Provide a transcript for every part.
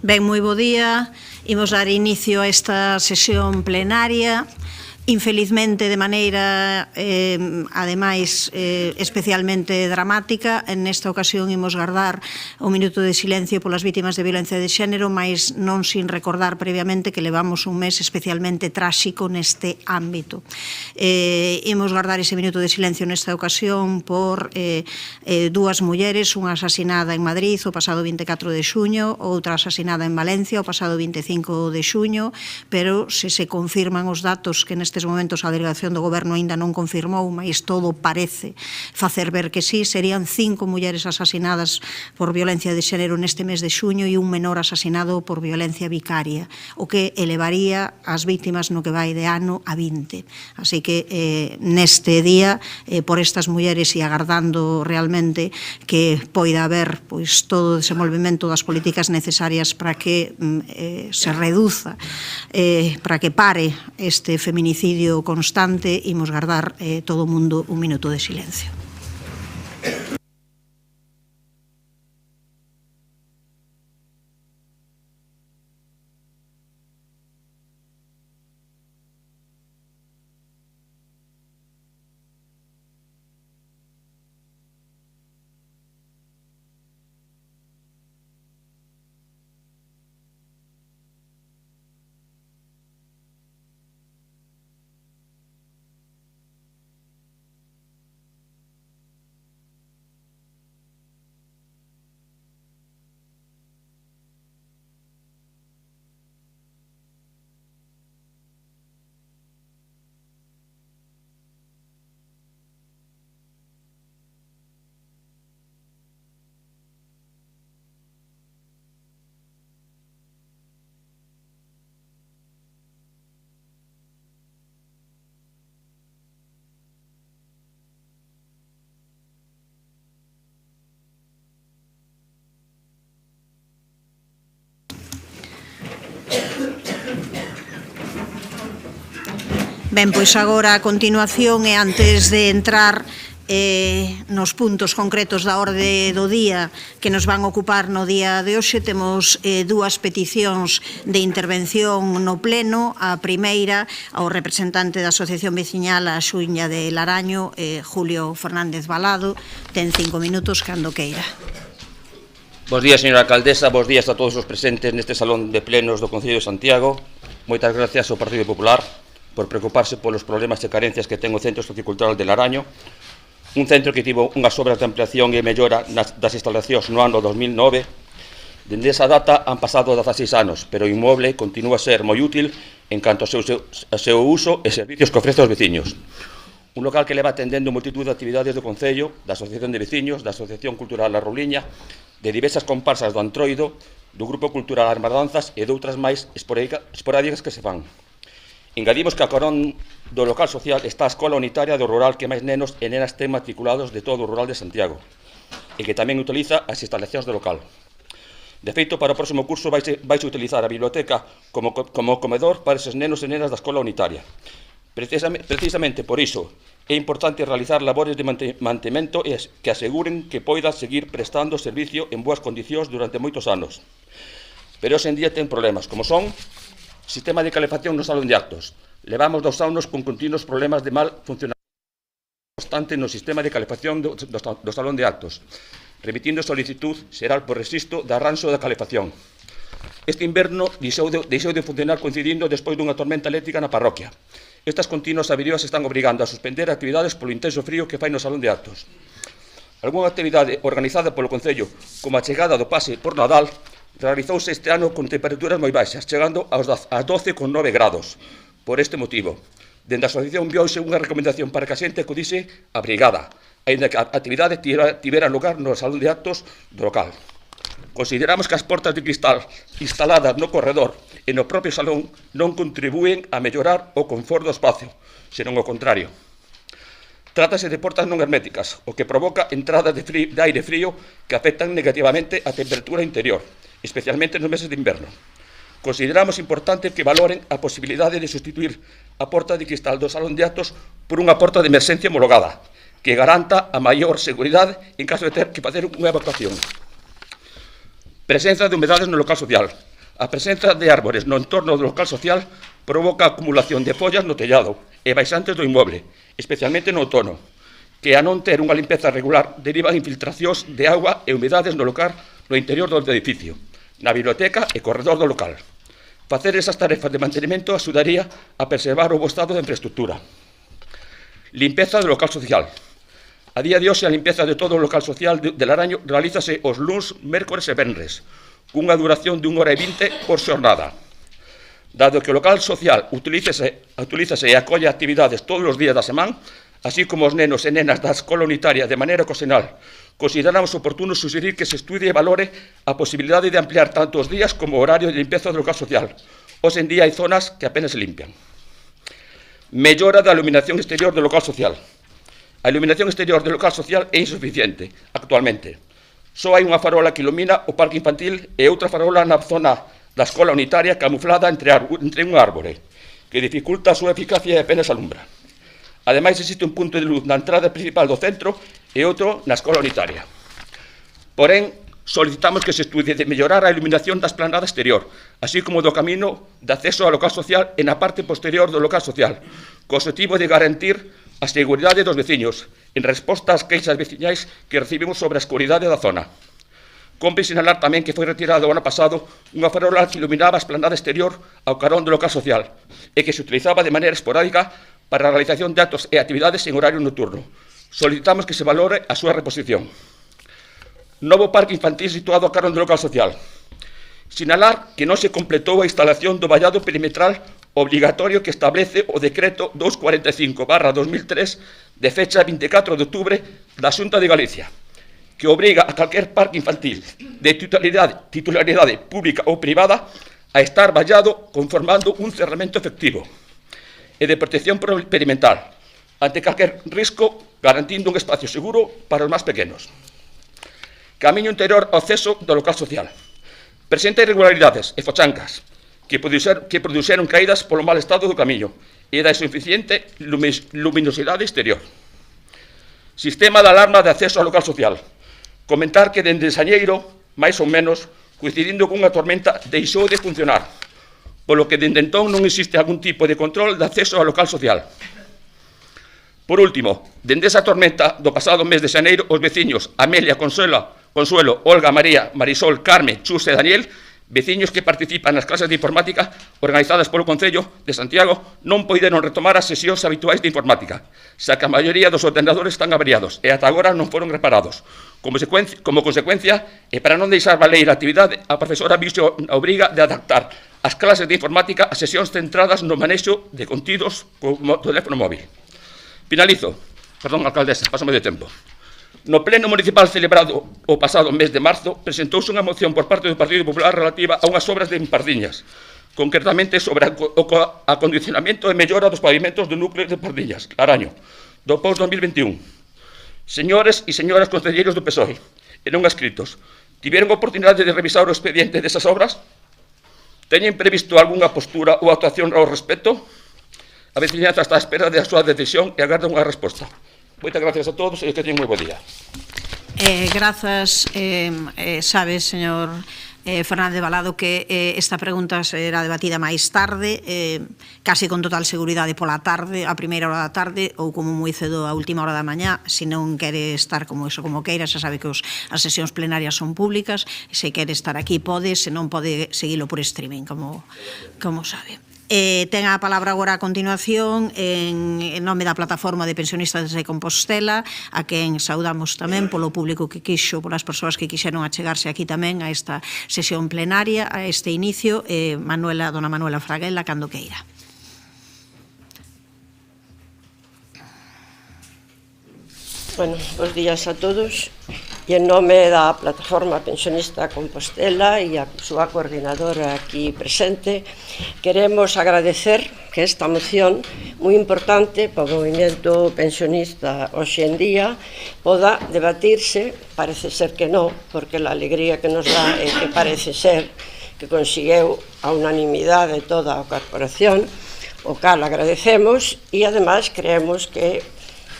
Ben, moi bo día. Imos dar inicio a esta sesión plenaria. Infelizmente, de maneira, ademais, especialmente dramática. En esta ocasión imos guardar o minuto de silencio polas vítimas de violencia de xénero, mas non sin recordar previamente que levamos un mes especialmente tráxico neste ámbito. Imos guardar ese minuto de silencio nesta ocasión por dúas mulleres, unha asasinada en Madrid o pasado 24 de xuño, outra asasinada en Valencia o pasado 25 de xuño, pero se confirman os datos que nestes momentos a delegación do Goberno aínda non confirmou, mas todo parece facer ver que sí, serían 5 mulleres asasinadas por violencia de xénero neste mes de xuño e un menor asasinado por violencia vicaria, o que elevaría as vítimas no que vai de ano a 20. Así que neste día, por estas mulleres e agardando realmente que poida haber pois todo o desenvolvemento das políticas necesarias para que se reduza, para que pare este feminicidio constante, imos guardar todo o mundo un minuto de silencio. Ben, pois agora a continuación e antes de entrar nos puntos concretos da orde do día que nos van ocupar no día de hoxe, temos dúas peticións de intervención no pleno. A primeira, ao representante da Asociación Veciñal a Xuña de Laraño, Julio Fernández Balado. Ten 5 minutos, cando queira. Bos días, señora alcaldesa, bos días a todos os presentes neste salón de plenos do Concello de Santiago. Moitas gracias ao Partido Popular por preocuparse polos problemas e carencias que ten o Centro Sociocultural de Laraño, un centro que tivo unhas obras de ampliación e mellora das instalacións no ano 2009. Dende esa data han pasado 16 anos, pero o inmoble continúa a ser moi útil en canto ao seu uso e servicios que ofrece aos veciños. Un local que leva atendendo multitud de actividades do Concello, da Asociación de Veciños, da Asociación Cultural La Rouliña, de diversas comparsas do Antroido, do Grupo Cultural Armadanzas e doutras máis esporádicas que se fan. Engadimos que a carón do local social está a Escola Unitaria do Rural que máis nenos e nenas ten matriculados de todo o rural de Santiago e que tamén utiliza as instalacións do local. De feito, para o próximo curso vais utilizar a biblioteca como comedor para eses nenos e nenas da Escola Unitaria. Precisamente por iso é importante realizar labores de mantemento que aseguren que poida seguir prestando servicio en boas condicións durante moitos anos. Pero hoxe en día ten problemas, como son sistema de calefacción no salón de actos. Levamos 2 anos con continuos problemas de mal funcionamento constante no sistema de calefacción do salón de actos, remitindo solicitud xeral por resisto de arranxo da calefacción. Este inverno deixou de funcionar coincidindo despois dunha tormenta eléctrica na parroquia. Estas continuas averías están obrigando a suspender actividades polo intenso frío que fai no salón de actos. Algúnha actividade organizada polo Concello, como a chegada do pase por Nadal, realizouse este ano con temperaturas moi baixas, chegando aos 12,9 grados. Por este motivo, dende a asociación viouse unha recomendación para que a xente acudise abrigada, aínda que a actividade tivera lugar no salón de actos do local. Consideramos que as portas de cristal instaladas no corredor e no propio salón non contribúen a mellorar o confort do espacio, senón o contrario. Trátase de portas non herméticas, o que provoca entradas de aire frío que afectan negativamente a temperatura interior, especialmente nos meses de inverno. Consideramos importante que valoren a posibilidade de sustituir a porta de cristal do salón de actos por unha porta de emerxencia homologada, que garanta a maior seguridade en caso de ter que facer unha evacuación. Presenza de humedades no local social. A presenza de árbores no entorno do local social provoca a acumulación de follas no tellado e baixantes do inmoble, especialmente no outono, que a non ter unha limpeza regular derivan infiltracións de auga e humedades no local no interior do edificio, na biblioteca e corredor do local. Facer esas tarefas de mantenimento axudaría a preservar o bo estado de infraestructura. Limpeza do local social. A día de hoxe a limpeza de todo o local social de Laraño realízase os luns, mércores e venres, cunha duración de 1 hora e 20 por xornada. Dado que o local social utilízase e acolle actividades todos os días da semana, así como os nenos e nenas da escola unitaria de maneira ocasional, consideramos oportuno suxerir que se estudie e valore a posibilidade de ampliar tanto os días como o horario de limpeza do local social. Hoxe en día hai zonas que apenas se limpian. Mellora da iluminación exterior do local social. A iluminación exterior do local social é insuficiente actualmente. Só hai unha farola que ilumina o parque infantil e outra farola na zona da escola unitaria camuflada entre un árbore, que dificulta a súa eficacia e apenas alumbra. Ademais, existe un punto de luz na entrada principal do centro e outro na escola unitaria. Porén, solicitamos que se estudie de mellorar a iluminación da esplanada exterior, así como do camino de acceso ao local social e na parte posterior do local social, co objetivo de garantir a seguridade dos veciños, en resposta ás queixas veciñais que recibimos sobre a escuridade da zona. Compre sinalar tamén que foi retirado o ano pasado unha farola que iluminaba a esplanada exterior ao carón do local social e que se utilizaba de maneira esporádica para a realización de actos e actividades en horario nocturno. Solicitamos que se valore a súa reposición. Novo parque infantil situado ao carón do local social. Sinalar que non se completou a instalación do vallado perimetral obligatorio que establece o decreto 245/2003 de fecha 24 de outubro da Xunta de Galicia, que obriga a calquer parque infantil de titularidade pública ou privada a estar vallado conformando un cerramento efectivo e de protección perimetral ante calquer risco, garantindo un espacio seguro para os máis pequenos. Camiño interior ao acceso do local social. Presenta irregularidades e fochancas que produxeron caídas polo mal estado do camiño e da insuficiente luminosidade exterior. Sistema de alarma de acceso ao local social. Comentar que dende xañeiro, máis ou menos, coincidindo cunha tormenta, deixou de funcionar, polo que dende entón non existe algún tipo de control de acceso ao local social. Por último, dende esa tormenta do pasado mes de xaneiro, os veciños Amelia, Consuelo, Olga, María, Marisol, Carme, Chus e Daniel, veciños que participan nas clases de informática organizadas polo Concello de Santiago, non poideron retomar as sesións habituais de informática, xa que a maioría dos ordenadores están averiados e ata agora non foron reparados. Como consecuencia, e para non deixar valer a actividade, a profesora Vixo obriga de adaptar as clases de informática a sesións centradas no manexo de contidos co teléfono móvil. Finalizo. Perdón, alcaldesa, pásame de tempo. No pleno municipal celebrado o pasado mes de marzo, presentouse unha moción por parte do Partido Popular relativa a unhas obras de Pardiñas, concretamente sobre o acondicionamento e mellora dos pavimentos do núcleo de Pardiñas, Laraño, do POS 2021. Señores e señoras concelleiros do PSOE, e non escritos, tiveron oportunidade de revisar o expediente desas obras? Teñen previsto algunha postura ou actuación ao respecto? A veciñanza está á espera da súa decisión e agarda unha resposta. Moitas gracias a todos e que teñen moi bo día. Grazas, sabes, señor Fernández Valado, que esta pregunta será debatida máis tarde, casi con total seguridade pola tarde, a primeira hora da tarde, ou como moi cedo a última hora da mañá. Se non quere estar como queira, xa sabe que as sesións plenarias son públicas, se quere estar aquí pode, se non pode seguilo por streaming, como sabe. Ten a palabra agora a continuación en nome da plataforma de pensionistas de Compostela, a quen saudamos tamén polo público que quixo, polas persoas que quixeron achegarse aquí tamén a esta sesión plenaria, a este inicio, dona Manuela Fraguela, cando queira. Bueno, bons días a todos. E en nome da plataforma pensionista Compostela e a súa coordinadora aquí presente, queremos agradecer que esta moción moi importante para o movimento pensionista hoxe en día poda debatirse. Parece ser que non, porque a alegría que nos dá é que parece ser que consigueu a unanimidade toda a corporación, o cal agradecemos, e ademais creemos que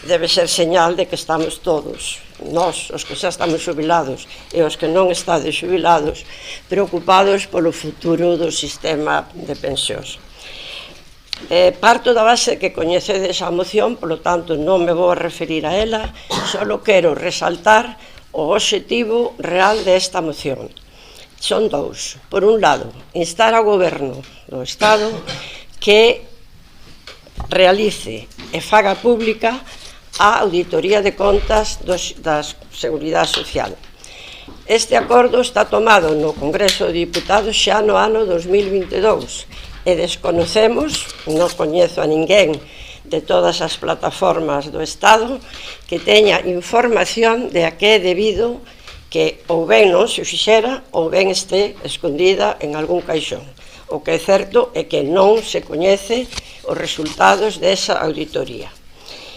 debe ser señal de que estamos todos, nós, os que xa estamos xubilados e os que non estades xubilados, preocupados polo futuro do sistema de pensións. Parto da base que coñecedes a moción, polo tanto non me vou a referir a ela, só quero resaltar o obxectivo real desta moción. Son dous. Por un lado, instar ao Goberno do Estado que realice e faga pública a auditoría de contas da Seguridade Social. Este acordo está tomado no Congreso de Diputados xa no ano 2022 e desconocemos, non coñezo a ninguén de todas as plataformas do Estado que teña información de a que é debido que ou ben non se fixera ou ben este escondida en algún caixón. O que é certo é que non se coñece os resultados desa auditoría.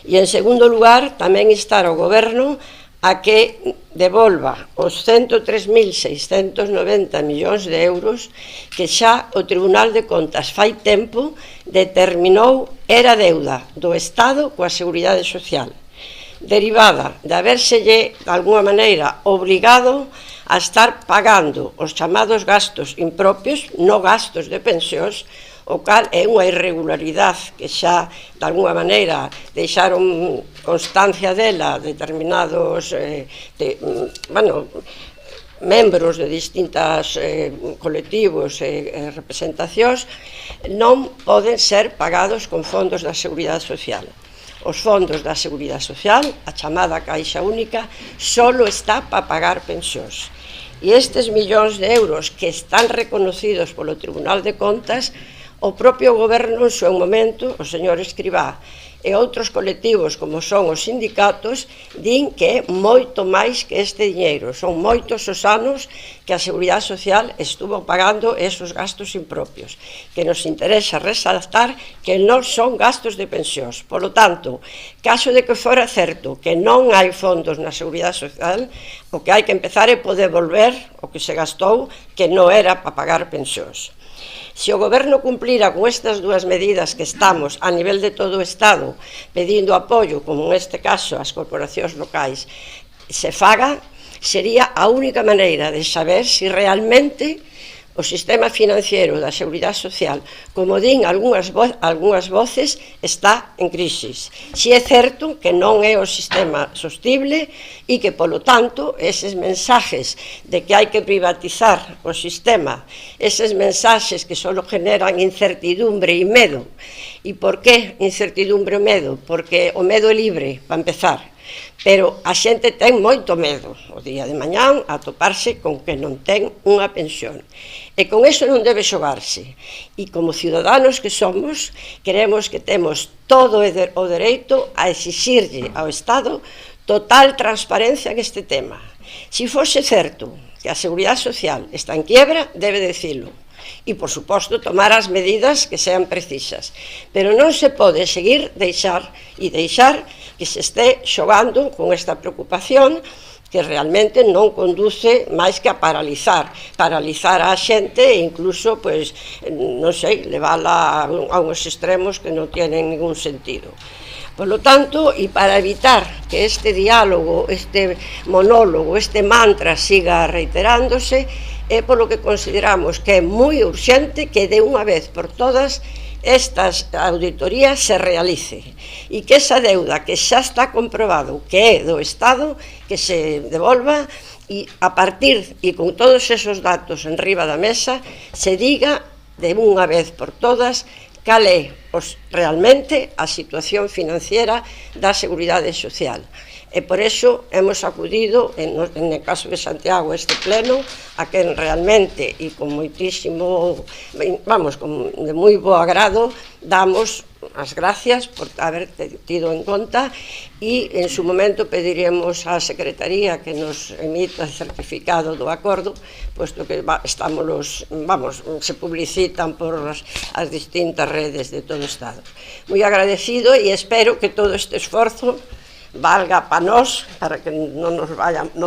E, en segundo lugar, tamén instar ao Goberno a que devolva os 103.690 millóns de euros que xa o Tribunal de Contas fai tempo determinou era deuda do Estado coa Seguridade Social, derivada de habérselle, de alguma maneira, obrigado a estar pagando os chamados gastos impropios, non gastos de pensións, o cal é unha irregularidade que xa, de alguma maneira, deixaron constancia dela determinados membros de distintos colectivos e representacións, non poden ser pagados con fondos da Seguridade Social. Os fondos da Seguridade Social, a chamada Caixa Única, só está para pagar pensións. E estes millóns de euros que están reconocidos polo Tribunal de Contas, o propio Goberno, en seu momento, o señor Escrivá e outros colectivos como son os sindicatos, din que é moito máis que este diñeiro. Son moitos os anos que a Seguridade Social estuvo pagando esos gastos impropios, que nos interesa resaltar que non son gastos de pensións. Por lo tanto, caso de que fora certo que non hai fondos na Seguridade Social, o que hai que empezar é poder volver o que se gastou, que non era para pagar pensións. Se o Goberno cumplira con estas dúas medidas que estamos a nivel de todo o Estado pedindo apoio, como neste caso as corporacións locais, se faga, sería a única maneira de saber se realmente o sistema financiero da Seguridade Social, como din algunhas voces, está en crisis. Si é certo que non é o sistema sostible e que, polo tanto, eses mensajes de que hai que privatizar o sistema, eses mensajes que só generan incertidumbre e medo. E por que incertidumbre e medo? Porque o medo é libre, para empezar. Pero a xente ten moito medo o día de mañán a toparse con que non ten unha pensión. E con iso non debe xogarse. E como ciudadanos que somos, queremos que temos todo o dereito a exixirlle ao Estado total transparencia en este tema. Se fose certo que a Seguridade Social está en quiebra, debe dicilo. E, por suposto, tomar as medidas que sean precisas. Pero non se pode seguir deixar que se este xogando con esta preocupación que realmente non conduce máis que a paralizar a xente e incluso, pois, non sei, levala a uns extremos que non tienen ningún sentido. Por lo tanto, e para evitar que este diálogo, este monólogo, este mantra siga reiterándose, é polo que consideramos que é moi urxente que de unha vez por todas estas auditorías se realice e que esa deuda que xa está comprobado que é do Estado, que se devolva e a partir e con todos esos datos en riba da mesa se diga de unha vez por todas cal é realmente a situación financiera da Seguridade Social. E por eso hemos acudido, en el caso de Santiago, a este pleno, a quen realmente, e con moitísimo, de moi bo agrado, damos as gracias por haber tido en conta e en su momento pediremos á Secretaría que nos emita el certificado do acordo, puesto que se publicitan por as distintas redes de todo o Estado. Moi agradecido e espero que todo este esforzo valga para nós, para que non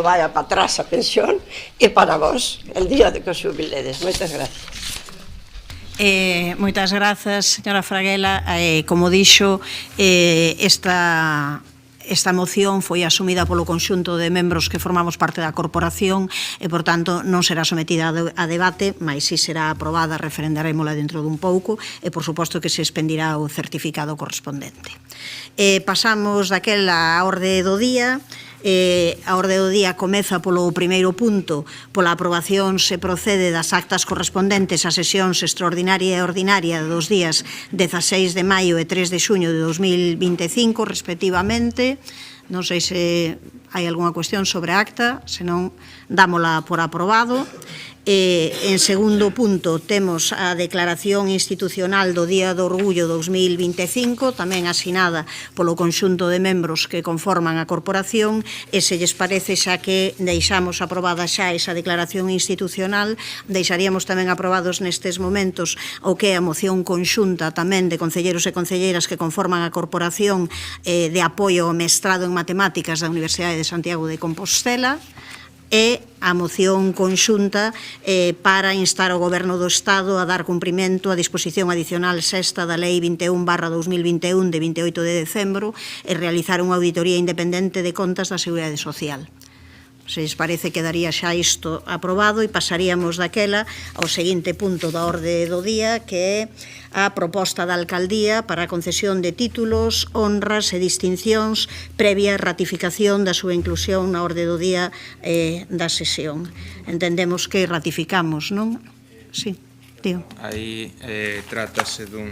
vaya para atrás a pensión, e para vos, el día de que os xubiledes. Moitas gracias. Moitas grazas, señora Fraguela. Como dixo, esta esta moción foi asumida polo conxunto de membros que formamos parte da corporación e, por tanto, non será sometida a debate, mas si será aprobada, referendarémola dentro dun pouco e, por suposto, que se expendirá o certificado correspondente. Pasamos daquela á orde do día. A orde do día comeza polo primeiro punto, pola aprobación se procede das actas correspondentes a sesións extraordinaria e ordinaria dos días 16 de maio e 3 de xuño de 2025, respectivamente. Non sei se hai algunha cuestión sobre a acta, senón dámola por aprobado. En segundo punto, temos a declaración institucional do Día do Orgullo 2025, tamén asinada polo conxunto de membros que conforman a corporación, e se lles parece, xa que deixamos aprobada xa esa declaración institucional, deixaríamos tamén aprobados nestes momentos o que é a moción conxunta tamén de concelleiros e concelleiras que conforman a corporación de apoio ao mestrado en matemáticas da Universidade de Santiago de Compostela, e a moción conxunta para instar ao Goberno do Estado a dar cumprimento á disposición adicional sexta da Lei 21/2021 de 28 de decembro e realizar unha auditoría independente de contas da Seguridade Social. Se lles parece, quedaría xa isto aprobado e pasaríamos daquela ao seguinte punto da orde do día, que é a proposta da Alcaldía para a concesión de títulos, honras e distincións previa ratificación da súa inclusión na orde do día da sesión. Entendemos que ratificamos, non? Sí. Tío. Aí trátase dun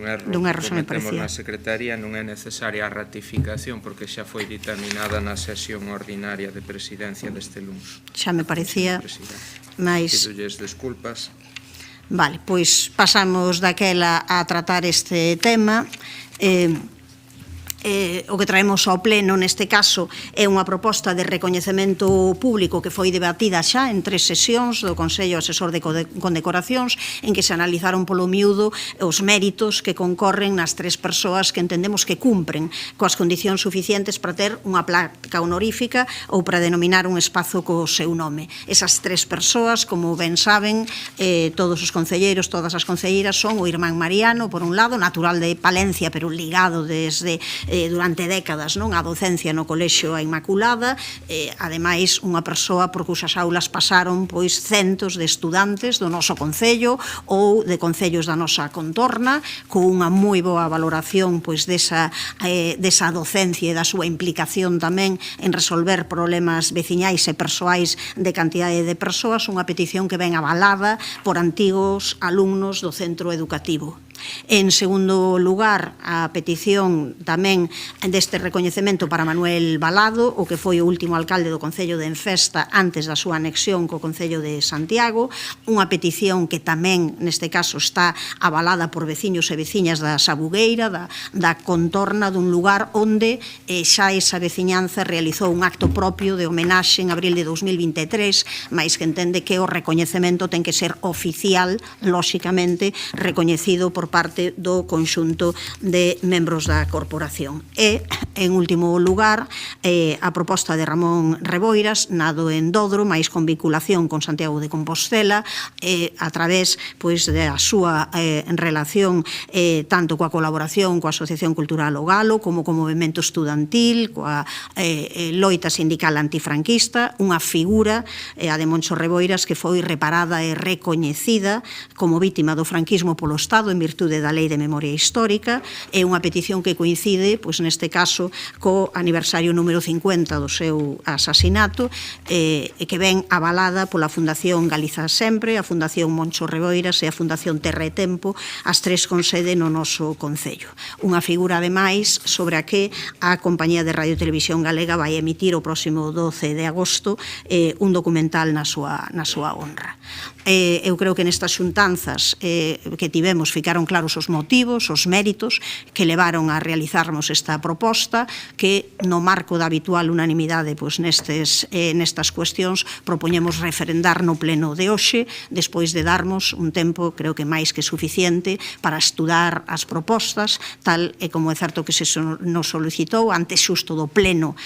erro se me que cometemos parecía. na Secretaría, non é necesaria a ratificación porque xa foi determinada na sesión ordinaria de presidencia deste luns. Xa me parecía, mais... Pidolles desculpas. Vale, pois pasamos daquela a tratar este tema. O que traemos ao pleno neste caso é unha proposta de recoñecemento público que foi debatida xa en 3 sesións do Consello Asesor de Condecoracións, en que se analizaron polo miúdo os méritos que concorren nas 3 persoas que entendemos que cumpren coas condicións suficientes para ter unha placa honorífica ou para denominar un espazo co seu nome. Esas 3 persoas, como ben saben, todos os concelleiros, todas as concelleiras, son o irmán Mariano, por un lado, natural de Palencia, pero ligado desde durante décadas, non, a docencia no Colexio a Inmaculada, ademais unha persoa por cusas aulas pasaron pois centos de estudantes do noso concello ou de concellos da nosa contorna, con unha moi boa valoración pois desa docencia e da súa implicación tamén en resolver problemas veciñais e persoais de cantidade de persoas, unha petición que ven avalada por antigos alumnos do centro educativo. En segundo lugar, a petición tamén deste recoñecemento para Manuel Balado, o que foi o último alcalde do Concello de Enfesta antes da súa anexión co Concello de Santiago, unha petición que tamén, neste caso, está avalada por veciños e veciñas da Sabugueira, da contorna dun lugar onde xa esa veciñanza realizou un acto propio de homenaxe en abril de 2023, mais que entende que o recoñecemento ten que ser oficial, lóxicamente, recoñecido por parte do conxunto de membros da corporación. E, en último lugar, a proposta de Ramón Reboiras, nado en Dodro, máis con vinculación con Santiago de Compostela, a través da súa relación tanto coa colaboración coa Asociación Cultural O Galo, como co movimento estudantil, coa loita sindical antifranquista, unha figura, a de Moncho Reboiras, que foi reparada e recoñecida como vítima do franquismo polo Estado en virtude da Lei de Memoria Histórica, é unha petición que coincide, pois neste caso, co aniversario número 50 do seu asasinato, e que ven avalada pola Fundación Galiza Sempre, a Fundación Moncho Reboiras e a Fundación Terra e Tempo, as 3 con sede no noso Concello. Unha figura, ademais, sobre a que a Compañía de Radio e Televisión Galega vai emitir o próximo 12 de agosto un documental na súa honra. Eu creo que nestas xuntanzas que tivemos ficaron claros os motivos, os méritos que levaron a realizarmos esta proposta, que no marco da habitual unanimidade nestas cuestións propoñemos referendar no pleno de hoxe, despois de darmos un tempo, creo que máis que suficiente, para estudar as propostas, tal e como é certo que se nos solicitou antes xusto do pleno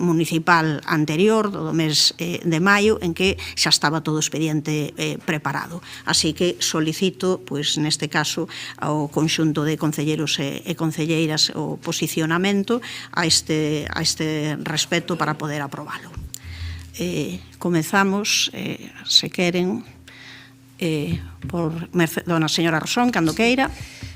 municipal anterior, do mes de maio, en que xa estaba todo expediente preparado. Así que solicito, pois, neste caso, ao conxunto de concelleros e concelleiras o posicionamento a este respecto para poder aprobalo. Comezamos, se queren, por dona señora Rosón, cando queira.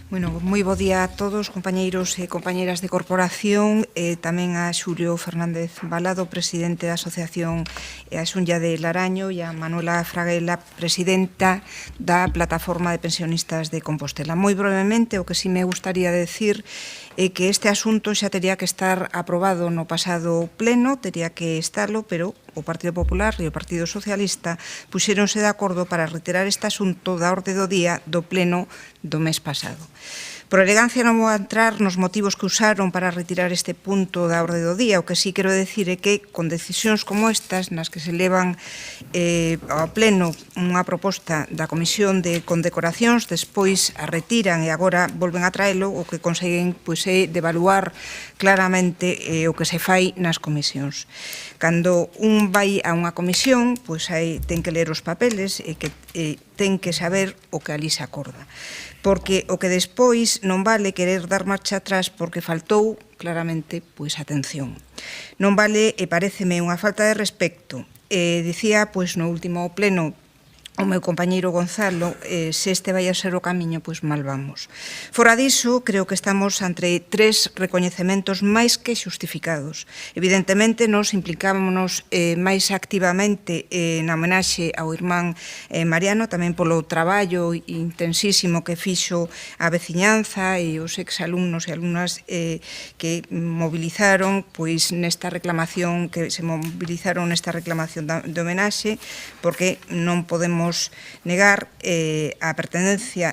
Bueno, moi bo día a todos, compañeiros e compañeiras de corporación, tamén a Xulio Fernández Balado, presidente da Asociación Asunlla de Laraño, e a Manuela Fraguela, presidenta da Plataforma de Pensionistas de Compostela. Moi brevemente, o que sí me gustaría decir é que este asunto xa tería que estar aprobado no pasado pleno, tería que estarlo, pero o Partido Popular e o Partido Socialista puxéronse de acordo para retirar este asunto da orde do día do pleno do mes pasado. Por elegancia non vou entrar nos motivos que usaron para retirar este punto da orde do día. O que sí quero decir é que con decisións como estas, nas que se levan ao pleno unha proposta da Comisión de Condecoracións, despois a retiran e agora volven a traelo, o que conseguen é devaluar claramente o que se fai nas comisións. Cando un vai a unha comisión, ten que ler os papeles e ten que saber o que ali se acorda. Porque o que despois non vale querer dar marcha atrás porque faltou claramente atención. Non vale, e pareceme unha falta de respecto. Dicía no último pleno o meu compañeiro Gonzalo, se este vai a ser o camiño, mal vamos. Fora diso, creo que estamos ante 3 recoñecementos máis que xustificados. Evidentemente, nos implicámonos máis activamente na homenaxe ao irmán Mariano, tamén polo traballo intensísimo que fixo a veciñanza e os exalumnos e alumnas que movilizaron nesta reclamación, de homenaxe, porque non podemos negar a pertenencia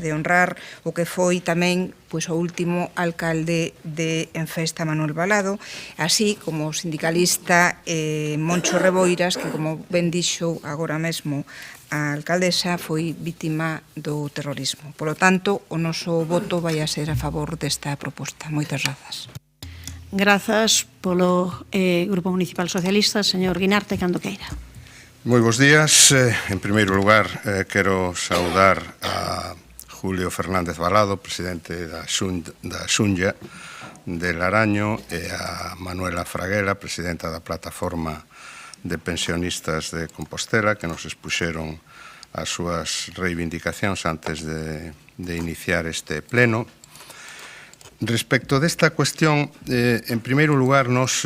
de honrar o que foi tamén o último alcalde de Enfesta, Manuel Balado, así como o sindicalista Moncho Reboiras, que, como ben dixo agora mesmo a alcaldesa, foi vítima do terrorismo. Por lo tanto, o noso voto vai a ser a favor desta proposta. Moitas grazas. Grazas polo Grupo Municipal Socialista, señor Guinarte, cando queira. Moi bons días. En primeiro lugar, quero saudar a Julio Fernández Balado, presidente da Xunlla de Laraño, e a Manuela Fraguela, presidenta da Plataforma de Pensionistas de Compostela, que nos expuxeron as súas reivindicacións antes de iniciar este pleno. Respecto desta cuestión, en primeiro lugar, nos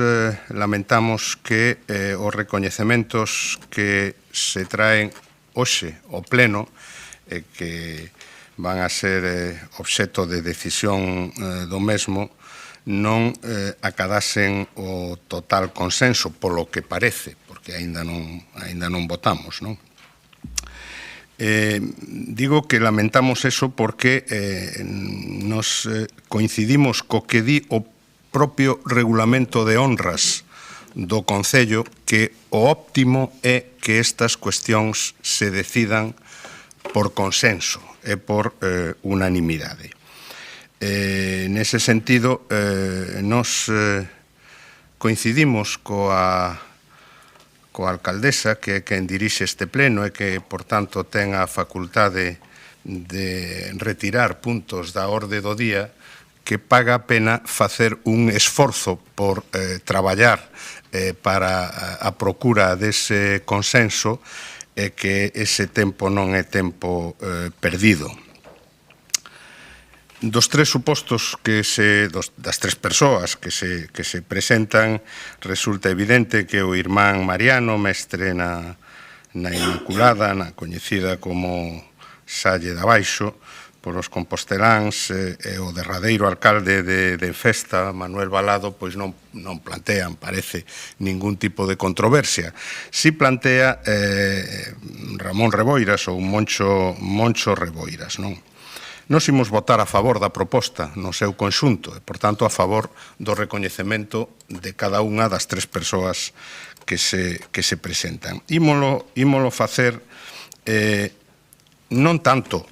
lamentamos que os recoñecementos que se traen hoxe ao pleno e que van a ser obxecto de decisión do mesmo non acadasen o total consenso, polo que parece, porque aínda non votamos, non? Digo que lamentamos eso porque nos coincidimos co que di o propio regulamento de honras do Concello, que o óptimo é que estas cuestións se decidan por consenso e por unanimidade. Nese sentido, nos coincidimos coa alcaldesa, que é quen dirixe este pleno e que, por tanto, ten a facultade de retirar puntos da orde do día, que paga a pena facer un esforzo por traballar para a procura dese consenso e que ese tempo non é tempo perdido. Dos 3 supostos das 3 persoas que se presentan, resulta evidente que o irmán Mariano, mestre na Inmaculada, na coñecida como Salle de Abaixo, por os composteláns, e o derradeiro alcalde de Enfesta, Manuel Balado, pois non plantean, parece, ningún tipo de controversia. Si plantea Ramón Reboiras ou Moncho Reboiras, non? Nos imos votar a favor da proposta no seu conxunto e, por tanto, a favor do recoñecemento de cada unha das 3 persoas que se presentan. Ímolo facer non tanto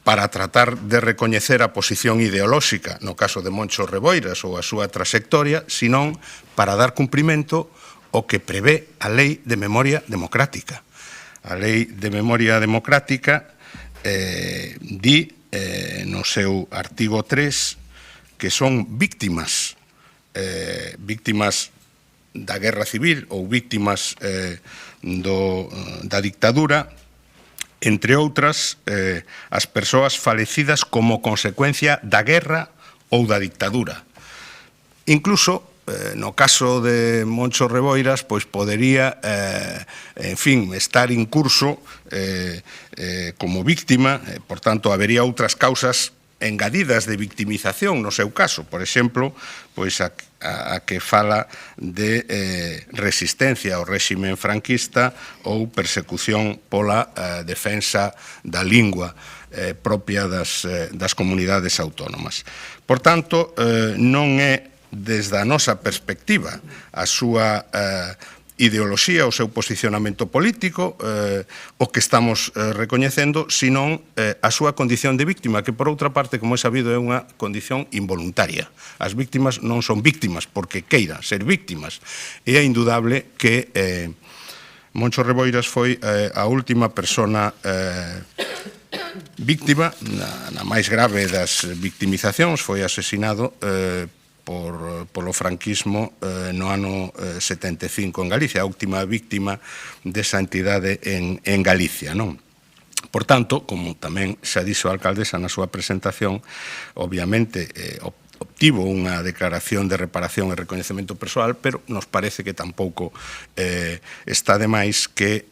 para tratar de recoñecer a posición ideolóxica, no caso de Moncho Reboiras ou a súa traxectoria, senón para dar cumprimento o que prevé a Lei de Memoria Democrática. A Lei de Memoria Democrática di no seu artigo 3 que son víctimas da guerra civil ou víctimas da dictadura, entre outras, as persoas falecidas como consecuencia da guerra ou da dictadura. Incluso, no caso de Moncho Reboiras, pois podería, en fin, estar incurso como víctima, por tanto, habería outras causas engadidas de victimización no seu caso, por exemplo, pois a que fala de resistencia ao réximen franquista ou persecución pola defensa da lingua propia das comunidades autónomas. Por tanto, non é desde a nosa perspectiva a súa ideoloxía, o seu posicionamento político, o que estamos recoñecendo, senón a súa condición de víctima, que por outra parte, como é sabido, é unha condición involuntaria. As víctimas non son víctimas porque queiran ser víctimas. E é indudable que Moncho Reboiras foi a última persona víctima, na máis grave das victimizacións, foi asesinado polo franquismo no ano 75 en Galicia, a última víctima desa entidade en Galicia, non? Por tanto, como tamén xa dixo a alcaldesa na súa presentación, obviamente obtivo unha declaración de reparación e recoñecemento persoal, pero nos parece que tampouco está de máis que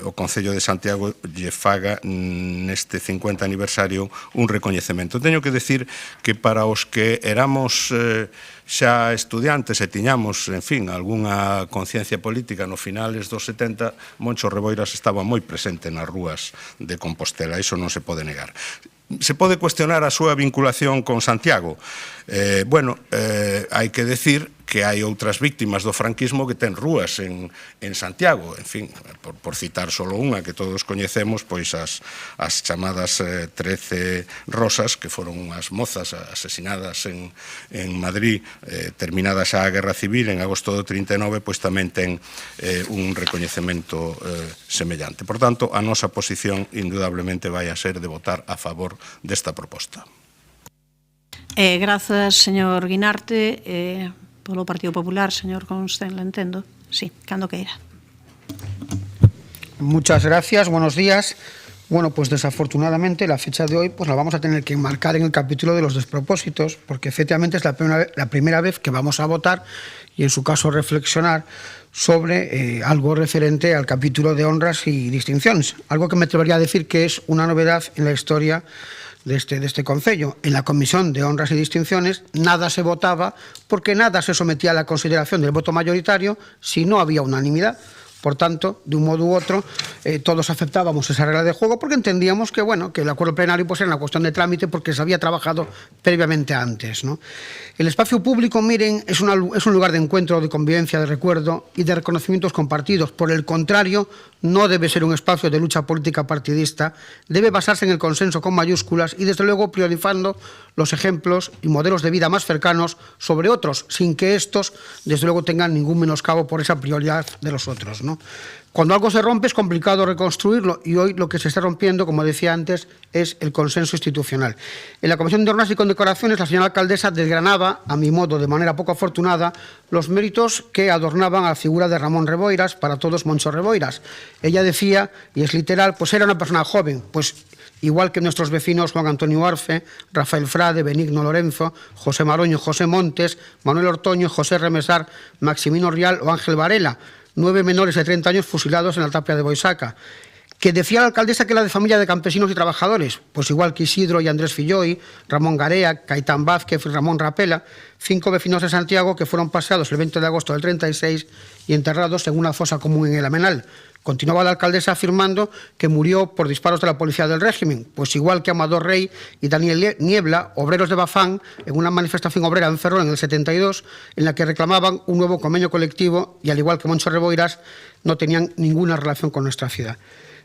o Concello de Santiago lle faga neste 50 aniversario un recoñecemento. Teño que decir que para os que éramos xa estudiantes e tiñamos, en fin, algunha conciencia política no finales dos 70, Moncho Reboiras estaba moi presente nas rúas de Compostela, iso non se pode negar. Se pode cuestionar a súa vinculación con Santiago. Hai que decir que hai outras víctimas do franquismo que ten rúas en Santiago. En fin, por citar solo unha que todos coñecemos, pois as chamadas 13 Rosas, que foron unhas mozas asesinadas en Madrid, terminada xa a Guerra Civil, en agosto do 39, pois tamén ten un recoñecemento semellante. Por tanto, a nosa posición indudablemente vai a ser de votar a favor desta proposta. Grazas, señor Guinarte. Polo Partido Popular, señor Constenla, entendo. Sí, cando queira. Muchas gracias, buenos días. Bueno, pues desafortunadamente la fecha de hoy pues la vamos a tener que enmarcar en el capítulo de los despropósitos, porque efectivamente es la primera vez que vamos a votar y en su caso reflexionar sobre algo referente al capítulo de honras y distinciones. Algo que me atrevería a decir que es una novedad en la historia de este Concello. En la Comisión de Honras y Distinciones nada se votaba porque nada se sometía a la consideración del voto mayoritario si no había unanimidad. Por tanto, de un modo u otro, todos aceptábamos esa regla de juego porque entendíamos que, bueno, que el acuerdo plenario pues, era una cuestión de trámite porque se había trabajado previamente antes, ¿no? El espacio público, miren, es un lugar de encuentro, de convivencia, de recuerdo y de reconocimientos compartidos. Por el contrario, no debe ser un espacio de lucha política partidista, debe basarse en el consenso con mayúsculas y, desde luego, priorizando los ejemplos y modelos de vida más cercanos sobre otros, sin que estos, desde luego, tengan ningún menoscabo por esa prioridad de los otros, ¿no? Cuando algo se rompe es complicado reconstruirlo y hoy lo que se está rompiendo, como decía antes, es el consenso institucional. En la Comisión de Honras y Condecoraciones, la señora alcaldesa desgranaba, a mi modo, de manera poco afortunada, los méritos que adornaban a la figura de Ramón Reboiras, para todos Moncho Reboiras. Ella decía, y es literal, pues era una persona joven, pues igual que nuestros vecinos Juan Antonio Arce, Rafael Frade, Benigno Lorenzo, José Maroño, José Montes, Manuel Ortoño, José Remesar, Maximino Rial o Ángel Varela, 9 menores de 30 años fusilados en la tapia de Boisaca. Que decía la alcaldesa que era de familia de campesinos y trabajadores, pues igual que Isidro y Andrés Filloy, Ramón Garea, Caitán Vázquez y Ramón Rapela, 5 vecinos de Santiago que fueron paseados el 20 de agosto del 36 y enterrados en una fosa común en el Amenal. Continuaba la alcaldesa afirmando que murió por disparos de la policía del régimen, pues igual que Amador Rey y Daniel Niebla, obreros de Bafán, en una manifestación obrera en Ferrol en el 72, en la que reclamaban un nuevo convenio colectivo y, al igual que Moncho Reboiras, no tenían ninguna relación con nuestra ciudad.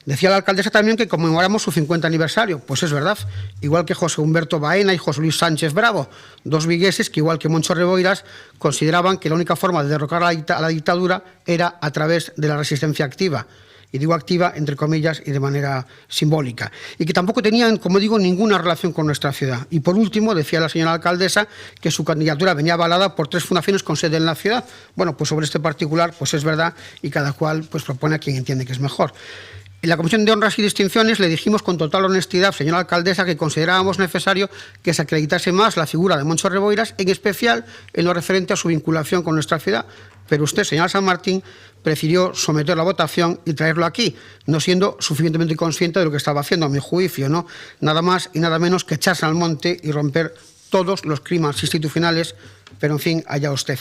Decía la alcaldesa también que conmemoramos su 50 aniversario. Pues es verdad, igual que José Humberto Baena y José Luis Sánchez Bravo, dos vigueses que, igual que Moncho Reboiras, consideraban que la única forma de derrocar a la dictadura era a través de la resistencia activa. Y digo activa entre comillas y de manera simbólica, y que tampoco tenían, como digo, ninguna relación con nuestra ciudad. Y por último, decía la señora alcaldesa que su candidatura venía avalada por 3 fundaciones con sede en la ciudad. Bueno, pues sobre este particular, pues es verdad, y cada cual pues propone a quien entiende que es mejor. En la Comisión de Honras y Distinciones le dijimos con total honestidad, señora alcaldesa, que considerábamos necesario que se acreditase más la figura de Moncho Reboiras, en especial en lo referente a su vinculación con nuestra ciudad. Pero usted, señora San Martín, prefirió someterlo a votación y traerlo aquí, no siendo suficientemente consciente de lo que estaba haciendo, a mi juicio, ¿no? Nada más y nada menos que echarse al monte y romper todos los crímenes institucionales, pero en fin, allá usted.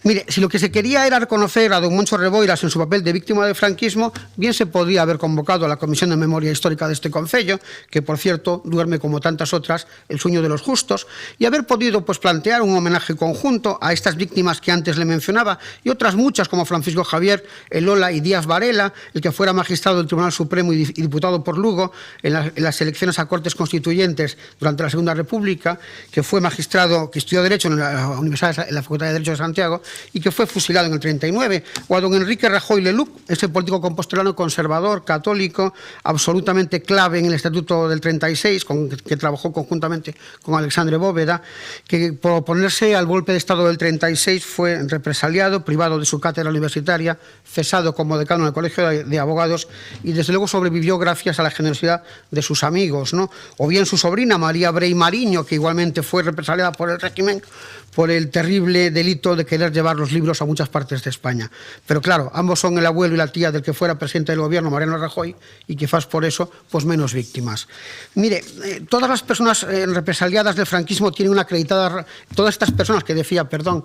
Mire, si lo que se quería era reconocer a don Moncho Reboiras en su papel de víctima del franquismo, bien se podía haber convocado a la Comisión de Memoria Histórica de este concello, que por cierto duerme como tantas otras el sueño de los justos, y haber podido pues plantear un homenaje conjunto a estas víctimas que antes le mencionaba, y otras muchas como Francisco Javier, Elola y Díaz Varela, el que fuera magistrado del Tribunal Supremo y diputado por Lugo en las elecciones a Cortes Constituyentes durante la Segunda República, que fue magistrado, que estudió Derecho en la Facultad de Derecho de Santiago y que fue fusilado en el 39, o a don Enrique Rajoy Leluc, ese político compostelano conservador, católico, absolutamente clave en el Estatuto del 36, que trabajó conjuntamente con Alexandre Bóveda, que por oponerse al golpe de Estado del 36 fue represaliado, privado de su cátedra universitaria, cesado como decano en el Colegio de Abogados y desde luego sobrevivió gracias a la generosidad de sus amigos, ¿no? O bien su sobrina María Brey Mariño, que igualmente fue represaliada por el régimen por el terrible delito de querer llevar los libros a muchas partes de España. Pero claro, ambos son el abuelo y la tía del que fuera presidente del gobierno, Mariano Rajoy, y quizás por eso, pues menos víctimas. Mire, todas las personas represaliadas del franquismo tienen una acreditada... Todas estas personas que decía, perdón,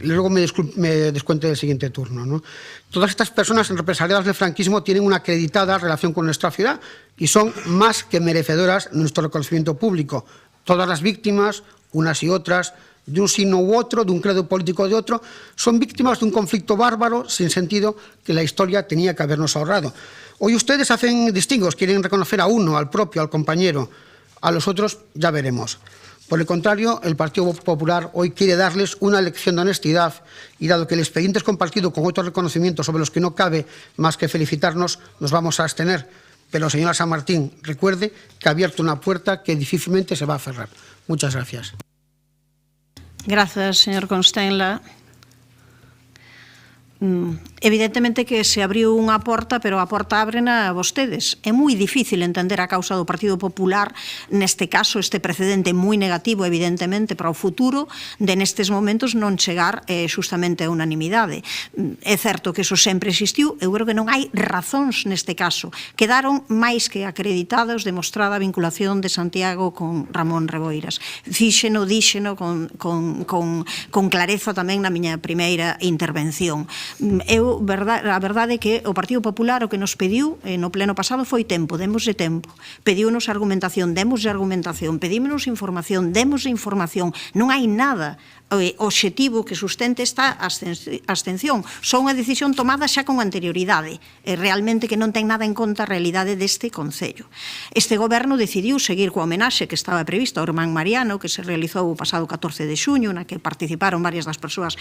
luego me descuente del siguiente turno, ¿no? Todas estas personas represaliadas del franquismo tienen una acreditada relación con nuestra ciudad y son más que merecedoras de nuestro reconocimiento público. Todas las víctimas, unas y otras, de un signo u otro, de un credo político de otro, son víctimas de un conflicto bárbaro sin sentido que la historia tenía que habernos ahorrado. Hoy ustedes hacen distingos, quieren reconocer a uno, al propio, al compañero, a los otros ya veremos. Por el contrario, el Partido Popular hoy quiere darles una lección de honestidad y dado que el expediente es compartido con otros reconocimientos sobre los que no cabe más que felicitarnos, nos vamos a abstener. Pero, señora San Martín, recuerde que ha abierto una puerta que difícilmente se va a cerrar. Muchas gracias. Grazas, señor Constenla. Evidentemente que se abriu unha porta, pero a porta ábrena a vostedes. É moi difícil entender a causa do Partido Popular, neste caso, este precedente moi negativo, evidentemente, para o futuro, de nestes momentos non chegar justamente a unanimidade. É certo que eso sempre existiu, eu creo que non hai razóns neste caso. Quedaron máis que acreditados, demostrada a vinculación de Santiago con Ramón Reboiras. Díxeno con clareza tamén na miña primeira intervención. A verdade é que o Partido Popular o que nos pediu no pleno pasado foi tempo, démoslle tempo. Pediunos argumentación, démoslle argumentación. Pedímonos información, démoslle información. Non hai nada obxectivo que sustente esta abstención. Só unha decisión tomada xa con anterioridade, realmente que non ten nada en conta a realidade deste Concello. Este goberno decidiu seguir coa homenaxe que estaba prevista ao irmán Mariano, que se realizou o pasado 14 de xuño, na que participaron varias das persoas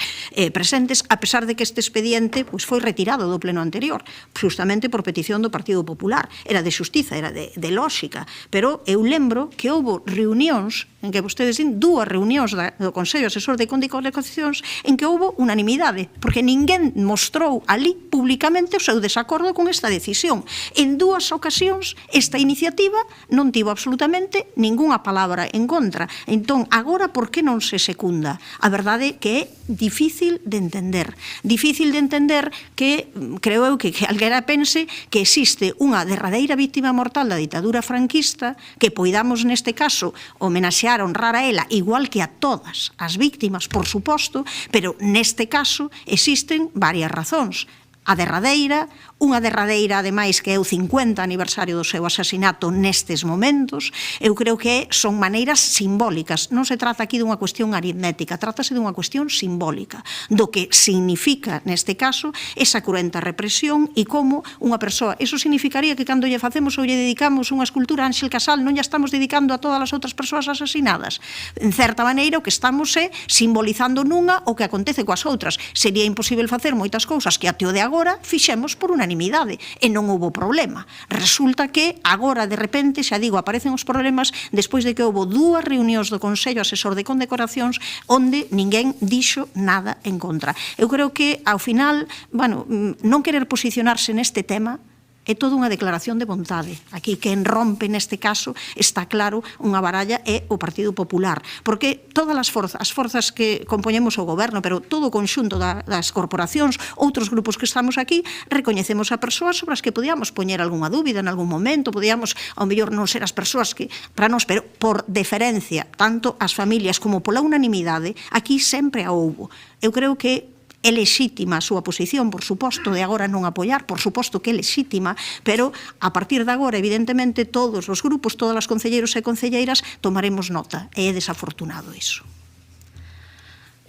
presentes, a pesar de que este expediente foi retirado do pleno anterior, justamente por petición do Partido Popular. Era de xustiza, era de lógica, pero eu lembro que houve reunións en que vostedes din, 2 reunións do Consello Asesor de Condiciones en que houve unanimidade, porque ninguén mostrou ali públicamente o seu desacordo con esta decisión. En 2 ocasións, esta iniciativa non tivo absolutamente ningunha palabra en contra. Entón, agora, por que non se secunda? A verdade é que é difícil de entender. Difícil de entender que, creo eu, que alguera pense que existe unha derradeira víctima mortal da ditadura franquista que poidamos, neste caso, homenaxear, honrar a ela, igual que a todas as víctimas, por suposto, pero neste caso existen varias razóns. a derradeira, unha derradeira, ademais, que é o 50 aniversario do seu asasinato nestes momentos. Eu creo que son maneiras simbólicas. Non se trata aquí dunha cuestión aritmética, trátase dunha cuestión simbólica, do que significa, neste caso, esa cruenta represión e como unha persoa. Eso significaría que cando lle facemos ou lle dedicamos unha escultura a Ángel Casal non lle estamos dedicando a todas as outras persoas asasinadas. En certa maneira, o que estamos é simbolizando nunha o que acontece coas outras. Sería imposible facer moitas cousas que até o de agora fixemos por unanimidade e non houbo problema. Resulta que agora, de repente, xa digo, aparecen os problemas despois de que houbo 2 reunións do Consello Asesor de Condecoracións onde ninguén dixo nada en contra. Eu creo que, ao final, bueno, non querer posicionarse neste tema é toda unha declaración de vontade. Aquí, quen rompe neste caso, está claro, unha baralla é o Partido Popular. Porque todas as forzas que compoñemos o goberno, pero todo o conxunto das corporacións, outros grupos que estamos aquí, recoñecemos a persoas sobre as que podíamos poñer algunha dúbida en algún momento, podíamos, ao mellor, non ser as persoas que, para nós, pero por deferencia, tanto as familias como pola unanimidade, aquí sempre a houbo. Eu creo que é lexítima a súa posición, por suposto, de agora non apoiar, por suposto que é lexítima, pero a partir de agora, evidentemente, todos os grupos, todas as concelleiros e concelleiras tomaremos nota, e é desafortunado iso.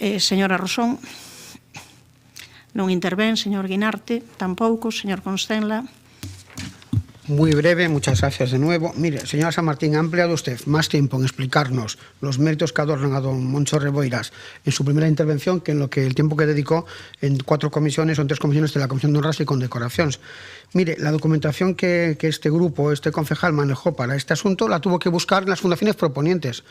Señora Rosón, non intervén, señor Guinarte, tampouco, señor Constenla. Muy breve, muchas gracias de nuevo. Mire, señora San Martín, ha empleado usted más tiempo en explicarnos los méritos que adornan a don Moncho Reboiras en su primera intervención que en lo que el tiempo que dedicó en 4 comisiones o en 3 comisiones de la Comisión de Honras y Condecoracións. Mire, la documentación que este grupo, este concejal manejó para este asunto, la tuvo que buscar en las fundaciones proponientes.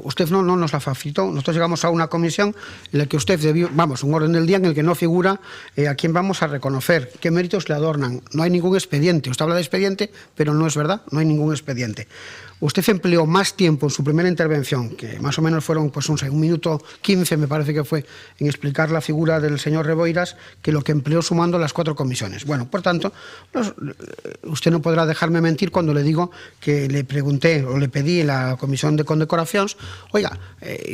Usted no nos la facilitó. Nosotros llegamos a una comisión en la que usted debió, vamos, un orden del día en el que no figura a quién vamos a reconocer, qué méritos le adornan. No hay ningún expediente. Usted habla de expediente, pero no es verdad, no hay ningún expediente. Usted empleó más tiempo en su primera intervención, que más o menos fueron pues, un minuto 15, me parece que fue, en explicar la figura del señor Reboiras, que lo que empleó sumando las 4 comisiones. Bueno, por tanto, usted no podrá dejarme mentir cuando le digo que le pregunté o le pedí en la Comisión de Condecoracións, oiga,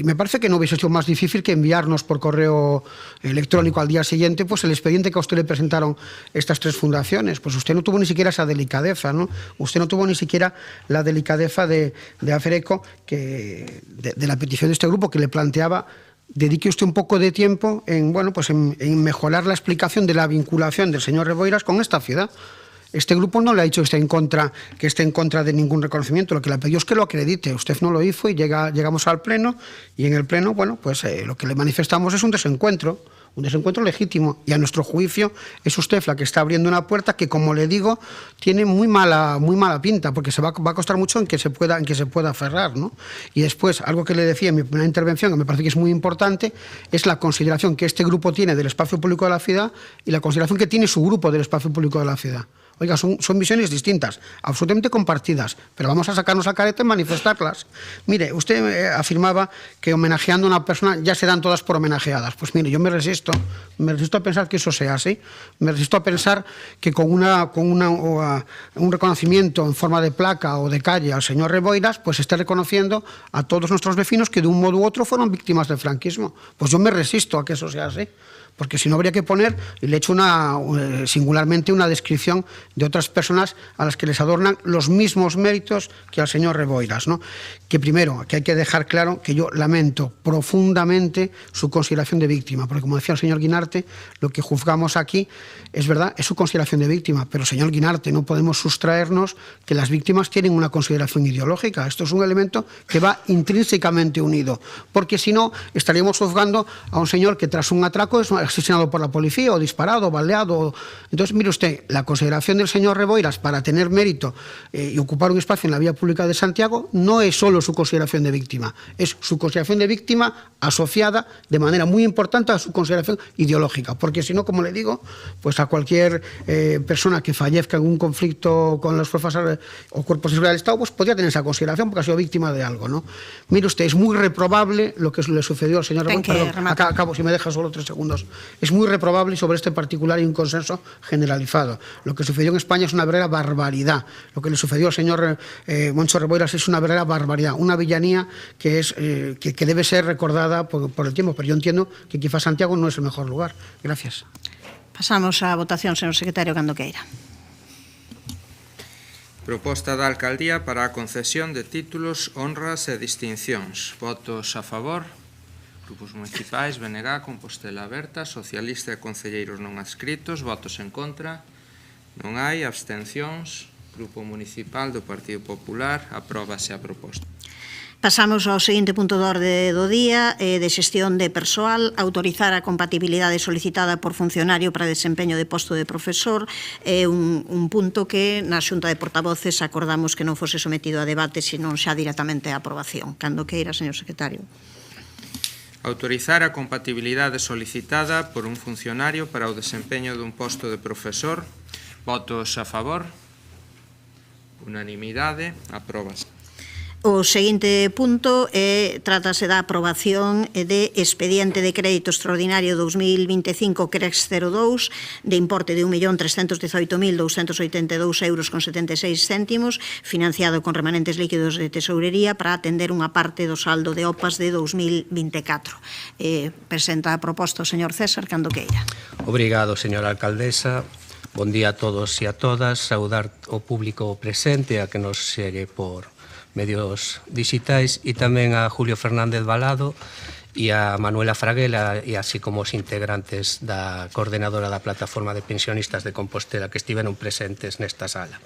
me parece que no hubiese sido más difícil que enviarnos por correo electrónico al día siguiente pues el expediente que a usted le presentaron estas 3 fundaciones. Pues usted no tuvo ni siquiera esa delicadeza, ¿no? Usted no tuvo ni siquiera la delicadeza de hacer eco de la petición de este grupo que le planteaba dedique usted un poco de tiempo en, bueno, pues en mejorar la explicación de la vinculación del señor Reboiras con esta ciudad. Este grupo no le ha dicho que esté en contra de ningún reconocimiento, lo que le ha pedido es que lo acredite. Usted no lo hizo y llegamos al Pleno y en el Pleno, bueno, pues lo que le manifestamos es un desencuentro legítimo y a nuestro juicio es usted la que está abriendo una puerta que, como le digo, tiene muy mala pinta porque va a costar mucho en que se pueda cerrar, ¿no? Y después, algo que le decía en mi primera intervención, que me parece que es muy importante, es la consideración que este grupo tiene del espacio público de la ciudad y la consideración que tiene su grupo del espacio público de la ciudad. Oiga, son visiones distintas, absolutamente compartidas, pero vamos a sacarnos la careta y manifestarlas. Mire, usted afirmaba que homenajeando a una persona ya se dan todas por homenajeadas. Pues mire, yo me resisto a pensar que eso sea así. Me resisto a pensar que con un reconocimiento en forma de placa o de calle al señor Reboiras, pues esté reconociendo a todos nuestros vecinos que de un modo u otro fueron víctimas del franquismo. Pues yo me resisto a que eso sea así. Porque si no habría que poner, y le he hecho singularmente una descripción de otras personas a las que les adornan los mismos méritos que al señor Reboiras, ¿no? Que primero, que hay que dejar claro que yo lamento profundamente su consideración de víctima, porque como decía el señor Guinarte, lo que juzgamos aquí es verdad, es su consideración de víctima, pero señor Guinarte, no podemos sustraernos que las víctimas tienen una consideración ideológica. Esto es un elemento que va intrínsecamente unido, porque si no, estaríamos juzgando a un señor que tras un atraco es asesinado por la policía o disparado o baleado. Entonces, mire usted, la consideración del señor Reboiras para tener mérito y ocupar un espacio en la vía pública de Santiago no es solo su consideración de víctima, es su consideración de víctima asociada de manera muy importante a su consideración ideológica, porque si no, como le digo, pues a cualquier persona que fallezca en un conflicto con las fuerzas o cuerpos de seguridad del Estado, pues podría tener esa consideración porque ha sido víctima de algo, ¿no? Mire usted, es muy reprobable lo que le sucedió al señor Reboiras. Perdón, acabo, si me deja solo 3 segundos. Es muy reprobable y sobre este particular hay un consenso generalizado. Lo que sucedió en España es una verdadera barbaridad. Lo que le sucedió al señor Moncho Reboiras es una verdadera barbaridad, una villanía que debe ser recordada por el tiempo, pero yo entiendo que quizás Santiago no es el mejor lugar. Gracias. Pasamos á votación, señor secretario, cando queira. Proposta da Alcaldía para a concesión de títulos, honras e distincións. Votos a favor. Grupos municipais, BNG, Compostela Aberta, Socialista e Concelleiros non adscritos. Votos en contra. Non hai abstencións. Grupo Municipal do Partido Popular, apróbase a proposta. Pasamos ao seguinte punto de orde do día, de xestión de persoal, autorizar a compatibilidade solicitada por funcionario para desempeño de posto de profesor, un punto que na Xunta de Portavoces acordamos que non fose sometido a debate, senón xa directamente a aprobación. Cando queira, señor secretario. Autorizar a compatibilidade solicitada por un funcionario para o desempeño dun posto de profesor. Votos a favor. Unanimidade, apróbase. O seguinte punto trátase da aprobación de expediente de crédito extraordinario 2025 CREX 02 de importe de 1.318.282 euros con 76 céntimos, financiado con remanentes líquidos de tesourería para atender unha parte do saldo de OPAs de 2024. Presenta a proposta o señor César cando queira. Obrigado, señora alcaldesa. Bon día a todos e a todas. Saudar o público presente a que nos segue por medios digitais e tamén a Julio Fernández Balado e a Manuela Fraguela e así como os integrantes da coordenadora da plataforma de pensionistas de Compostela que estiveron presentes nesta sala.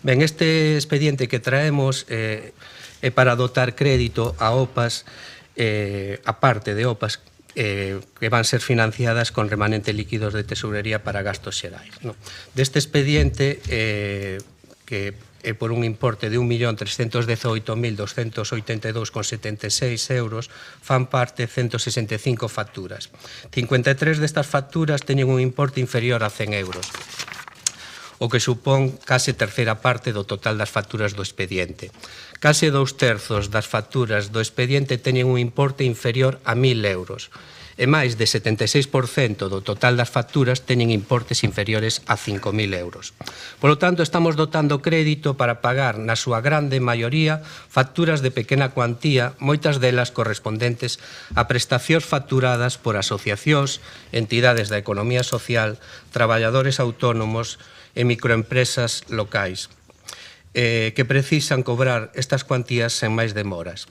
Ben, este expediente que traemos é para dotar crédito a OPAs, a parte de OPAs que van ser financiadas con remanente líquidos de tesourería para gastos xerais. Deste expediente, que é por un importe de 1.318.282,76 euros, fan parte 165 facturas. 53 destas facturas teñen un importe inferior a 100 euros, o que supón case terceira parte do total das facturas do expediente. Case 2/3 das facturas do expediente teñen un importe inferior a 1.000 euros, e máis de 76% do total das facturas teñen importes inferiores a 5.000 euros. Por lo tanto, estamos dotando crédito para pagar, na súa grande maioría, facturas de pequena cuantía, moitas delas correspondentes a prestacións facturadas por asociacións, entidades da economía social, traballadores autónomos e microempresas locais, que precisan cobrar estas cuantías sen máis demoras.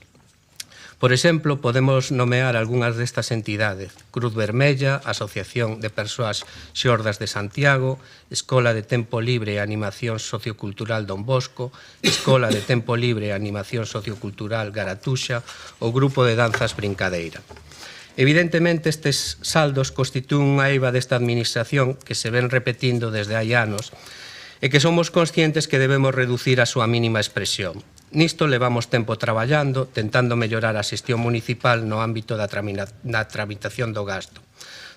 Por exemplo, podemos nomear algunhas destas entidades: Cruz Vermella, Asociación de Persoas Xordas de Santiago, Escola de Tempo Libre e Animación Sociocultural Don Bosco, Escola de Tempo Libre e Animación Sociocultural Garatuxa ou Grupo de Danzas Brincadeira. Evidentemente, estes saldos constitúen unha eiva desta administración que se ven repetindo desde hai anos e que somos conscientes que debemos reducir a súa mínima expresión. Nisto levamos tempo traballando, tentando mellorar a xestión municipal no ámbito da tramitación do gasto.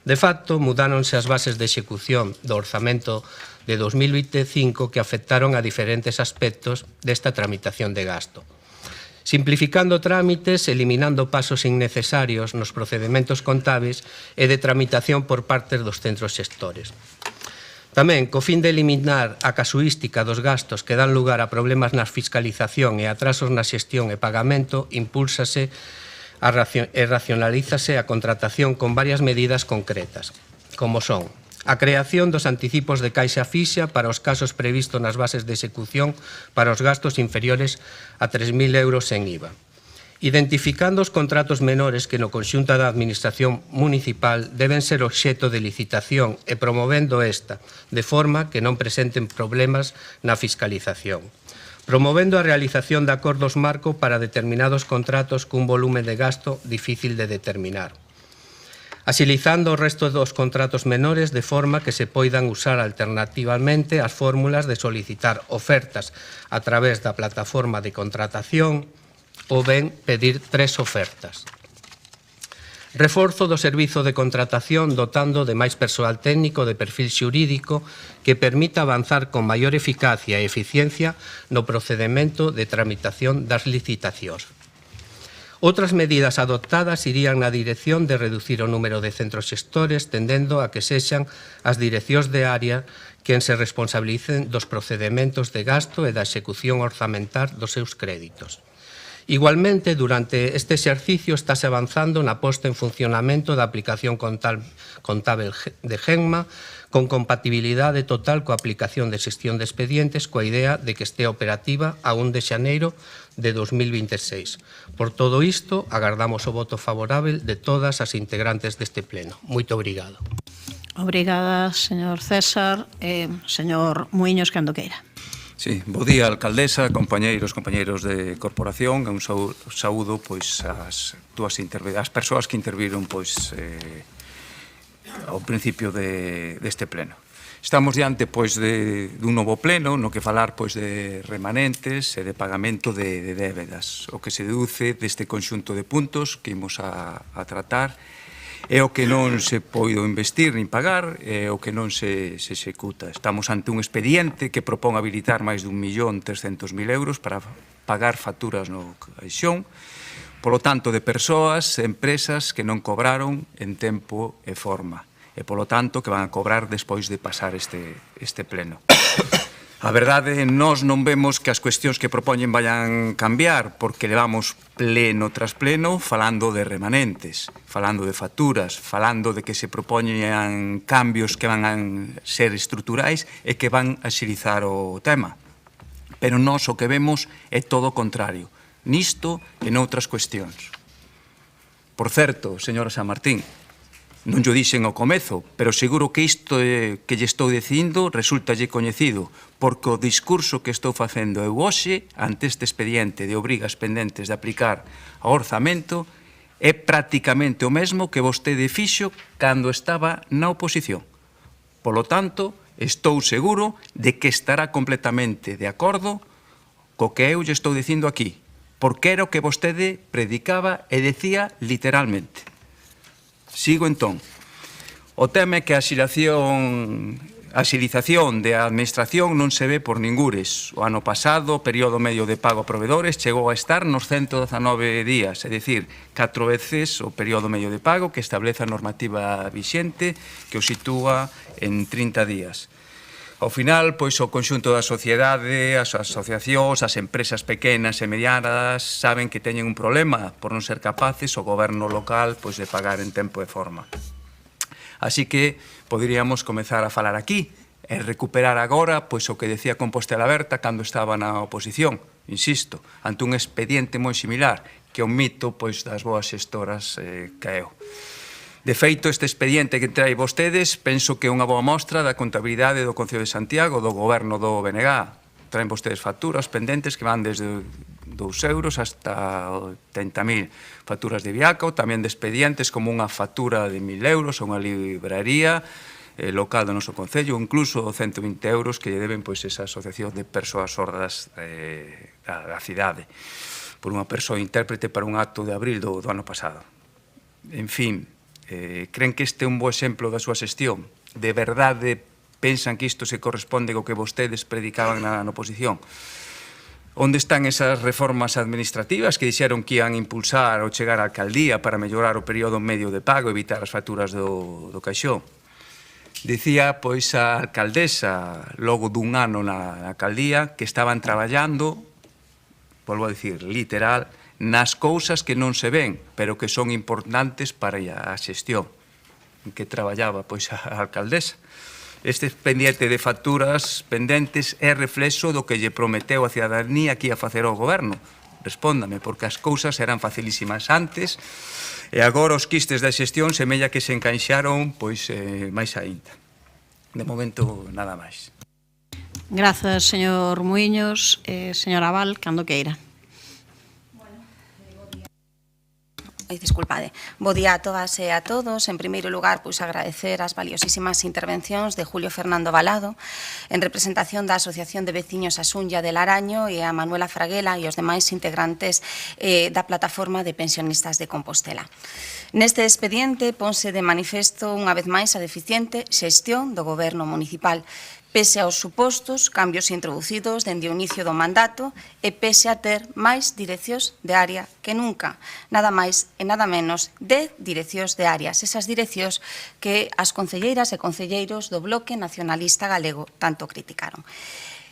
De facto, mudáronse as bases de execución do orzamento de 2025 que afectaron a diferentes aspectos desta tramitación de gasto. Simplificando trámites, eliminando pasos innecesarios nos procedementos contables e de tramitación por parte dos centros xestores. Tamén, co fin de eliminar a casuística dos gastos que dan lugar a problemas na fiscalización e atrasos na xestión e pagamento, impúlsase e racionalízase a contratación con varias medidas concretas, como son a creación dos anticipos de caixa fixa para os casos previstos nas bases de execución para os gastos inferiores a 3.000 euros en IVA. Identificando os contratos menores que no conxunto da Administración Municipal deben ser obxecto de licitación e promovendo esta, de forma que non presenten problemas na fiscalización. Promovendo a realización de acordos marco para determinados contratos cun volumen de gasto difícil de determinar. Axilizando o resto dos contratos menores de forma que se poidan usar alternativamente as fórmulas de solicitar ofertas a través da plataforma de contratación ou ben pedir 3 ofertas. Reforzo do servizo de contratación dotando de máis persoal técnico de perfil xurídico que permita avanzar con maior eficacia e eficiencia no procedemento de tramitación das licitacións. Outras medidas adoptadas irían na dirección de reducir o número de centros xestores, tendendo a que sexan as direccións de área quen se responsabilicen dos procedementos de gasto e da execución orzamental dos seus créditos. Igualmente, durante este exercicio estase avanzando na posta en funcionamento da aplicación contábel de Genma con compatibilidade total coa aplicación de xestión de expedientes coa idea de que estea operativa a 1 de xaneiro de 2026. Por todo isto, agardamos o voto favorável de todas as integrantes deste pleno. Moito obrigado. Obrigada, señor César. Señor Muiños, cando queira. Sí, bo día, alcaldesa, compañeiros de corporación, un saúdo pois as persoas que interviron pois ao principio deste pleno. Estamos diante pois dun novo pleno no que falar pois de remanentes e de pagamento de débedas. O que se deduce deste conxunto de puntos que imos a tratar é o que non se poido investir nin pagar, é o que non se executa. Estamos ante un expediente que propón habilitar máis de 1.300.000 euros para pagar facturas no caixón, polo tanto, de persoas e empresas que non cobraron en tempo e forma, e polo tanto que van a cobrar despois de pasar este pleno. A verdade, nós non vemos que as cuestións que propoñen vayan cambiar, porque levamos pleno tras pleno falando de remanentes, falando de facturas, falando de que se propoñen cambios que van a ser estruturais e que van a axilizar o tema. Pero nós o que vemos é todo o contrario, nisto e noutras cuestións. Por certo, señora San Martín, non llo dixen ao comezo, pero seguro que isto que lle estou dicindo resultalle coñecido, porque o discurso que estou facendo eu hoxe ante este expediente de obrigas pendentes de aplicar ao orzamento é prácticamente o mesmo que vostede fixo cando estaba na oposición. Polo tanto, estou seguro de que estará completamente de acordo co que eu lle estou dicindo aquí, porque era o que vostede predicaba e decía literalmente. Sigo entón. O tema é que a axilización da administración non se ve por ningures. O ano pasado, o período medio de pago a proveedores chegou a estar nos 119 días, é dicir, 4 veces o período medio de pago que establece a normativa vixente que o sitúa en 30 días. Ao final, pois, o conxunto da sociedade, as asociacións, as empresas pequenas e medianas saben que teñen un problema por non ser capaces o goberno local pois, de pagar en tempo e forma. Así que poderíamos comezar a falar aquí e recuperar agora pois, o que decía Compostela Aberta cando estaba na oposición, insisto, ante un expediente moi similar que o mito pois, das boas xestoras caeu. De feito, este expediente que trae vostedes penso que é unha boa mostra da contabilidade do Concello de Santiago, do goberno do BNG. Traen vostedes facturas pendentes que van desde 2 euros hasta 30.000 facturas de Viaco, tamén de expedientes como unha factura de 1.000 euros a unha libraría local do noso Concello, incluso 120 euros que lle deben pois, esa asociación de persoas sordas da cidade por unha persoa intérprete para un acto de abril do ano pasado. En fin, creen que este é un bo exemplo da súa xestión? De verdade pensan que isto se corresponde co que vostedes predicaban na oposición? Onde están esas reformas administrativas que dixeron que ian impulsar ou chegar á alcaldía para mellorar o período medio de pago e evitar as facturas do caixón? Dicía, pois, a alcaldesa, logo dun ano na alcaldía, que estaban traballando, volvo a dicir, literal, nas cousas que non se ven, pero que son importantes para a xestión en que traballaba pois a alcaldesa. Este expediente de facturas pendentes é reflexo do que lle prometeu a cidadanía que ia facer ao goberno. Respóndame, porque as cousas eran facilísimas antes e agora os quistes da xestión semella que se encaixaron pois máis aínda. De momento, nada máis. Grazas, señor Muiños. Señora Val, cando queira. Disculpade. Bo día a todas e a todos. En primeiro lugar, pois agradecer as valiosísimas intervencións de Julio Fernando Balado en representación da Asociación de Veciños Asunlla de Laraño e a Manuela Fraguela e os demais integrantes da Plataforma de Pensionistas de Compostela. Neste expediente ponse de manifesto unha vez máis a deficiente xestión do Goberno municipal, pese aos supostos cambios introducidos dende o inicio do mandato e pese a ter máis direccións de área que nunca, nada máis e nada menos de direccións de áreas, esas direccións que as concelleiras e concelleiros do Bloque Nacionalista Galego tanto criticaron.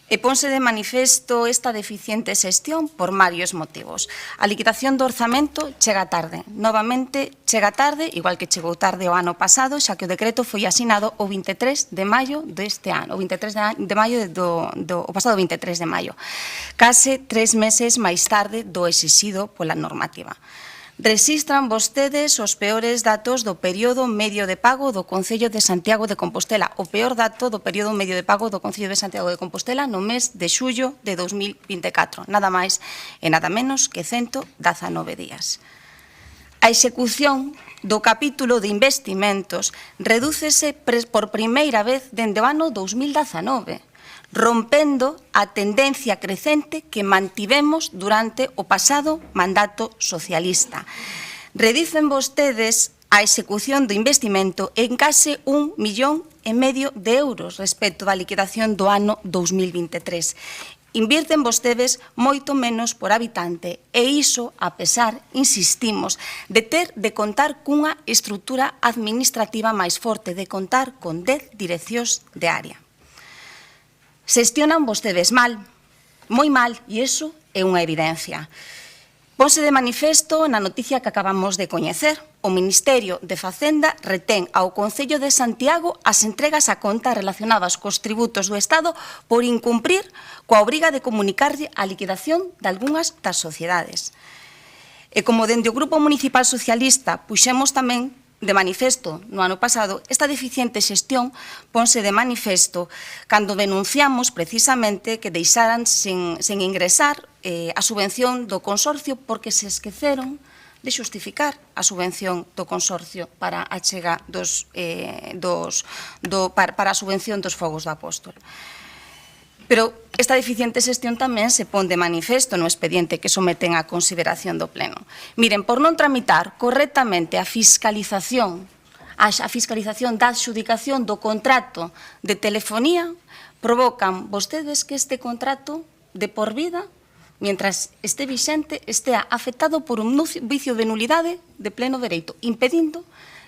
E ponse de manifesto esta deficiente xestión por varios motivos. A liquidación do orzamento chega tarde. Novamente chega tarde, igual que chegou tarde o ano pasado, xa que o decreto foi asinado o 23 de maio deste ano, o 23 de maio o pasado 23 de maio. Case 3 meses máis tarde do exixido pola normativa. Rexistran vostedes os peores datos do período medio de pago do Concello de Santiago de Compostela, o peor dato do período medio de pago do Concello de Santiago de Compostela no mes de xullo de 2024, nada máis e nada menos que 119 días. A execución do capítulo de investimentos redúcese por primeira vez dende o ano 2019, rompendo a tendencia crecente que mantivemos durante o pasado mandato socialista. Reducen vostedes a execución do investimento en case 1,5 millón de euros respecto da liquidación do ano 2023. Invirten vostedes moito menos por habitante e iso a pesar, insistimos, de ter de contar cunha estrutura administrativa máis forte, de contar con 10 direccións de área. Xestionan vostedes mal, moi mal, e iso é unha evidencia. Ponse de manifesto na noticia que acabamos de coñecer. O Ministerio de Facenda retén ao Concello de Santiago as entregas a conta relacionadas cos tributos do Estado por incumprir coa obriga de comunicarlle a liquidación de algunhas das sociedades. E como dende o Grupo Municipal Socialista puxemos tamén de manifesto no ano pasado, esta deficiente xestión ponse de manifesto cando denunciamos precisamente que deixaran sen ingresar a subvención do consorcio porque se esqueceron de xustificar a subvención do consorcio para a chega para a subvención dos fogos do apóstol. Pero esta deficiente xestión tamén se pon de manifesto no expediente que someten á consideración do Pleno. Miren, por non tramitar correctamente a fiscalización da adxudicación do contrato de telefonía, provocan vostedes que este contrato de por vida, mientras este vixente, estea afectado por un vicio de nulidade de pleno dereito, impedindo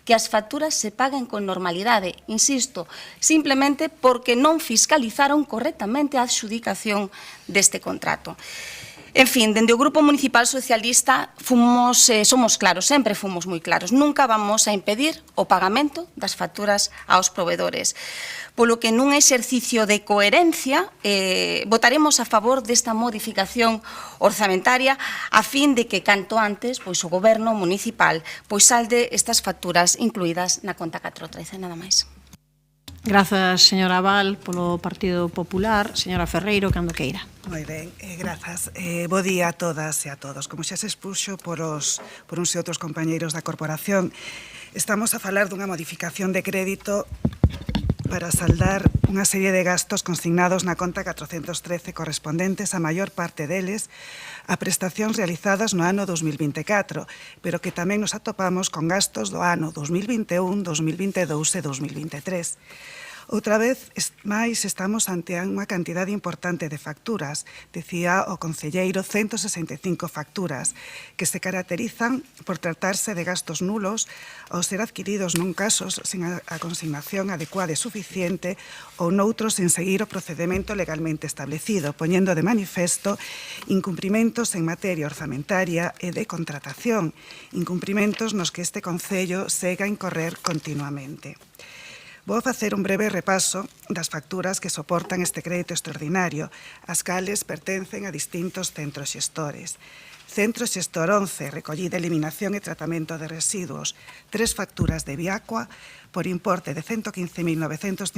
que as facturas se paguen con normalidade, insisto, simplemente porque non fiscalizaron correctamente a adxudicación deste contrato. En fin, dende o Grupo Municipal Socialista somos claros, sempre fomos moi claros, nunca vamos a impedir o pagamento das facturas aos provedores. Polo que nun exercicio de coherencia votaremos a favor desta modificación orzamentaria a fin de que canto antes o Goberno municipal salde estas facturas incluídas na conta 413, nada máis. Grazas, señora Val, polo Partido Popular. Señora Ferreiro, cando queira. Moi ben, grazas. Bo día a todas e a todos. Como xa se expuxo por uns e outros compañeiros da corporación, estamos a falar dunha modificación de crédito para saldar unha serie de gastos consignados na conta 413 correspondentes a maior parte deles a prestacións realizadas no ano 2024, pero que tamén nos atopamos con gastos do ano 2021, 2022 e 2023. Outra vez máis estamos ante unha cantidade importante de facturas, decía o concelleiro, 165 facturas, que se caracterizan por tratarse de gastos nulos ao ser adquiridos nun casos sin a consignación adecuada e suficiente ou noutros sin seguir o procedemento legalmente establecido, poñendo de manifesto incumprimentos en materia orzamentaria e de contratación, incumprimentos nos que este Concello segue a incorrer continuamente. Vou facer un breve repaso das facturas que soportan este crédito extraordinario, as cales pertencen a distintos centros xestores. Centro Xestor 11, recollida, eliminación e tratamento de residuos, 3 facturas de Viacua por importe de 115.954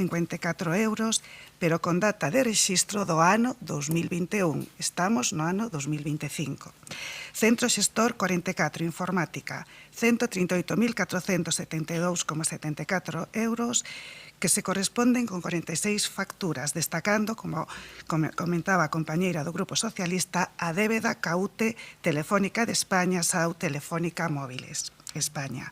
euros, pero con data de rexistro do ano 2021. Estamos no ano 2025. Centro Xestor 44, informática, 138.472,74 euros, que se corresponden con 46 facturas, destacando, como comentaba a compañeira do Grupo Socialista, a débeda CAUTE Telefónica de España, SAU Telefónica Móviles, España.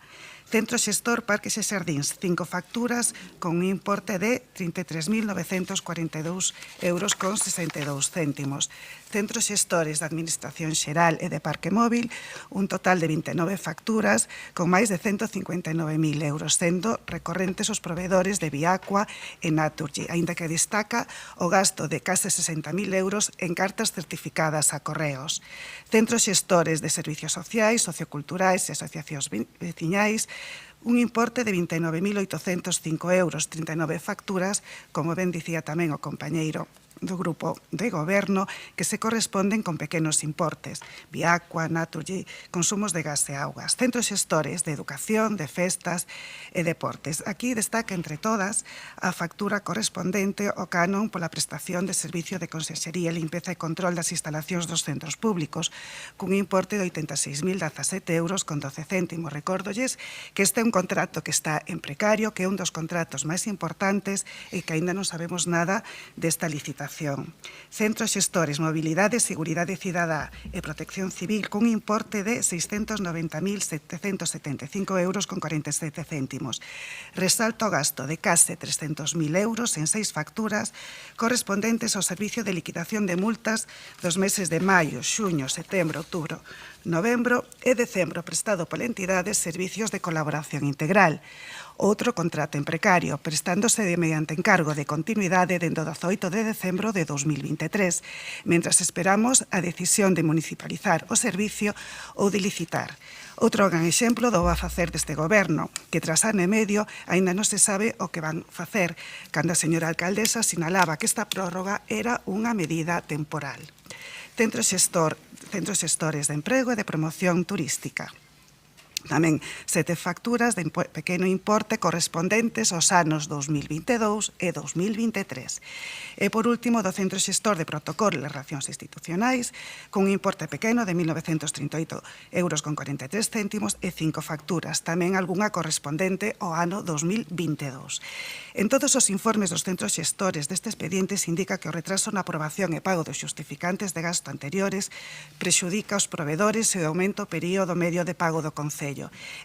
Centro Xestor Parques e Xardíns, 5 facturas con un importe de 33.942 euros con 62 céntimos. Centros Xestores de Administración Xeral e de Parque Móvil, un total de 29 facturas con máis de 159.000 euros, sendo recorrentes os proveedores de Viacqua e Naturgy, aínda que destaca o gasto de case 60.000 euros en cartas certificadas a correos. Centros Xestores de Servicios Sociais, Socioculturais e Asociacións Veciñais, un importe de 29.805 euros, 39 facturas, como ben dicía tamén o compañeiro do grupo de goberno, que se corresponden con pequenos importes, Viacqua, Naturgy, consumos de gas e augas. Centros xestores de educación, de festas e deportes. Aquí destaca entre todas a factura correspondente ao canon pola prestación de servicio de conserxería, limpeza e control das instalacións dos centros públicos, cun importe de 86.017 euros con 12 céntimos. Recórdolles que este é un contrato que está en precario, que é un dos contratos máis importantes e que aínda non sabemos nada desta licitación. Centros xestores, mobilidade, seguridade cidadá e protección civil cun importe de 690.775 euros con 47 céntimos. Resalto o gasto de case 300.000 euros en 6 facturas correspondentes ao servicio de liquidación de multas dos meses de maio, xuño, setembro, outubro, novembro e decembro prestado pola entidade Servicios de Colaboración Integral. Outro contrato en precario, prestándose mediante encargo de continuidade dende o 18 de decembro de 2023, mentras esperamos a decisión de municipalizar o servicio ou de licitar. Outro gran exemplo do va facer deste goberno, que tras ano e medio aínda non se sabe o que van facer, cando a señora alcaldesa sinalaba que esta prórroga era unha medida temporal. Centros xestores de emprego e de promoción turística. Tamén 7 facturas de pequeno importe correspondentes aos anos 2022 e 2023. E, por último, do Centro Xestor de Protocolo e Relacións Institucionais, con un importe pequeno de 1.938 euros con 43 céntimos e 5 facturas, tamén algunha correspondente ao ano 2022. En todos os informes dos centros xestores deste expediente se indica que o retraso na aprobación e pago dos xustificantes de gasto anteriores prexudica os provedores e o aumento o período medio de pago do Concello.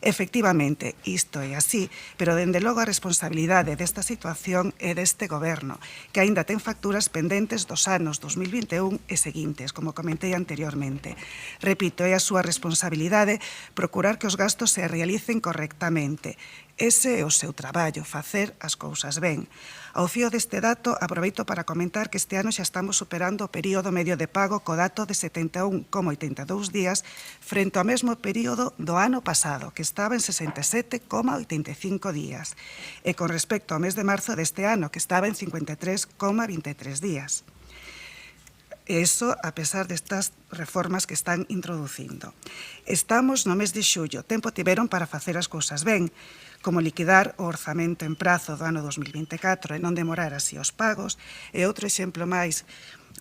Efectivamente, isto é así, pero dende logo a responsabilidade desta situación é deste goberno, que aínda ten facturas pendentes dos anos 2021 e seguintes, como comentei anteriormente. Repito, é a súa responsabilidade procurar que os gastos se realicen correctamente. Ese é o seu traballo, facer as cousas ben. Ao fío deste dato, aproveito para comentar que este ano xa estamos superando o período medio de pago co dato de 71,82 días frente ao mesmo período do ano pasado, que estaba en 67,85 días, e con respecto ao mes de marzo deste ano, que estaba en 53,23 días. Eso a pesar destas reformas que están introducindo. Estamos no mes de xullo, tempo tiveron para facer as cousas ben, como liquidar o orzamento en prazo do ano 2024 e non demorar así os pagos, e outro exemplo máis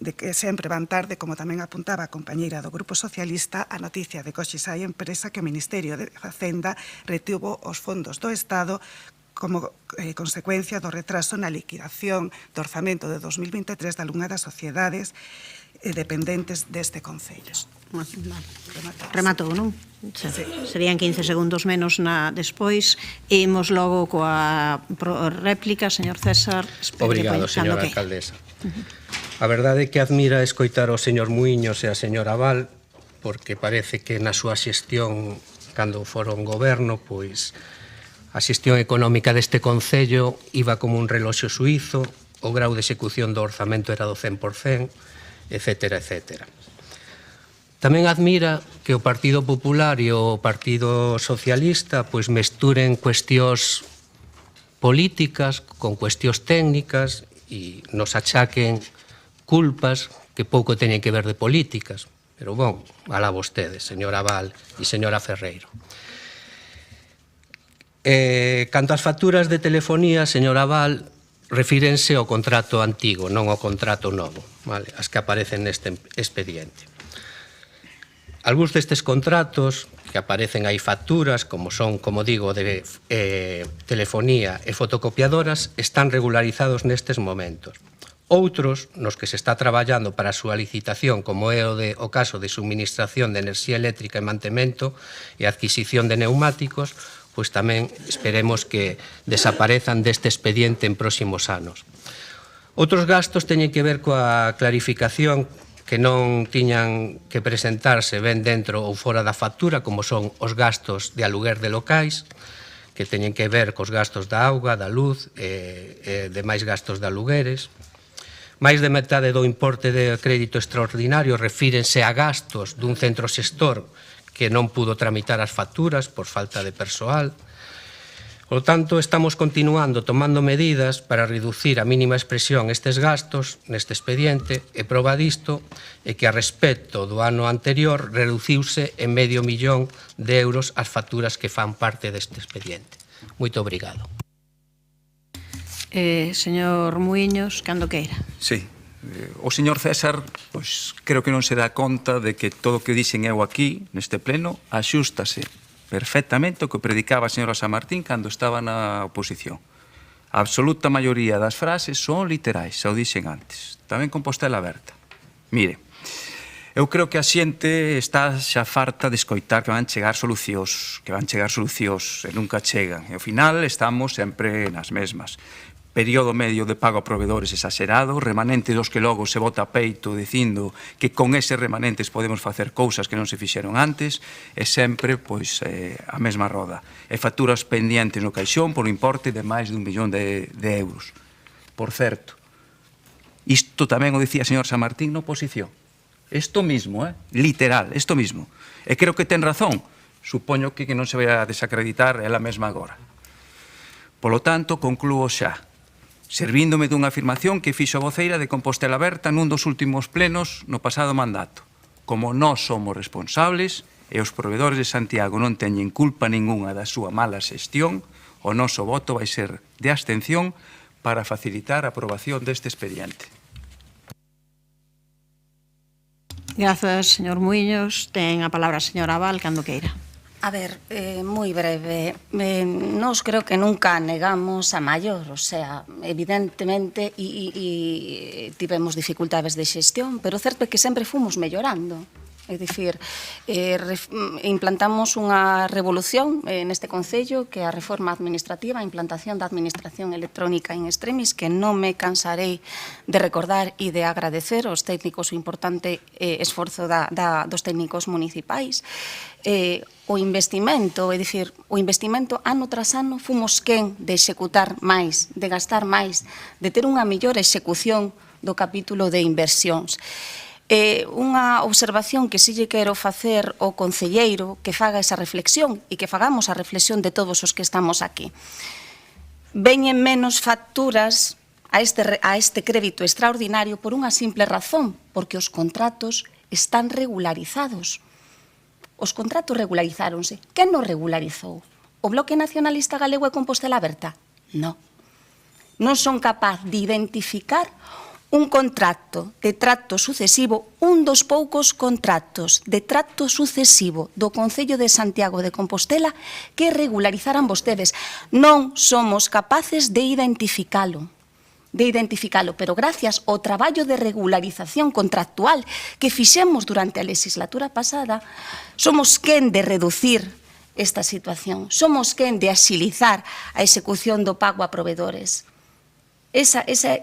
de que sempre van tarde, como tamén apuntaba a compañeira do Grupo Socialista, a noticia de que hoxe hai empresa que o Ministerio de Facenda retuvo os fondos do Estado como consecuencia do retraso na liquidación do orzamento de 2023 da algunha das sociedades dependentes deste Concello. Rematou, non? Sí. Serían 15 segundos menos despois. Imos logo coa réplica, señor César. Obrigado, señora alcaldesa. A verdade é que admira escoitar o señor Muiños e a señora Val, porque parece que na súa xestión, cando foron goberno, pois a xestión económica deste Concello iba como un reloxo suízo, o grau de execución do orzamento era do 100%, etcétera, etcétera. Tamén admira que o Partido Popular e o Partido Socialista pois mesturen cuestións políticas con cuestións técnicas e nos achaquen culpas que pouco teñen que ver de políticas. Pero, bon, alá vostedes, señora Val e señora Ferreiro. Canto ás facturas de telefonía, señora Val, refírense ao contrato antigo, non ao contrato novo, vale? As que aparecen neste expediente. Algúns destes contratos que aparecen aí facturas, como son, como digo, de telefonía e fotocopiadoras, están regularizados nestes momentos. Outros, nos que se está traballando para a súa licitación, como é o caso de suministración de enerxía eléctrica e mantemento e adquisición de neumáticos, pois tamén esperemos que desaparezan deste expediente en próximos anos. Outros gastos teñen que ver coa clarificación que non tiñan que presentarse ben dentro ou fora da factura, como son os gastos de aluguer de locais, que teñen que ver cos gastos da auga, da luz e demais gastos de alugueres. Máis de metade do importe de crédito extraordinario refírense a gastos dun centro xestor que non pudo tramitar as facturas por falta de persoal. Por tanto, estamos continuando tomando medidas para reducir a mínima expresión estes gastos neste expediente e proba disto é que a respecto do ano anterior reduciuse en €500.000 as facturas que fan parte deste expediente. Moito obrigado. Señor Muiños, cando queira. Sí. O señor César, pois, creo que non se dá conta de que todo o que dixen eu aquí, neste pleno, axústase perfectamente o que predicaba a señora San Martín cando estaba na oposición. A absoluta maioría das frases son literais, xa o dixen antes. Tamén Compostela Aberta. Mire, eu creo que a xente está xa farta de escoitar que van chegar solucións, e nunca chegan. E ao final estamos sempre nas mesmas. Período medio de pago a proveedores exagerado, remanente dos que logo se bota a peito dicindo que con eses remanentes podemos facer cousas que non se fixeron antes, e sempre pois a mesma roda. E facturas pendientes no caixón por un importe de máis de €1.000.000 de euros. Por certo, isto tamén o dicía o señor San Martín na oposición. Isto mismo, literal, isto mismo. E creo que ten razón. Supoño que non se vai a desacreditar ela mesma agora. Polo tanto, conclúo xa. Servíndome dunha afirmación que fixo a voceira de Compostela Aberta nun dos últimos plenos no pasado mandato. Como nós somos responsables e os provedores de Santiago non teñen culpa ningunha da súa mala xestión, o noso voto vai ser de abstención para facilitar a aprobación deste expediente. Grazas, señor Muiños. Ten a palabra a señora Abal, cando queira. A ver, moi breve. Nos creo que nunca negamos a maior, o sea, evidentemente tivemos dificultades de xestión, pero certo é que sempre fomos mellorando. É dicir, implantamos unha revolución neste Concello, que é a reforma administrativa, a implantación da administración electrónica en extremis, que non me cansarei de recordar e de agradecer aos técnicos o importante esforzo dos técnicos municipais. O investimento, é dicir, o investimento ano tras ano fomos quen de executar máis, de gastar máis, de ter unha mellor execución do capítulo de inversións. Unha observación que si lle quero facer ao concelleiro que faga esa reflexión e que fagamos a reflexión de todos os que estamos aquí. Veñen menos facturas a este crédito extraordinario por unha simple razón, porque os contratos están regularizados. Os contratos regularizáronse. Quen nos regularizou? O Bloque Nacionalista Galego e Compostela Aberta? Non. Non son capaz de identificar un contrato de trato sucesivo, un dos poucos contratos de trato sucesivo do Concello de Santiago de Compostela que regularizaran vostedes. Non somos capaces de identificalo, pero gracias ao traballo de regularización contractual que fixemos durante a legislatura pasada, somos quen de reducir esta situación, somos quen de axilizar a execución do pago a proveedores.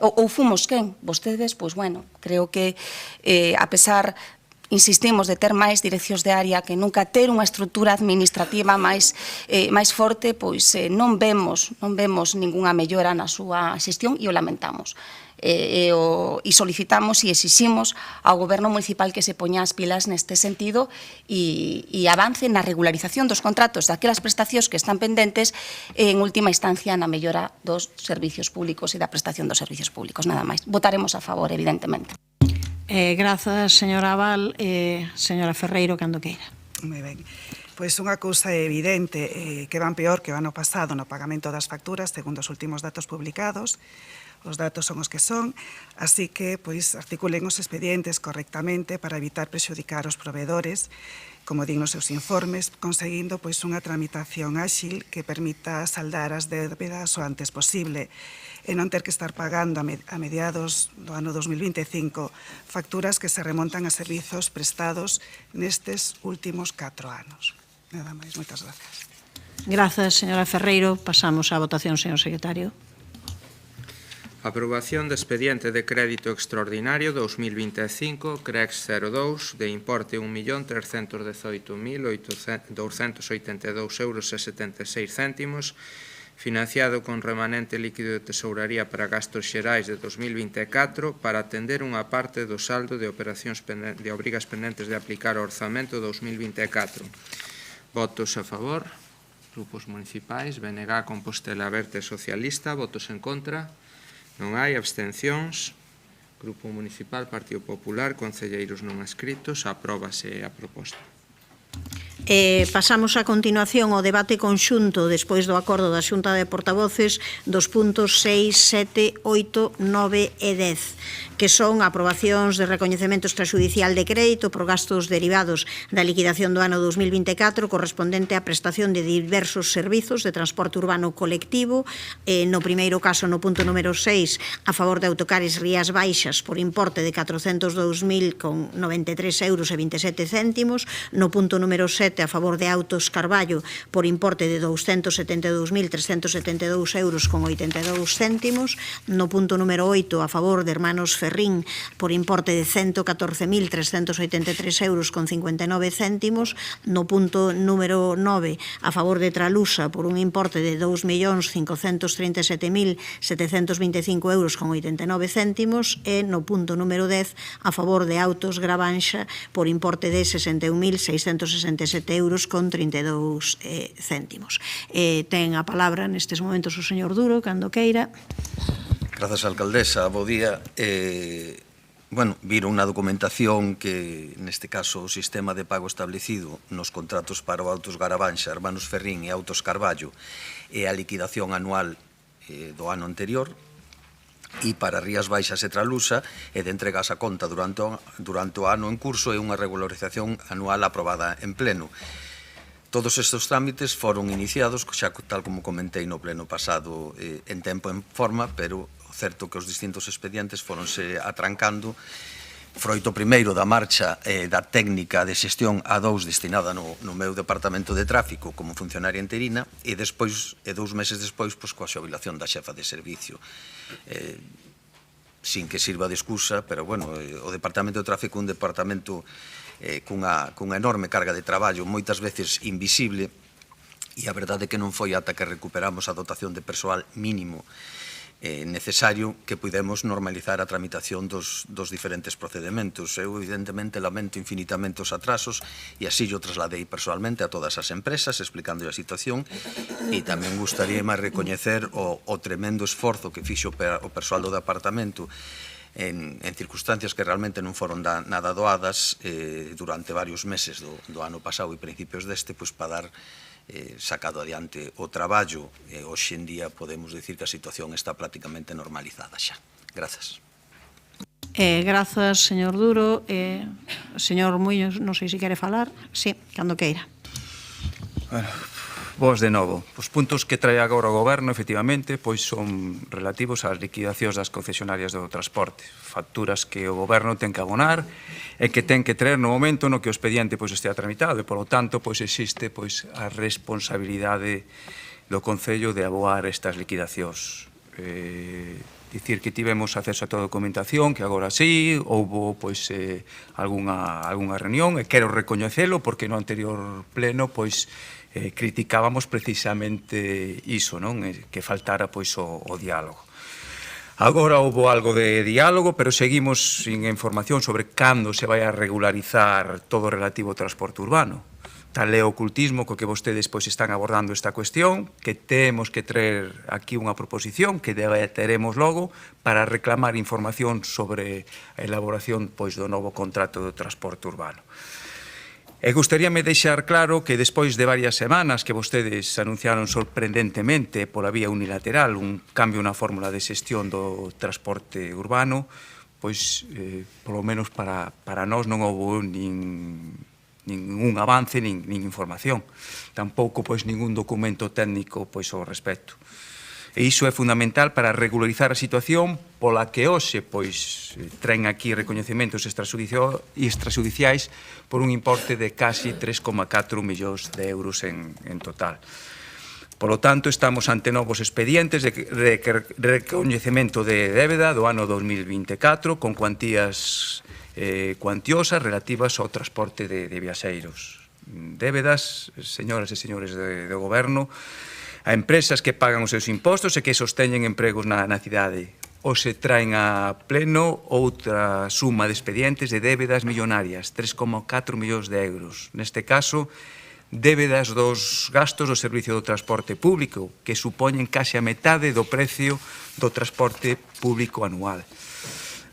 Ou fomos quen? Vostedes, pois, bueno, creo que, a pesar, insistimos, de ter máis direccións de área que nunca ter unha estrutura administrativa máis forte, pois non vemos ningunha mellora na súa xestión e o lamentamos. E solicitamos e exiximos ao Goberno Municipal que se poña as pilas neste sentido e avance na regularización dos contratos daquelas prestacións que están pendentes e, en última instancia, na mellora dos servicios públicos e da prestación dos servicios públicos. Nada máis. Votaremos a favor, evidentemente. Grazas, señora Abal. Señora Ferreiro, cando queira. Moi ben. Pois unha cousa evidente, que van peor que o ano pasado no pagamento das facturas, segundo os últimos datos publicados. Os datos son os que son, así que pois articulen os expedientes correctamente para evitar prexudicar os proveedores, como din nos seus informes, conseguindo pois unha tramitación áxil que permita saldar as débedas o antes posible e non ter que estar pagando a mediados do ano 2025 facturas que se remontan a servizos prestados nestes últimos 4 anos. Nada máis, moitas gracias. Grazas, señora Ferreiro. Pasamos á votación, señor secretario. Aprobación de expediente de crédito extraordinario 2025, CREX 02, de importe 1.318.282,76 euros, financiado con remanente líquido de tesouraría para gastos xerais de 2024 para atender unha parte do saldo de operacións de obrigas pendentes de aplicar o orzamento 2024. Votos a favor. Grupos municipais, BNG, Compostela Verde, Socialista. Votos en contra. Non hai abstencións. Grupo Municipal, Partido Popular, concelleiros non adscritos. Apróbase a proposta. Pasamos a continuación ao debate conxunto despois do acordo da Xunta de Portavoces dos puntos 6, 7, 8, 9 e 10, que son aprobacións de recoñecemento extrajudicial de crédito por gastos derivados da liquidación do ano 2024 correspondente á prestación de diversos servizos de transporte urbano colectivo. No primeiro caso, no punto número 6, a favor de autocares Rías Baixas por importe de 402.093,27 euros. No punto número 7, a favor de Autos Carballo por importe de 272.372,82 euros. No punto número 8, a favor de Hermanos Ferrín por importe de 114.383,59 euros. No punto número 9, a favor de Tralusa por un importe de 2.537.725,89 euros. E no punto número 10, a favor de Autos Gravanxa por importe de 61.667,32 euros. Ten a palabra nestes momentos o señor Duro, cando queira. Grazas, alcaldesa. Bo día. Viron unha documentación que, neste caso, o sistema de pago establecido nos contratos para o Autos Gravanxa, Hermanos Ferrín e Autos Carballo e a liquidación anual do ano anterior, e para Rías Baixas e Tralusa e de entregas a conta durante o ano en curso e unha regularización anual aprobada en pleno. Todos estes trámites foron iniciados, xa tal como comentei no pleno pasado, en tempo e en forma, pero o certo que os distintos expedientes foronse atrancando, froito primeiro da marcha da técnica de xestión A2 destinada no meu departamento de tráfico como funcionaria interina e despois, 2 meses despois, coa xubilación da xefa de servicio. Sin que sirva de excusa, pero, o departamento de tráfico é un departamento cunha enorme carga de traballo, moitas veces invisible, e a verdade é que non foi ata que recuperamos a dotación de persoal mínimo necesario que pudemos normalizar a tramitación dos diferentes procedementos. Eu, evidentemente, lamento infinitamente os atrasos e así yo trasladei personalmente a todas as empresas explicando a situación e tamén gustaríame recoñecer o tremendo esforzo que fixo o persoal do departamento en circunstancias que realmente non foron nada doadas durante varios meses do ano pasado e principios deste, para dar sacado adiante o traballo. Hoxe en día podemos dicir que a situación está prácticamente normalizada xa. Grazas. Grazas, señor Duro. Señor Muiños, non sei se quere falar. Sí, cando queira. Vos de novo. Os puntos que trae agora o Goberno, efectivamente, son relativos ás liquidacións das concesionarias do transporte. Facturas que o Goberno ten que abonar e que ten que traer no momento no que o expediente estea tramitado e, polo tanto, existe a responsabilidade do Concello de aboar estas liquidacións. Dicir que tivemos acceso a toda a documentación, que agora sí, houbo algunha reunión, e quero recoñecelo porque no anterior pleno criticábamos precisamente iso, que faltara o diálogo. Agora houbo algo de diálogo, pero seguimos sin información sobre cando se vai a regularizar todo o relativo ao transporte urbano. Tal é o ocultismo co que vostedes están abordando esta cuestión, que temos que traer aquí unha proposición que debateremos logo para reclamar información sobre a elaboración do novo contrato de transporte urbano. E gustaríame deixar claro que despois de varias semanas que vostedes anunciaron sorprendentemente pola vía unilateral un cambio na fórmula de xestión do transporte urbano, polo menos para nós non houve ningún avance, nin información. Tampouco ningún documento técnico ao respecto. E iso é fundamental para regularizar a situación pola que hoxe pois traen aquí recoñecementos extrajudiciais por un importe de casi 3,4 millóns de euros en total. Por lo tanto, estamos ante novos expedientes de recoñecemento de débeda do ano 2024 con cuantías cuantiosas relativas ao transporte de viaxeiros. Débedas, señoras e señores do Goberno, a empresas que pagan os seus impostos e que sosteñen empregos na cidade. Ou se traen a pleno outra suma de expedientes de débedas millonarias, 3,4 millóns de euros. Neste caso, débedas dos gastos do servicio do transporte público, que supoñen case a metade do precio do transporte público anual.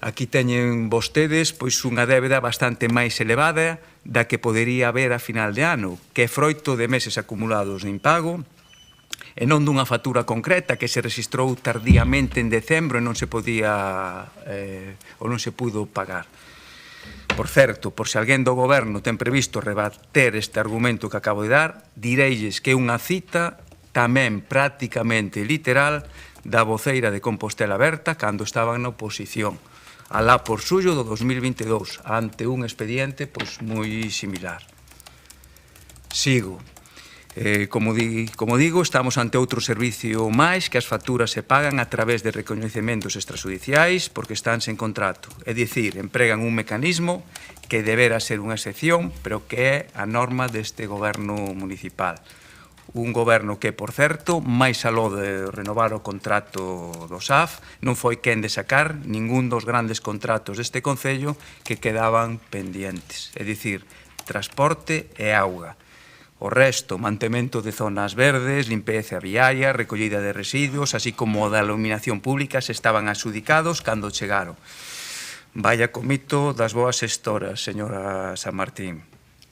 Aquí teñen vostedes pois unha débeda bastante máis elevada da que podería haber a final de ano, que é froito de meses acumulados de impago, e non dunha factura concreta que se registrou tardíamente en decembro e non se podía ou non se pudo pagar. Por certo, por se alguén do Goberno ten previsto rebater este argumento que acabo de dar, direilles que é unha cita tamén prácticamente literal da voceira de Compostela Aberta cando estaban na oposición, alá por xullo do 2022, ante un expediente pois moi similar. Sigo. Como digo, estamos ante outro servicio máis que as facturas se pagan a través de recoñecementos extrajudiciais porque están sen contrato. É dicir, empregan un mecanismo que debera ser unha excepción, pero que é a norma deste goberno municipal. Un goberno que, por certo, máis aló de renovar o contrato do SAF, non foi quen de sacar ningún dos grandes contratos deste Concello que quedaban pendientes. É dicir, transporte e auga. O resto, mantemento de zonas verdes, limpeza viaria, recollida de residuos, así como da iluminación pública, se estaban adxudicados cando chegaron. Vaya comito das boas xestoras, señora San Martín.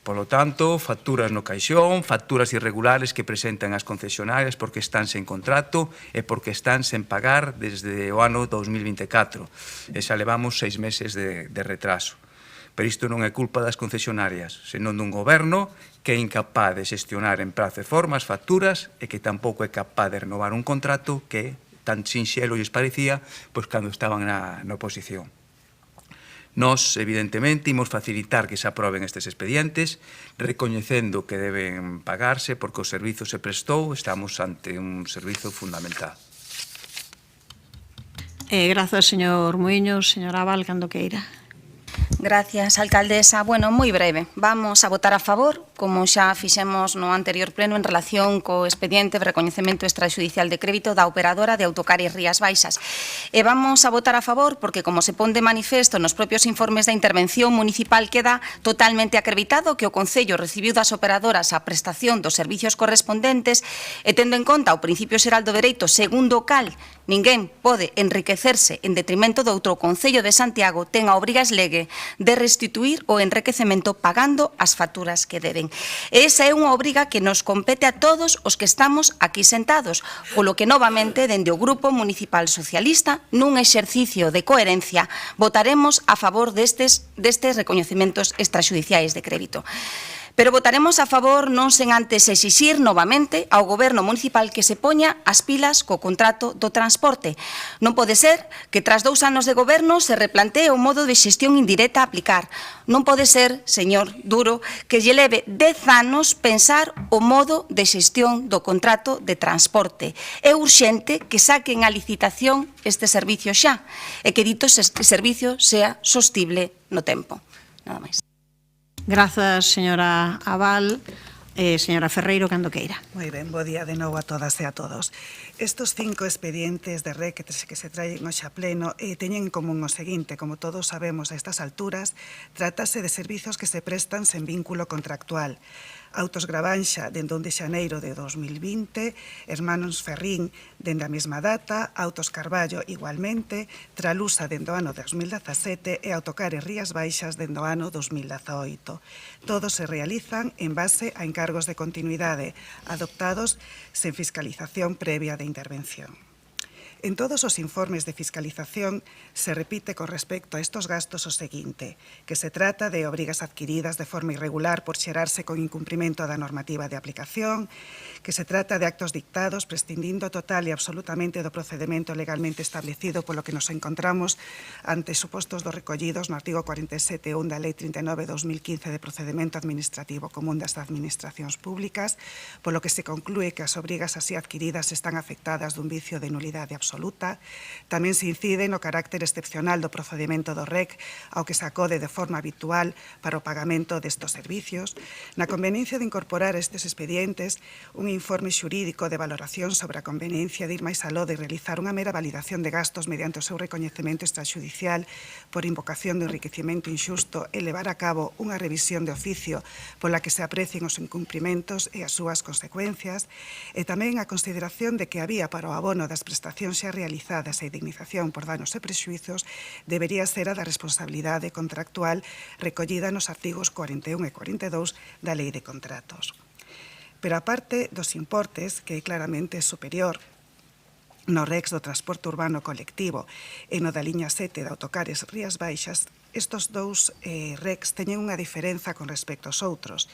Polo tanto, facturas no caixón, facturas irregulares que presentan as concesionarias porque están sen contrato e porque están sen pagar desde o ano 2024. E xa levamos 6 meses de retraso. Pero isto non é culpa das concesionarias, senón dun goberno que é incapaz de xestionar en prazo e forma as facturas e que tampouco é capaz de renovar un contrato que tan sinxelo lles parecía pois cando estaban na oposición. Nós, evidentemente, imos facilitar que se aproben estes expedientes, recoñecendo que deben pagarse porque o servizo se prestou, estamos ante un servizo fundamental. Grazas, señor Muiños. Señora Abal, cando queira. Gracias, alcaldesa. Bueno, moi breve. Vamos a votar a favor, como xa fixemos no anterior pleno en relación co expediente de recoñecemento extrajudicial de crédito da operadora de Autocares Rías Baixas. E vamos a votar a favor porque, como se pon de manifesto nos propios informes da intervención municipal, queda totalmente acreditado que o Concello recibiu das operadoras a prestación dos servicios correspondentes e, tendo en conta o principio xeral do dereito segundo o cal ninguén pode enriquecerse en detrimento do outro Concello de Santiago, ten a obriga eslegue de restituir o enriquecemento pagando as facturas que deben. E esa é unha obriga que nos compete a todos os que estamos aquí sentados, polo que novamente, dende o Grupo Municipal Socialista, nun exercicio de coherencia, votaremos a favor destes recoñecementos extrajudiciais de crédito. Pero votaremos a favor non sen antes exixir novamente ao Goberno municipal que se poña as pilas co contrato do transporte. Non pode ser que tras 2 anos de goberno se replantee o modo de xestión indirecta a aplicar. Non pode ser, señor Duro, que lle leve 10 anos pensar o modo de xestión do contrato de transporte. É urxente que saquen a licitación este servicio xa e que dito servicio sea sostible no tempo. Nada máis. Grazas, señora Abal. Señora Ferreiro, cando queira. Moi ben, bo día de novo a todas e a todos. Estos 5 expedientes de REC que se traen hoxe a pleno teñen en común o seguinte: como todos sabemos a estas alturas, trátase de servizos que se prestan sen vínculo contractual. Autos Gravanxa, dende 1 de xaneiro de 2020, Hermanos Ferrín, dende a mesma data, Autos Carballo, igualmente, Tralusa, dende o ano 2017 e Autocares Rías Baixas, dende o ano 2018. Todos se realizan en base a encargos de continuidade, adoptados sen fiscalización previa de intervención. En todos os informes de fiscalización se repite con respecto a estos gastos o seguinte, que se trata de obrigas adquiridas de forma irregular por xerarse con incumprimento da normativa de aplicación, que se trata de actos dictados prescindindo total e absolutamente do procedemento legalmente establecido polo que nos encontramos ante supostos dos recollidos no artigo 47.1 da Lei 39/2015 de Procedemento Administrativo Común das Administracións Públicas, polo que se conclúe que as obrigas así adquiridas están afectadas dun vicio de nulidade absoluta. Tamén se incide no carácter excepcional do procedemento do REC ao que se acode de forma habitual para o pagamento destes servicios, na conveniencia de incorporar a estes expedientes un informe xurídico de valoración sobre a conveniencia de ir máis aló de realizar unha mera validación de gastos mediante o seu recoñecemento extrajudicial por invocación de enriquecimento injusto e levar a cabo unha revisión de oficio pola que se aprecien os incumprimentos e as súas consecuencias, e tamén a consideración de que había para o abono das prestacións xa realizadas e indemnización por danos e prexuizos debería ser a da responsabilidade contractual recollida nos artigos 41 e 42 da Lei de Contratos. Pero a parte dos importes, que é claramente superior no REX do transporte urbano colectivo e no da liña 7 de autocares Rías Baixas, estos dous REX teñen unha diferenza con respecto aos outros,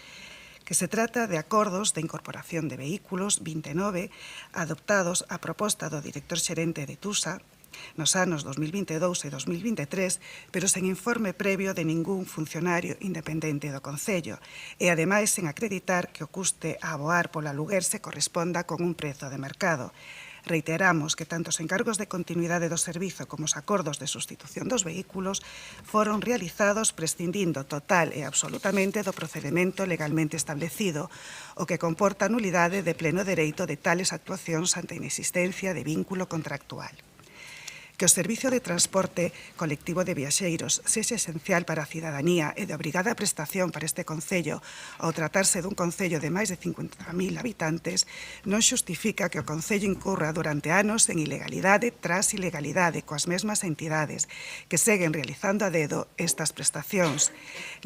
que se trata de acordos de incorporación de vehículos 29 adoptados a proposta do director xerente de TUSA nos anos 2022 e 2023, pero sen informe previo de ningún funcionario independente do Concello e, ademais, sen acreditar que o custe a aboar pola aluguer se corresponda con un prezo de mercado. Reiteramos que tanto os encargos de continuidade do servizo como os acordos de sustitución dos vehículos foron realizados prescindindo total e absolutamente do procedemento legalmente establecido, o que comporta a nulidade de pleno dereito de tales actuacións ante a inexistencia de vínculo contractual. Que o servicio de transporte colectivo de viaxeiros sexa esencial para a cidadanía e de obrigada prestación para este Concello ao tratarse dun Concello de máis de 50.000 habitantes non xustifica que o Concello incurra durante anos en ilegalidade tras ilegalidade coas mesmas entidades que seguen realizando a dedo estas prestacións.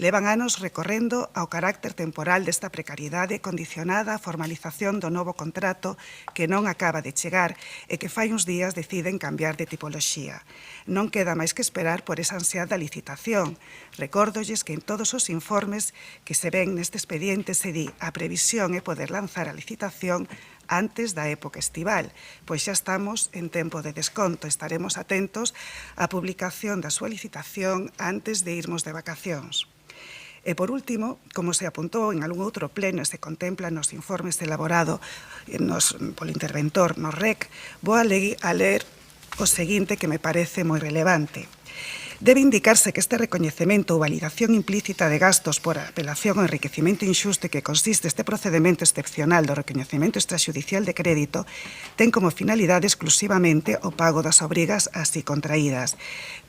Levan anos recorrendo ao carácter temporal desta precariedade condicionada á formalización do novo contrato que non acaba de chegar e que fai uns días deciden cambiar de tipoloxía. Non queda máis que esperar por esa ansiada licitación. Recórdolles que en todos os informes que se ven neste expediente se di a previsión é poder lanzar a licitación antes da época estival, pois xa estamos en tempo de desconto. Estaremos atentos á publicación da súa licitación antes de irmos de vacacións. E, por último, como se apuntou en algún outro pleno e se contempla nos informes elaborados polo interventor no REC, vou a ler o seguinte que me parece moi relevante. Debe indicarse que este recoñecemento ou validación implícita de gastos por apelación ao enriquecimento inxusto que consiste este procedemento excepcional do recoñecemento extrajudicial de crédito ten como finalidade exclusivamente o pago das obrigas así contraídas,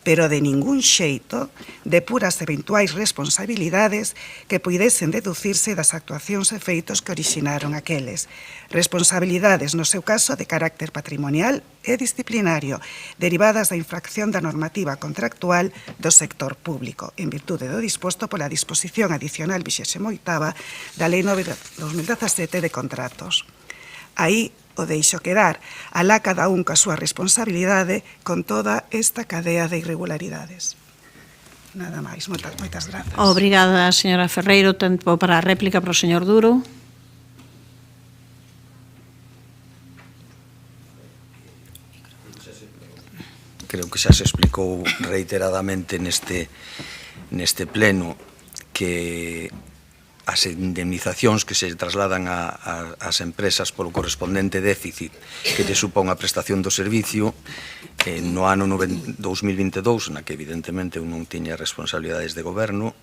pero de ningún xeito de puras eventuais responsabilidades que puidesen deducirse das actuacións e feitos que orixinaron aqueles. Responsabilidades, no seu caso, de carácter patrimonial e disciplinario, derivadas da infracción da normativa contractual do sector público, en virtude do disposto pola disposición adicional 28ª da Lei 9/2017 de contratos. Aí o deixo quedar, alá cada un ca súa responsabilidade con toda esta cadea de irregularidades. Nada máis, moitas grazas. Obrigada, señora Ferreiro. Tempo para a réplica para o señor Duro. Creo que xa se explicou reiteradamente neste pleno que as indemnizacións que se trasladan ás empresas polo correspondente déficit que lle supón a prestación do servicio no ano 2022, na que evidentemente non tiña responsabilidades de goberno,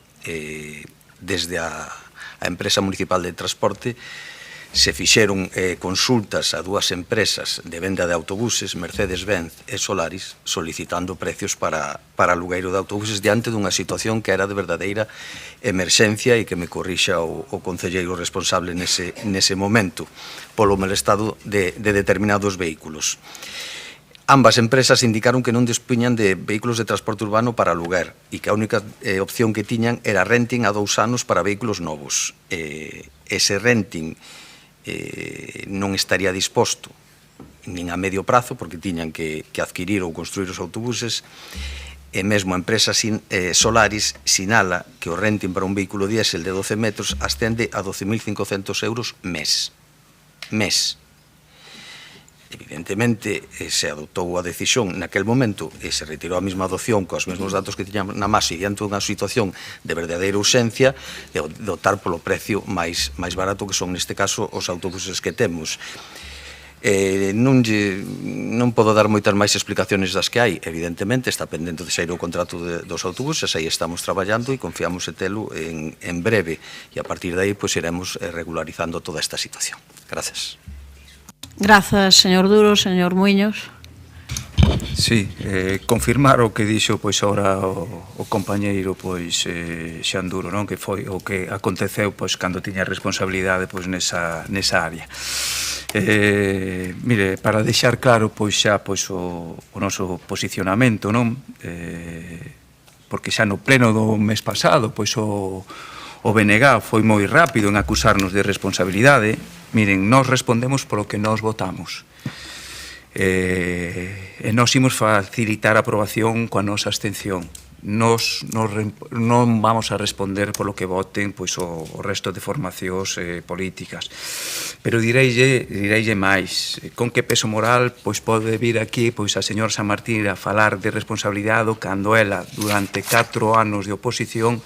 desde a empresa municipal de transporte se fixeron consultas a dúas empresas de venda de autobuses, Mercedes-Benz e Solaris, solicitando precios para alugueiro de autobuses diante dunha situación que era de verdadeira emerxencia e que me corrixa o concelleiro responsable nese momento polo mal estado de determinados vehículos. Ambas empresas indicaron que non dispuñan de vehículos de transporte urbano para aluguer e que a única opción que tiñan era renting a 2 anos para vehículos novos. Ese renting non estaría disposto nin a medio prazo, porque tiñan que adquirir ou construir os autobuses, e mesmo a empresa Solaris sinala que o renting para un vehículo diésel de 12 metros ascende a 12.500 euros mes. Evidentemente, se adoptou a decisión naquel momento e se retirou a mesma adopción cos mesmos datos que tiñamos na masa e diante dunha situación de verdadeira urxencia de optar polo precio máis barato, que son neste caso os autobuses que temos. Non podo dar moitas máis explicaciones das que hai. Evidentemente, está pendente de sair o contrato dos autobuses, aí estamos traballando e confiamos en telo en breve, e a partir de aí iremos regularizando toda esta situación. Gracias. Grazas, señor Duro. Señor Muiños. Sí, confirmar o que dixo pois agora o compañeiro pois Xan Duro, non, que foi o que aconteceu pois cando tiña responsabilidade pois nesa área. Mire, para deixar claro pois xa pois o noso posicionamento, non? Porque xa no pleno do mes pasado pois o BNG foi moi rápido en acusarnos de responsabilidade. Miren, nós respondemos polo que nós votamos. E nós imos facilitar a aprobación coa nosa abstención. Nós non vamos a responder polo que voten pois o resto de formacións políticas. Pero direille máis, con que peso moral pois pode vir aquí pois a señora San Martín a falar de responsabilidade cando ela durante 4 anos de oposición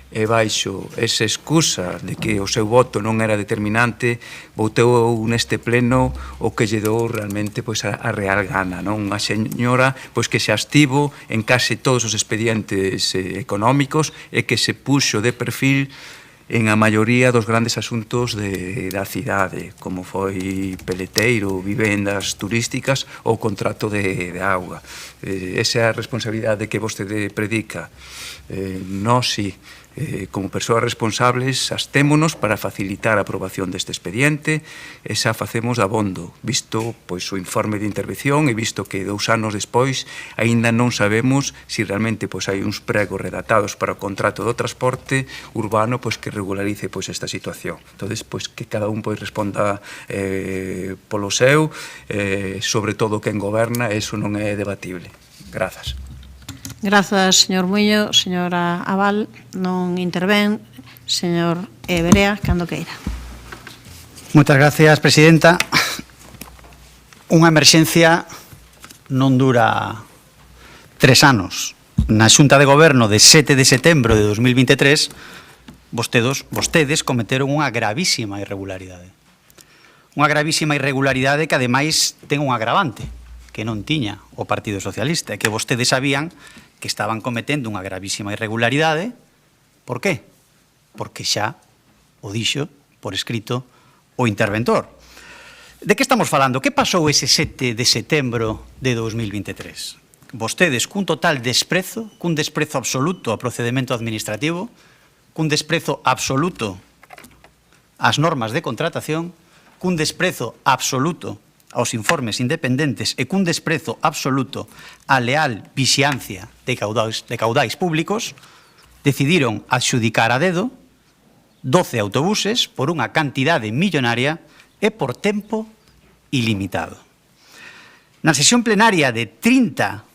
e baixo esa excusa de que o seu voto non era determinante, votou neste pleno o que lle dou realmente pois a real gana, non? Unha señora pois que se abstivo en case todos os expedientes económicos e que se puxo de perfil en a maioría dos grandes asuntos da cidade, como foi peleteiro, vivendas turísticas ou contrato de auga. Esa é a responsabilidade que vostede predica. Nós, si, como persoas responsables, abstémonos para facilitar a aprobación deste expediente e xa facemos abondo, visto pois o informe de intervención e visto que 2 anos despois aínda non sabemos se realmente pois hai uns pregos redactados para o contrato do transporte urbano pois que regularice pois esta situación. Entonces, pois que cada un pois responda polo seu, sobre todo quen goberna, eso non é debatible. Grazas. Grazas, señor Muiño. Señora Abal non intervén. Señor Berea, cando queira. Moitas gracias, presidenta. Unha emerxencia non dura 3 anos. Na Xunta de Goberno de 7 de setembro de 2023, vostedes cometeron unha gravísima irregularidade. Unha gravísima irregularidade que, ademais, ten un agravante que non tiña o Partido Socialista e que vostedes sabían que estaban cometendo unha gravísima irregularidade. Por qué? Porque xa o dixo por escrito o interventor. De que estamos falando? Que pasou ese 7 de setembro de 2023? Vostedes, cun total desprezo, cun desprezo absoluto ao procedimento administrativo, cun desprezo absoluto ás normas de contratación, cun desprezo absoluto aos informes independentes e cun desprezo absoluto á leal vixiancia de caudais públicos, decidiron adxudicar a dedo 12 autobuses por unha cantidade millonaria e por tempo ilimitado. Na sesión plenaria de 30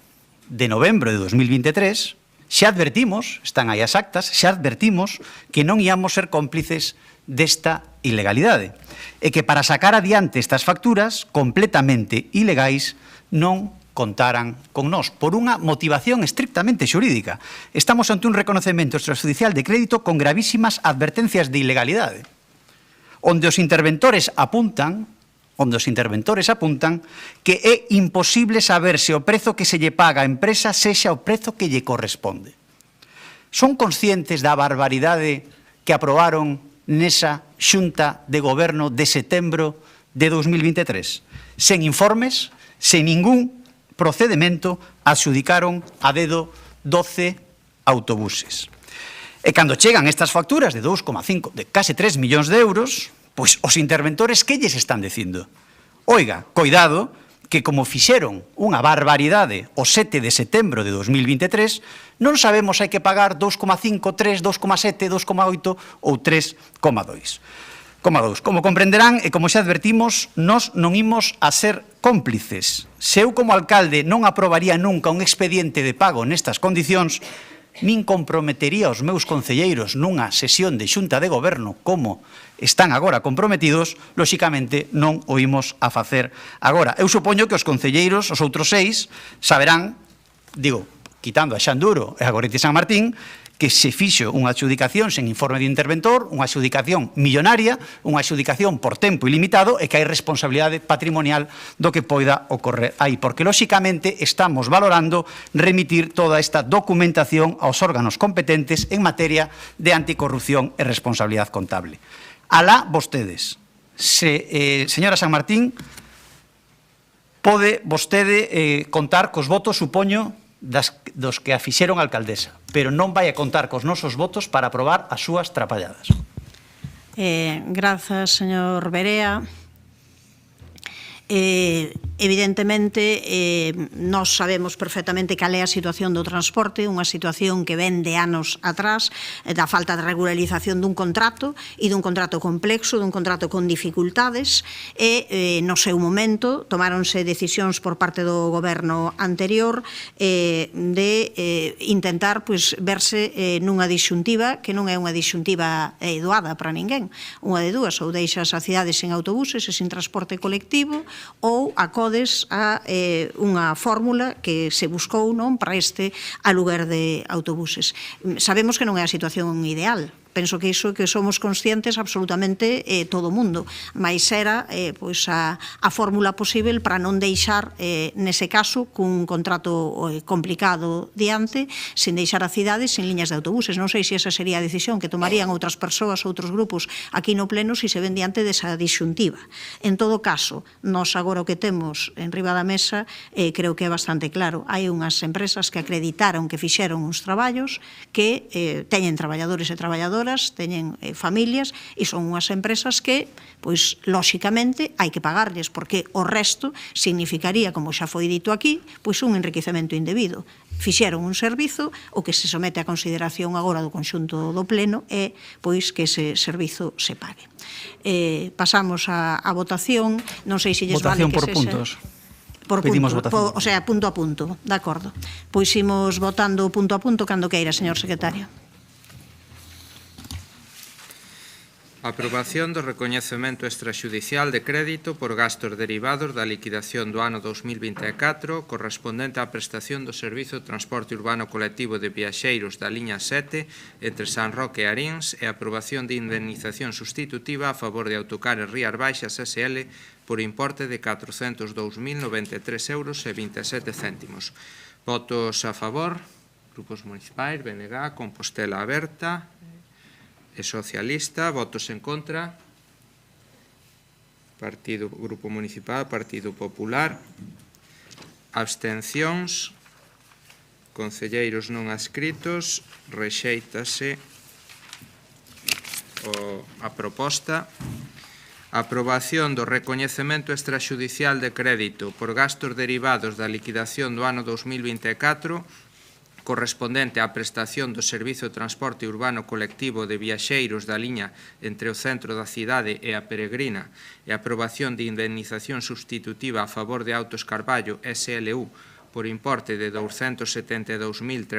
de novembro de 2023, xa advertimos, están aí as actas, xa advertimos que non íamos ser cómplices desta ilegalidade e que para sacar adiante estas facturas completamente ilegais non contaran con nós por unha motivación estrictamente xurídica. Estamos ante un reconocemento extrajudicial de crédito con gravísimas advertencias de ilegalidade, onde os interventores apuntan que é imposible saber se o prezo que se lle paga a empresa sexa o prezo que lle corresponde. Son conscientes da barbaridade que aprobaron nesa Xunta de Goberno de setembro de 2023? Sen informes, sen ningún procedimento, adxudicaron a dedo 12 autobuses. E cando chegan estas facturas de 2,5, de case 3 millóns de euros, pois os interventores que lles están dicindo? Oiga, coidado, que como fixeron unha barbaridade o 7 de setembro de 2023, non sabemos se hai que pagar 2,5, 3, 2,7, 2,8 ou 3,2. Como comprenderán e como xa advertimos, nós non imos a ser cómplices. Se eu como alcalde non aprobaría nunca un expediente de pago nestas condicións, nin comprometería os meus concelleiros nunha sesión de xunta de goberno como están agora comprometidos, lóxicamente non o imos a facer agora. Eu supoño que os concelleiros, os outros 6, saberán, digo, quitando a Xanduro e a Gorriti San Martín, que se fixo unha adxudicación sen informe de interventor, unha adxudicación millonaria, unha adxudicación por tempo ilimitado e que hai responsabilidade patrimonial do que poida ocorrer aí, porque lóxicamente estamos valorando remitir toda esta documentación aos órganos competentes en materia de anticorrupción e responsabilidade contable. Alá vostedes. Señora San Martín, pode vostede contar cos votos, supoño, dos que a fixeron alcaldesa, pero non vai a contar cos nosos votos para aprobar as súas trapalladas. Grazas, señor Berea. Evidentemente, nós sabemos perfectamente cal é a situación do transporte, unha situación que ven de anos atrás, da falta de regularización dun contrato e dun contrato complexo, dun contrato con dificultades, e no seu momento tomáronse decisións por parte do goberno anterior de intentar verse nunha disyuntiva que non é unha disyuntiva doada para ninguén, unha de dúas, ou deixas a cidade sen autobuses e sen transporte colectivo, ou acodes a unha fórmula que se buscou para este aluguer de autobuses. Sabemos que non é a situación ideal. Penso que iso que somos conscientes absolutamente todo o mundo, mas era a fórmula posible para non deixar, nese caso, cun contrato complicado diante, sin deixar a cidade sin liñas de autobuses. Non sei se esa sería a decisión que tomarían outras persoas, outros grupos aquí no pleno, se ven diante desa disyuntiva. En todo caso, nós agora o que temos en riba da mesa creo que é bastante claro. Hai unhas empresas que acreditaron que fixeron uns traballos que teñen traballadores e traballadoras, teñen familias e son unhas empresas que, pois, lóxicamente, hai que pagarles, porque o resto significaría, como xa foi dito aquí, pois un enriquecemento indebido. Fixeron un servizo, o que se somete a consideración agora do conxunto do pleno é, pois, que ese servizo se pague. Pasamos a votación, non sei se lles vale que votación por puntos. Pedimos votación. O sea, punto a punto, de acordo. Pois imos votando punto a punto cando queira, señor secretario. Aprobación do recoñecemento extraxudicial de crédito por gastos derivados da liquidación do ano 2024 correspondente á prestación do Servizo de Transporte Urbano Colectivo de Viaxeiros da liña 7 entre San Roque e Aríns e aprobación de indemnización sustitutiva a favor de Autocares Rías Baixas SL por importe de 402.093 euros e 27 céntimos. Votos a favor, grupos municipais, BNG, Compostela Aberta e Socialista, votos en contra, Grupo Municipal, Partido Popular, abstencións, concelleiros non adscritos, rexéitase a proposta. Aprobación do recoñecemento extraxudicial de crédito por gastos derivados da liquidación do ano 2024 correspondente á prestación do Servizo de Transporte Urbano Colectivo de Viaxeiros da liña entre o centro da cidade e a Peregrina e aprobación de indemnización sustitutiva a favor de Autos Carballo SLU por importe de 272.372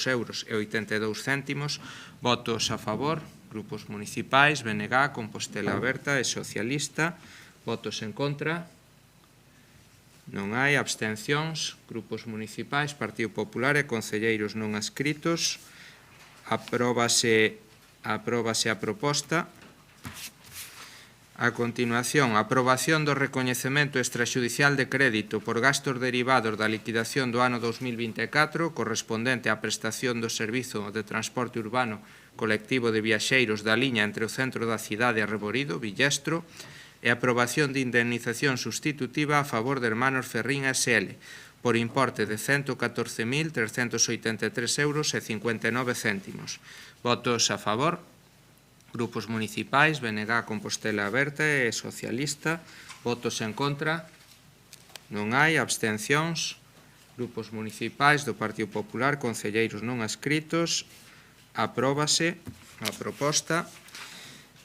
euros e 82 céntimos. Votos a favor, grupos municipais, BNG, Compostela Aberta e Socialista. Votos en contra. Non hai, abstencións, grupos municipais, Partido Popular e concelleiros non adscritos. Apróbase a proposta. A continuación, aprobación do recoñecemento extraxudicial de crédito por gastos derivados da liquidación do ano 2024 correspondente á prestación do Servizo de Transporte Urbano Colectivo de Viaxeiros da liña entre o centro da cidade e Reborido, Villestro, e aprobación de indemnización sustitutiva a favor de Hermanos Ferrín SL por importe de 114.383 euros e 59 céntimos. Votos a favor, grupos municipais, BNG, Compostela Aberta e Socialista. Votos en contra, non hai, abstencións, grupos municipais do Partido Popular, concelleiros non adscritos. Apróbase a proposta.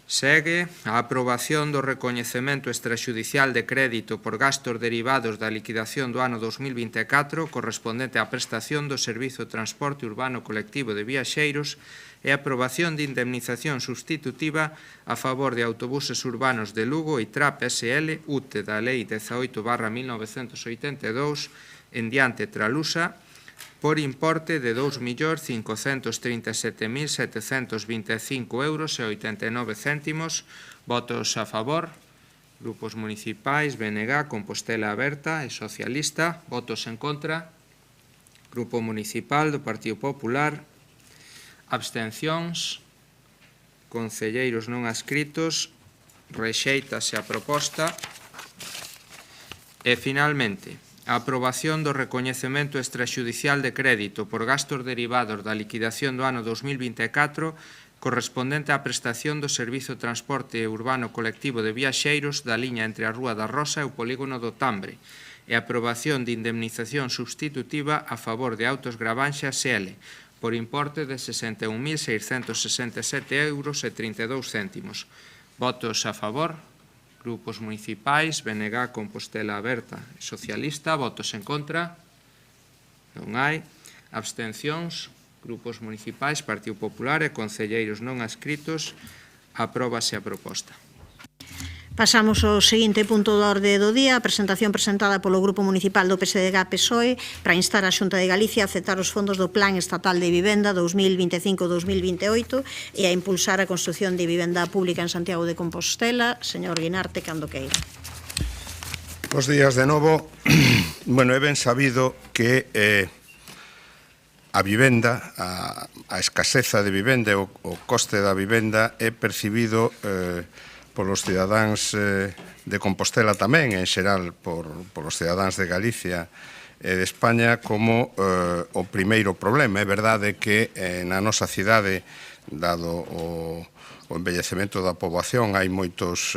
Segue a aprobación do recoñecemento extrajudicial de crédito por gastos derivados da liquidación do ano 2024 correspondente á prestación do Servizo de Transporte Urbano Colectivo de Viaxeiros e a aprobación de indemnización sustitutiva a favor de autobuses urbanos de Lugo e TRAP SL, UTE da Lei 18/1982, en diante tralusa, por importe de 2.537.725 euros e 89 céntimos. Votos a favor. Grupos municipais, BNG, Compostela Aberta e Socialista. Votos en contra. Grupo municipal do Partido Popular. Abstencións. Concelleiros non adscritos. Rexéitase a proposta. E, finalmente, a aprobación do recoñecemento extrajudicial de crédito por gastos derivados da liquidación do ano 2024 correspondente á prestación do Servizo de Transporte Urbano Colectivo de Viaxeiros da liña entre a Rúa da Rosa e o Polígono do Tambre e a aprobación de indemnización substitutiva a favor de Autos Gravanxa SL por importe de 61.667 euros e 32 céntimos. Votos a favor. Grupos municipais, BNG, Compostela Aberta e Socialista. Votos en contra. Non hai. Abstencións. Grupos municipais, Partido Popular e concelleiros non adscritos. Apróbase a proposta. Pasamos ao seguinte punto da orde do día, a presentación presentada polo Grupo Municipal do PSDG-PSOE para instar a Xunta de Galicia a aceptar os fondos do Plan Estatal de Vivenda 2025-2028 e a impulsar a construción de vivenda pública en Santiago de Compostela. Señor Guinarte, cando queira. Bos días de novo. Bueno, é ben sabido que a vivenda, a escaseza de vivenda, o coste da vivenda é percibido polos cidadáns de Compostela tamén, en xeral polos cidadáns de Galicia e de España como o primeiro problema. É verdade que na nosa cidade, dado o envellecemento da poboación, hai moitos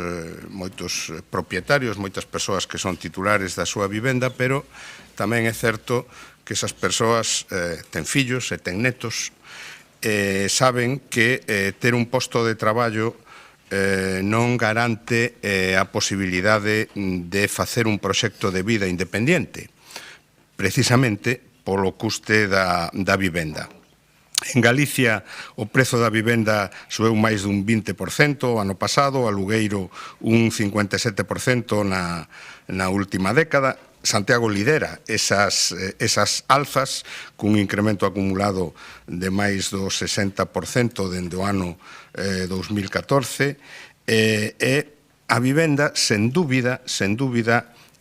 propietarios, moitas persoas que son titulares da súa vivenda, pero tamén é certo que esas persoas ten fillos e ten netos e saben que ter un posto de traballo non garante a posibilidade de facer un proxecto de vida independente, precisamente polo custe da vivenda. En Galicia, o prezo da vivenda sueu máis dun 20% o ano pasado, o alugueiro un 57% na última década. Santiago lidera esas alzas cun incremento acumulado de máis do 60% dende o ano 2014 e a vivenda, sen dúbida,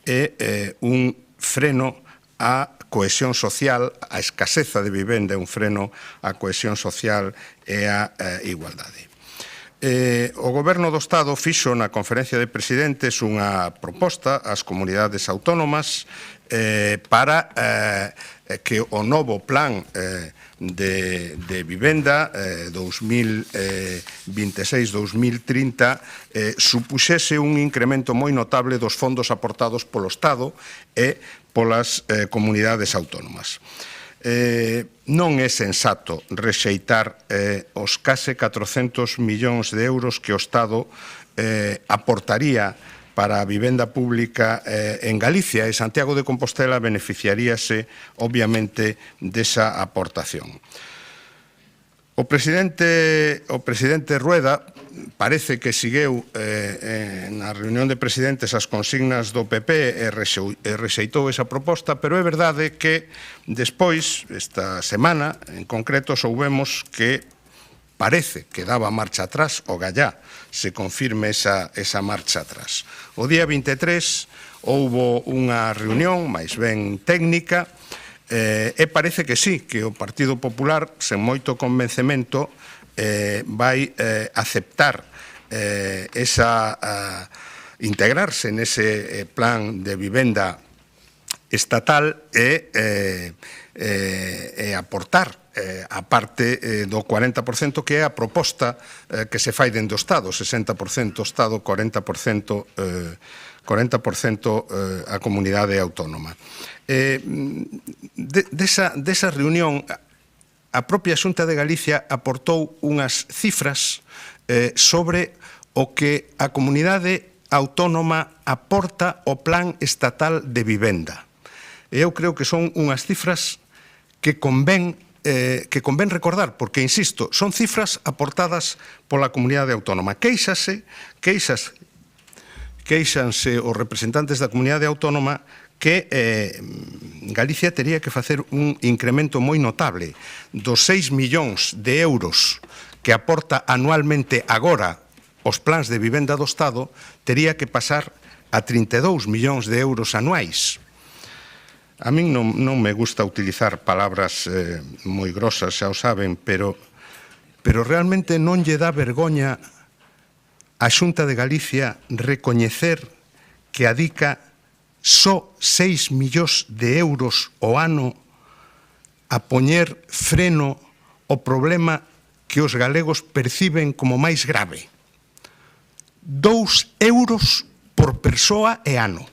é un freno á cohesión social, a escaseza de vivenda é un freno á cohesión social e á igualdade. O Goberno do Estado fixo na Conferencia de Presidentes unha proposta ás comunidades autónomas para que o novo plan de vivenda 2026-2030 supuxese un incremento moi notable dos fondos aportados polo Estado e polas comunidades autónomas. Non é sensato rexeitar os case 400 millóns de euros que o Estado aportaría para a vivenda pública en Galicia e Santiago de Compostela beneficiaríase, obviamente, desa aportación. O presidente Rueda parece que segueu na reunión de presidentes as consignas do PP e rexeitou esa proposta, pero é verdade que despois, esta semana, en concreto, soubemos que parece que daba marcha atrás, o gallá se confirme esa marcha atrás. O día 23 houbo unha reunión máis ben técnica e parece que sí, que o Partido Popular, sen moito convencemento, vai aceptar integrarse nese plan de vivenda estatal e aportar a parte do 40% que é a proposta que se fai dentro do Estado, 60% Estado, 40% a comunidade autónoma. Desa reunión, a propia Xunta de Galicia aportou unhas cifras sobre o que a comunidade autónoma aporta ao Plan Estatal de Vivenda. E eu creo que son unhas cifras que convén recordar, porque, insisto, son cifras aportadas pola comunidade autónoma. Queixanse os representantes da comunidade autónoma que Galicia tería que facer un incremento moi notable dos 6 millóns de euros que aporta anualmente agora os plans de vivenda do Estado, tería que pasar a 32 millóns de euros anuais. A min non me gusta utilizar palabras moi grosas, xa o saben, pero realmente non lle dá vergoña a Xunta de Galicia recoñecer que adica só 6 millóns de euros ao ano a poñer freno ao problema que os galegos perciben como máis grave. 2 euros por persoa e ano.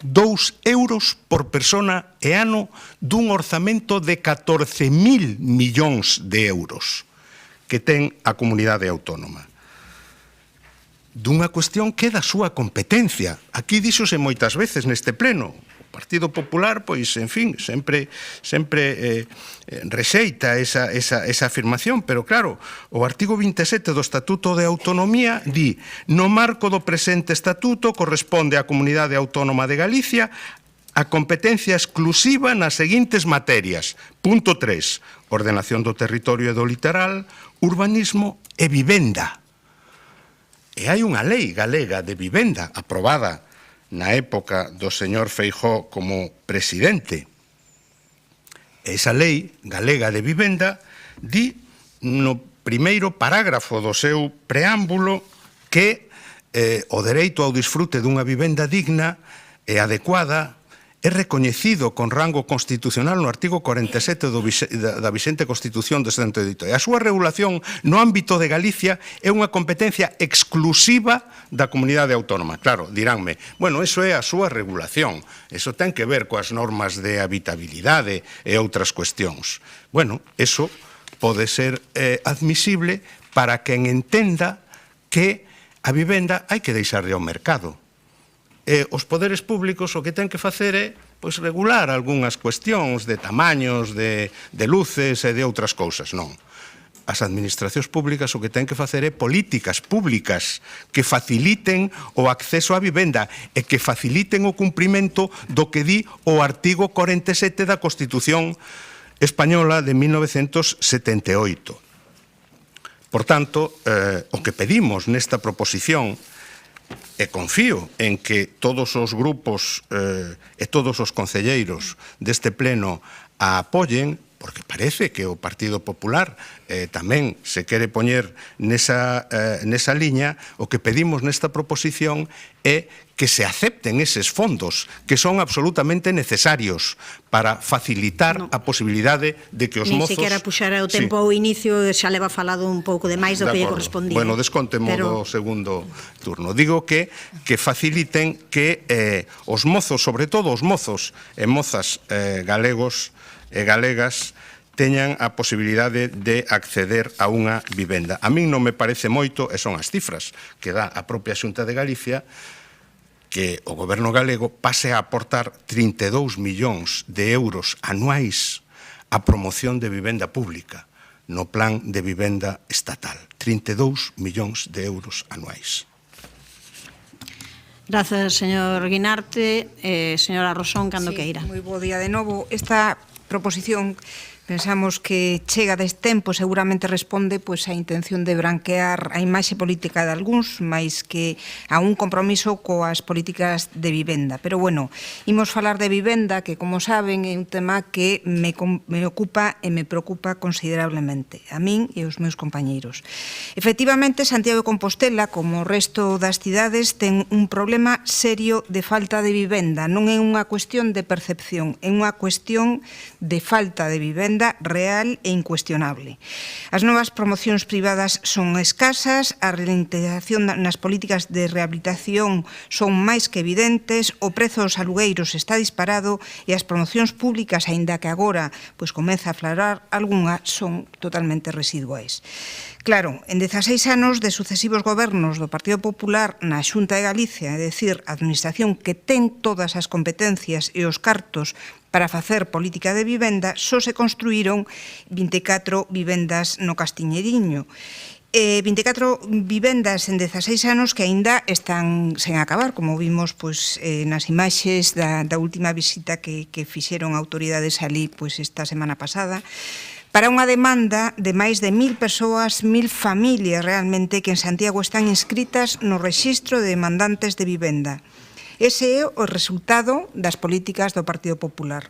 2 euros por persona e ano dun orzamento de 14.000 millóns de euros que ten a comunidade autónoma. Dunha cuestión que é da súa competencia. Aquí díxose moitas veces neste pleno. O Partido Popular, pois, en fin, sempre rexeita esa afirmación, pero claro, o artigo 27 do Estatuto de Autonomía di: no marco do presente Estatuto corresponde á Comunidade Autónoma de Galicia a competencia exclusiva nas seguintes materias. Punto 3. Ordenación do territorio e do litoral, urbanismo e vivenda. E hai unha lei galega de vivenda aprobada na época do señor Feijóo como presidente. Esa lei galega de vivenda di no primeiro parágrafo do seu preámbulo que o dereito ao disfrute dunha vivenda digna e adecuada é recoñecido con rango constitucional no artigo 47 da vixente Constitución do 78. E a súa regulación no ámbito de Galicia é unha competencia exclusiva da comunidade autónoma. Claro, diránme, bueno, eso é a súa regulación, eso ten que ver coas normas de habitabilidade e outras cuestións. Bueno, eso pode ser admisible para quen entenda que a vivenda hai que deixarle ao mercado. Os poderes públicos o que ten que facer é regular algunhas cuestións de tamaños, de luces e de outras cousas. Non. As administracións públicas o que ten que facer é políticas públicas que faciliten o acceso á vivenda e que faciliten o cumprimento do que di o artigo 47 da Constitución Española de 1978. Por tanto, o que pedimos nesta proposición, e confío en que todos os grupos e todos os concelleiros deste pleno a apoyen, porque parece que o Partido Popular tamén se quere poñer nesa liña, o que pedimos nesta proposición é que se acepten eses fondos que son absolutamente necesarios para facilitar a posibilidade de que os mozos... Ni sequera puxara o tempo ao inicio, xa leva falado un pouco de máis do que lle correspondía. Bueno, descontemo do segundo turno. Digo que faciliten que os mozos, sobre todo os mozos e mozas galegos e galegas, teñan a posibilidade de acceder a unha vivenda. A min non me parece moito, e son as cifras que dá a propia Xunta de Galicia, que o goberno galego pase a aportar 32 millóns de euros anuais a promoción de vivenda pública no plan de vivenda estatal. 32 millóns de euros anuais. Grazas, señor Guinarte. Señora Rosón, cando queira. Moi bo día de novo. Esta proposición pensamos que chega deste tempo, seguramente responde pois a intención de branquear a imaxe política de algúns, máis que a un compromiso coas políticas de vivenda. Pero bueno, imos falar de vivenda, que como saben é un tema que me ocupa e me preocupa considerablemente, a min e os meus compañeiros. Efectivamente, Santiago de Compostela, como o resto das cidades, ten un problema serio de falta de vivenda. Non é unha cuestión de percepción, é unha cuestión de falta de vivenda vivenda real e incuestionable. As novas promocións privadas son escasas, a ralentización nas políticas de rehabilitación son máis que evidentes, o prezo dos alugueiros está disparado e as promocións públicas, aínda que agora comeza a aflorar algunha, son totalmente residuais. Claro, en 16 anos de sucesivos gobernos do Partido Popular na Xunta de Galicia, é dicir, a administración que ten todas as competencias e os cartos para facer política de vivenda, só se construíron 24 vivendas no Castiñeiriño. 24 vivendas en 16 anos que aínda están sen acabar, como vimos nas imaxes da última visita que fixeron autoridades ali esta semana pasada, para unha demanda de máis de 1.000 persoas, 1.000 familias realmente que en Santiago están inscritas no rexistro de demandantes de vivenda. Ese é o resultado das políticas do Partido Popular.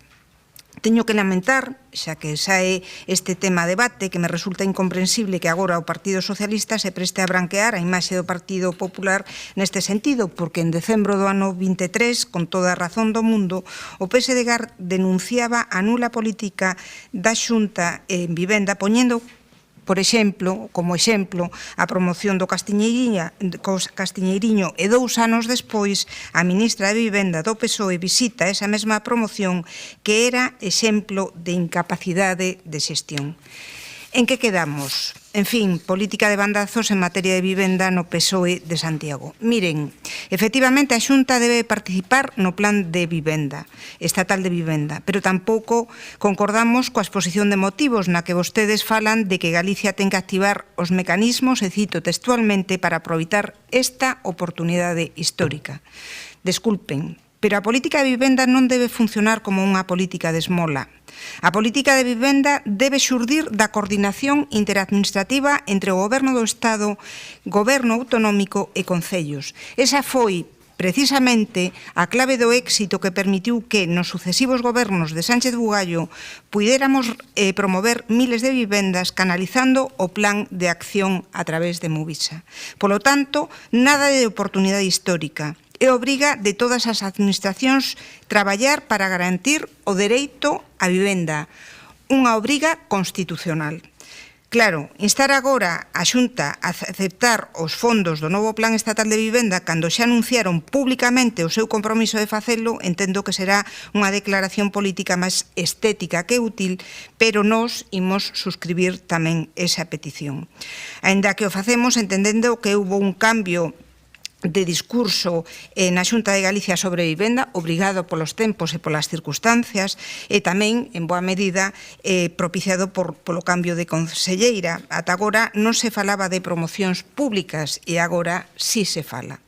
Teño que lamentar, xa que sae este tema a debate, que me resulta incomprensible que agora o Partido Socialista se preste a branquear a imaxe do Partido Popular neste sentido, porque en decembro do ano 23, con toda a razón do mundo, o PSDG denunciaba a nula política da Xunta en vivenda, poñendo como exemplo, a promoción do Castiñeiriño e 2 anos despois a ministra de Vivenda do PSOE visita esa mesma promoción que era exemplo de incapacidade de xestión. En que quedamos? En fin, política de bandazos en materia de vivenda no PSOE de Santiago. Miren, efectivamente a Xunta debe participar no plan de vivenda, estatal de vivenda, pero tampouco concordamos coa exposición de motivos na que vostedes falan de que Galicia ten que activar os mecanismos, e cito textualmente, para aproveitar esta oportunidade histórica. Desculpen, pero a política de vivenda non debe funcionar como unha política de esmola. A política de vivenda debe xurdir da coordinación interadministrativa entre o Goberno do Estado, Goberno autonómico e concellos. Esa foi precisamente a clave do éxito que permitiu que nos sucesivos gobernos de Sánchez Bugallo puidéramos promover miles de vivendas canalizando o plan de acción a través de Movisa. Polo tanto, nada de oportunidade histórica. É obriga de todas as administracións traballar para garantir o dereito á vivenda, unha obriga constitucional. Claro, instar agora a Xunta a aceptar os fondos do novo Plan Estatal de Vivenda cando xa anunciaron públicamente o seu compromiso de facelo, entendo que será unha declaración política máis estética que útil, pero nós imos suscribir tamén esa petición. Aínda que o facemos entendendo que houve un cambio de discurso na Xunta de Galicia sobre vivenda, obrigado polos tempos e polas circunstancias, e tamén, en boa medida, propiciado polo cambio de conselleira. Ata agora non se falaba de promocións públicas e agora sí se fala.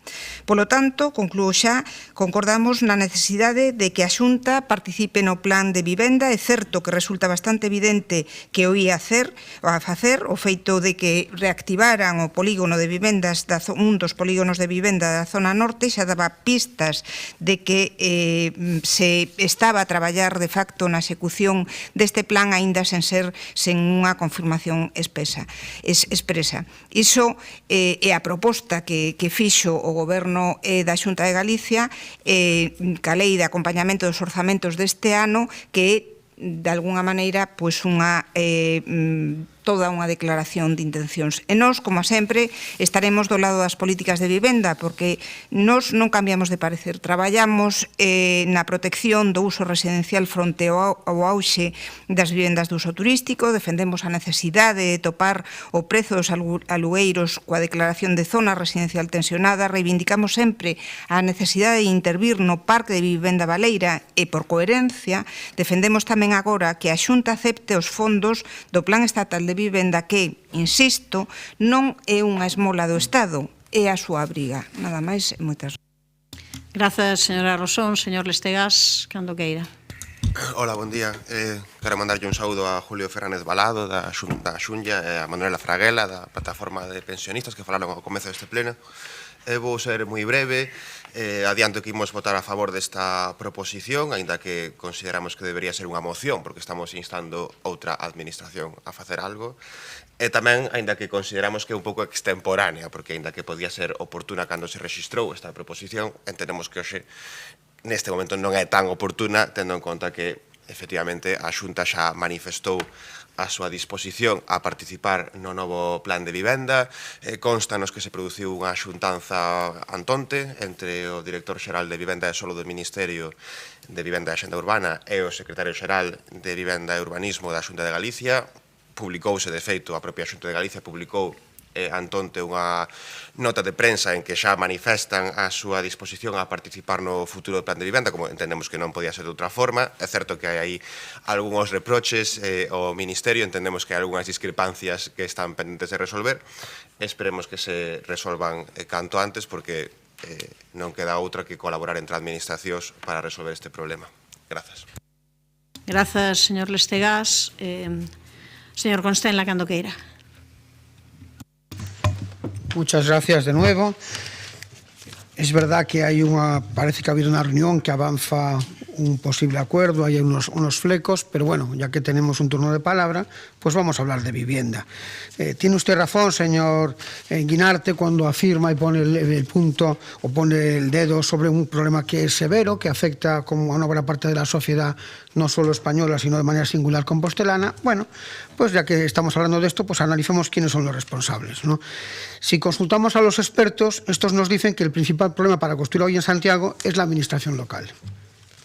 Polo tanto, concluo xa, concordamos na necesidade de que a Xunta participe no plan de vivenda. É certo que resulta bastante evidente que o ia a facer o feito de que reactivaran o polígono de vivendas, un dos polígonos de vivenda da zona norte, xa daba pistas de que se estaba a traballar de facto na execución deste plan, aínda sen unha confirmación expresa. Iso é a proposta que fixo o Goberno da Xunta de Galicia ca lei de acompañamento dos orzamentos deste ano, que é, de alguna maneira, toda unha declaración de intencións. E nós, como sempre, estaremos do lado das políticas de vivenda, porque nós non cambiamos de parecer. Traballamos na protección do uso residencial fronte ao auxe das vivendas de uso turístico, defendemos a necesidade de topar o prezo dos alugueiros coa declaración de zona residencial tensionada, reivindicamos sempre a necesidade de intervir no parque de vivenda baleira e, por coherencia, defendemos tamén agora que a Xunta acepte os fondos do Plan Estatal de Vivenda que, insisto, non é unha esmola do Estado, é a súa abriga. Nada máis e moitas gracias. Grazas, señora Rosón. Señor Lestegás, cando queira. Hola, bon día. Quero mandarlle un saúdo a Julio Fernández Balado, da Xunlla, e a Manuela Fraguela, da plataforma de pensionistas que falaron ao comezo deste pleno. Vou ser moi breve. Adianto que imos votar a favor desta proposición, aínda que consideramos que debería ser unha moción, porque estamos instando outra administración a facer algo. E tamén, aínda que consideramos que é un pouco extemporánea, porque aínda que podía ser oportuna cando se registrou esta proposición, entendemos que hoxe, neste momento, non é tan oportuna, tendo en conta que efectivamente, a Xunta xa manifestou a súa disposición a participar no novo plan de vivenda. Constanos que se produciu unha xuntanza antonte entre o director xeral de Vivenda e Solo do Ministerio de Vivenda e Axenda Urbana e o secretario xeral de Vivenda e Urbanismo da Xunta de Galicia. Publicouse, de feito, a propia Xunta de Galicia publicou antonte unha nota de prensa en que xa manifestan a súa disposición a participar no futuro plan de vivenda, como entendemos que non podía ser de outra forma. É certo que hai aí algúns reproches ao Ministerio, entendemos que hai algunhas discrepancias que están pendentes de resolver. Esperemos que se resolvan canto antes, porque non queda outra que colaborar entre administracións para resolver este problema. Grazas. Grazas, señor Lestegás. Señor Constenla, cando queira. Muchas gracias de nuevo. Es verdad que parece que ha habido una reunión que avanza un posible acuerdo, hay unos flecos, pero bueno, ya que tenemos un turno de palabra, pues vamos a hablar de vivienda. Tiene usted razón, señor Guinarte, cuando afirma y pone el punto o pone el dedo sobre un problema que es severo, que afecta como a una buena parte de la sociedad, no solo española, sino de manera singular compostelana. Bueno, pues ya que estamos hablando de esto, pues analicemos quiénes son los responsables, ¿no? Si consultamos a los expertos, estos nos dicen que el principal problema para construir hoy en Santiago es la administración local.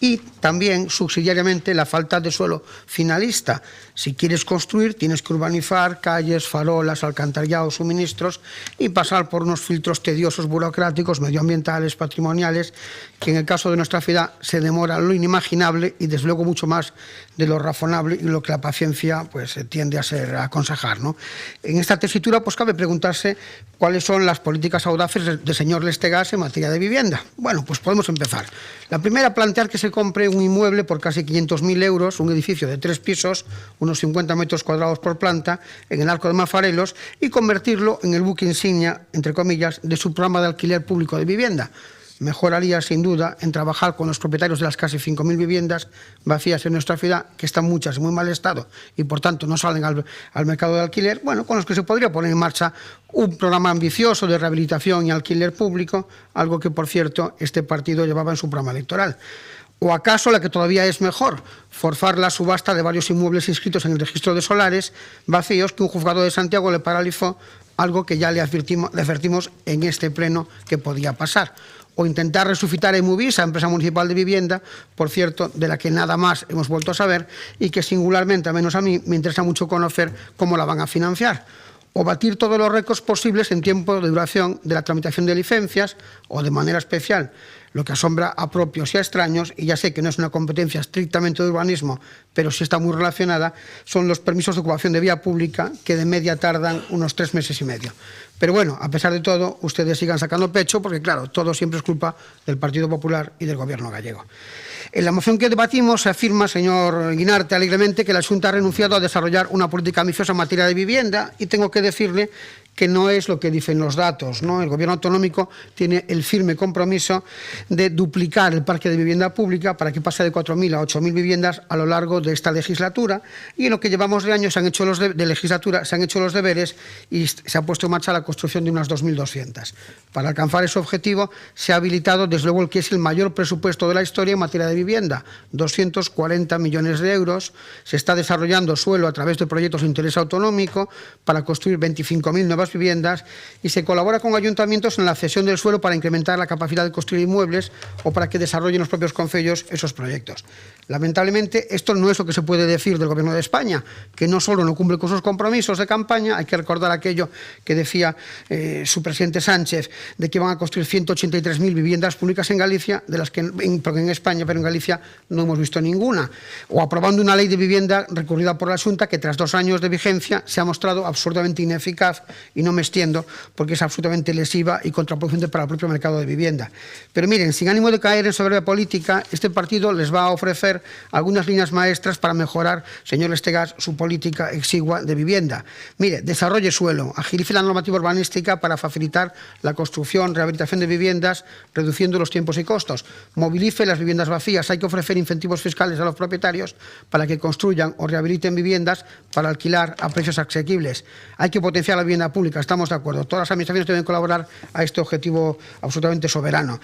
Y también, subsidiariamente, la falta de suelo finalista. Si quieres construir, tienes que urbanizar calles, farolas, alcantarillados, suministros y pasar por unos filtros tediosos, burocráticos, medioambientales, patrimoniales, que en el caso de nuestra ciudad se demora lo inimaginable y, desde luego, mucho más de lo razonable y lo que la paciencia pues tiende a aconsejar, ¿no? En esta tesitura, pues cabe preguntarse cuáles son las políticas audaces del señor Lestegás en materia de vivienda. Bueno, pues podemos empezar. La primera, plantear que se compre un inmueble por casi 500.000 euros, un edificio de 3 pisos, unos 50 metros cuadrados por planta, en el Arco de Mafarelos, y convertirlo en el buque insignia, entre comillas, de su programa de alquiler público de vivienda. Mejoraría, sin duda, en trabajar con los propietarios de las casi 5.000 viviendas vacías en nuestra ciudad, que están muchas en muy mal estado y, por tanto, no salen al mercado de alquiler, bueno, con los que se podría poner en marcha un programa ambicioso de rehabilitación y alquiler público, algo que, por cierto, este partido llevaba en su programa electoral. ¿O acaso la que todavía es mejor? Forzar la subasta de varios inmuebles inscritos en el registro de solares vacíos que un juzgado de Santiago le paralizó, algo que ya le advertimos en este pleno que podía pasar. O intentar resucitar Emuvis, a empresa municipal de vivienda, por cierto, de la que nada más hemos vuelto a saber y que singularmente, al menos a mí, me interesa mucho conocer cómo la van a financiar. O batir todos los récords posibles en tiempo de duración de la tramitación de licencias, o de manera especial, lo que asombra a propios y a extraños, y ya sé que no es una competencia estrictamente de urbanismo, pero sí está muy relacionada, son los permisos de ocupación de vía pública, que de media tardan unos 3 meses y medio. Pero bueno, a pesar de todo, ustedes sigan sacando pecho, porque claro, todo siempre es culpa del Partido Popular y del Gobierno gallego. En la moción que debatimos se afirma, señor Guinarte, alegremente que la Xunta ha renunciado a desarrollar una política ambiciosa en materia de vivienda, y tengo que decirle que no es lo que dicen los datos, ¿no? El Gobierno autonómico tiene el firme compromiso de duplicar el parque de vivienda pública para que pase de 4.000 a 8.000 viviendas a lo largo de esta legislatura, y en lo que llevamos de año se han hecho los deberes y se ha puesto en marcha la construcción de unas 2.200. Para alcanzar ese objetivo se ha habilitado, desde luego, el que es el mayor presupuesto de la historia en materia de vivienda, 240 millones de euros. Se está desarrollando suelo a través de proyectos de interés autonómico para construir 25.000 nuevas viviendas, y se colabora con ayuntamientos en la cesión del suelo para incrementar la capacidad de construir inmuebles o para que desarrollen los propios concellos esos proyectos. Lamentablemente, esto no es lo que se puede decir del Gobierno de España, que no solo no cumple con sus compromisos de campaña. Hay que recordar aquello que decía su presidente Sánchez, de que van a construir 183.000 viviendas públicas en Galicia, de las que en España, pero en Galicia no hemos visto ninguna. O aprobando una ley de vivienda recurrida por la Xunta que, tras 2 años de vigencia, se ha mostrado absolutamente ineficaz, y no me extiendo porque es absolutamente lesiva y contraproducente para el propio mercado de vivienda. Pero miren, sin ánimo de caer en soberbia política, este partido les va a ofrecer algunas líneas maestras para mejorar, señor Lestegás, su política exigua de vivienda. Mire, desarrolle suelo, agilice la normativa urbanística para facilitar la construcción, rehabilitación de viviendas, reduciendo los tiempos y costos. Movilice las viviendas vacías. Hay que ofrecer incentivos fiscales a los propietarios para que construyan o rehabiliten viviendas para alquilar a precios asequibles. Hay que potenciar la vivienda pública, estamos de acuerdo. Todas las administraciones deben colaborar a este objetivo absolutamente soberano.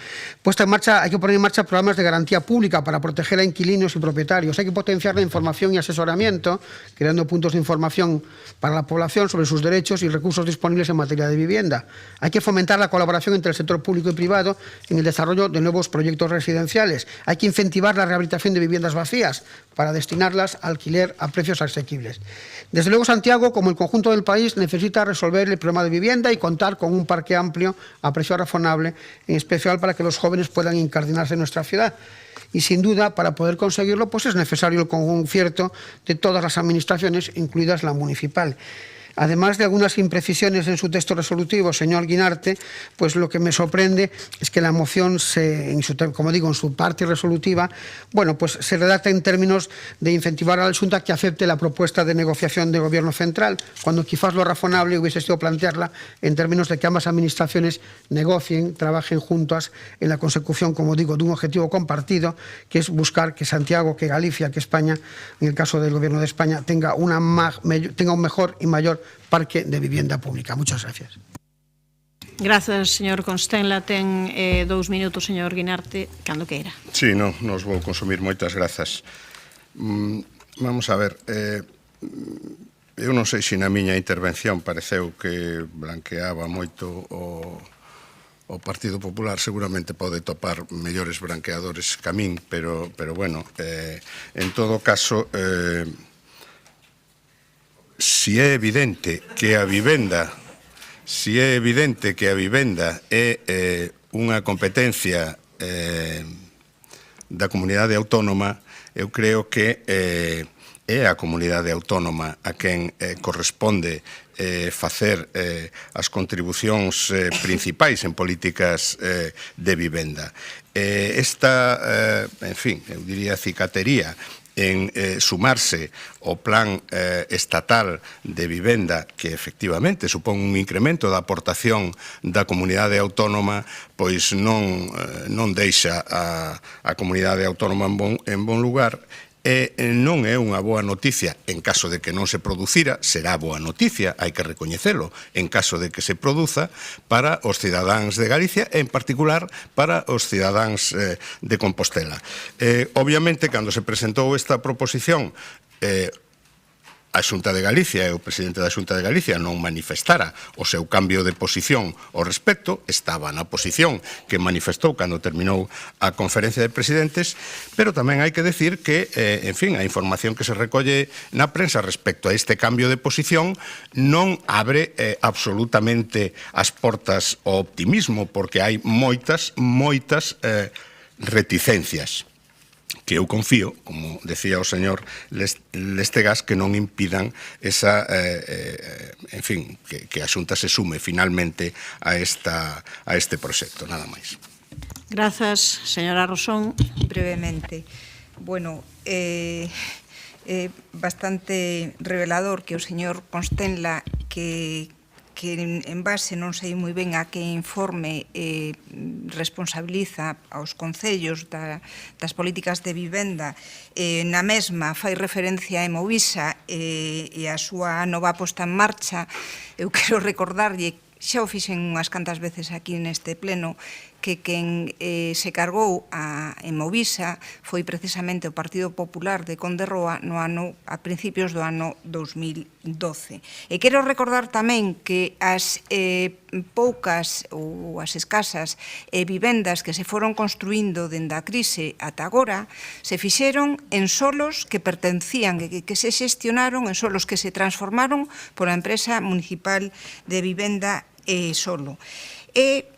Hay que poner en marcha programas de garantía pública para proteger a inquilinos y propietarios. Hay que potenciar la información y asesoramiento, creando puntos de información para la población sobre sus derechos y recursos disponibles en materia de vivienda. Hay que fomentar la colaboración entre el sector público y privado en el desarrollo de nuevos proyectos residenciales. Hay que incentivar la rehabilitación de viviendas vacías para destinarlas a alquiler a precios asequibles. Desde luego, Santiago, como el conjunto del país, necesita resolver el problema de vivienda y contar con un parque amplio a precio razonable, en especial para que los jóvenes puedan incardinarse en nuestra ciudad. Y sin duda, para poder conseguirlo, pues es necesario el concierto de todas las administraciones, incluidas la municipal. Además de algunas imprecisiones en su texto resolutivo, señor Guinarte, pues lo que me sorprende es que la moción, como digo, en su parte resolutiva, bueno, pues se redacta en términos de incentivar a la Xunta que acepte la propuesta de negociación del Gobierno central, cuando quizás lo razonable hubiese sido plantearla en términos de que ambas administraciones negocien, trabajen juntas en la consecución, como digo, de un objetivo compartido, que es buscar que Santiago, que Galicia, que España, en el caso del Gobierno de España, tenga un mejor y mayor parque de vivienda pública. Muchas gracias. Gracias, señor Constenla. Ten 2 minutos, señor Guinarte, cando queira. Sí, non os vou consumir, moitas grazas. Vamos a ver, eu non sei se na miña intervención pareceu que blanqueaba moito o Partido Popular, seguramente pode topar mellores branqueadores que a min, pero bueno, en todo caso, si é evidente que a vivenda é unha competencia da comunidade autónoma, eu creo que é a comunidade autónoma a quen corresponde facer as contribucións principais en políticas de vivenda. Esta, en fin, eu diría cicatería en sumarse ao plan estatal de vivenda, que efectivamente supón un incremento da aportación da comunidade autónoma, pois non deixa a comunidade autónoma en bon lugar. Non é unha boa noticia en caso de que non se producira, será boa noticia, hai que recoñecelo, en caso de que se produza para os cidadáns de Galicia e en particular para os cidadáns de Compostela. Obviamente, cando se presentou esta proposición, a Xunta de Galicia e o presidente da Xunta de Galicia non manifestara o seu cambio de posición ao respecto, estaba na posición que manifestou cando terminou a conferencia de presidentes, pero tamén hai que decir que, en fin, a información que se recolle na prensa respecto a este cambio de posición non abre absolutamente as portas ao optimismo, porque hai moitas reticencias que eu confío, como decía o señor Lestegas, que non impidan esa, en fin, que a Xunta se sume finalmente a este proxecto, nada máis. Grazas, señora Rosón. Brevemente. Bueno, bastante revelador que o señor Constenla, que en base non sei moi ben a que informe responsabiliza aos concellos das políticas de vivenda, na mesma fai referencia a Emovisa e a súa nova posta en marcha. Eu quero recordarlle, xa o fixen unhas cantas veces aquí neste pleno, que quen se cargou a Emovisa foi precisamente o Partido Popular de Conde Roa a principios do ano 2012. E quero recordar tamén que as poucas ou as escasas vivendas que se foron construindo dende a crise ata agora se fixeron en solos que pertencían, que se xestionaron en solos que se transformaron por a empresa municipal de vivenda Solo. E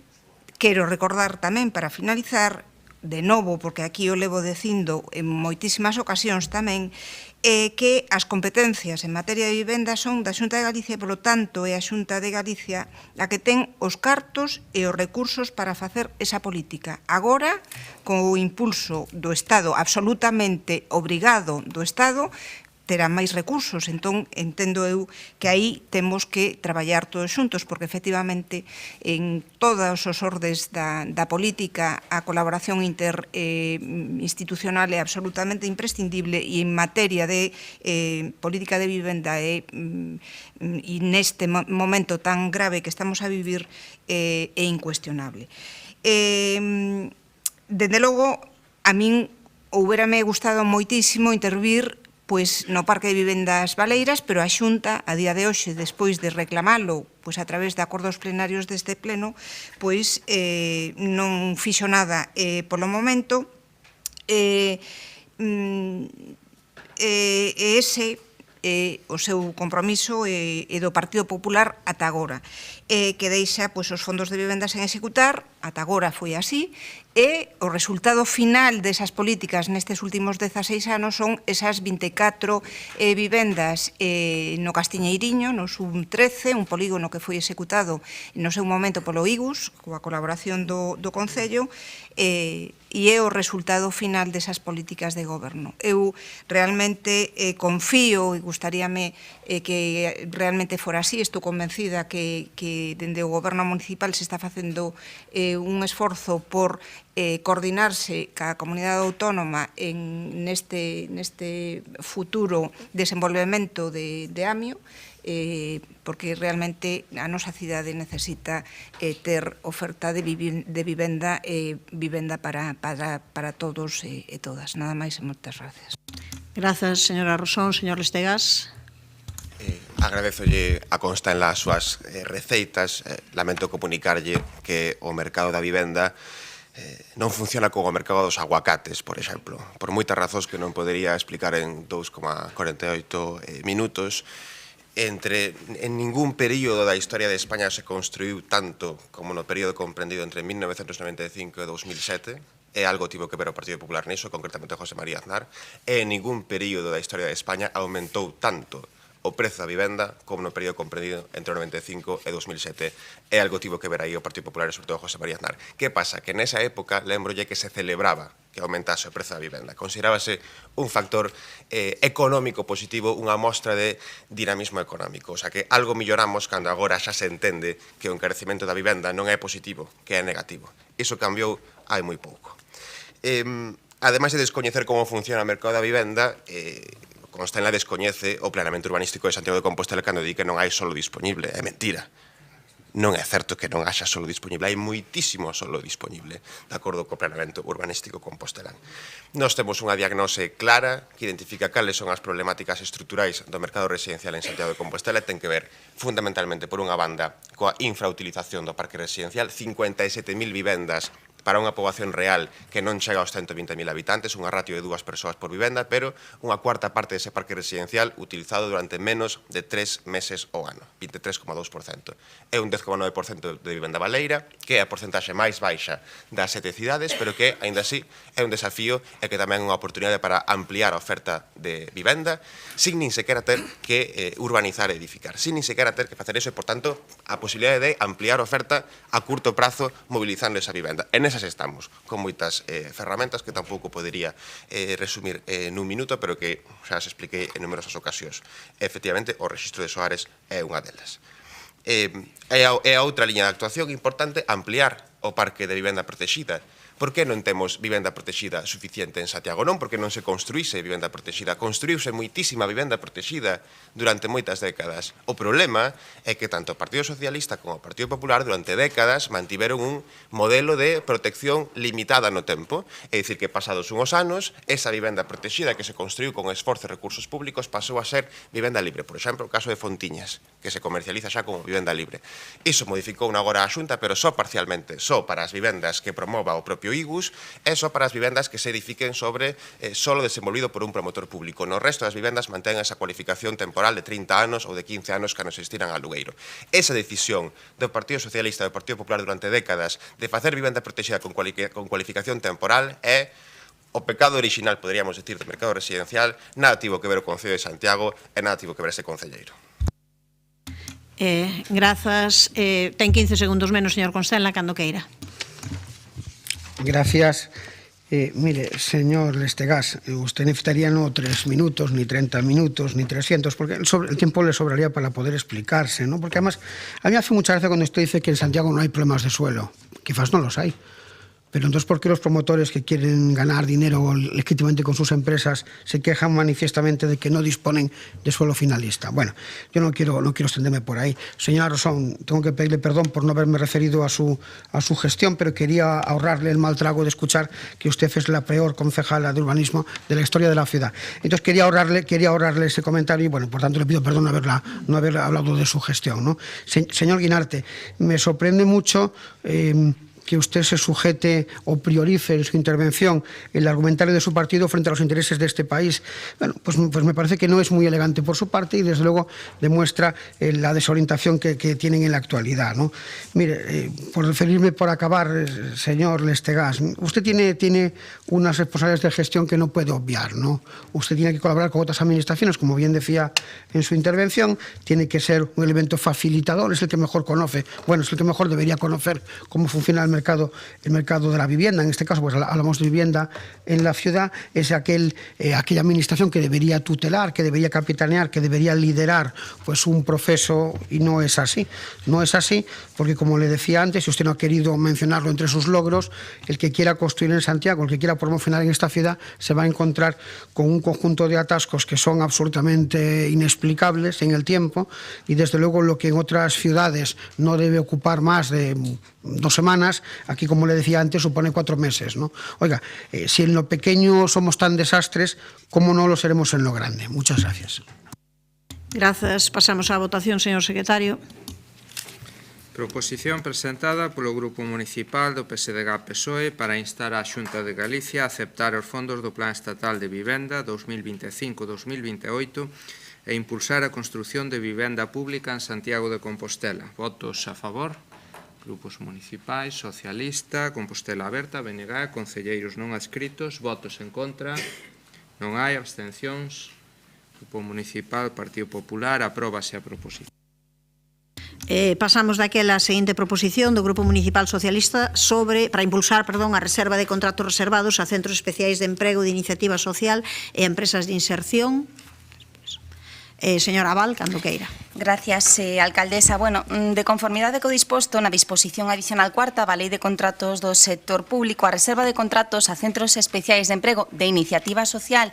quero recordar tamén, para finalizar, de novo, porque aquí o levo dicindo en moitísimas ocasións tamén, que as competencias en materia de vivenda son da Xunta de Galicia e, polo tanto, é a Xunta de Galicia a que ten os cartos e os recursos para facer esa política. Agora, con o impulso do Estado, absolutamente obrigado do Estado, terá máis recursos, entón entendo eu que aí temos que traballar todos xuntos, porque efectivamente en todos os ordes da política a colaboración interinstitucional é absolutamente imprescindible e en materia de política de vivenda e neste momento tan grave que estamos a vivir é incuestionable. Dende logo, a min houbérame gustado moitísimo intervir pois no Parque de Vivendas Baleiras, pero a Xunta, a día de hoxe, despois de reclamalo pois a través de acordos plenarios deste pleno, pois non fixo nada polo momento. Ese o seu compromiso e do Partido Popular ata agora, que deixa pois, os fondos de vivendas en executar, ata agora foi así, e o resultado final desas políticas nestes últimos 16 anos son esas 24 vivendas no Castiñeiriño, no Sub 13, un polígono que foi executado no seu momento polo IGUS, coa colaboración do Concello, e é o resultado final desas políticas de goberno. Eu realmente confío e gustaríame que realmente fora así, estou convencida que dende o goberno municipal se está facendo un esforzo por coordinarse ca comunidade autónoma neste futuro desenvolvemento de AMIO, porque realmente a nosa cidade necesita ter oferta de vivenda para todos e todas. Nada máis e moitas gracias. Grazas, señora Rosón. Señor Lestegas. Agradezolle a consta en las súas receitas. Lamento comunicarlle que o mercado da vivenda non funciona como o mercado dos aguacates, por exemplo. Por moitas razóns que non podería explicar en 2,48 minutos, en ningún período da historia de España se construiu tanto como no período comprendido entre 1995 e 2007, e algo tivo que ver o Partido Popular niso, concretamente José María Aznar, e en ningún período da historia de España aumentou tanto o prezo da vivenda como no período comprendido entre o 95 e 2007. É algo tivo que ver aí o Partido Popular e sobre todo José María Aznar. Que pasa? Que nesa época, lembrolle que se celebraba que aumentase o prezo da vivenda. Considerábase un factor económico positivo, unha mostra de dinamismo económico. O sea que algo milloramos cando agora xa se entende que o encarecimento da vivenda non é positivo, que é negativo. Iso cambiou hai moi pouco. Ademais de descoñecer como funciona o mercado da vivenda, Constenla descoñece o planeamento urbanístico de Santiago de Compostela cando di que non hai solo disponible. É mentira. Non é certo que non haxa solo disponible. Hai moitísimo solo disponible, de acordo co planeamento urbanístico compostelán. Nós temos unha diagnose clara que identifica cales son as problemáticas estruturais do mercado residencial en Santiago de Compostela e ten que ver fundamentalmente por unha banda coa infrautilización do parque residencial, 57.000 vivendas para unha poboación real que non chega aos 120.000 habitantes, unha ratio de 2 persoas por vivenda, pero unha cuarta parte dese parque residencial utilizado durante menos de 3 meses ao ano, 23,2%. É un 10,9% de vivenda baleira, que é a porcentaxe máis baixa das 7 cidades, pero que, aínda así, é un desafío e que tamén é unha oportunidade para ampliar a oferta de vivenda, sin nin sequera ter que urbanizar e edificar, sin nin sequera ter que facer eso e, por tanto, a posibilidade de ampliar a oferta a curto prazo mobilizando esa vivenda. En esas estamos, con moitas ferramentas que tampouco podería resumir nun minuto, pero que xa se expliquei en numerosas ocasións. Efectivamente, o rexistro de soares é unha delas. É a outra liña de actuación importante ampliar o parque de vivenda protegida. Por que non temos vivenda protegida suficiente en Santiago? Non porque non se construíse vivenda protegida, construíuse moitísima vivenda protegida durante moitas décadas. O problema é que tanto o Partido Socialista como o Partido Popular durante décadas mantiveron un modelo de protección limitada no tempo, é dicir que pasados unhos anos, esa vivenda protegida que se construiu con esforzo e recursos públicos pasou a ser vivenda libre. Por exemplo, o caso de Fontiñas, que se comercializa xa como vivenda libre. Iso modificou agora a Xunta, pero só parcialmente, só para as vivendas que promova o propio IGUS e só para as vivendas que se edifiquen sobre solo desenvolvido por un promotor público. No resto das vivendas mantén esa cualificación temporal de 30 anos ou de 15 anos que non se estiran a alugueiro. Esa decisión do Partido Socialista e do Partido Popular durante décadas de facer vivenda protegida con cualificación temporal é o pecado original, poderíamos decir, do mercado residencial. Nada tivo que ver o Concello de Santiago e nada tivo que ver ese concelleiro. Grazas. Ten 15 segundos menos, señor Constenla, cando queira. Gracias. Mire, señor Lestegas, usted necesitaría no 3 minutos, ni 30 minutos, ni 300, porque el tiempo le sobraría para poder explicarse, ¿no? Porque además, a mí me hace mucha gracia cuando usted dice que en Santiago no hay problemas de suelo. Quizás no los hay. Pero entonces, ¿por qué los promotores que quieren ganar dinero legítimamente con sus empresas se quejan manifiestamente de que no disponen de suelo finalista? Bueno, yo no quiero extenderme por ahí. Señora Rosón, tengo que pedirle perdón por no haberme referido a su gestión, pero quería ahorrarle el mal trago de escuchar que usted es la peor concejala de urbanismo de la historia de la ciudad. Entonces, quería ahorrarle ese comentario y, bueno, por tanto, le pido perdón no haber hablado de su gestión, ¿no? Señor Guinarte, me sorprende mucho que usted se sujete o priorice en su intervención el argumentario de su partido frente a los intereses de este país. Bueno, pues me parece que no es muy elegante por su parte y desde luego demuestra la desorientación que tienen en la actualidad, ¿no? Mire, por referirme por acabar, señor Lestegas, usted tiene unas responsabilidades de gestión que no puede obviar, ¿no? Usted tiene que colaborar con otras administraciones, como bien decía en su intervención, tiene que ser un elemento facilitador, es el que mejor conoce, bueno, es el que mejor debería conocer cómo funciona el mercado de la vivienda. En este caso, pues hablamos de vivienda en la ciudad, es aquella administración que debería tutelar, que debería capitanear, que debería liderar pues un proceso, y no es así. No es así porque, como le decía antes, si usted no ha querido mencionarlo entre sus logros, el que quiera construir en Santiago, el que quiera promocionar en esta ciudad, se va a encontrar con un conjunto de atascos que son absolutamente inexplicables en el tiempo y, desde luego, lo que en otras ciudades no debe ocupar más de 2 semanas, aquí, como le decía antes, supone 4 meses, ¿no? Oiga, si en lo pequeño somos tan desastres, ¿cómo no lo seremos en lo grande? Muchas gracias. Grazas. Pasamos á votación, señor secretario. Proposición presentada polo Grupo Municipal do PSDG-PSOE para instar a Xunta de Galicia a aceptar os fondos do Plan Estatal de Vivenda 2025-2028 e impulsar a construción de vivenda pública en Santiago de Compostela. Votos a favor? Grupos municipais, Socialista, Compostela Aberta, BNG, concelleiros non adscritos, votos en contra, non hai abstencións. Grupo Municipal, Partido Popular, apróbase a proposición. Pasamos daquela a seguinte proposición do Grupo Municipal Socialista para impulsar a reserva de contratos reservados a centros especiais de emprego de iniciativa social e empresas de inserción. Señora Abal, cando queira. Gracias, alcaldesa. Bueno, de conformidade co disposto na disposición adicional cuarta da Lei de Contratos do Sector Público, a reserva de contratos a centros especiais de emprego de iniciativa social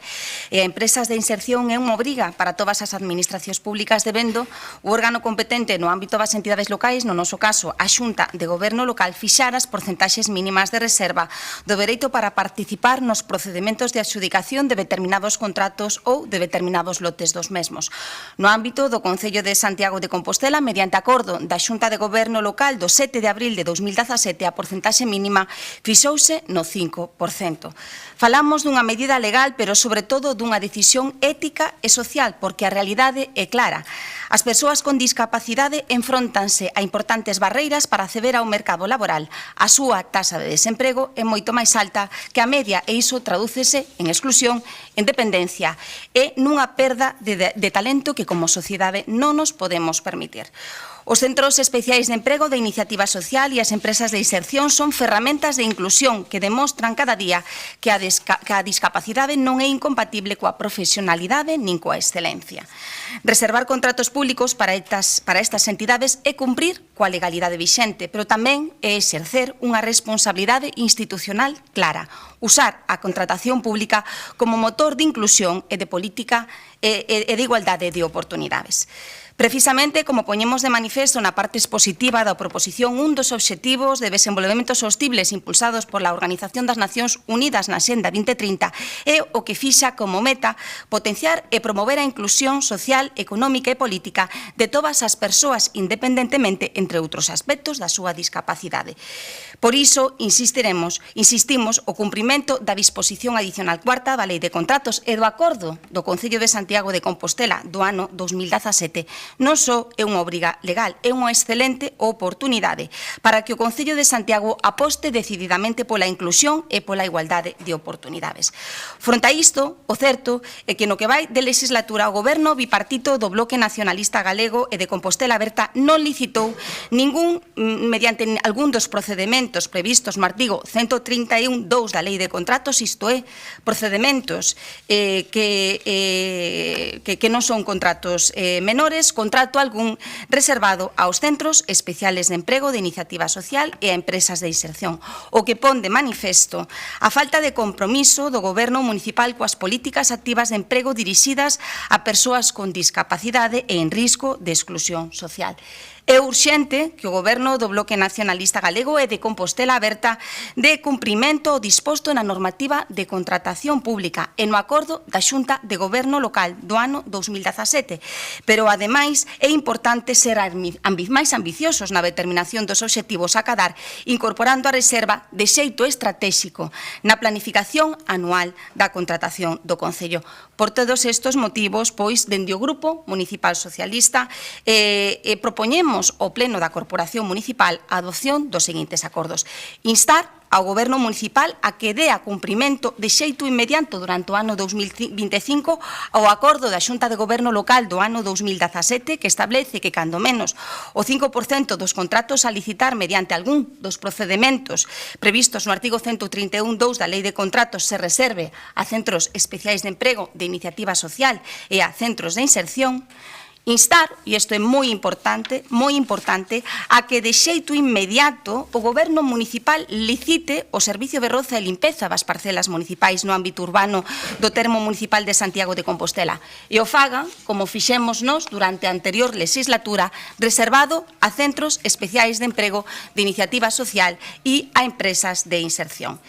e a empresas de inserción é unha obriga para todas as administracións públicas, debendo o órgano competente no ámbito das entidades locais, no noso caso, a Xunta de Goberno local, fixar as porcentaxes mínimas de reserva do dereito para participar nos procedementos de adxudicación de determinados contratos ou de determinados lotes dos mesmos. No ámbito do Concello de Santiago de Compostela, mediante acordo da Xunta de Goberno local do 7 de abril de 2017, a porcentaxe mínima fixouse no 5%. Falamos dunha medida legal, pero sobre todo dunha decisión ética e social, porque a realidade é clara. As persoas con discapacidade enfróntanse a importantes barreiras para acceder ao mercado laboral. A súa taxa de desemprego é moito máis alta que a media e iso tradúcese en exclusión, en dependencia e nunha perda de talento que como sociedade non nos podemos permitir. Os centros especiais de emprego de iniciativa social e as empresas de inserción son ferramentas de inclusión que demostran cada día que a discapacidade non é incompatible coa profesionalidade nin coa excelencia. Reservar contratos públicos para estas entidades é cumprir coa legalidade vixente, pero tamén é exercer unha responsabilidade institucional clara, usar a contratación pública como motor de inclusión e de política e de igualdade de oportunidades. Precisamente, como poñemos de manifesto na parte expositiva da proposición, un dos obxectivos de desenvolvemento sostibles impulsados pola Organización das Nacións Unidas na Xenda 2030 é o que fixa como meta potenciar e promover a inclusión social, económica e política de todas as persoas independentemente, entre outros aspectos, da súa discapacidade. Por iso, insistimos o cumprimento da disposición adicional cuarta da Lei de Contratos e do acordo do Concello de Santiago de Compostela do ano 2017 non só é unha obriga legal, é unha excelente oportunidade para que o Concello de Santiago aposte decididamente pola inclusión e pola igualdade de oportunidades. Fronte a isto, o certo é que no que vai de legislatura o Goberno bipartito do Bloque Nacionalista Galego e de Compostela Aberta non licitou mediante algún dos procedimentos previstos no artigo 131.2 da Lei de Contratos, isto é, procedimentos que non son contratos menores, contrato algún reservado aos centros especiales de emprego de iniciativa social e a empresas de inserción, o que pon de manifesto a falta de compromiso do Goberno municipal coas políticas activas de emprego dirixidas a persoas con discapacidade e en risco de exclusión social. É urxente que o Goberno do Bloque Nacionalista Galego e de Compostela Aberta dé cumprimento ao disposto na normativa de contratación pública e no acordo da Xunta de Goberno local do ano 2017. Pero, ademais, é importante ser máis ambiciosos na determinación dos obxectivos a acadar, incorporando a reserva de xeito estratégico na planificación anual da contratación do Concello. Por todos estes motivos, pois, dende o Grupo Municipal Socialista, propoñemos ao Pleno da Corporación Municipal a adopción dos seguintes acordos. Instar ao Goberno Municipal a que dé a cumprimento de xeito inmediato durante o ano 2025 ao acordo da Xunta de Goberno Local do ano 2017 que establece que cando menos o 5% dos contratos a licitar mediante algún dos procedementos previstos no artigo 131.2 da Lei de Contratos se reserve a centros especiais de emprego de iniciativa social e a centros de inserción. Instar, e isto é moi importante, a que de xeito inmediato o Goberno municipal licite o servicio de roza e limpeza das parcelas municipais no ámbito urbano do termo municipal de Santiago de Compostela e o faga, como fixemos nós durante a anterior legislatura, reservado a centros especiais de emprego de iniciativa social e a empresas de inserción.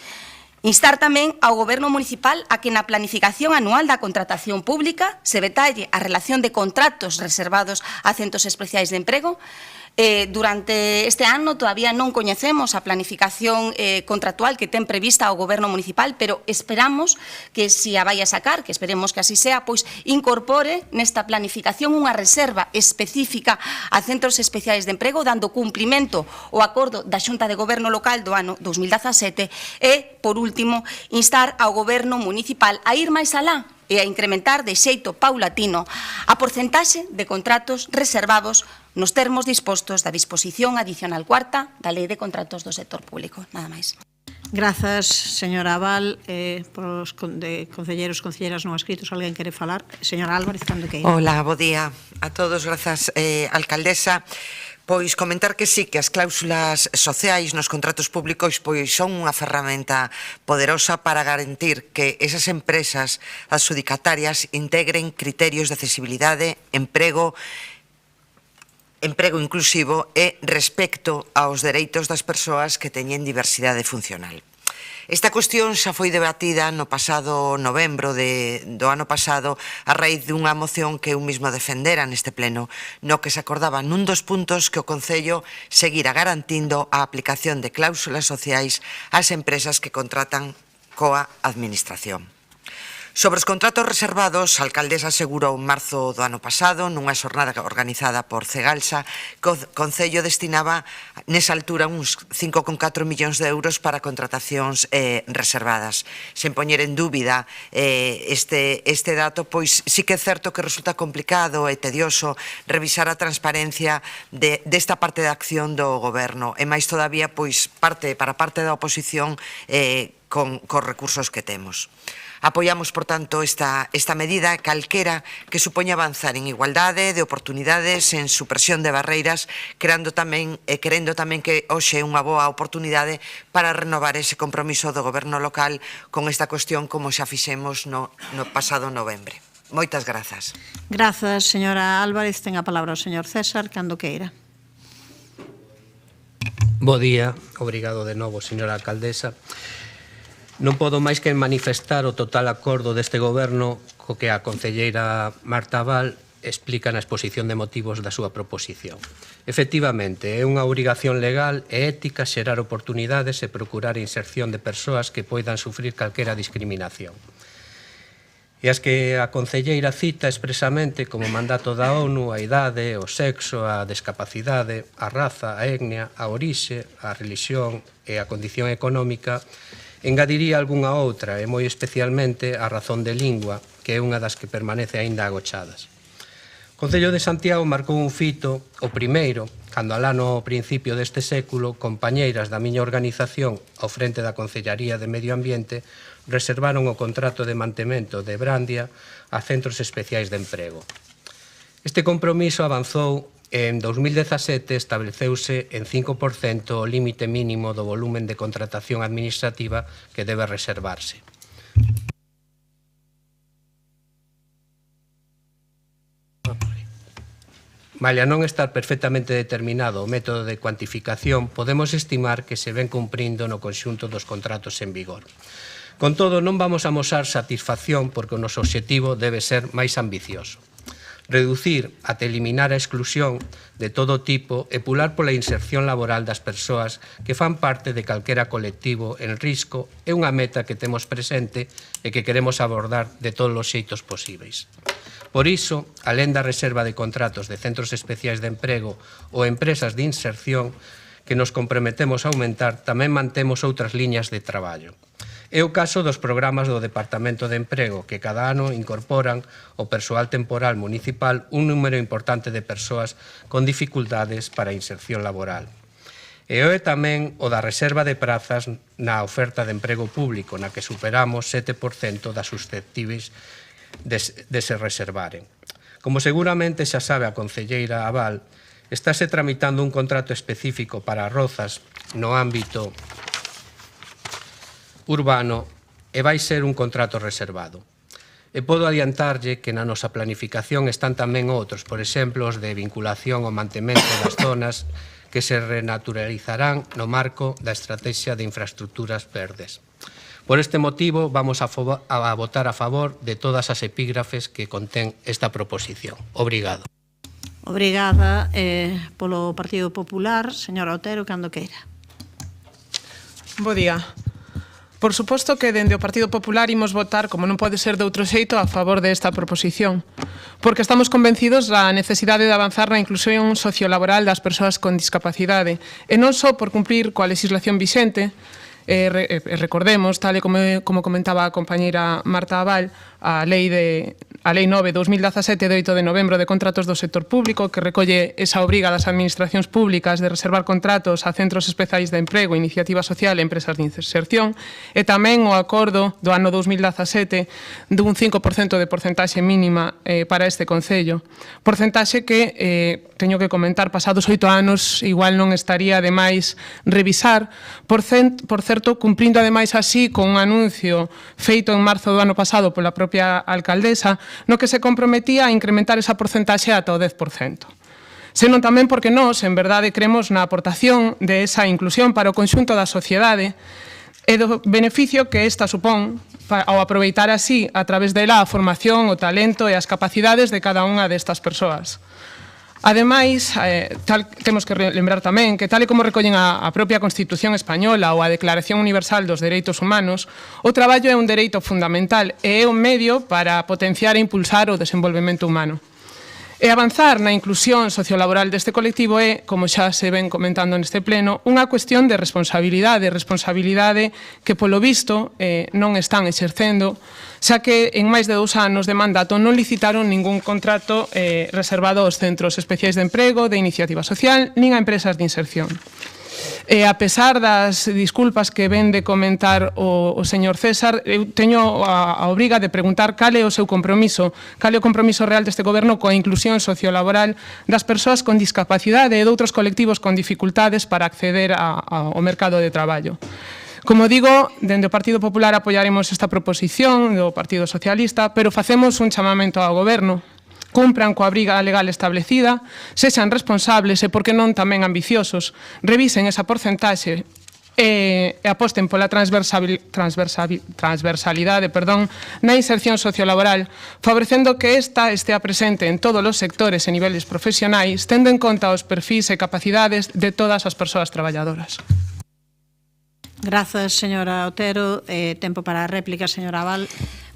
Instar tamén ao Goberno municipal a que na planificación anual da contratación pública se detalle a relación de contratos reservados a centros especiais de emprego. Durante este ano todavía non coñecemos a planificación contratual que ten prevista o Goberno municipal, pero esperamos que, se a vai a sacar, que esperemos que así sea, pois incorpore nesta planificación unha reserva específica a centros especiais de emprego, dando cumprimento ao acordo da Xunta de Goberno Local do ano 2017 e, por último, instar ao Goberno municipal a ir máis alá e a incrementar de xeito paulatino a porcentaxe de contratos reservados nos termos dispostos da disposición adicional cuarta da Lei de Contratos do Sector Público. Nada máis. Grazas, señora Abal. Por os concelleiros, concelleiras non escritos, alguén quere falar? Señora Álvarez, cando queira. Hola, bo día a todos. Grazas, alcaldesa. Pois comentar que sí, que as cláusulas sociais nos contratos públicos pois son unha ferramenta poderosa para garantir que esas empresas adxudicatarias integren criterios de accesibilidade, emprego inclusivo e respecto aos dereitos das persoas que teñen diversidade funcional. Esta cuestión xa foi debatida no pasado novembro do ano pasado a raíz dunha moción que eu mesmo defendera neste pleno, no que se acordaba nun dos puntos que o Concello seguira garantindo a aplicación de cláusulas sociais ás empresas que contratan coa Administración. Sobre os contratos reservados, a alcaldesa asegurou en marzo do ano pasado, nunha xornada organizada por Cegalsa, que o Concello destinaba nesa altura uns 5,4 millóns de euros para contratacións reservadas. Sen poñer en dúbida este dato, pois sí que é certo que resulta complicado e tedioso revisar a transparencia desta parte da acción do Goberno, e máis todavía pois para parte da oposición cos recursos que temos. Apoiamos, por tanto, esta medida calquera que supoña avanzar en igualdade de oportunidades, en supresión de barreiras, querendo tamén que hoxe é unha boa oportunidade para renovar ese compromiso do Goberno local con esta cuestión como xa fixemos no pasado novembre. Moitas grazas. Grazas, señora Álvarez. Ten a palabra o señor César, cando queira. Bo día. Obrigado de novo, señora alcaldesa. Non podo máis que manifestar o total acordo deste Goberno co que a concelleira Marta Abal explica na exposición de motivos da súa proposición. Efectivamente, é unha obrigación legal e ética xerar oportunidades e procurar a inserción de persoas que poidan sufrir calquera discriminación. E as que a concelleira cita expresamente como mandato da ONU a idade, o sexo, a discapacidade, a raza, a etnia, a orixe, a religión e a condición económica, engadiría algunha outra, e moi especialmente a razón de lingua, que é unha das que permanece aínda agochadas. O Concello de Santiago marcou un fito, o primeiro, cando alá no principio deste século, compañeiras da miña organización ao frente da Concellaría de Medio Ambiente reservaron o contrato de mantemento de Brandia a centros especiais de emprego. Este compromiso avanzou en 2017, estableceuse en 5% o límite mínimo do volumen de contratación administrativa que debe reservarse. Malia non estar perfectamente determinado o método de cuantificación, podemos estimar que se ven cumprindo no conxunto dos contratos en vigor. Con todo, non vamos a amosar satisfacción porque o noso obxectivo debe ser máis ambicioso. Reducir ata eliminar a exclusión de todo tipo e pular pola inserción laboral das persoas que fan parte de calquera colectivo en risco é unha meta que temos presente e que queremos abordar de todos os xeitos posíveis. Por iso, alén da reserva de contratos de centros especiais de emprego ou empresas de inserción que nos comprometemos a aumentar, tamén mantemos outras liñas de traballo. É o caso dos programas do Departamento de Emprego, que cada ano incorporan ao persoal temporal municipal un número importante de persoas con dificultades para a inserción laboral. E é tamén o da reserva de prazas na oferta de emprego público, na que superamos 7% das susceptíveis de se reservaren. Como seguramente xa sabe a concelleira Abal, estáse tramitando un contrato específico para Rozas no ámbito urbano e vai ser un contrato reservado. E podo adiantarlle que na nosa planificación están tamén outros, por exemplo, os de vinculación ao mantemento das zonas que se renaturalizarán no marco da Estrategia de Infraestructuras Verdes. Por este motivo, vamos a votar a favor de todas as epígrafes que contén esta proposición. Obrigado. Obrigada polo Partido Popular. Señora Otero, cando queira. Bo día. Por suposto que dende o Partido Popular imos votar, como non pode ser de outro xeito, a favor desta proposición, porque estamos convencidos da necesidade de avanzar na inclusión sociolaboral das persoas con discapacidade, e non só por cumplir coa legislación vixente. Recordemos, tal e como comentaba a compañeira Marta Abal, a Lei 9/2017 de 8 de novembro de contratos do sector público, que recolle esa obriga das administracións públicas de reservar contratos a centros especiais de emprego, iniciativa social e empresas de inserción, e tamén o acordo do ano 2017 dun 5% de porcentaxe mínima para este Concello. Porcentaxe que, teño que comentar, pasados 8 anos igual non estaría de máis revisar, por certo, cumprindo ademais así con un anuncio feito en marzo do ano pasado pola propia alcaldesa, no que se comprometía a incrementar esa porcentaxe ata o 10%. Senón tamén porque nós, en verdade, cremos na aportación de esa inclusión para o conxunto da sociedade e do beneficio que esta supón ao aproveitar así, a través dela, a formación, o talento e as capacidades de cada unha destas persoas. Ademais, temos que lembrar tamén que, tal e como recollen a propia Constitución Española ou a Declaración Universal dos Dereitos Humanos, o traballo é un dereito fundamental e é un medio para potenciar e impulsar o desenvolvemento humano. E avanzar na inclusión sociolaboral deste colectivo é, como xa se ven comentando neste pleno, unha cuestión de responsabilidade que, polo visto, non están exercendo, xa que en máis de 2 anos de mandato non licitaron ningún contrato reservado aos centros especiais de emprego, de iniciativa social, nin a empresas de inserción. E a pesar das disculpas que ven de comentar o señor César, eu teño a obriga de preguntar cal é o seu compromiso, cal é o compromiso real deste goberno coa inclusión sociolaboral das persoas con discapacidade e de outros colectivos con dificultades para acceder ao mercado de traballo. Como digo, dende o Partido Popular apoiaremos esta proposición do Partido Socialista, pero facemos un chamamento ao goberno. Cumpran coa obriga legal establecida, sexan responsables e, por que non, tamén ambiciosos, revisen esa porcentaxe e aposten pola transversalidade na inserción sociolaboral, favorecendo que esta estea presente en todos os sectores e niveles profesionais, tendo en conta os perfis e capacidades de todas as persoas traballadoras. Grazas, señora Otero. Tempo para a réplica, señora Abal.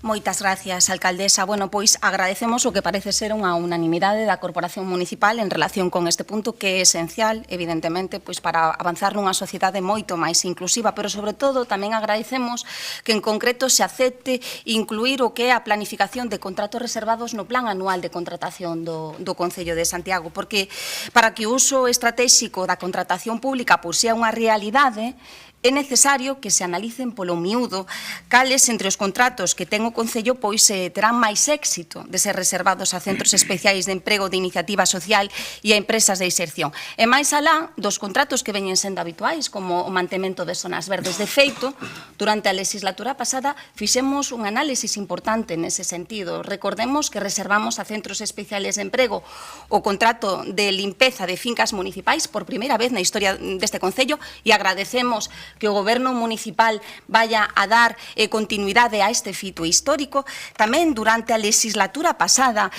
Moitas gracias, alcaldesa. Bueno, pois agradecemos o que parece ser unha unanimidade da Corporación Municipal en relación con este punto que é esencial, evidentemente, pois para avanzar nunha sociedade moito máis inclusiva, pero sobre todo tamén agradecemos que en concreto se acepte incluir o que é a planificación de contratos reservados no plan anual de contratación do Concello de Santiago, porque para que o uso estratégico da contratación pública pois sea unha realidade, é necesario que se analicen polo miúdo cales entre os contratos que ten o Concello pois terán máis éxito de ser reservados a centros especiais de emprego de iniciativa social e a empresas de inserción. E máis alá dos contratos que veñen sendo habituais, como o mantemento de zonas verdes. De feito, durante a legislatura pasada fixemos un análisis importante nese sentido. Recordemos que reservamos a centros especiales de emprego o contrato de limpeza de fincas municipais por primeira vez na historia deste Concello e agradecemos que o Goberno municipal vaya a dar continuidade a este fito histórico. Tamén durante a legislatura pasada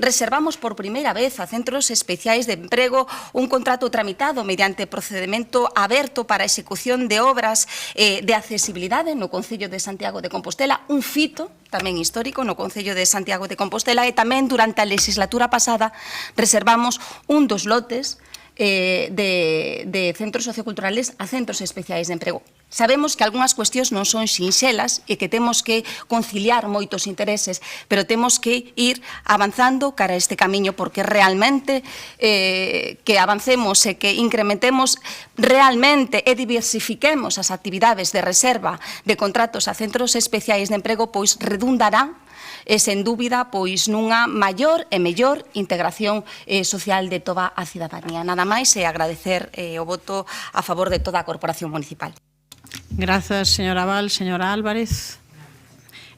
reservamos por primeira vez a centros especiais de emprego un contrato tramitado mediante procedimento aberto para a execución de obras de accesibilidade no Concello de Santiago de Compostela, un fito tamén histórico no Concello de Santiago de Compostela, e tamén durante a legislatura pasada reservamos un dos lotes de centros socioculturales a centros especiais de emprego. Sabemos que algunhas cuestións non son sinxelas e que temos que conciliar moitos intereses, pero temos que ir avanzando cara a este camiño, porque realmente que avancemos e que incrementemos realmente e diversifiquemos as actividades de reserva de contratos a centros especiais de emprego, pois redundará sen dúbida, pois nunha maior e mellor integración social de toda a cidadanía. Nada máis e agradecer o voto a favor de toda a Corporación Municipal. Grazas, señora Val. Señora Álvarez.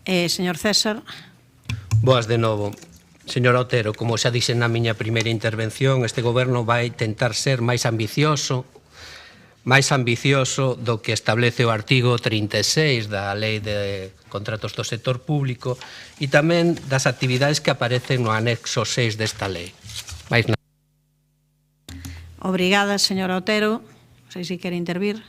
Señor César. Boas de novo. Señora Otero, como xa dixen na miña primeira intervención, este goberno vai tentar ser máis ambicioso do que establece o artigo 36 da Lei de Contratos do Sector Público e tamén das actividades que aparecen no anexo 6 desta lei. Obrigada, señora Otero. Non sei se quere intervir.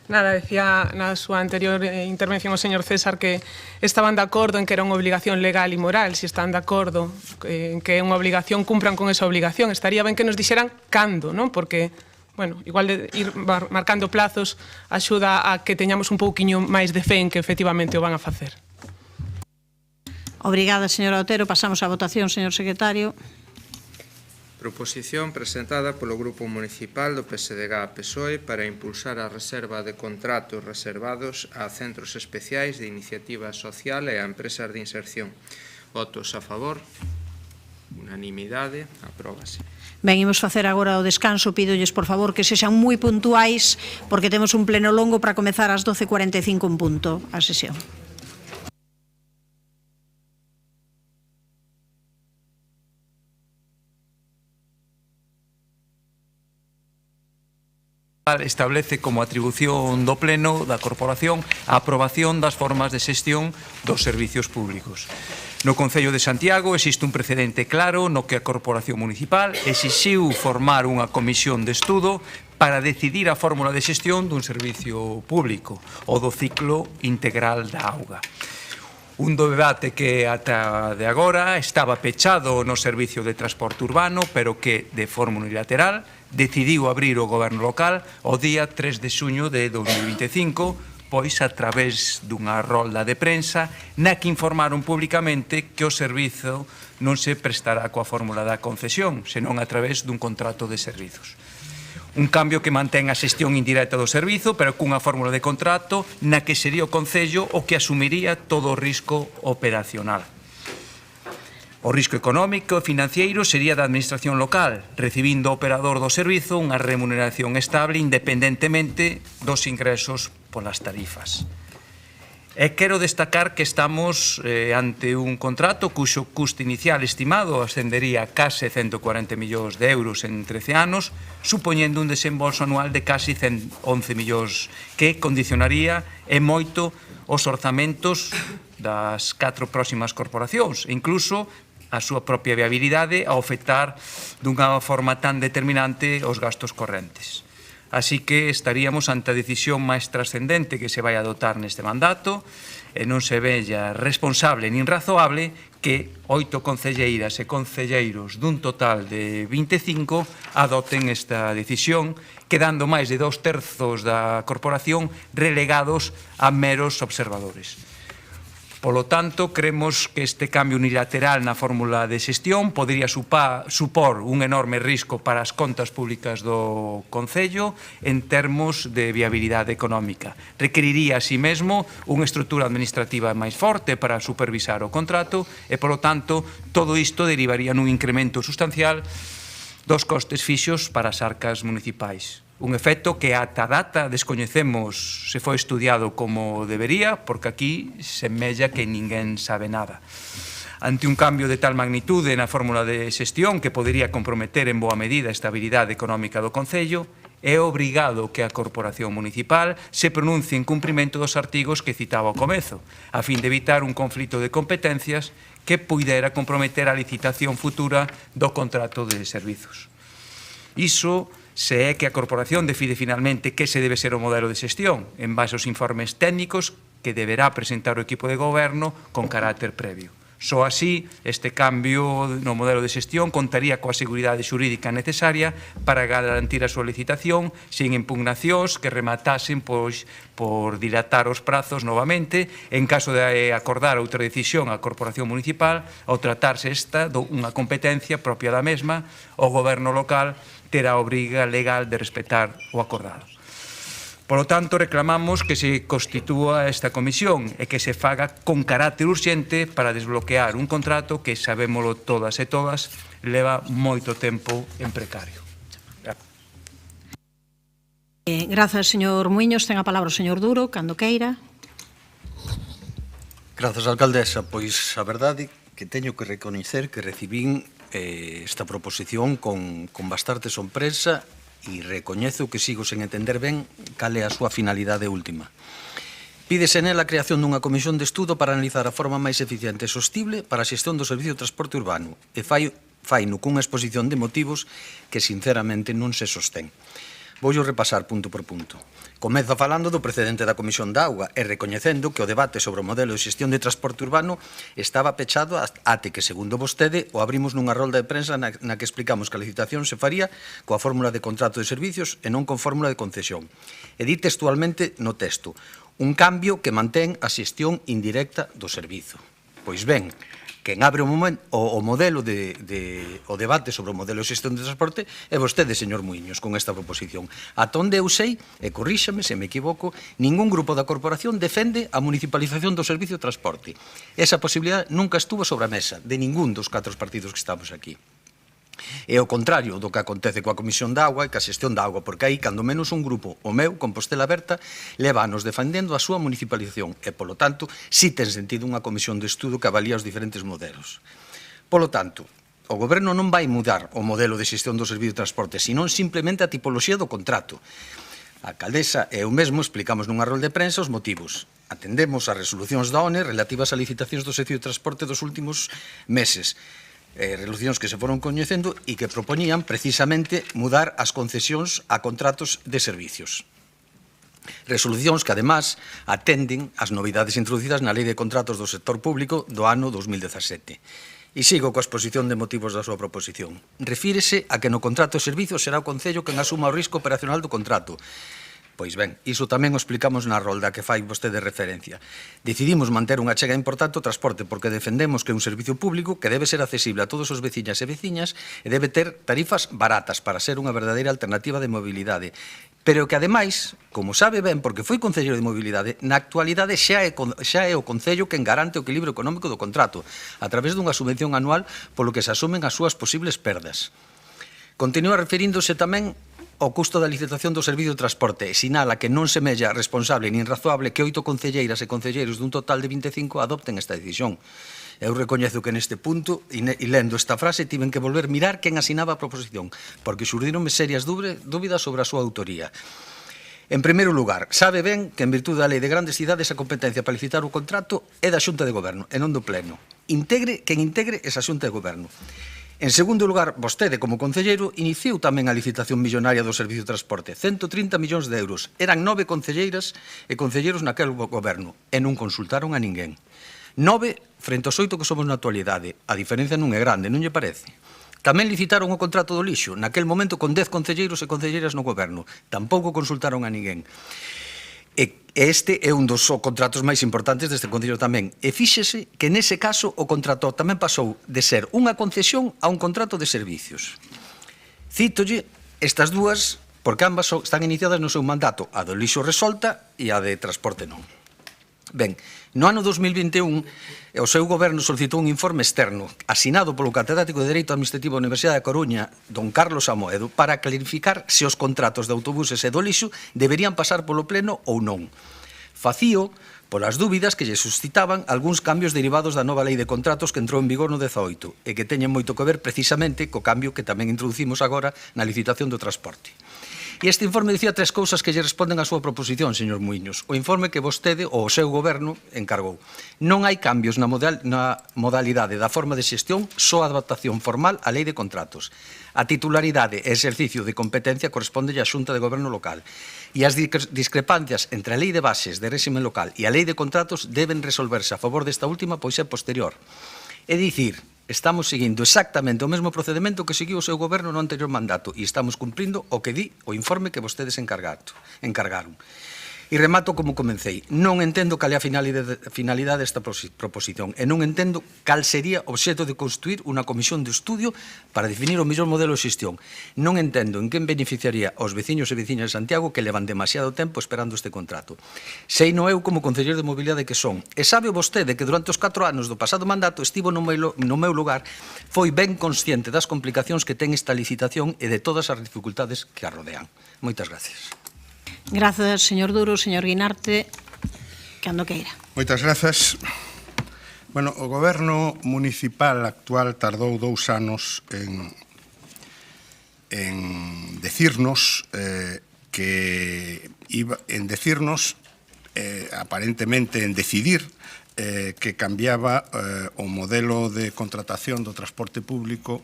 Nada, decía na súa anterior intervención o señor César que estaban de acordo en que era unha obligación legal e moral. Se están de acordo en que é unha obligación, cumpran con esa obligación. Estaría ben que nos dixeran cando, non? Porque, bueno, igual de ir marcando plazos axuda a que teñamos un pouquiño máis de fe en que efectivamente o van a facer. Obrigada, señora Otero. Pasamos á votación, señor secretario. Proposición presentada polo Grupo Municipal do PSDG-PSOE para impulsar a reserva de contratos reservados a centros especiais de iniciativa social e a empresas de inserción. Votos a favor. Unanimidade. Apróbase. Ben, imos facer agora o descanso. Pídolles, por favor, que sexan moi puntuais porque temos un pleno longo para comezar ás 12:45 en punto a sesión. Establece como atribución do Pleno da Corporación a aprobación das formas de xestión dos servicios públicos. No Concello de Santiago existe un precedente claro no que a Corporación Municipal exixiu formar unha comisión de estudo para decidir a fórmula de xestión dun servicio público, o do ciclo integral da auga. Un debate que ata de agora estaba pechado no Servicio de Transporte Urbano, pero que, de forma unilateral, decidiu abrir o Goberno local o día 3 de xuño de 2025, pois a través dunha rolda de prensa na que informaron públicamente que o servizo non se prestará coa fórmula da concesión, senón a través dun contrato de servizos. Un cambio que mantén a xestión indirecta do servizo, pero cunha fórmula de contrato na que sería o Concello o que asumiría todo o risco operacional. O risco económico e financiero sería da administración local, recibindo o operador do servizo unha remuneración estable independentemente dos ingresos polas tarifas. E quero destacar que estamos ante un contrato cuxo custo inicial estimado ascendería a case 140 millóns de euros en 13 anos, supoñendo un desembolso anual de case 11 millóns que condicionaría e moito os orzamentos das 4 próximas corporacións, e incluso a súa propia viabilidade ao afectar dunha forma tan determinante os gastos correntes. Así que estaríamos ante a decisión máis trascendente que se vai adoptar neste mandato e non se vella responsable nin razoable que 8 concelleiras e concelleiros dun total de 25 adopten esta decisión, quedando máis de 2/3 da corporación relegados a meros observadores. Polo tanto, creemos que este cambio unilateral na fórmula de xestión podería supor un enorme risco para as contas públicas do Concello en termos de viabilidade económica. Requeriría, así mesmo, unha estrutura administrativa máis forte para supervisar o contrato e, polo tanto, todo isto derivaría nun incremento sustancial dos costes fixos para as arcas municipais. Un efecto que ata data descoñecemos se foi estudiado como debería, porque aquí semella que ninguén sabe nada. Ante un cambio de tal magnitude na fórmula de xestión que podería comprometer en boa medida a estabilidade económica do Concello, é obrigado que a Corporación Municipal se pronuncie en cumprimento dos artigos que citaba ao comezo, a fin de evitar un conflito de competencias que puidera comprometer a licitación futura do contrato de servizos. Iso se é que a Corporación decide finalmente que se debe ser o modelo de xestión en base aos informes técnicos que deberá presentar o equipo de goberno con carácter previo. Só así, este cambio no modelo de xestión contaría coa seguridade xurídica necesaria para garantir a súa licitación sin impugnacións que rematasen por dilatar os prazos novamente en caso de acordar outra decisión a Corporación Municipal ao tratarse esta dunha competencia propia da mesma, o goberno local terá a obriga legal de respetar o acordado. Por lo tanto, reclamamos que se constitúa esta comisión e que se faga con carácter urxente para desbloquear un contrato que, sabémolo todas e todas, leva moito tempo en precario. Grazas, señor Muiños. Ten a palabra o señor Duro, cando queira. Grazas, alcaldesa. Pois a verdade que teño que recoñecer que recibín esta proposición con bastante sorpresa e recoñezo que sigo sen entender ben cal é a súa finalidade última. Pídese nela a creación dunha comisión de estudo para analizar a forma máis eficiente e sostible para a xestión do servicio de transporte urbano e faino cunha exposición de motivos que sinceramente non se sostén. Vou repasar punto por punto. Comeza falando do precedente da Comisión de Auga e recoñecendo que o debate sobre o modelo de xestión de transporte urbano estaba pechado até que, segundo vostede, o abrimos nunha rolda de prensa na que explicamos que a licitación se faría coa fórmula de contrato de servicios e non con fórmula de concesión. E di textualmente no texto, un cambio que mantén a xestión indirecta do servizo. Pois ben, quen abre o modelo o debate sobre o modelo de xestión de transporte é vostede, señor Muiños, con esta proposición. Ata onde eu sei, e corríxame se me equivoco, ningún grupo da corporación defende a municipalización do servicio de transporte. Esa posibilidade nunca estuvo sobre a mesa de ningún dos 4 partidos que estamos aquí. É o contrario do que acontece coa Comisión de Auga e coa xestión da auga, porque aí, cando menos un grupo, o meu, Compostela Aberta, leva anos defendendo a súa municipalización e, polo tanto, si ten sentido unha comisión de estudo que avalía os diferentes modelos. Polo tanto, o Goberno non vai mudar o modelo de xestión do servicio de transporte, senón simplemente a tipoloxía do contrato. A alcaldesa e eu mesmo explicamos nunha rolda de prensa os motivos. Atendemos as resolucións da ONE relativas a licitacións do servicio de transporte dos últimos meses, resolucións que se foron coñecendo e que propoñían precisamente mudar as concesións a contratos de servicios. Resolucións que, además, atenden as novidades introducidas na Lei de Contratos do Sector Público do ano 2017. E sigo coa exposición de motivos da súa proposición. Refírese a que no contrato de servicios será o Concello quen asuma o risco operacional do contrato. Pois ben, iso tamén o explicamos na rolda que fai vostede referencia. Decidimos manter unha chega importante ao transporte porque defendemos que é un servicio público que debe ser accesible a todos os veciñas e veciñas e debe ter tarifas baratas para ser unha verdadeira alternativa de mobilidade. Pero que, ademais, como sabe ben, porque foi concelleiro de mobilidade, na actualidade xa é o Concello quen garante o equilibrio económico do contrato a través dunha subvención anual polo que se asumen as súas posibles perdas. Continúa referíndose tamén o custo da licitación do servicio de transporte e sinala que non semella responsable nin razoable que 8 concelleiras e concelleiros dun total de 25 adopten esta decisión. Eu recoñezo que neste punto, e lendo esta frase, tiven que volver mirar quen asinaba a proposición, porque xurdironme serias dúbidas sobre a súa autoría. En primeiro lugar, sabe ben que en virtude da Lei de Grandes Cidades a competencia para licitar o contrato é da Xunta de Goberno e non do Pleno. Quen integre esa Xunta de Goberno. En segundo lugar, vostede, como concelleiro, iniciou tamén a licitación millonaria do servicio de transporte, 130 millóns de euros. Eran 9 concelleiras e concelleiros naquel goberno e non consultaron a ninguén. 9 frente aos 8 que somos na actualidade. A diferencia non é grande, non lle parece? Tamén licitaron o contrato do lixo, naquel momento con 10 concelleiros e concelleiras no goberno. Tampouco consultaron a ninguén. E E este é un dos contratos máis importantes deste Concello tamén. E fíxese que nese caso o contrato tamén pasou de ser unha concesión a un contrato de servicios. Cítolle estas dúas porque ambas están iniciadas no seu mandato, a do lixo resolta e a de transporte non. Ben, no ano 2021 o seu goberno solicitou un informe externo asinado polo catedrático de Dereito Administrativo da Universidade da Coruña, don Carlos Amoedo, para clarificar se os contratos de autobuses e do lixo deberían pasar polo pleno ou non. Facío polas dúbidas que lle suscitaban algúns cambios derivados da nova lei de contratos que entrou en vigor no 18 e que teñen moito que ver precisamente co cambio que tamén introducimos agora na licitación do transporte. E este informe dicía tres cousas que lle responden á súa proposición, señor Muiños. O informe que vostede ou o seu goberno encargou. Non hai cambios na modalidade da forma de xestión, só adaptación formal á lei de contratos. A titularidade e exercicio de competencia corresponde á Xunta de Goberno local. E as discrepancias entre a lei de bases de réxime local e a lei de contratos deben resolverse a favor desta última, pois é posterior. É dicir, estamos seguindo exactamente o mesmo procedimento que seguiu o seu goberno no anterior mandato e estamos cumprindo o que di o informe que vostedes encargaron. E remato como comecei. Non entendo cal é a finalidade desta proposición e non entendo cal sería o obxecto de construir unha comisión de estudio para definir o mellor modelo de xestión. Non entendo en quen beneficiaría aos veciños e veciñas de Santiago que levan demasiado tempo esperando este contrato. Sei no eu como concelleiro de mobilidade que son. E sabe vostede que durante os 4 anos do pasado mandato estivo no meu lugar, foi ben consciente das complicacións que ten esta licitación e de todas as dificultades que a rodean. Moitas gracias. Grazas, señor Duro. Señor Guinarte, cando queira. Moitas grazas. Bueno, o goberno municipal actual tardou 2 anos en decirnos aparentemente en decidir que cambiaba o modelo de contratación do transporte público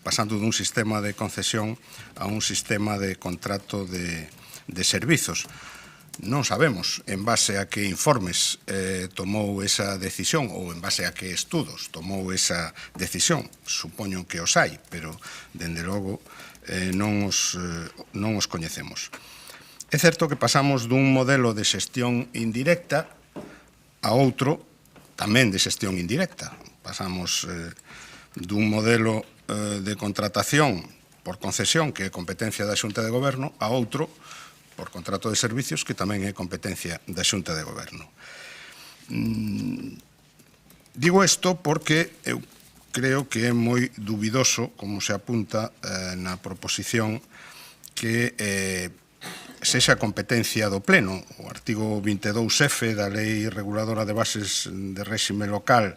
pasando dun sistema de concesión a un sistema de contrato de servizos. Non sabemos en base a que informes tomou esa decisión ou en base a que estudos tomou esa decisión. Supoño que os hai, pero, dende logo, non os coñecemos. É certo que pasamos dun modelo de xestión indirecta a outro tamén de xestión indirecta. Pasamos dun modelo de contratación por concesión, que é competencia da Xunta de Goberno, a outro por contrato de servicios, que tamén é competencia da Xunta de Goberno. Digo isto porque eu creo que é moi dubidoso, como se apunta na proposición, que sexa competencia do Pleno. O artigo 22F da Lei Reguladora de Bases de Réxime Local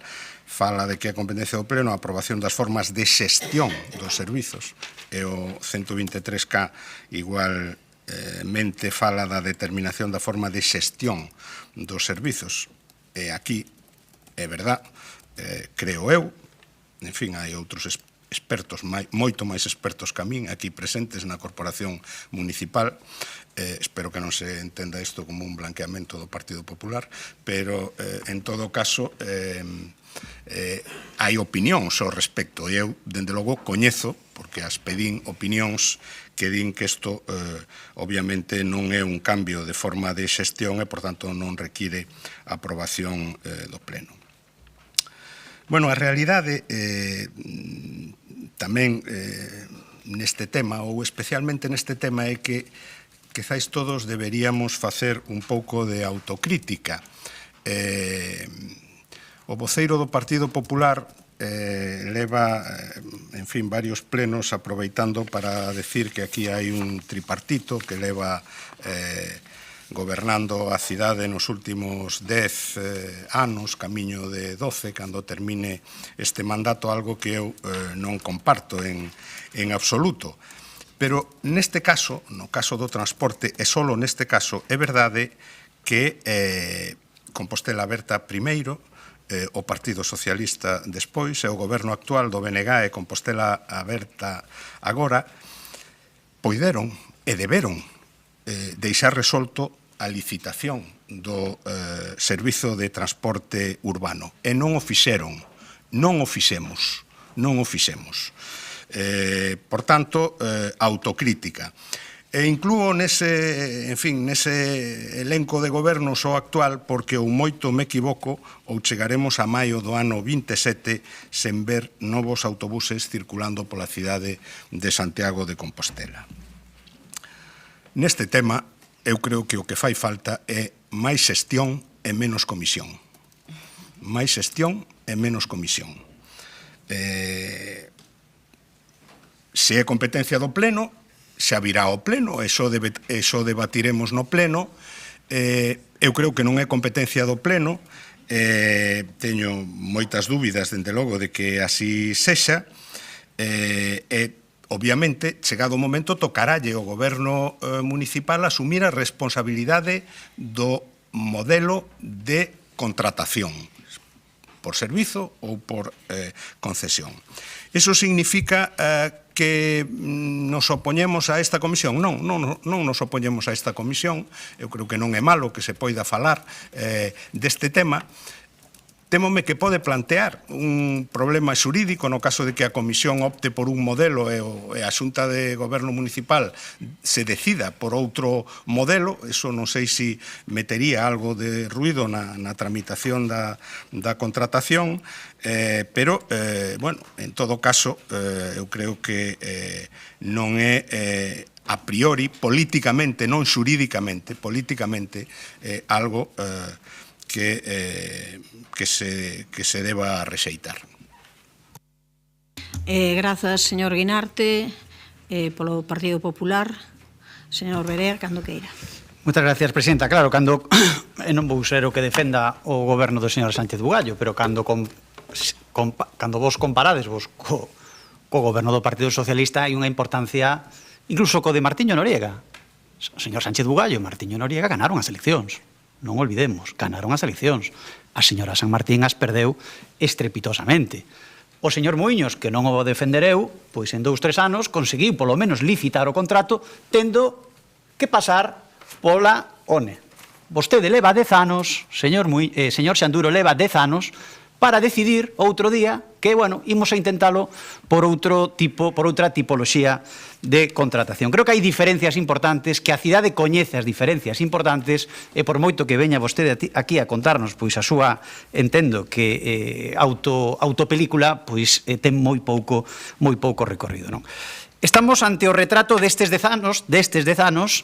fala de que a competencia do Pleno a aprobación das formas de xestión dos servizos e o 123K igualmente fala da determinación da forma de xestión dos servizos. E aquí, é verdad, creo eu, en fin, hai outros expertos, moito máis expertos que a min, aquí presentes na Corporación Municipal. Espero que non se entenda isto como un blanqueamento do Partido Popular, pero, en todo caso, hai opinións ao respecto e eu, dende logo, coñezo, porque as pedín opinións que din que isto obviamente non é un cambio de forma de xestión e, por tanto, non require aprobación do Pleno. Bueno, a realidade tamén neste tema, ou especialmente neste tema, é que quizás todos deberíamos facer un pouco de autocrítica. O voceiro do Partido Popular leva, en fin, varios plenos aproveitando para decir que aquí hai un tripartito que leva gobernando a cidade nos últimos 10 anos, camiño de 12, cando termine este mandato, algo que eu non comparto en absoluto. Pero neste caso, no caso do transporte, e só neste caso, é verdade que Compostela Aberta primeiro, o Partido Socialista despois, e o goberno actual do BNG e Compostela Aberta agora, poideron e deberon deixar resolto a licitación do servizo de transporte urbano. E non o fixeron, non o fixemos. Por tanto, autocrítica. E inclúo nese elenco de goberno só actual porque ou moito me equivoco ou chegaremos a maio do ano 27 sen ver novos autobuses circulando pola cidade de Santiago de Compostela. Neste tema, eu creo que o que fai falta é máis xestión e menos comisión. Máis xestión e menos comisión. Se é competencia do Pleno, xa virá ao Pleno, e só debatiremos no Pleno. Eu creo que non é competencia do Pleno, teño moitas dúbidas, dende logo, de que así sexa, e, obviamente, chegado o momento, tocaralle ao Goberno municipal asumir a responsabilidade do modelo de contratación, por servizo ou por concesión. Iso significa que nos opoñemos a esta comisión? Non nos opoñemos a esta comisión. Eu creo que non é malo que se poida falar deste tema. Témome que pode plantear un problema xurídico no caso de que a comisión opte por un modelo e a Xunta de Goberno Municipal se decida por outro modelo. Eso non sei se metería algo de ruido na tramitación da contratación, pero, bueno, en todo caso, eu creo que non é a priori, políticamente, non xurídicamente, políticamente, algo que se deba rexeitar. Grazas, señor Guinarte, polo Partido Popular. Señor Berea, cando queira. Moitas gracias, presidenta. Claro, cando non vou ser o que defenda o goberno do señor Sánchez Bugallo, pero cando vos comparades co goberno do Partido Socialista hai unha importancia incluso co de Martiño Noriega. O señor Sánchez Bugallo e Martiño Noriega ganaron as eleccións. Non olvidemos, ganaron as eleccións. A señora San Martín as perdeu estrepitosamente. O señor Muiños, que non o defendereu, pois en 2-3 anos conseguiu polo menos licitar o contrato tendo que pasar pola ONE. Vostede leva 10 anos, señor Xanduro leva 10 anos para decidir outro día que, bueno, imos a intentalo por outra tipoloxía de contratación. Creo que hai diferencias importantes, que a cidade coñece as diferencias importantes, e por moito que veña vostede aquí a contarnos, pois a súa, entendo que autopelícula, pois ten moi pouco recorrido, non? Estamos ante o retrato destes 10 anos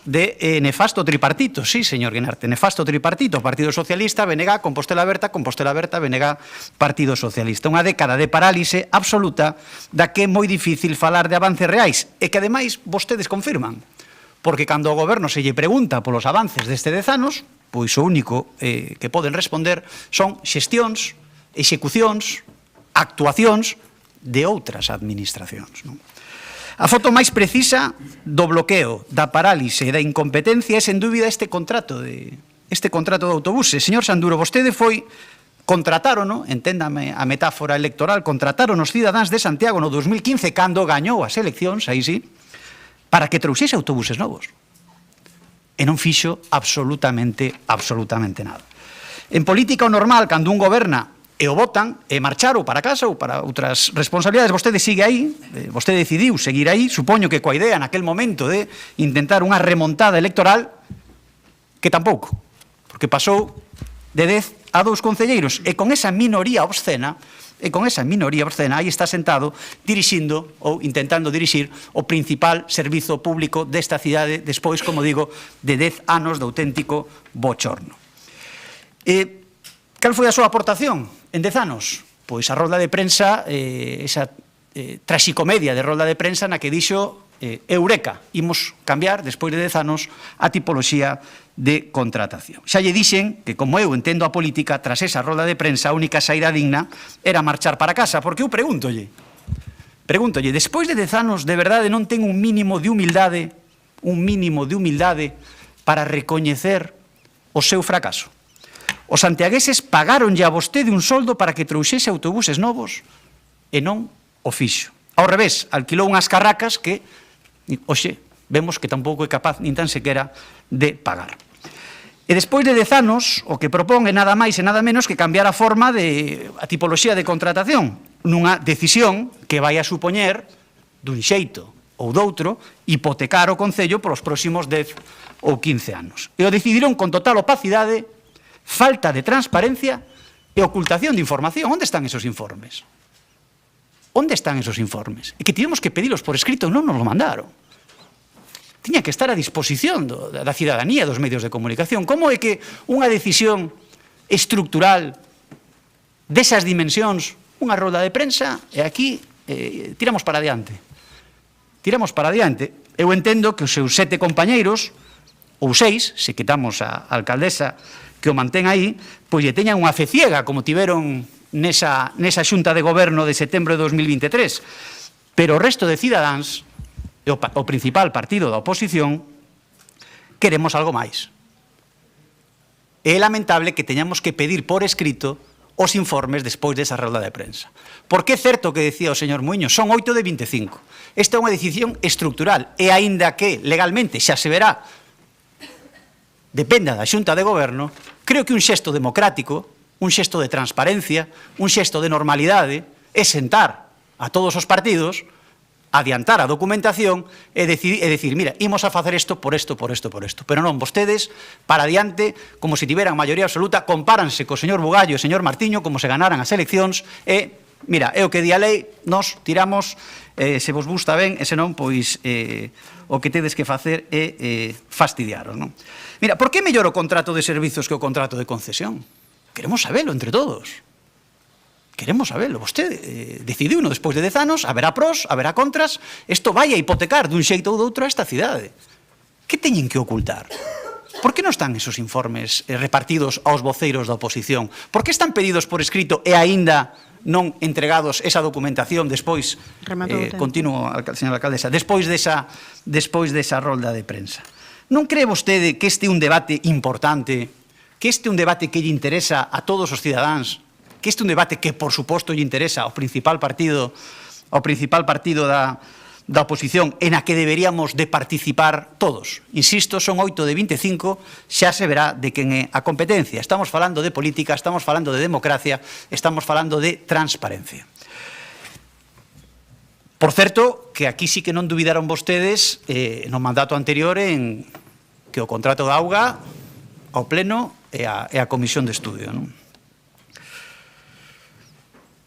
de nefasto tripartito, sí, señor Guinarte, nefasto tripartito, Partido Socialista, BNG, Compostela Aberta, BNG, Partido Socialista. Unha década de parálise absoluta da que é moi difícil falar de avances reais e que, ademais, vostedes confirman. Porque cando o goberno se lle pregunta polos avances deste 10 anos, pois o único que poden responder son xestións, execucións, actuacións de outras administracións, non? A foto máis precisa do bloqueo, da parálise e da incompetencia é, sen dúbida, este contrato de autobuses. Señor Sanduro, vostede contrataron, enténdame a metáfora electoral, contrataron os cidadáns de Santiago no 2015, cando gañou as eleccións, aí sí, para que trouxese autobuses novos. E non fixo absolutamente nada. En política o normal, cando un goberna e o votan, e marchar ou para casa ou para outras responsabilidades, vostede sigue aí, vostede decidiu seguir aí, supoño que coa idea naquel momento de intentar unha remontada electoral, que tampouco, porque pasou de 10 a 2 concelleiros, e con esa minoría obscena, aí está sentado dirixindo ou intentando dirixir o principal servizo público desta cidade despois, como digo, de 10 anos de auténtico bochorno. Cal foi a súa aportación en 10 anos? Pois a rolda de prensa, esa traxicomedia de rolda de prensa na que dixo Eureka, imos cambiar, despois de 10 anos, a tipoloxía de contratación. Xa lle dixen que, como eu entendo a política, tras esa rolda de prensa, a única saída digna era marchar para casa, porque eu pregúntolle, despois de 10 anos, de verdade non ten un mínimo de humildade para recoñecer o seu fracaso? Os santiagueses pagaronlle a vostede un soldo para que trouxese autobuses novos e non o fixo. Ao revés, alquilou unhas carracas que, hoxe, vemos que tampouco é capaz nin tan sequera de pagar. E despois de 10 anos, o que propón é nada máis e nada menos que cambiar a forma a tipoloxía de contratación, nunha decisión que vai a supoñer, dun xeito ou doutro, hipotecar o Concello polos próximos 10 ou 15 anos. E o decidiron con total opacidade, falta de transparencia e ocultación de información. Onde están esos informes? Onde están esos informes? E que tivemos que pedilos por escrito, non nos lo mandaron. Tiña que estar a disposición da cidadanía, dos medios de comunicación. Como é que unha decisión estructural desas dimensións, unha rolda de prensa, e aquí tiramos para adiante. Tiramos para adiante. Eu entendo que os seus 7 compañeiros, ou 6, se quitamos a alcaldesa que o mantén aí, pois lle teñan unha fe ciega, como tiveron nesa xunta de goberno de setembro de 2023. Pero o resto de cidadáns, o principal partido da oposición, queremos algo máis. É lamentable que teñamos que pedir por escrito os informes despois desa rolda de prensa. Porque é certo que decía o señor Muiño, son 8 de 25. Esta é unha decisión estructural e aínda que legalmente xa se verá, dependa da xunta de goberno, creo que un xesto democrático, un xesto de transparencia, un xesto de normalidade é sentar a todos os partidos, adiantar a documentación e decir, mira, imos a facer isto por isto, por isto, por isto. Pero non, vostedes, para adiante, como se tiveran maioría absoluta, compáranse co señor Bugallo e o señor Martiño como se ganaran as eleccións e, mira, é o que di a lei, nos tiramos, se vos gusta ben, e senón, pois, o que tedes que facer é fastidiaros, non? Mira, por que mellor o contrato de servizos que o contrato de concesión? Queremos sabelo entre todos. Queremos saberlo. Vostede decidiu no despois de 10 anos, haberá pros, haberá contras, isto vai a hipotecar dun xeito ou doutro a esta cidade. Que teñen que ocultar? Por que non están esos informes repartidos aos voceiros da oposición? Por que están pedidos por escrito e aínda non entregados esa documentación despois, continuo, señora alcaldesa, despois desa rolda de prensa? Non cree vostede que este é un debate importante, que este é un debate que lle interesa a todos os cidadáns, que este é un debate que, por suposto, lle interesa ao principal partido da oposición, en a que deberíamos de participar todos? Insisto, son 8 de 25, xa se verá de quen é a competencia. Estamos falando de política, estamos falando de democracia, estamos falando de transparencia. Por certo, que aquí sí que non dubidaron vostedes no mandato anterior en que o contrato da auga ao pleno e a comisión de estudio, non?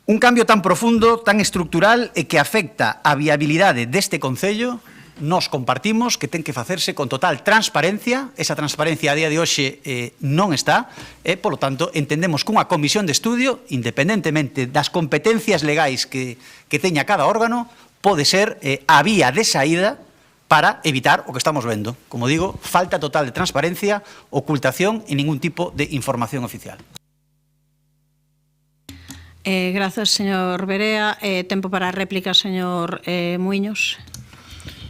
Un cambio tan profundo, tan estructural e que afecta a viabilidade deste Concello, nos compartimos que ten que facerse con total transparencia. Esa transparencia a día de hoxe non está e, polo tanto, entendemos que unha comisión de estudio, independentemente das competencias legais que teña cada órgano, pode ser a vía de saída para evitar o que estamos vendo. Como digo, falta total de transparencia, ocultación e ningún tipo de información oficial. Grazas, señor Berea. Tempo para a réplica, señor Muiños.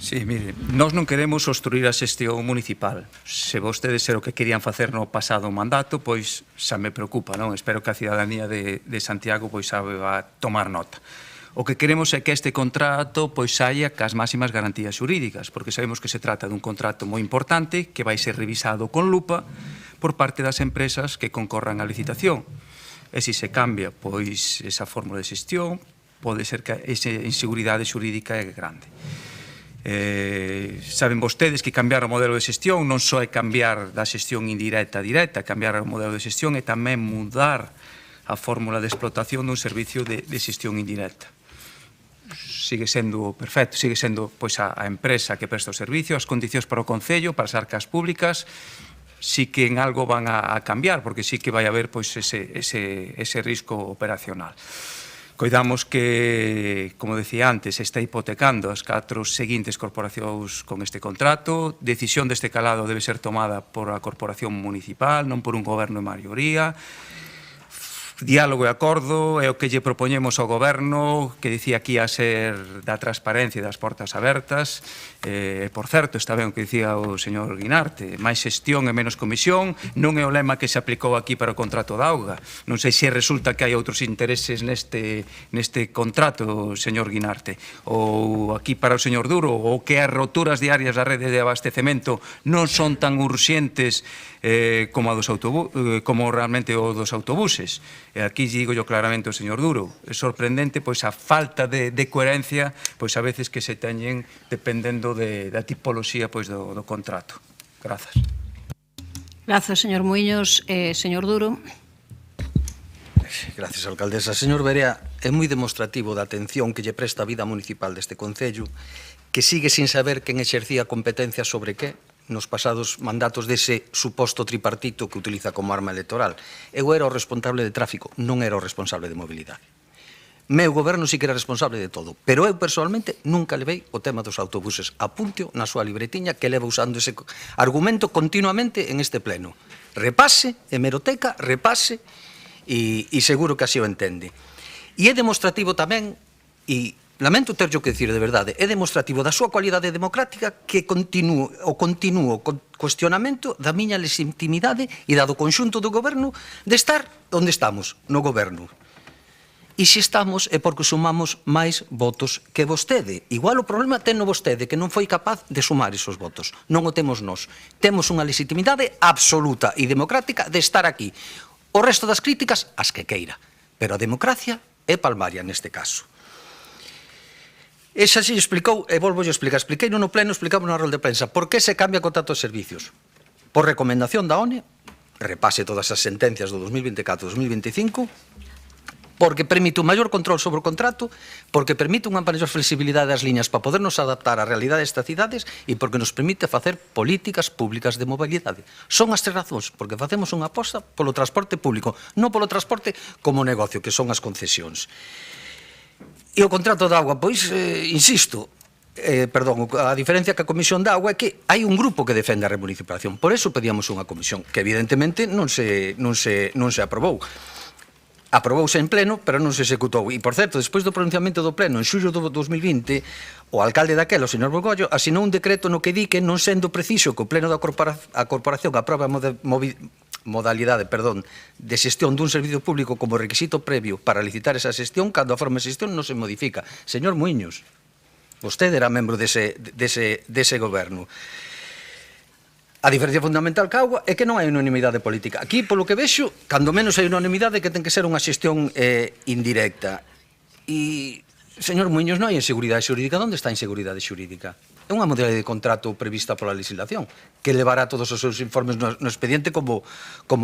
Sí, mire, nós non queremos obstruir a xestión municipal. Se vostedes ser o que querían facer no pasado mandato, pois xa me preocupa, non? Espero que a cidadanía de Santiago pois saiba tomar nota. O que queremos é que este contrato pois saia cas máximas garantías xurídicas, porque sabemos que se trata dun contrato moi importante que vai ser revisado con lupa por parte das empresas que concorran á licitación. E se se cambia pois esa fórmula de xestión, pode ser que esa inseguridade xurídica é grande. Saben vostedes que cambiar o modelo de xestión non só é cambiar da xestión indirecta a directa, cambiar o modelo de xestión é tamén mudar a fórmula de explotación dun servicio de xestión indirecta. Sigue sendo perfecto, sigue sendo pois a empresa que presta o servicio, as condicións para o Concello, para as arcas públicas, sí que en algo van a cambiar, porque sí que vai haber pois ese risco operacional. Coidamos que, como decía antes, está hipotecando as 4 seguintes corporacións con este contrato. Decisión deste calado debe ser tomada por a corporación municipal, non por un goberno de maioría. Diálogo e acordo é o que lle propoñemos ao goberno, que dicía que ia ser da transparencia e das portas abertas. Por certo, está ben o que dicía o señor Guinarte, máis xestión e menos comisión non é o lema que se aplicou aquí para o contrato da auga. Non sei se resulta que hai outros intereses neste contrato, señor Guinarte, ou aquí para o señor Duro, ou que as roturas diarias da rede de abastecemento non son tan urxentes como realmente o dos autobuses. E aquí digo yo claramente ao señor Duro, é sorprendente pois a falta de coherencia pois a veces que se teñen dependendo da tipoloxía pois do contrato. Grazas. Grazas, señor Muiños. Señor Duro. Gracias, alcaldesa. Señor Berea, é moi demostrativo da atención que lle presta a vida municipal deste concello, que sigue sin saber quen exercía competencia sobre que nos pasados mandatos dese suposto tripartito que utiliza como arma electoral. Eu era o responsable de tráfico, non era o responsable de mobilidade. Meu goberno sí que era responsable de todo, pero eu personalmente nunca levei o tema dos autobuses. Apúnteo na súa libretiña que leva usando ese argumento continuamente en este pleno. Repase, hemeroteca, repase, e seguro que así o entende. E é demostrativo tamén, e lamento terlo que decir de verdade, é demostrativo da súa cualidade democrática que continuo con cuestionamento da miña legitimidade e da do conxunto do goberno de estar onde estamos, no goberno. E se estamos é porque sumamos máis votos que vostede. Igual o problema tenno vostede, que non foi capaz de sumar esos votos. Non o temos nós. Temos unha legitimidade absoluta e democrática de estar aquí. O resto das críticas, as que queira. Pero a democracia é palmaria neste caso. Esa se explicou, e volvo a explicar. Expliquei no pleno, explicamos na rol de prensa. Por que se cambia contrato de servicios? Por recomendación da ONE, repase todas as sentencias do 2024-2025, porque permite un maior control sobre o contrato, porque permite unha maior flexibilidade das liñas para podernos adaptar á realidade destas cidades e porque nos permite facer políticas públicas de mobilidade. Son as tres razóns, porque facemos unha aposta polo transporte público, non polo transporte como negocio, que son as concesións. E o contrato de agua, pois, insisto, a diferencia que a Comisión de Agua é que hai un grupo que defende a remunicipalización. Por eso pedíamos unha comisión, que evidentemente non se aprobou. Aprobouse en pleno, pero non se executou. E, por certo, despois do pronunciamento do pleno en xullo do 2020, o alcalde daquela, o señor Borgollo, asinou un decreto no que di que non sendo preciso que o pleno da corporación aprobe a modalidade de xestión dun servicio público como requisito previo para licitar esa xestión, cando a forma de xestión non se modifica. Señor Muiños, vostede era membro dese goberno. A diferencia fundamental que a auga é que non hai unanimidade política. Aquí, polo que vexo, cando menos hai unanimidade que ten que ser unha xestión indirecta. E, señor Muiños, non hai inseguridade xurídica. Onde está a inseguridade xurídica? É unha modalidade de contrato prevista pola legislación, que levará todos os seus informes no expediente como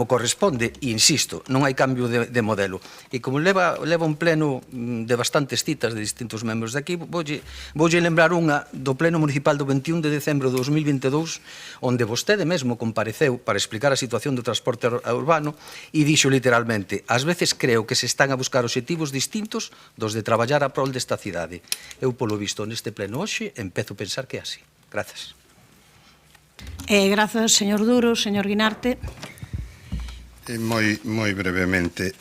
corresponde. E, insisto, non hai cambio de modelo. E como leva un pleno de bastantes citas de distintos membros de aquí, voulle lembrar unha do pleno municipal do 21 de decembro de 2022, onde vostede mesmo compareceu para explicar a situación do transporte urbano e dixo literalmente: ás veces creo que se están a buscar obxectivos distintos dos de traballar a prol desta cidade. Eu, polo visto, neste pleno hoxe, empezo a pensar que é así. Grazas. Grazas, señor Duro. Señor Guinarte. Moi brevemente.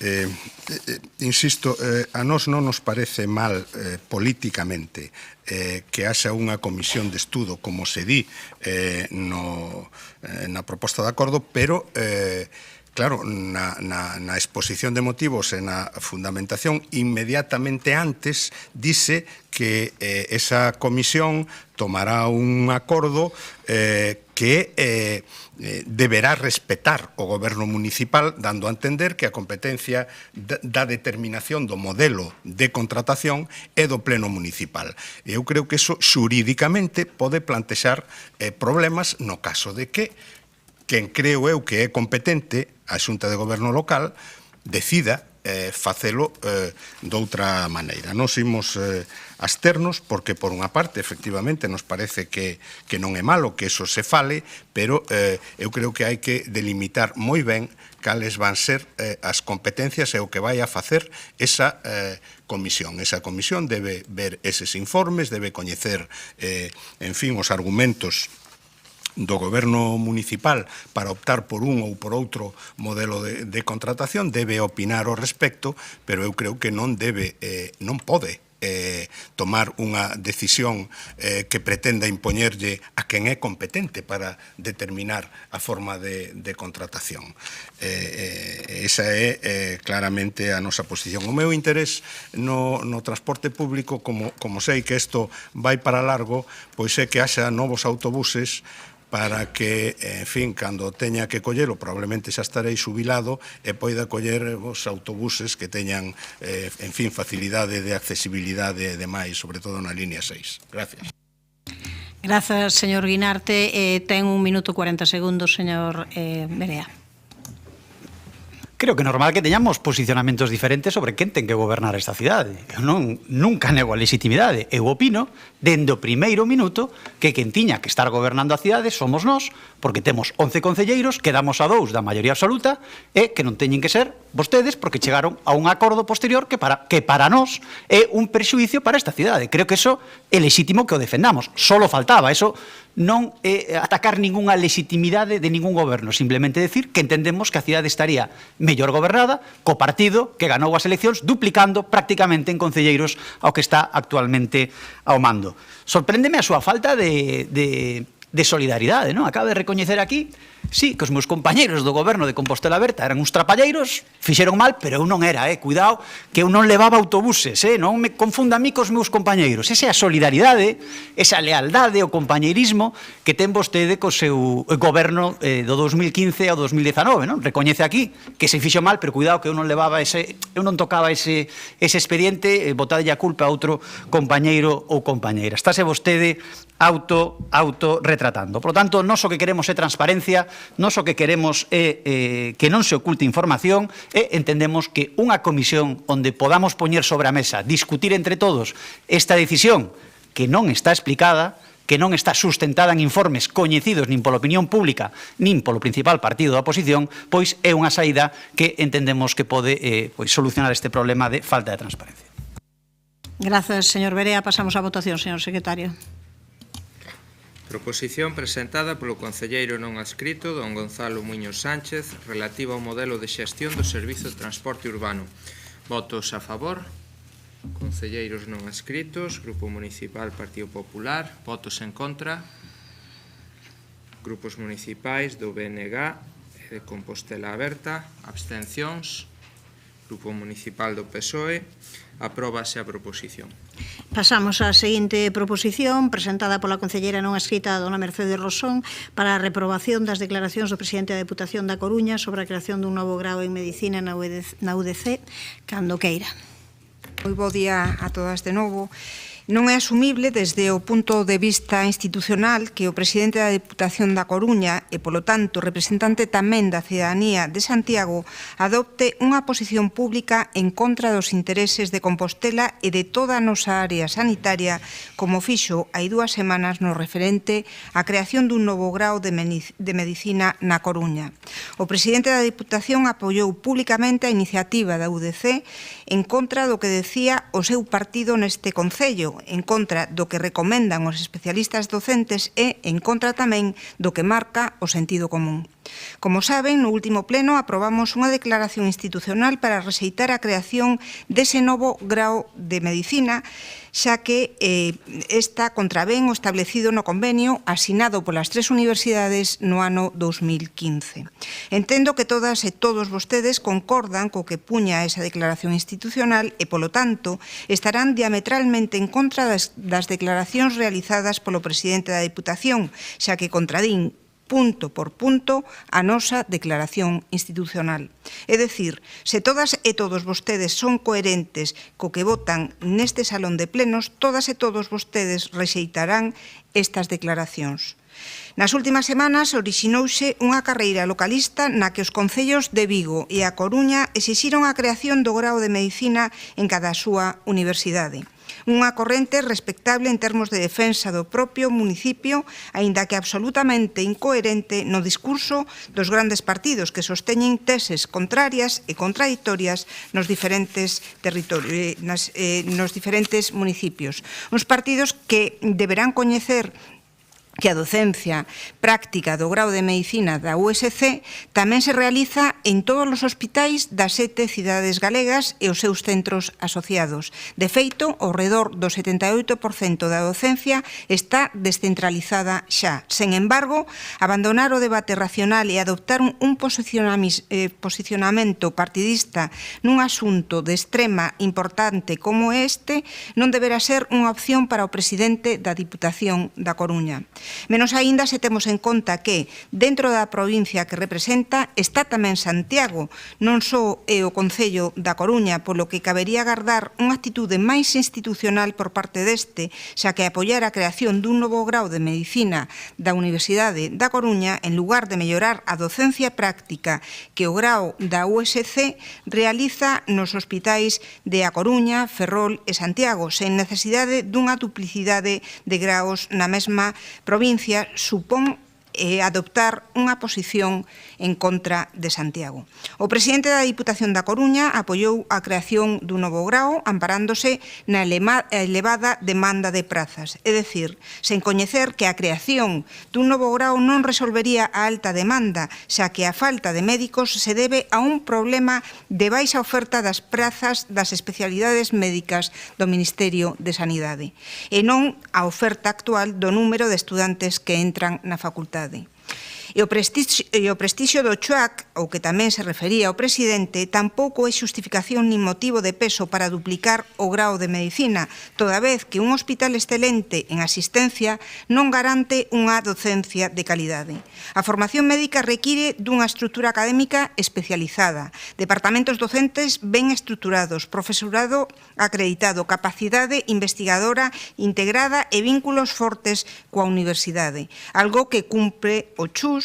Insisto, a nós non nos parece mal políticamente que haxa unha comisión de estudo, como se di na proposta de acordo, pero claro, na exposición de motivos e na fundamentación, inmediatamente antes dice que esa comisión tomará un acordo que deberá respetar o goberno municipal, dando a entender que a competencia da determinación do modelo de contratación é do pleno municipal. Eu creo que eso xurídicamente pode plantexar problemas no caso de que quen creo eu que é competente, a Xunta de Goberno local, decida facelo doutra maneira. Nos imos absternos porque, por unha parte, efectivamente, nos parece que non é malo que eso se fale, pero eu creo que hai que delimitar moi ben cales van ser as competencias e o que vai a facer esa comisión. Esa comisión debe ver eses informes, debe coñecer, en fin, os argumentos do goberno municipal para optar por un ou por outro modelo de contratación, debe opinar ao respecto, pero eu creo que non pode tomar unha decisión que pretenda impoñerlle a quen é competente para determinar a forma de contratación. Esa é claramente a nosa posición. O meu interés no transporte público, como sei que isto vai para largo, pois é que haxa novos autobuses para que, en fin, cando teña que collelo, probablemente xa estarei xubilado e poida coller os autobuses que teñan, en fin, facilidade de accesibilidade e demais, sobre todo na línea 6. Gracias. Grazas, señor Guinarte. Ten 1 minuto 40 segundos, señor Berea. Creo que é normal que teñamos posicionamentos diferentes sobre quen ten que gobernar esta cidade. Eu nunca nego a legitimidade. Eu opino, dende o primeiro minuto, que quen tiña que estar gobernando a cidade somos nós, porque temos 11 concelleiros, quedamos a 2 da maioría absoluta, e que non teñen que ser vostedes, porque chegaron a un acordo posterior que para nós é un perxuicio para esta cidade. Creo que eso é legítimo que o defendamos. Solo faltaba. Eso non é atacar ningunha legitimidade de ningún goberno, simplemente decir que entendemos que a cidade estaría mellor gobernada co partido que ganou as eleccións, duplicando prácticamente en concelleiros ao que está actualmente ao mando. Sorpréndeme a súa falta de solidaridade, non? Acaba de recoñecer aquí, sí, que os meus compañeiros do goberno de Compostela Berta eran uns trapalleiros, fixeron mal, pero eu non era, cuidado, que eu non levaba autobuses, non me confunda a mí cos meus compañeiros. Esa é a solidaridade, esa lealdade, o compañeirismo que ten vostede co seu goberno do 2015 ao 2019, non? Recoñece aquí que se fixo mal, pero cuidado que eu non levaba eu non tocaba ese expediente, botadelle a culpa a outro compañeiro ou compañeira. Estáse vostede auto-retratando. Por lo tanto, nós o que queremos é transparencia, nós o que queremos é que non se oculte información e entendemos que unha comisión onde podamos poñer sobre a mesa, discutir entre todos esta decisión que non está explicada, que non está sustentada en informes coñecidos nin pola opinión pública nin polo principal partido da oposición, pois é unha saída que entendemos que pode solucionar este problema de falta de transparencia. Grazas, señor Berea. Pasamos á votación, señor secretario. Proposición presentada polo concelleiro non adscrito, don Gonzalo Muñoz Sánchez, relativa ao modelo de xestión do Servizo de Transporte Urbano. Votos a favor. Concelleiros non adscritos. Grupo Municipal Partido Popular. Votos en contra. Grupos municipais do BNG e de Compostela Aberta. Abstencións. Grupo Municipal do PSOE. Apróbase a proposición. Pasamos á seguinte proposición presentada pola concelleira non adscrita dona Mercedes Rosón para a reprobación das declaracións do presidente da Deputación da Coruña sobre a creación dun novo grao en Medicina na UDC, cando queira. Moi bo día a todas de novo. Non é asumible desde o punto de vista institucional que o presidente da Deputación da Coruña e, polo tanto, representante tamén da cidadanía de Santiago adopte unha posición pública en contra dos intereses de Compostela e de toda a nosa área sanitaria, como fixo hai 2 semanas no referente á creación dun novo grao de Medicina na Coruña. O presidente da Deputación apoiou públicamente a iniciativa da UDC en contra do que decía o seu partido neste concello, en contra do que recomendan os especialistas docentes e en contra tamén do que marca o sentido común. Como saben, no último pleno aprobamos unha declaración institucional para rexeitar a creación dese novo grao de Medicina, xa que esta contravén o establecido no convenio asinado polas 3 universidades no ano 2015. Entendo que todas e todos vostedes concordan co que puña esa declaración institucional e, polo tanto, estarán diametralmente en contra das declaracións realizadas polo presidente da Deputación, xa que contradín punto por punto a nosa declaración institucional. É dicir, se todas e todos vostedes son coherentes co que votan neste salón de plenos, todas e todos vostedes rexeitarán estas declaracións. Nas últimas semanas orixinouse unha carreira localista na que os concellos de Vigo e a Coruña exixiron a creación do grao de Medicina en cada súa universidade. Unha corrente respectable en termos de defensa do propio municipio, aínda que absolutamente incoherente no discurso dos grandes partidos que sosteñen teses contrarias e contradictorias nos diferentes municipios. Uns partidos que deberán coñecer que a docencia práctica do grao de Medicina da USC tamén se realiza en todos os hospitais das 7 cidades galegas e os seus centros asociados. De feito, ao redor do 78% da docencia está descentralizada xa. Sen embargo, abandonar o debate racional e adoptar un posicionamento partidista nun asunto de extrema importante como este non deberá ser unha opción para o presidente da Diputación da Coruña. Menos aínda se temos en conta que, dentro da provincia que representa, está tamén Santiago, non só é o Concello da Coruña, polo que cabería agardar unha actitude máis institucional por parte deste, xa que apoiar a creación dun novo grau de Medicina da Universidade da Coruña, en lugar de mellorar a docencia práctica que o grau da USC realiza nos hospitais de A Coruña, Ferrol e Santiago, sen necesidade dunha duplicidade de graos na mesma provincia, supón adoptar unha posición en contra de Santiago. O presidente da Diputación da Coruña apoiou a creación dun novo grao amparándose na elevada demanda de prazas, é dicir, sen coñecer que a creación dun novo grao non resolvería a alta demanda, xa que a falta de médicos se debe a un problema de baixa oferta das prazas das especialidades médicas do Ministerio de Sanidade, e non a oferta actual do número de estudantes que entran na facultade. E o prestixio do CHUAC, ao que tamén se refería o presidente, tampouco é xustificación nin motivo de peso para duplicar o grao de medicina, toda vez que un hospital excelente en asistencia non garante unha docencia de calidade. A formación médica require dunha estrutura académica especializada, departamentos docentes ben estruturados, profesorado acreditado, capacidade investigadora integrada e vínculos fortes coa universidade, algo que cumpre o CHUS,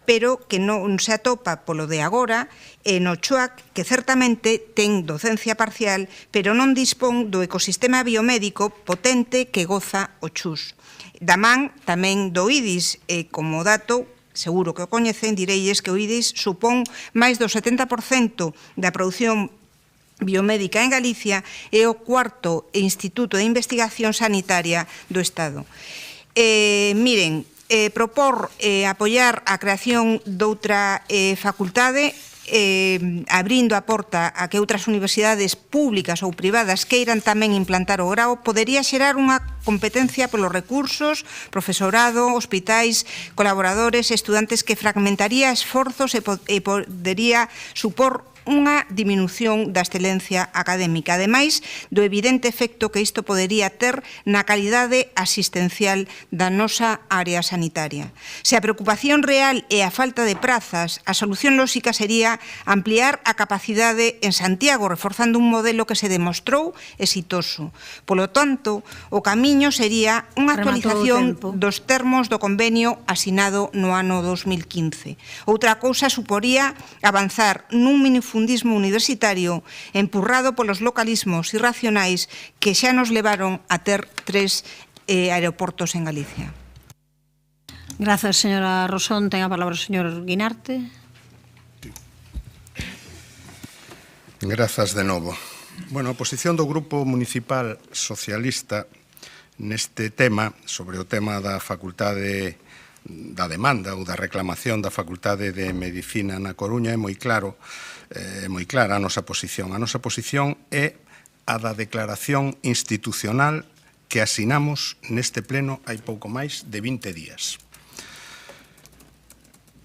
pero que non se atopa polo de agora no CHUAC, que certamente ten docencia parcial, pero non dispón do ecosistema biomédico potente que goza o CHUS. Da man tamén do IDIS, e como dato, seguro que o coñecen, direilles que o IDIS supón máis do 70% da produción biomédica en Galicia e o cuarto instituto de investigación sanitaria do Estado. Miren, propor apoiar a creación doutra facultade abrindo a porta a que outras universidades públicas ou privadas queiran tamén implantar o grao, podería xerar unha competencia polos recursos, profesorado, hospitais, colaboradores, estudantes, que fragmentaría esforzos e podería supor unha diminución da excelencia académica, ademais do evidente efecto que isto podería ter na calidade asistencial da nosa área sanitaria. Se a preocupación real é a falta de prazas, a solución lóxica sería ampliar a capacidade en Santiago, reforzando un modelo que se demostrou exitoso. Polo tanto, o camiño sería unha actualización dos termos do convenio asinado no ano 2015. Outra cousa suporía avanzar nun minifundismo universitario empurrado polos localismos irracionais que xa nos levaron a ter 3 aeroportos en Galicia. Grazas, señora Rosón. Ten a palabra o señor Guinarte. Grazas de novo. Bueno, a posición do Grupo Municipal Socialista neste tema, sobre o tema da facultade da demanda ou da reclamación da Facultade de Medicina na Coruña é moi clara a nosa posición. A nosa posición é a da declaración institucional que asinamos neste pleno hai pouco máis de 20 días.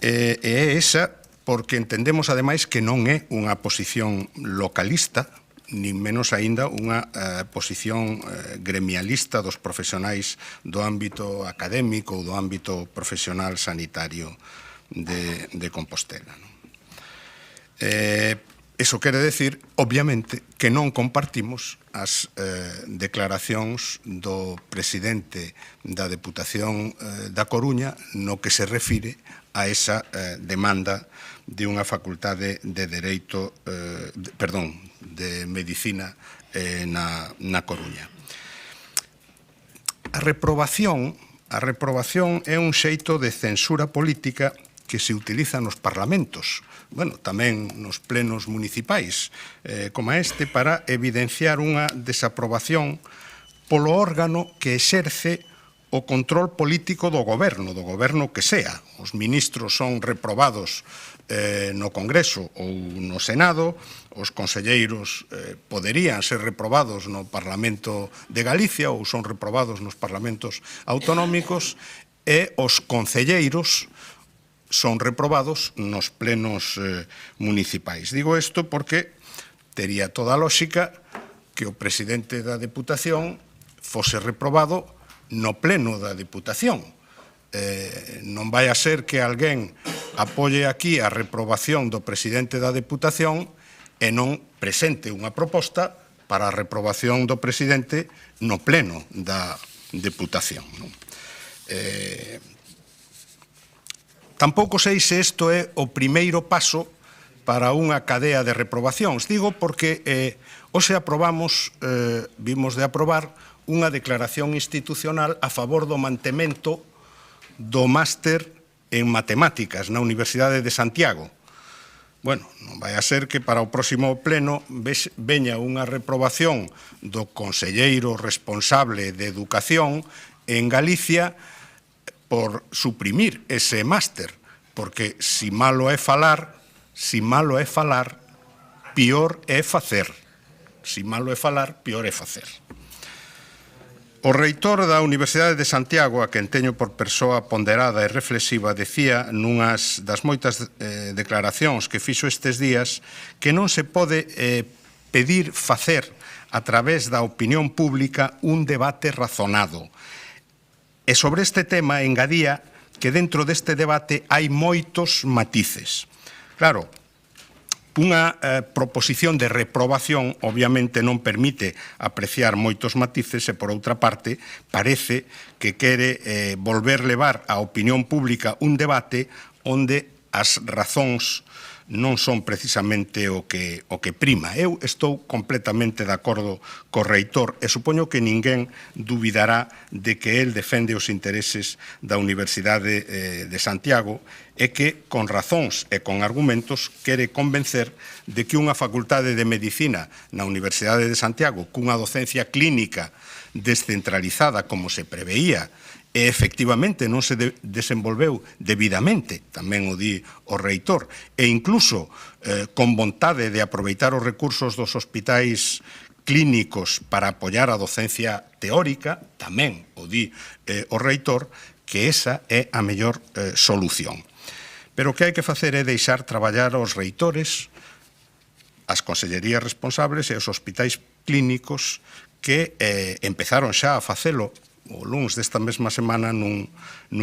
E é esa porque entendemos, ademais, que non é unha posición localista, nin menos aínda unha posición gremialista dos profesionais do ámbito académico ou do ámbito profesional sanitario de Compostela. Eso quere decir, obviamente, que non compartimos as declaracións do presidente da Deputación da Coruña no que se refire a esa demanda de unha facultade de dereito, de medicina na Coruña. A reprobación é un xeito de censura política que se utiliza nos parlamentos, tamén nos plenos municipais, como este, para evidenciar unha desaprobación polo órgano que exerce o control político do goberno que sea. Os ministros son reprobados no Congreso ou no Senado, os conselleiros poderían ser reprobados no Parlamento de Galicia ou son reprobados nos parlamentos autonómicos, e os concelleiros son reprobados nos plenos municipais. Digo isto porque tería toda a lógica que o presidente da Deputación fose reprobado no pleno da Deputación, non vai a ser que alguén apoie aquí a reprobación do presidente da Deputación e non presente unha proposta para a reprobación do presidente no pleno da Deputación. Tampouco sei se isto é o primeiro paso para unha cadea de reprobacións. Digo porque hoxe vimos de aprobar unha declaración institucional a favor do mantemento do máster en matemáticas na Universidade de Santiago. Bueno, non vai a ser que para o próximo pleno veña unha reprobación do conselleiro responsable de Educación en Galicia por suprimir ese máster, porque si malo é falar, pior é facer. Si malo é falar, pior é facer. O reitor da Universidade de Santiago, a quen teño por persoa ponderada e reflexiva, decía nunhas das moitas declaracións que fixo estes días que non se pode pedir facer a través da opinión pública un debate razonado. E sobre este tema engadía que dentro deste debate hai moitos matices. Claro, unha proposición de reprobación obviamente non permite apreciar moitos matices e, por outra parte, parece que quere volver levar á opinión pública un debate onde as razóns non son precisamente o que prima. Eu estou completamente de acordo co reitor e supoño que ninguén dubidará de que el defende os intereses da Universidade de Santiago e que, con razóns e con argumentos, quere convencer de que unha facultade de medicina na Universidade de Santiago, cunha docencia clínica descentralizada como se preveía, e efectivamente non se desenvolveu debidamente, tamén o di o reitor, e incluso con vontade de aproveitar os recursos dos hospitais clínicos para apoiar a docencia teórica, tamén o di o reitor, que esa é a mellor solución. Pero o que hai que facer é deixar traballar aos reitores, as consellerías responsables e os hospitais clínicos que empezaron xa a facelo o luns desta mesma semana nun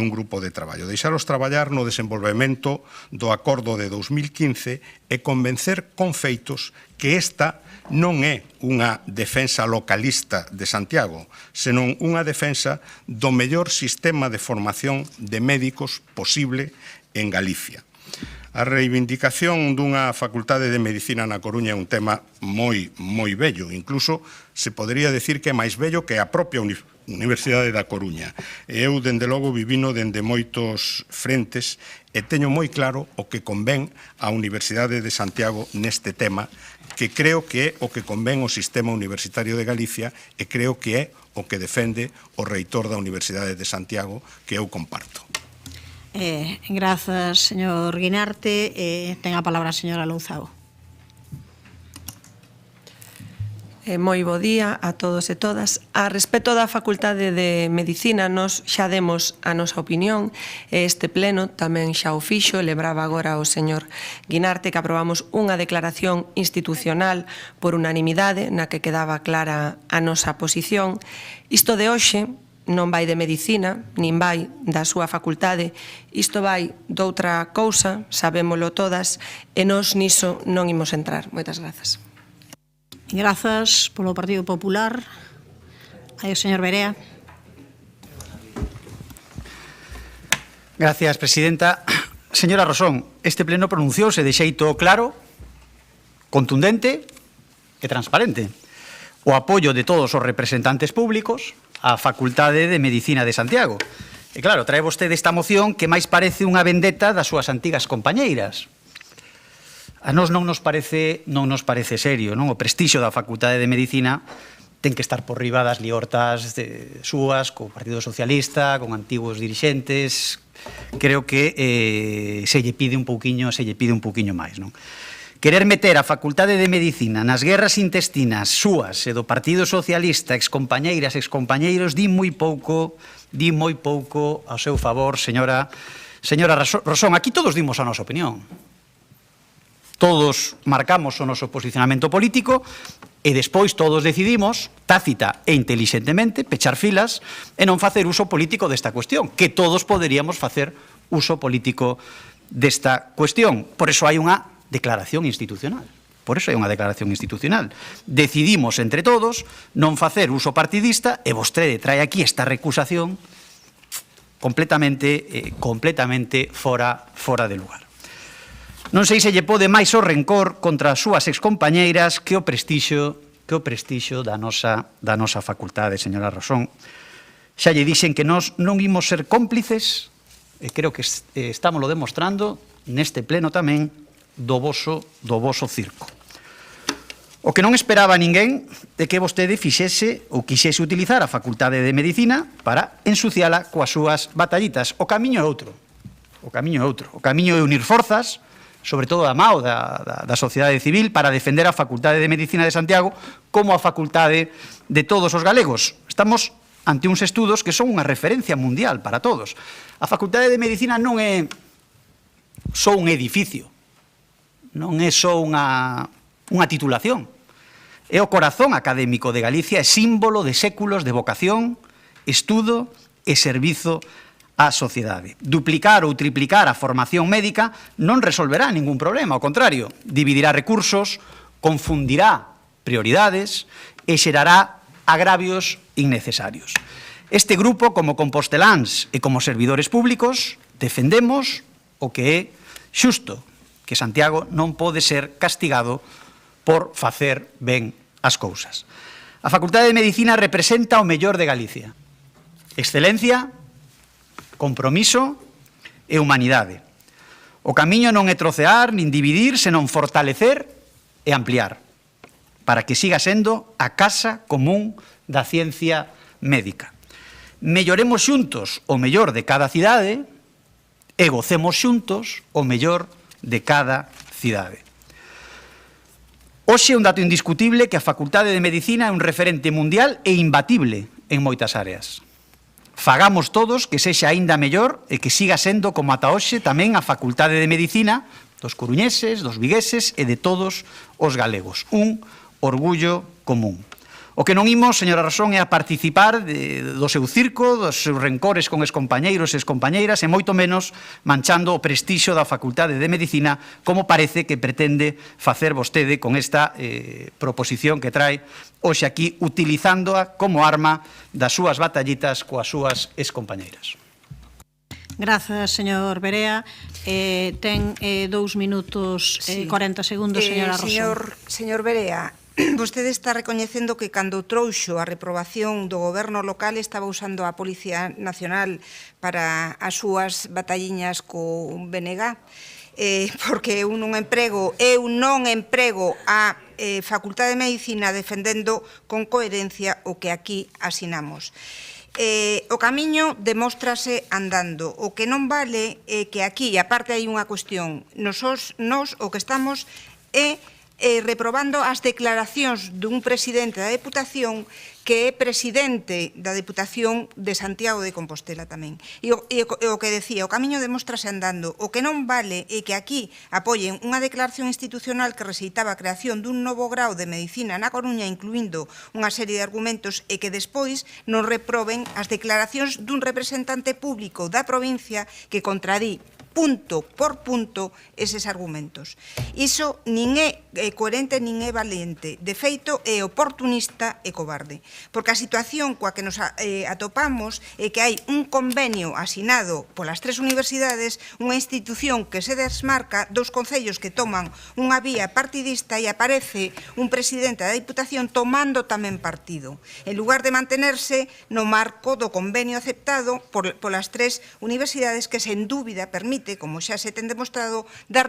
grupo de traballo. Deixaros traballar no desenvolvemento do acordo de 2015 e convencer con feitos que esta non é unha defensa localista de Santiago, senón unha defensa do mellor sistema de formación de médicos posible en Galicia. A reivindicación dunha facultade de medicina na Coruña é un tema moi bello, incluso se podería decir que é máis bello que a propia Universidade da Coruña. Eu, dende logo, vivino dende moitos frentes e teño moi claro o que convén á Universidade de Santiago neste tema, que creo que é o que convén ao sistema universitario de Galicia e creo que é o que defende o reitor da Universidade de Santiago, que eu comparto. Grazas, señor Guinarte. Ten a palabra a señora Louzao. Moi bo día a todos e todas. A respecto da Facultade de Medicina, nos xa demos a nosa opinión e este pleno tamén xa o fixo, lembraba agora o señor Guinarte que aprobamos unha declaración institucional por unanimidade na que quedaba clara a nosa posición. Isto de hoxe non vai de medicina, nin vai da súa facultade, isto vai doutra cousa, sabémolo todas, e nós niso non imos entrar. Moitas grazas. Grazas polo Partido Popular. Aí o señor Berea. Gracias, presidenta. Señora Rosón, este pleno pronunciouse de xeito claro, contundente e transparente. O apoio de todos os representantes públicos á Facultade de Medicina de Santiago. E claro, trae vostede esta moción que máis parece unha vendetta das súas antigas compañeiras. A nós non nos parece serio, non? O prestixio da Facultade de Medicina ten que estar por riba das liortas súas, co Partido Socialista, con antigos dirixentes. Creo que se lle pide un pouquiño máis, non? Querer meter a Facultade de Medicina nas guerras intestinas súas e do Partido Socialista, excompañeiras, excompañeiros, di moi pouco ao seu favor, señora Rosón. Aquí todos dimos a nosa opinión. todos marcamos o noso posicionamento político e despois todos decidimos, tácita e intelixentemente, pechar filas e non facer uso político desta cuestión, que todos poderíamos facer uso político desta cuestión. Por eso hai unha declaración institucional. Por eso hai unha declaración institucional. Decidimos entre todos non facer uso partidista e vostede trae aquí esta recusación completamente fora de lugar. Non sei se lle pode máis o rencor contra as súas excompañeiras que o prestixio da nosa facultade, señora Rosón. Xa lle dixen que nós non imos ser cómplices, e creo que estámoslo demostrando neste pleno tamén, do voso circo. O que non esperaba ninguén é que vostede fixese ou quixese utilizar a facultade de Medicina para ensuciala coas súas batallitas. O camiño é outro. O camiño é unir forzas, sobre todo da MAO, da sociedade civil, para defender a Facultade de Medicina de Santiago como a facultade de todos os galegos. Estamos ante uns estudos que son unha referencia mundial para todos. A Facultade de Medicina non é só un edificio, non é só unha titulación. É o corazón académico de Galicia, é símbolo de séculos de vocación, estudo e servizo á sociedade. Duplicar ou triplicar a formación médica non resolverá ningún problema, ao contrario, dividirá recursos, confundirá prioridades e xerará agravios innecesarios. Este grupo, como composteláns e como servidores públicos, defendemos o que é xusto, que Santiago non pode ser castigado por facer ben as cousas. A Facultade de Medicina representa o mellor de Galicia. Excelencia, compromiso e humanidade. O camiño non é trocear nin dividir, senón fortalecer e ampliar, para que siga sendo a casa común da ciencia médica. Melloremos xuntos o mellor de cada cidade e gocemos xuntos o mellor de cada cidade. Hoxe é un dato indiscutible que a Facultade de Medicina é un referente mundial e imbatible en moitas áreas. Fagamos todos que sexa aínda mellor e que siga sendo como ata hoxe tamén a Facultade de Medicina dos coruñeses, dos vigueses e de todos os galegos. Un orgullo común. O que non imos, señora Rosón, é a participar do seu circo, dos seus rencores con excompañeiros e excompañeiras e moito menos manchando o prestixio da Facultade de Medicina como parece que pretende facer vostede con esta proposición que trae hoxe aquí, utilizándoa como arma das súas batallitas coas súas excompañeiras. Grazas, señor Berea. Ten 2 minutos e 40 segundos, señora Rosón. Señor Berea, vostede está recoñecendo que cando trouxo a reprobación do goberno local estaba usando a Policía Nacional para as súas batalliñas co BNG, porque eu non emprego a Facultade de Medicina defendendo con coherencia o que aquí asinamos. O camiño demóstrase andando. O que non vale é que aquí, aparte hai unha cuestión, nos o que estamos é reprobando as declaracións dun presidente da Deputación que é presidente da Deputación de Santiago de Compostela tamén. E o que decía, o camiño demóstrase andando. O que non vale é que aquí apoien unha declaración institucional que receitaba a creación dun novo grau de Medicina na Coruña, incluindo unha serie de argumentos, e que despois non reproben as declaracións dun representante público da provincia que contradí punto por punto eses argumentos. Iso nin é coherente nin é valente. De feito, é oportunista e cobarde. Porque a situación coa que nos atopamos é que hai un convenio asinado polas 3 universidades, unha institución que se desmarca dos concellos que toman unha vía partidista e aparece un presidente da Diputación tomando tamén partido. En lugar de mantenerse no marco do convenio aceptado polas 3 universidades que sen dúbida permite, como xa se ten demostrado, dar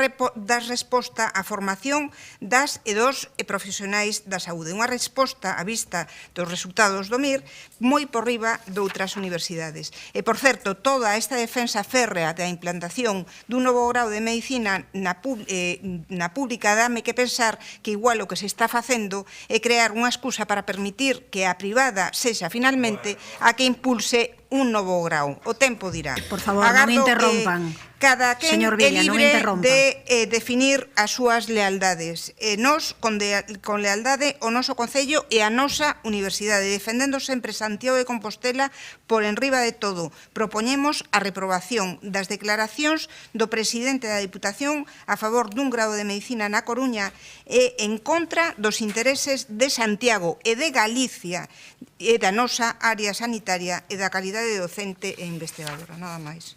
resposta á formación das e dos profesionais da saúde. Unha resposta á vista dos resultados do MIR moi por riba de outras universidades. E, por certo, toda esta defensa férrea da implantación dun novo grau de Medicina na pública dame que pensar que igual o que se está facendo é crear unha excusa para permitir que a privada sexa finalmente a que impulse un novo grau. O tempo dirá. Por favor, non interrompan. Cada quen Señor é Villa, non libre interrompa. de definir as súas lealdades. Nós, con lealdade, o noso Concello e a nosa Universidade, defendendo sempre Santiago de Compostela por enriba de todo. Propoñemos a reprobación das declaracións do presidente da Diputación a favor dun grau de Medicina na Coruña e en contra dos intereses de Santiago e de Galicia e da nosa área sanitaria e da calidade docente e investigadora. Nada máis.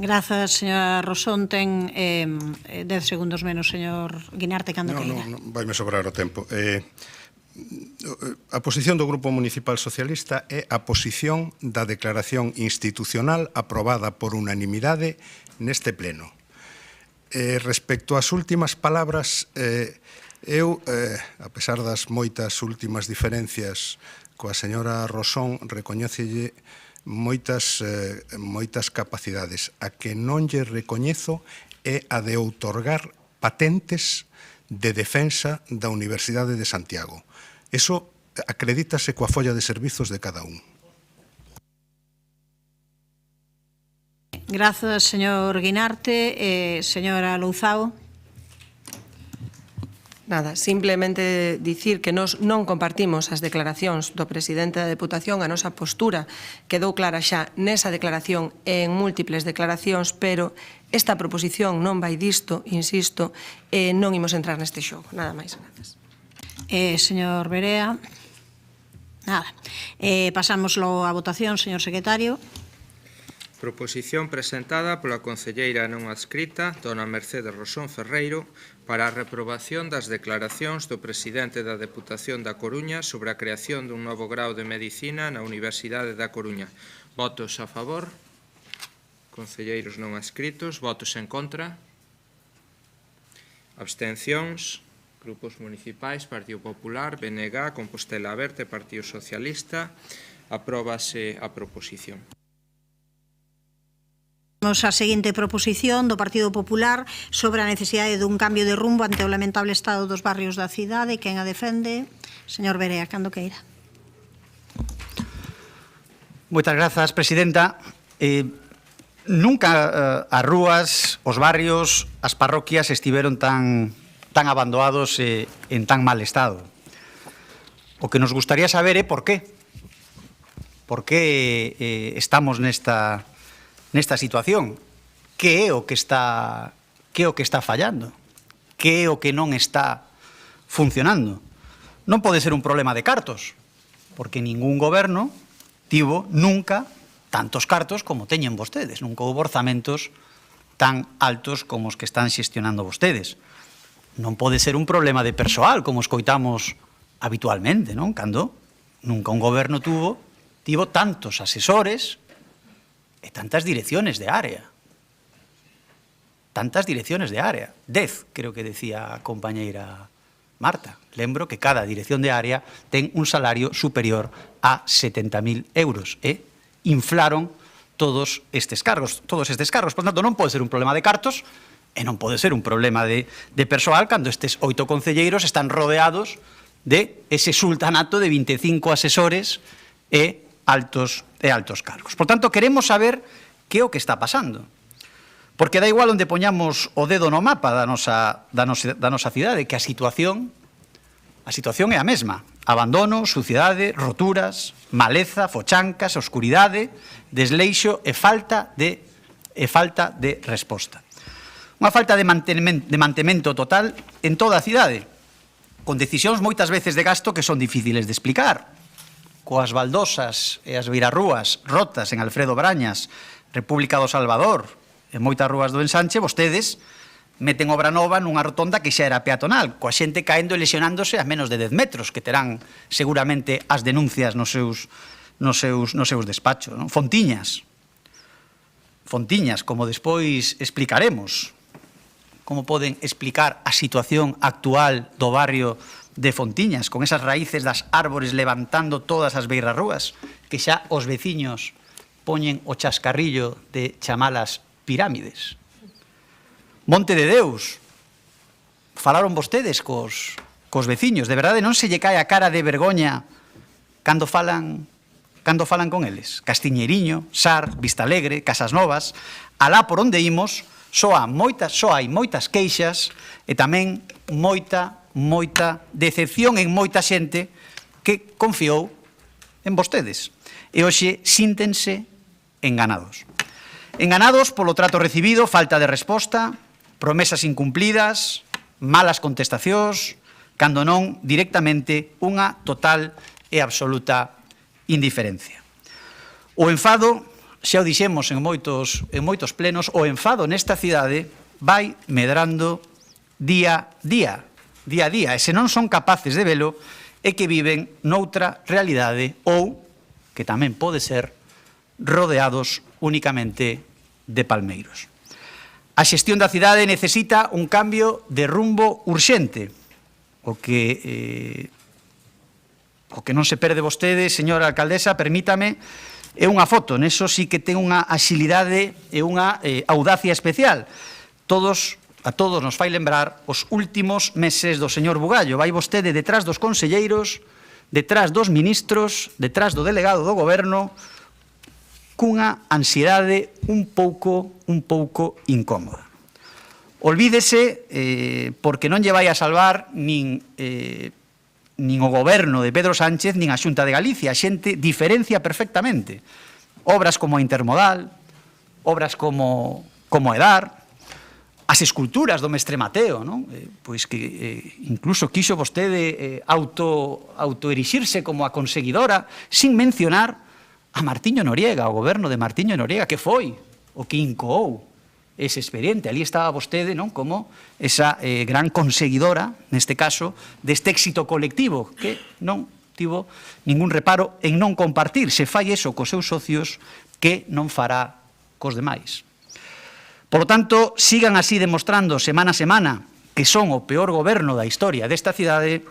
Grazas, señora Rosón. Ten 10 segundos menos, señor Guinarte, cando queira. Non, vaime sobrar o tempo. A posición do Grupo Municipal Socialista é a posición da declaración institucional aprobada por unanimidade neste pleno. Respecto ás últimas palabras, eu, a pesar das moitas últimas diferencias coa señora Rosón, recoñécelle moitas capacidades. A que non lle recoñezo é a de outorgar patentes de defensa da Universidade de Santiago. Eso acredítase coa folla de servizos de cada un. Grazas, señor Guinarte. Señora Louzao. Nada, simplemente dicir que nós non compartimos as declaracións do presidente da Deputación, a nosa postura quedou clara xa nesa declaración e en múltiples declaracións, pero esta proposición non vai disto, insisto, e non imos entrar neste xogo. Nada máis, grazas. Señor Berea. Nada. Pasámoslo a votación, señor secretario. Proposición presentada pola concelleira non adscrita, dona Mercedes Rosón Ferreiro, para a reprobación das declaracións do presidente da Deputación da Coruña sobre a creación dun novo grau de Medicina na Universidade da Coruña. Votos a favor, concelleiros non adscritos, votos en contra, abstencións, grupos municipais, Partido Popular, BNG, Compostela Verde, Partido Socialista. Apróbase a proposición. Vamos á seguinte proposición do Partido Popular sobre a necesidade dun cambio de rumbo ante o lamentable estado dos barrios da cidade. Quen a defende? Señor Berea, cando queira. Moitas grazas, presidenta. Nunca as rúas, os barrios, as parroquias estiveron tan abandonados e en tan mal estado. O que nos gustaría saber é por qué. Por que estamos nesta situación? Que é o que está fallando? Que é o que non está funcionando? Non pode ser un problema de cartos, porque ningún goberno tivo nunca tantos cartos como teñen vostedes. Nunca houve orzamentos tan altos como os que están xestionando vostedes. Non pode ser un problema de persoal, como escoitamos habitualmente, non? Cando nunca un goberno tivo tantos asesores e tantas direcciones de área. Tantas direcciones de área. 10, creo que decía a compañeira Marta. Lembro que cada dirección de área ten un salario superior a 70.000 euros. E inflaron todos estes cargos. Por tanto, non pode ser un problema de cartos e non pode ser un problema de persoal cando estes 8 concelleiros están rodeados de ese sultanato de 25 asesores e altos cargos. Por tanto, queremos saber que é o que está pasando. Porque da igual onde poñamos o dedo no mapa da nosa cidade, que a situación é a mesma. Abandono, suciedade, roturas, maleza, fochancas, oscuridade, desleixo e falta de resposta. Unha falta de mantemento total en toda a cidade, con decisións moitas veces de gasto que son difíciles de explicar, coas baldosas e as beirarrúas rotas en Alfredo Brañas, República do Salvador e moitas rúas do Ensanche, vostedes meten obra nova nunha rotonda que xa era peatonal, coa xente caendo e lesionándose a menos de 10 metros, que terán seguramente as denuncias nos seus despachos. Fontiñas, como despois explicaremos. Como poden explicar a situación actual do barrio de Fontiñas, con esas raíces das árbores levantando todas as beirarrúas, que xa os veciños poñen o chascarrillo de chamalas pirámides. Monte de Deus, falaron vostedes cos veciños, de verdade non se lle cae a cara de vergoña cando falan cando falan con eles. Castiñeiriño, Sar, Vistalegre, Casas Novas, alá por onde imos, só hai moitas queixas e tamén moita decepción en moita xente que confiou en vostedes. E hoxe síntense enganados. Enganados polo trato recibido, falta de resposta, promesas incumplidas, malas contestacións, cando non directamente unha total e absoluta indiferencia. O enfado, xa o dixemos en moitos plenos, o enfado nesta cidade vai medrando día a día, e se non son capaces de velo, é que viven noutra realidade ou, que tamén pode ser, rodeados únicamente de palmeiros. A xestión da cidade necesita un cambio de rumbo urxente, o que non se perde vostede, señora alcaldesa, permítame, é unha foto, neso sí que ten unha axilidade e unha audacia especial. A todos nos fai lembrar os últimos meses do señor Bugallo. Vai vostede detrás dos conselleiros, detrás dos ministros, detrás do delegado do goberno, cunha ansiedade un pouco incómoda. Olvídese, porque non lle vai a salvar nin o goberno de Pedro Sánchez, nin a Xunta de Galicia. A xente diferencia perfectamente. Obras como a Intermodal, obras como Edar, as esculturas do Mestre Mateo, non? Pois que incluso quixo vostede autoerixirse como a conseguidora, sin mencionar a Martiño Noriega, o goberno de Martiño Noriega, que foi o que incoou ese expediente. Ali estaba vostede, non, como esa gran conseguidora, neste caso, deste éxito colectivo, que non tivo ningún reparo en non compartir. Se fai eso cos seus socios, que non fará cos demais. Por lo tanto, sigan así demostrando semana a semana que son o peor goberno da historia desta cidade,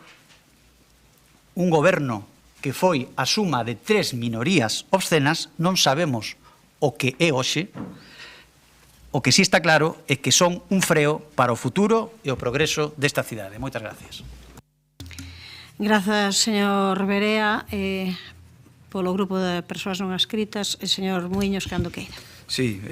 un goberno que foi a suma de 3 minorías obscenas. Non sabemos o que é hoxe. O que sí está claro é que son un freo para o futuro e o progreso desta cidade. Moitas gracias. Grazas, señor Berea. Polo grupo de persoas non adscritas, señor Muiños, cando queira. Sí,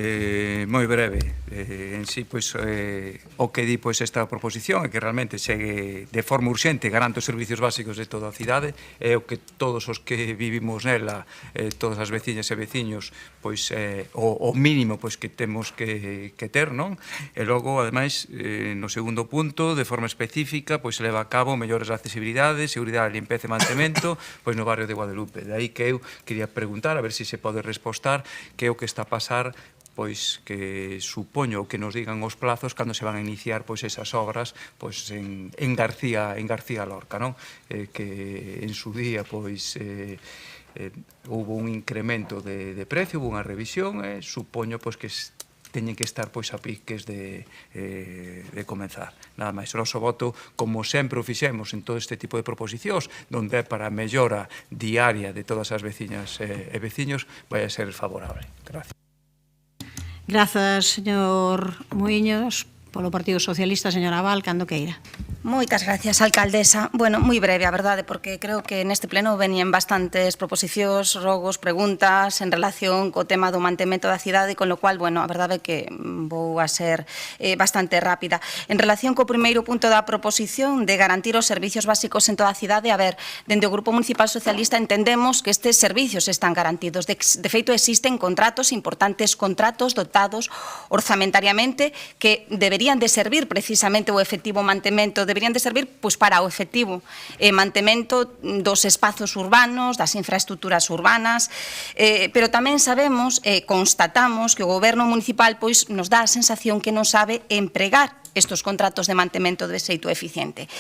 moi breve. En sí, pois, o que di pois esta proposición é que realmente segue de forma urxente, garante os servicios básicos de toda a cidade, é o que todos os que vivimos nela, todas as veciñas e veciños, pois o mínimo pois que temos que ter, non? E logo, ademais, no segundo punto, de forma específica, pois se leva a cabo mellores accesibilidade, seguridade, limpeza e mantemento, pois no barrio de Guadalupe. De aí que eu quería preguntar, a ver se pode respostar, que é o que está a pasar, pois que supoño que nos digan os plazos cando se van a iniciar pois esas obras pois en García Lorca, non? Que en su día pois houve un incremento de precio, houve unha revisión, supoño pois que teñen que estar pois a piques de comenzar. Nada máis, o noso voto, como sempre o fixemos en todo este tipo de proposicións, donde é para a mellora diaria de todas as veciñas e veciños, vai a ser favorable. Gracias. Grazas, señor Muiños. Polo Partido Socialista, señora Val, cando queira. Moitas gracias, alcaldesa. Bueno, moi breve, a verdade, porque creo que neste pleno venían bastantes proposicións, rogos, preguntas en relación co tema do mantemento da cidade, con lo cual, bueno, a verdade é que vou a ser bastante rápida. En relación co primeiro punto da proposición de garantir os servicios básicos en toda a cidade, a ver, dende o Grupo Municipal Socialista entendemos que estes servicios están garantidos. De feito, existen contratos, importantes contratos dotados orzamentariamente que deberían de servir precisamente o efectivo mantemento, deberían de servir pois para o efectivo mantemento dos espazos urbanos, das infraestructuras urbanas, pero tamén sabemos, constatamos que o goberno municipal pois nos dá a sensación que non sabe empregar estes contratos de mantemento de xeito eficiente.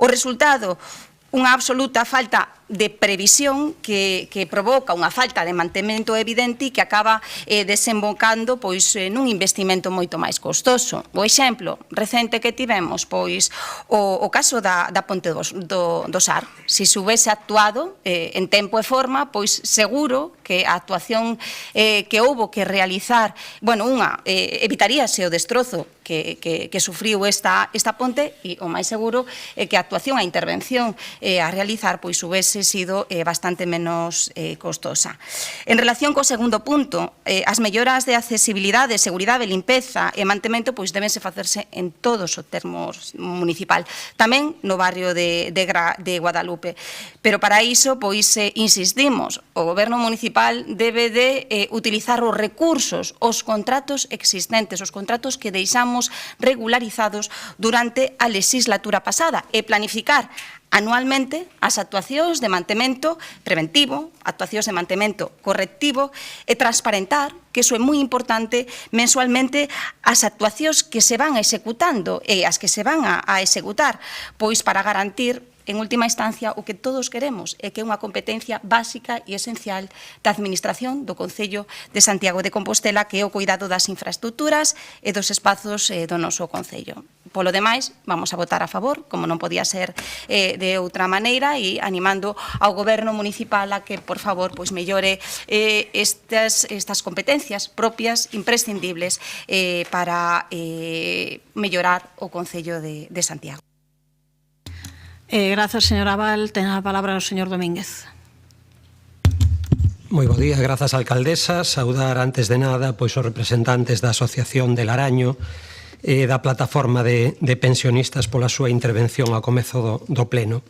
O resultado, unha absoluta falta de previsión que provoca unha falta de mantemento evidente e que acaba desembocando pois nun investimento moito máis costoso. O exemplo recente que tivemos, pois o caso da Ponte do Sar. Se se houvese actuado en tempo e forma, pois seguro que a actuación que houbo que realizar, bueno, evitaríase o destrozo que sufriu esta ponte, e o máis seguro é que a actuación, a intervención a realizar, pois houvese tivese sido bastante menos costosa. En relación co segundo punto, as melloras de accesibilidade, seguridade, limpeza e mantemento pois debense facerse en todos os termos municipal, tamén no barrio de Guadalupe. Pero para iso, pois, insistimos, o Goberno municipal debe de utilizar os recursos, os contratos existentes, os contratos que deixamos regularizados durante a legislatura pasada e planificar anualmente as actuacións de mantemento preventivo, actuacións de mantemento correctivo e transparentar, que iso é moi importante, mensualmente as actuacións que se van executando e as que se van a executar, pois para garantir en última instancia, o que todos queremos é que é unha competencia básica e esencial da Administración do Concello de Santiago de Compostela, que é o cuidado das infraestructuras e dos espazos do noso Concello. Polo demais, vamos a votar a favor, como non podía ser de outra maneira, e animando ao Goberno municipal a que, por favor, pois mellore estas competencias propias, imprescindibles, para mellorar o Concello de Santiago. Grazas, señora Val. Ten a palabra o señor Domínguez. Moi bo día, grazas, alcaldesa. Saudar antes de nada pois os representantes da Asociación del Araño e da plataforma de pensionistas pola súa intervención ao comezo do pleno.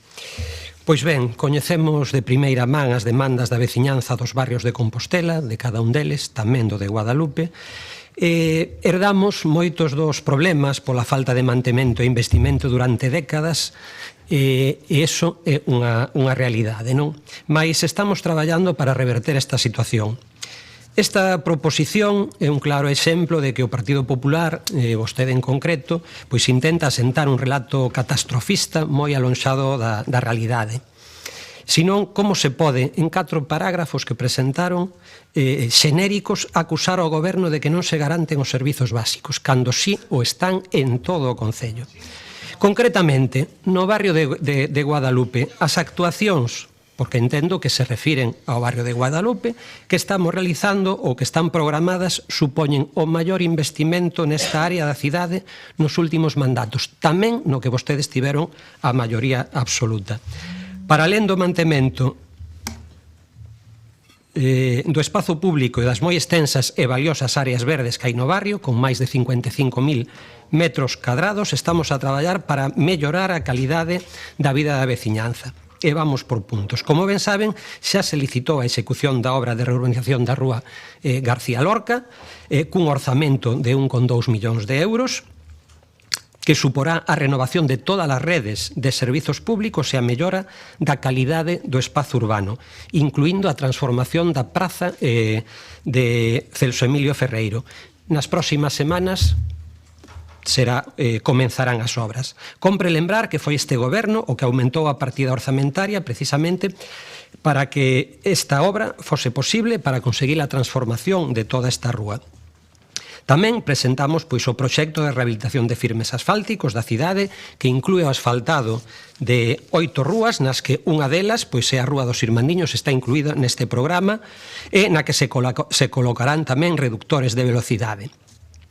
Pois ben, coñecemos de primeira man as demandas da veciñanza dos barrios de Compostela, de cada un deles, tamén do de Guadalupe. Herdamos moitos dos problemas pola falta de mantemento e investimento durante décadas, e iso é unha realidade, non? Mais estamos traballando para reverter esta situación. Esta proposición é un claro exemplo de que o Partido Popular, vostede en concreto, pois intenta asentar un relato catastrofista moi alonxado da realidade. Senón, como se pode, en 4 parágrafos que presentaron, xenéricos, acusar ao Goberno de que non se garanten os servizos básicos, cando sí o están en todo o Concello. Concretamente, no barrio de Guadalupe, as actuacións, porque entendo que se refiren ao barrio de Guadalupe, que estamos realizando ou que están programadas, supoñen o maior investimento nesta área da cidade nos últimos mandatos, tamén no que vostedes tiveron a maioría absoluta. Para alén do mantemento do espazo público e das moi extensas e valiosas áreas verdes que hai no barrio, con máis de 55.000 metros cadrados, estamos a traballar para mellorar a calidade da vida da veciñanza. E vamos por puntos. Como ben saben, xa se licitou a execución da obra de reurbanización da rúa García Lorca, cun orzamento de 1,2 millóns de euros, que suporá a renovación de todas as redes de servizos públicos e a mellora da calidade do espazo urbano, incluindo a transformación da praza de Celso Emilio Ferreiro. Nas próximas semanas comenzarán as obras. Compre lembrar que foi este goberno o que aumentou a partida orzamentaria precisamente para que esta obra fose posible, para conseguir a transformación de toda esta rúa. Tamén presentamos o proxecto de rehabilitación de firmes asfálticos da cidade, que inclúe o asfaltado de 8 rúas, nas que unha delas é a Rúa dos Irmandiños, está incluída neste programa, e na que se colocarán tamén reductores de velocidade,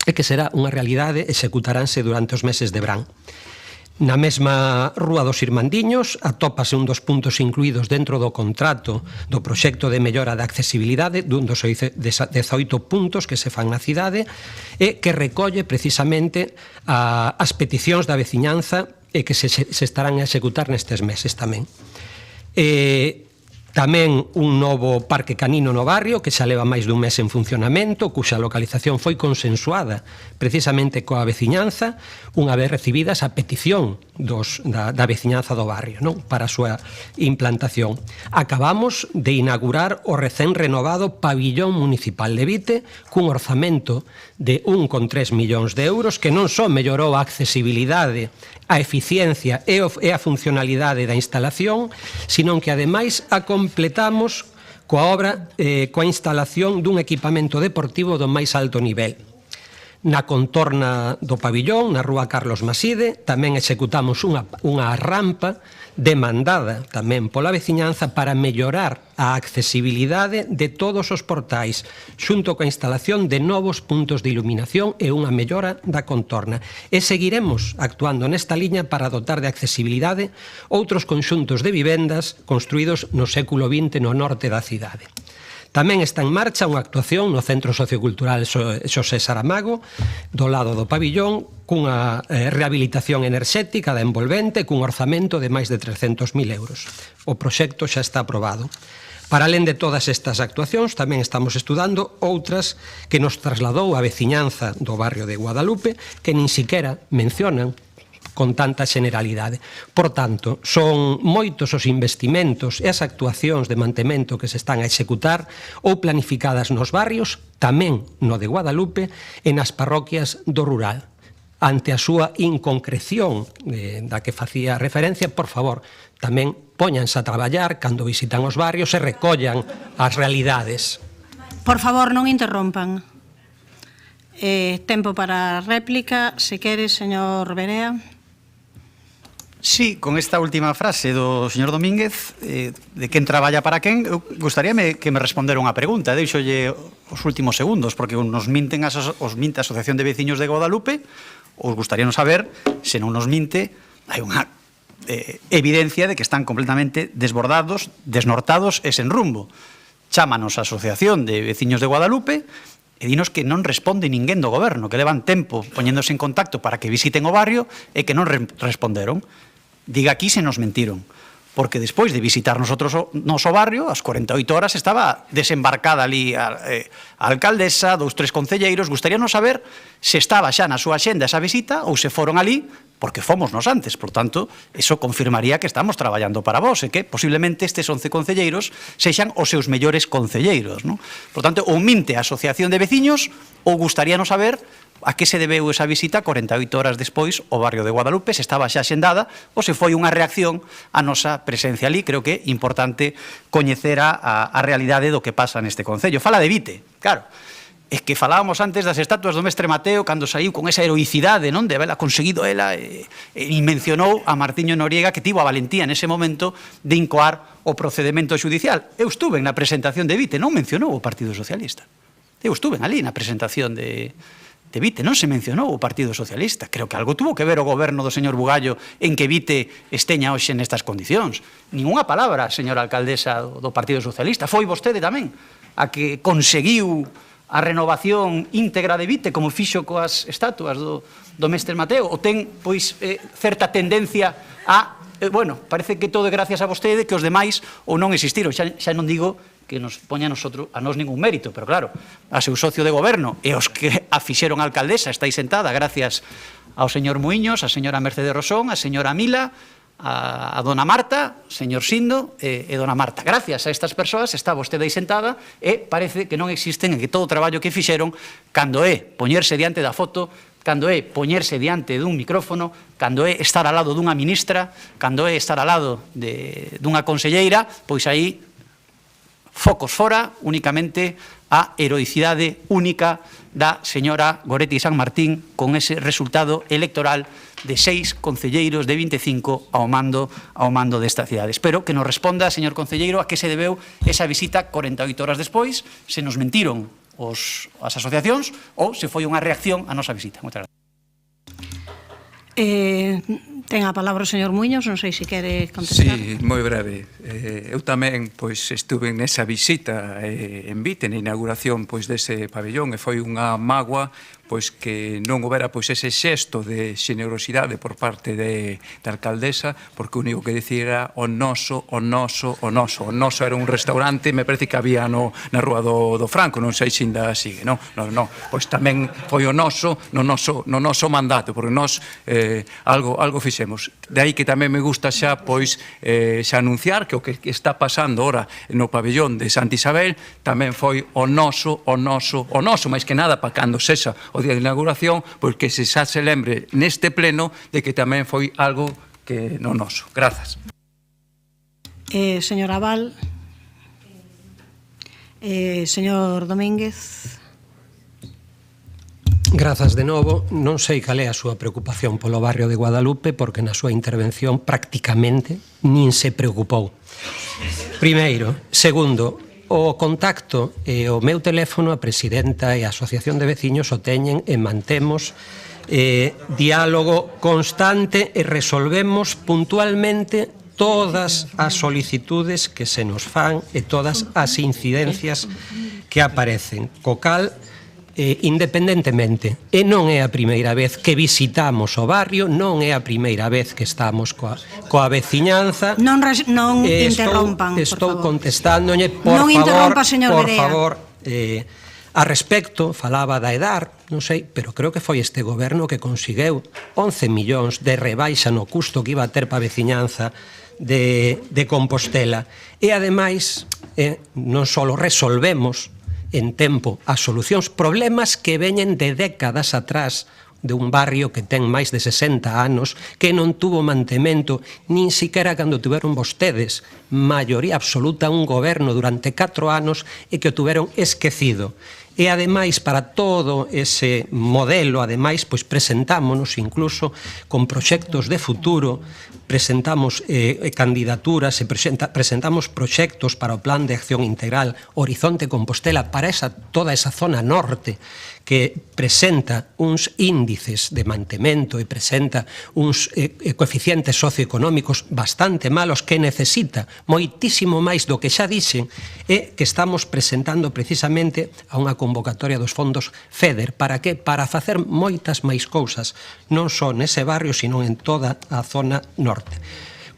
e que será unha realidade, executaránse durante os meses de verán. Na mesma Rúa dos Irmandiños atópase un dos puntos incluídos dentro do contrato do proxecto de mellora da accesibilidade, dun dos 18 puntos que se fan na cidade, e que recolle precisamente as peticións da veciñanza e que se estarán a executar nestes meses tamén. Tamén un novo parque canino no barrio, que xa leva máis dun mes en funcionamento, cuxa localización foi consensuada precisamente coa veciñanza, unha vez recibidas a petición da veciñanza do barrio, para a súa implantación. Acabamos de inaugurar o recén renovado pabillón municipal de Vite, cun orzamento de 1,3 millóns de euros, que non só mellorou a accesibilidade, a eficiencia e a funcionalidade da instalación, senón que ademais a completamos coa obra, coa instalación dun equipamento deportivo do máis alto nivel. Na contorna do pabillón, na rúa Carlos Maside, tamén executamos unha rampa demandada tamén pola veciñanza para mellorar a accesibilidade de todos os portais, xunto coa instalación de novos puntos de iluminación e unha mellora da contorna. E seguiremos actuando nesta liña para dotar de accesibilidade outros conxuntos de vivendas construídos no século XX no norte da cidade. Tamén está en marcha unha actuación no Centro Sociocultural Xosé Saramago, do lado do pabillón, cunha rehabilitación enerxética da envolvente cun orzamento de máis de 300.000 euros. O proxecto xa está aprobado. Para alén de todas estas actuacións, tamén estamos estudando outras que nos trasladou a veciñanza do barrio de Guadalupe, que nin siquiera mencionan con tanta generalidade. Por tanto, son moitos os investimentos e as actuacións de mantemento que se están a executar ou planificadas nos barrios, tamén no de Guadalupe e nas parroquias do rural. Ante a súa inconcreción da que facía referencia, por favor, tamén póñanse a traballar cando visitan os barrios e recollan as realidades. Por favor, non interrompan. Tempo para réplica, se quere, señor Berea. Sí, con esta última frase do señor Domínguez, de quen traballa para quen, gustaríame que me respondera unha pregunta. Deixolle os últimos segundos, porque nos minten os minte a Asociación de Veciños de Guadalupe, os gustaría saber se non nos minte, hai unha evidencia de que están completamente desbordados, desnortados e sen rumbo. Chámanos a Asociación de Veciños de Guadalupe e dinos que non responde ninguén do goberno, que levan tempo poñéndose en contacto para que visiten o barrio e que non responderon. Diga aquí se nos mentiron, porque despois de visitar nosotros o noso barrio, ás 48 horas estaba desembarcada ali a alcaldesa, 2, 3 concelleiros. Gustaríanos saber se estaba xa na súa xenda esa visita ou se foron ali porque fomos nos antes. Por tanto, eso confirmaría que estamos traballando para vos e que posiblemente estes 11 concelleiros sexan os seus mellores concelleiros, non? Por tanto, ou minte a Asociación de Veciños ou gustaríanos saber a que se debeu esa visita 48 horas despois ao barrio de Guadalupe, se estaba xa xendada ou se foi unha reacción á nosa presencia ali. Creo que é importante coñecer a realidade do que pasa neste concello. Fala de Vite, claro. É que falábamos antes das estatuas do mestre Mateo cando saiu con esa heroicidade, non, de haberla conseguido ela, e mencionou a Martiño Noriega, que tivo a valentía nese momento de incoar o procedemento judicial. Eu estuve na presentación de Vite, non mencionou o Partido Socialista. Eu estuve ali na presentación de Vite, non se mencionou o Partido Socialista. Creo que algo tuvo que ver o goberno do señor Bugallo en que Vite esteña hoxe nestas condicións. Ninguna palabra, señora alcaldesa do Partido Socialista. Foi vostede tamén a que conseguiu a renovación íntegra de Vite, como fixo coas estatuas do mestre Mateo, ou ten, pois, certa tendencia a, bueno, parece que todo é gracias a vostede, que os demais ou non existiron. Xa non digo que nos poña a nós ningún mérito, pero claro, a seu socio de goberno e os que a fixeron a alcaldesa estáis sentada gracias ao señor Muiños, a señora Mercedes Rosón, a señora Mila, a dona Marta, señor Sindo e dona Marta. Gracias a estas persoas está vostede aí sentada e parece que non existen en que todo o traballo que fixeron cando é poñerse diante da foto, cando é poñerse diante dun micrófono, cando é estar ao lado dunha ministra, cando é estar ao lado dunha conselleira, pois aí focos fora, únicamente a heroicidade única da señora Goretti San Martín con ese resultado electoral de 6 concelleiros de 25 ao mando desta cidade. Espero que nos responda, señor concelleiro, a que se debeu esa visita 48 horas despois, se nos mentiron as asociacións ou se foi unha reacción á nosa visita. Moitas gracias. Ten a palabra o señor Muiños, non sei se quere contestar. Sí, moi breve. Eu tamén pois estuve nesa visita en Vite, na inauguración pois dese pabellón, e foi unha mágoa pois que non houbera pois ese xesto de xenerosidade por parte da alcaldesa, porque o único que dicía era o noso, o noso, o noso. O noso era un restaurante, me parece que había na Rúa do Franco, non sei se ainda sigue, non? Non, pois tamén foi o noso no noso mandato, porque nós algo fixemos. De aí que tamén me gusta xa pois xa anunciar que o que está pasando ora no pabellón de Santa Isabel tamén foi o noso, máis que nada para cando sexa o día de inauguración, porque se xa se lembre neste pleno de que tamén foi algo que non noso. Grazas. Señor Aval, señor Domínguez. Grazas de novo. Non sei cal é a súa preocupación polo barrio de Guadalupe, porque na súa intervención prácticamente nin se preocupou. Primeiro. Segundo, o contacto e o meu teléfono, a presidenta e a asociación de veciños o teñen e mantemos diálogo constante e resolvemos puntualmente todas as solicitudes que se nos fan e todas as incidencias que aparecen. Co cal, independentemente, e non é a primeira vez que visitamos o barrio, non é a primeira vez que estamos coa veciñanza. Non interrompan, estou por favor. contestándolle, Non interrompa, señor por Berea. favor, a respecto, falaba da EDAR, non sei, pero creo que foi este goberno que conseguiu 11 millóns de rebaixa no custo que iba a ter para a veciñanza de Compostela. E, ademais, non só resolvemos en tempo as solucións, problemas que veñen de décadas atrás, de un barrio que ten máis de 60 anos, que non tuvo mantemento, nin siquiera cando tuveron vostedes maioría absoluta un goberno durante 4 anos e que o tuveron esquecido. E, ademais, para todo ese modelo, ademais, pois presentámonos incluso con proxectos de futuro, presentamos candidaturas e presentamos proxectos para o Plan de Acción Integral Horizonte Compostela para toda esa zona norte que presenta uns índices de mantemento e presenta uns coeficientes socioeconómicos bastante malos que necesita moitísimo máis do que xa dixen e que estamos presentando precisamente a unha convocatoria dos fondos FEDER. Para que? Para facer moitas máis cousas, non só nese barrio, sino en toda a zona norte.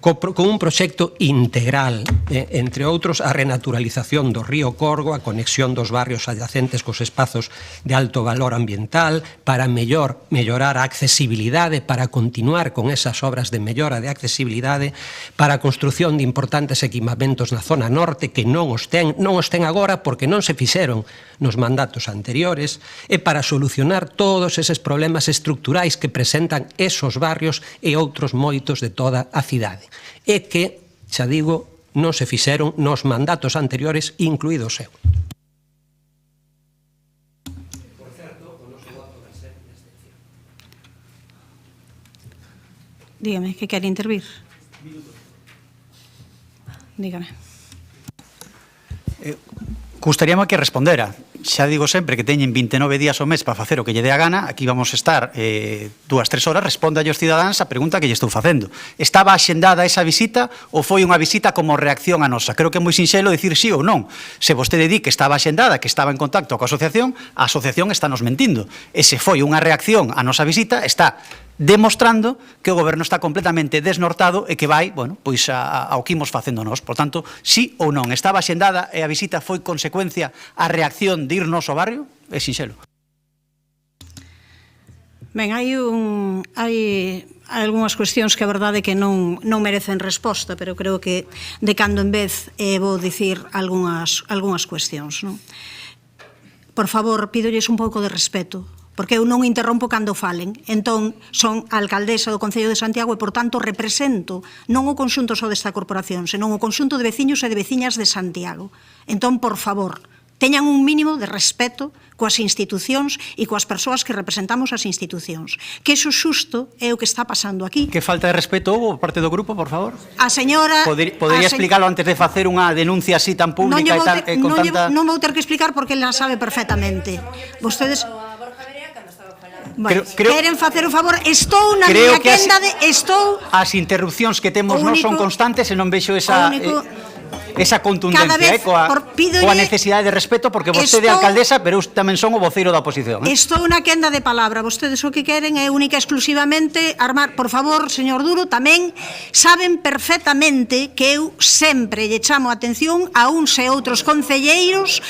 Con un proxecto integral, entre outros, a renaturalización do río Corgo, a conexión dos barrios adyacentes cos espazos de alto valor ambiental, para mellorar a accesibilidade, para continuar con esas obras de mellora de accesibilidade, para a construción de importantes equipamentos na zona norte, que non os ten agora porque non se fixeron nos mandatos anteriores, e para solucionar todos eses problemas estructurais que presentan esos barrios e outros moitos de toda a cidade. E que, xa digo, non se fixeron nos mandatos anteriores, incluído o seu. Dígame, que quere intervir? Dígame. Gustaríame que respondera. Xa digo sempre que teñen 29 días ao mes para facer o que lle dé a gana. Aquí vamos estar 2-3 horas. Responda aos cidadáns a pregunta que lle estou facendo. Estaba axendada esa visita ou foi unha visita como reacción a nosa? Creo que é moi sinxelo dicir sí ou non. Se vostede di que estaba axendada, que estaba en contacto coa asociación, a asociación está nos mentindo. E se foi unha reacción a nosa visita, está demostrando que o goberno está completamente desnortado e que vai, bueno, pois ao que imos facendo nós. Por tanto, sí ou non, estaba axendada e a visita foi consecuencia a reacción de irnos ao barrio? É sinxelo. Ben, hai algunhas cuestións que a verdade que non merecen resposta, pero creo que de cando en vez vou dicir algunhas cuestións, non? Por favor, pídolles un pouco de respeto, porque eu non interrompo cando falen. Entón, son a alcaldesa do Concello de Santiago e, por tanto, represento non o conxunto só desta corporación, senón o conxunto de veciños e de veciñas de Santiago. Entón, por favor, teñan un mínimo de respeto coas institucións e coas persoas que representamos as institucións. Que iso xusto é o que está pasando aquí. Que falta de respeto houve por parte do grupo, por favor? A señora... Podería explicarlo antes de facer unha denuncia así tan pública e con tanta... Non vou ter que explicar porque ela sabe perfectamente. Vostedes... Queren facer o favor, estou na miña quenda de... As interrupcións que temos non son constantes e non vexo esa contundencia coa necesidade de respeto, porque vostede é alcaldesa, pero eu tamén son o voceiro da oposición. Estou na quenda de palabra. Vostedes o que queren é única e exclusivamente armar. Por favor, señor Duro, tamén saben perfectamente que eu sempre lle chamo a atención a uns e outros concelleiros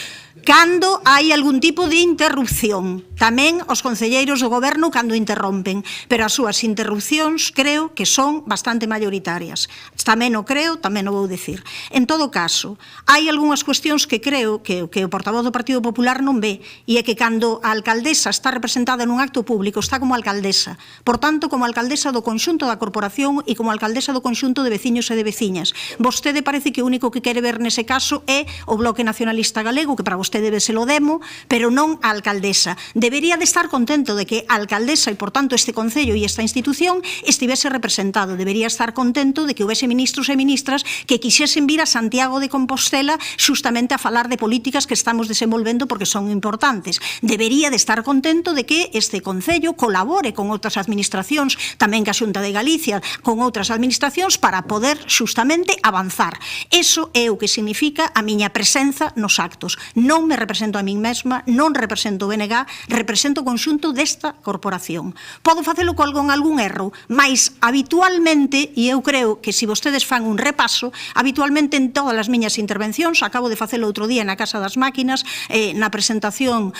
cando hai algún tipo de interrupción. Tamén os concelleiros do goberno cando interrompen, pero as súas interrupcións creo que son bastante maioritarias. Tamén o creo, tamén o vou dicir. En todo caso, hai algunhas cuestións que creo que o portavoz do Partido Popular non ve, e é que cando a alcaldesa está representada nun acto público, está como alcaldesa. Por tanto, como alcaldesa do conxunto da corporación e como alcaldesa do conxunto de veciños e de veciñas. Vostede parece que o único que quere ver nese caso é o Bloque Nacionalista Galego, que para vostede se lo demo, pero non a alcaldesa. Debería de estar contento de que a alcaldesa e, por tanto, este Concello e esta institución estivese representado. Debería estar contento de que houvese ministros e ministras que quixesen vir a Santiago de Compostela xustamente a falar de políticas que estamos desenvolvendo porque son importantes. Debería de estar contento de que este Concello colabore con outras administracións, tamén que a Xunta de Galicia, con outras administracións para poder xustamente avanzar. Eso é o que significa a miña presenza nos actos. Non me represento a min mesma, non represento o BNG, represento o conxunto desta corporación. Podo facelo con algún erro, mas habitualmente, e eu creo que se vostedes fan un repaso, habitualmente en todas as miñas intervencións, acabo de facelo outro día na Casa das Máquinas, na presentación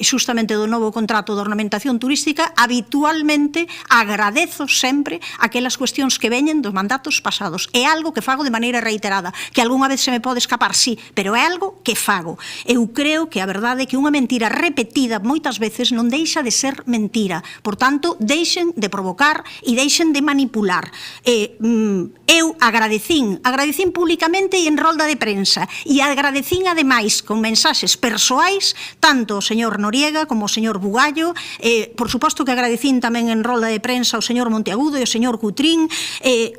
xustamente do novo contrato de ornamentación turística, habitualmente agradezo sempre aquelas cuestións que veñen dos mandatos pasados. É algo que fago de maneira reiterada, que algunha vez se me pode escapar, sí, pero é algo que fago. Eu creo que a verdade é que unha mentira repetida moitas veces non deixa de ser mentira. Por tanto, deixen de provocar e deixen de manipular. Eu agradecín públicamente e en rolda de prensa, e agradecín ademais con mensaxes persoais tanto o señor Noriega como o señor Bugallo, por suposto que agradecín tamén en rolda de prensa o señor Monteagudo e o señor Cutrín,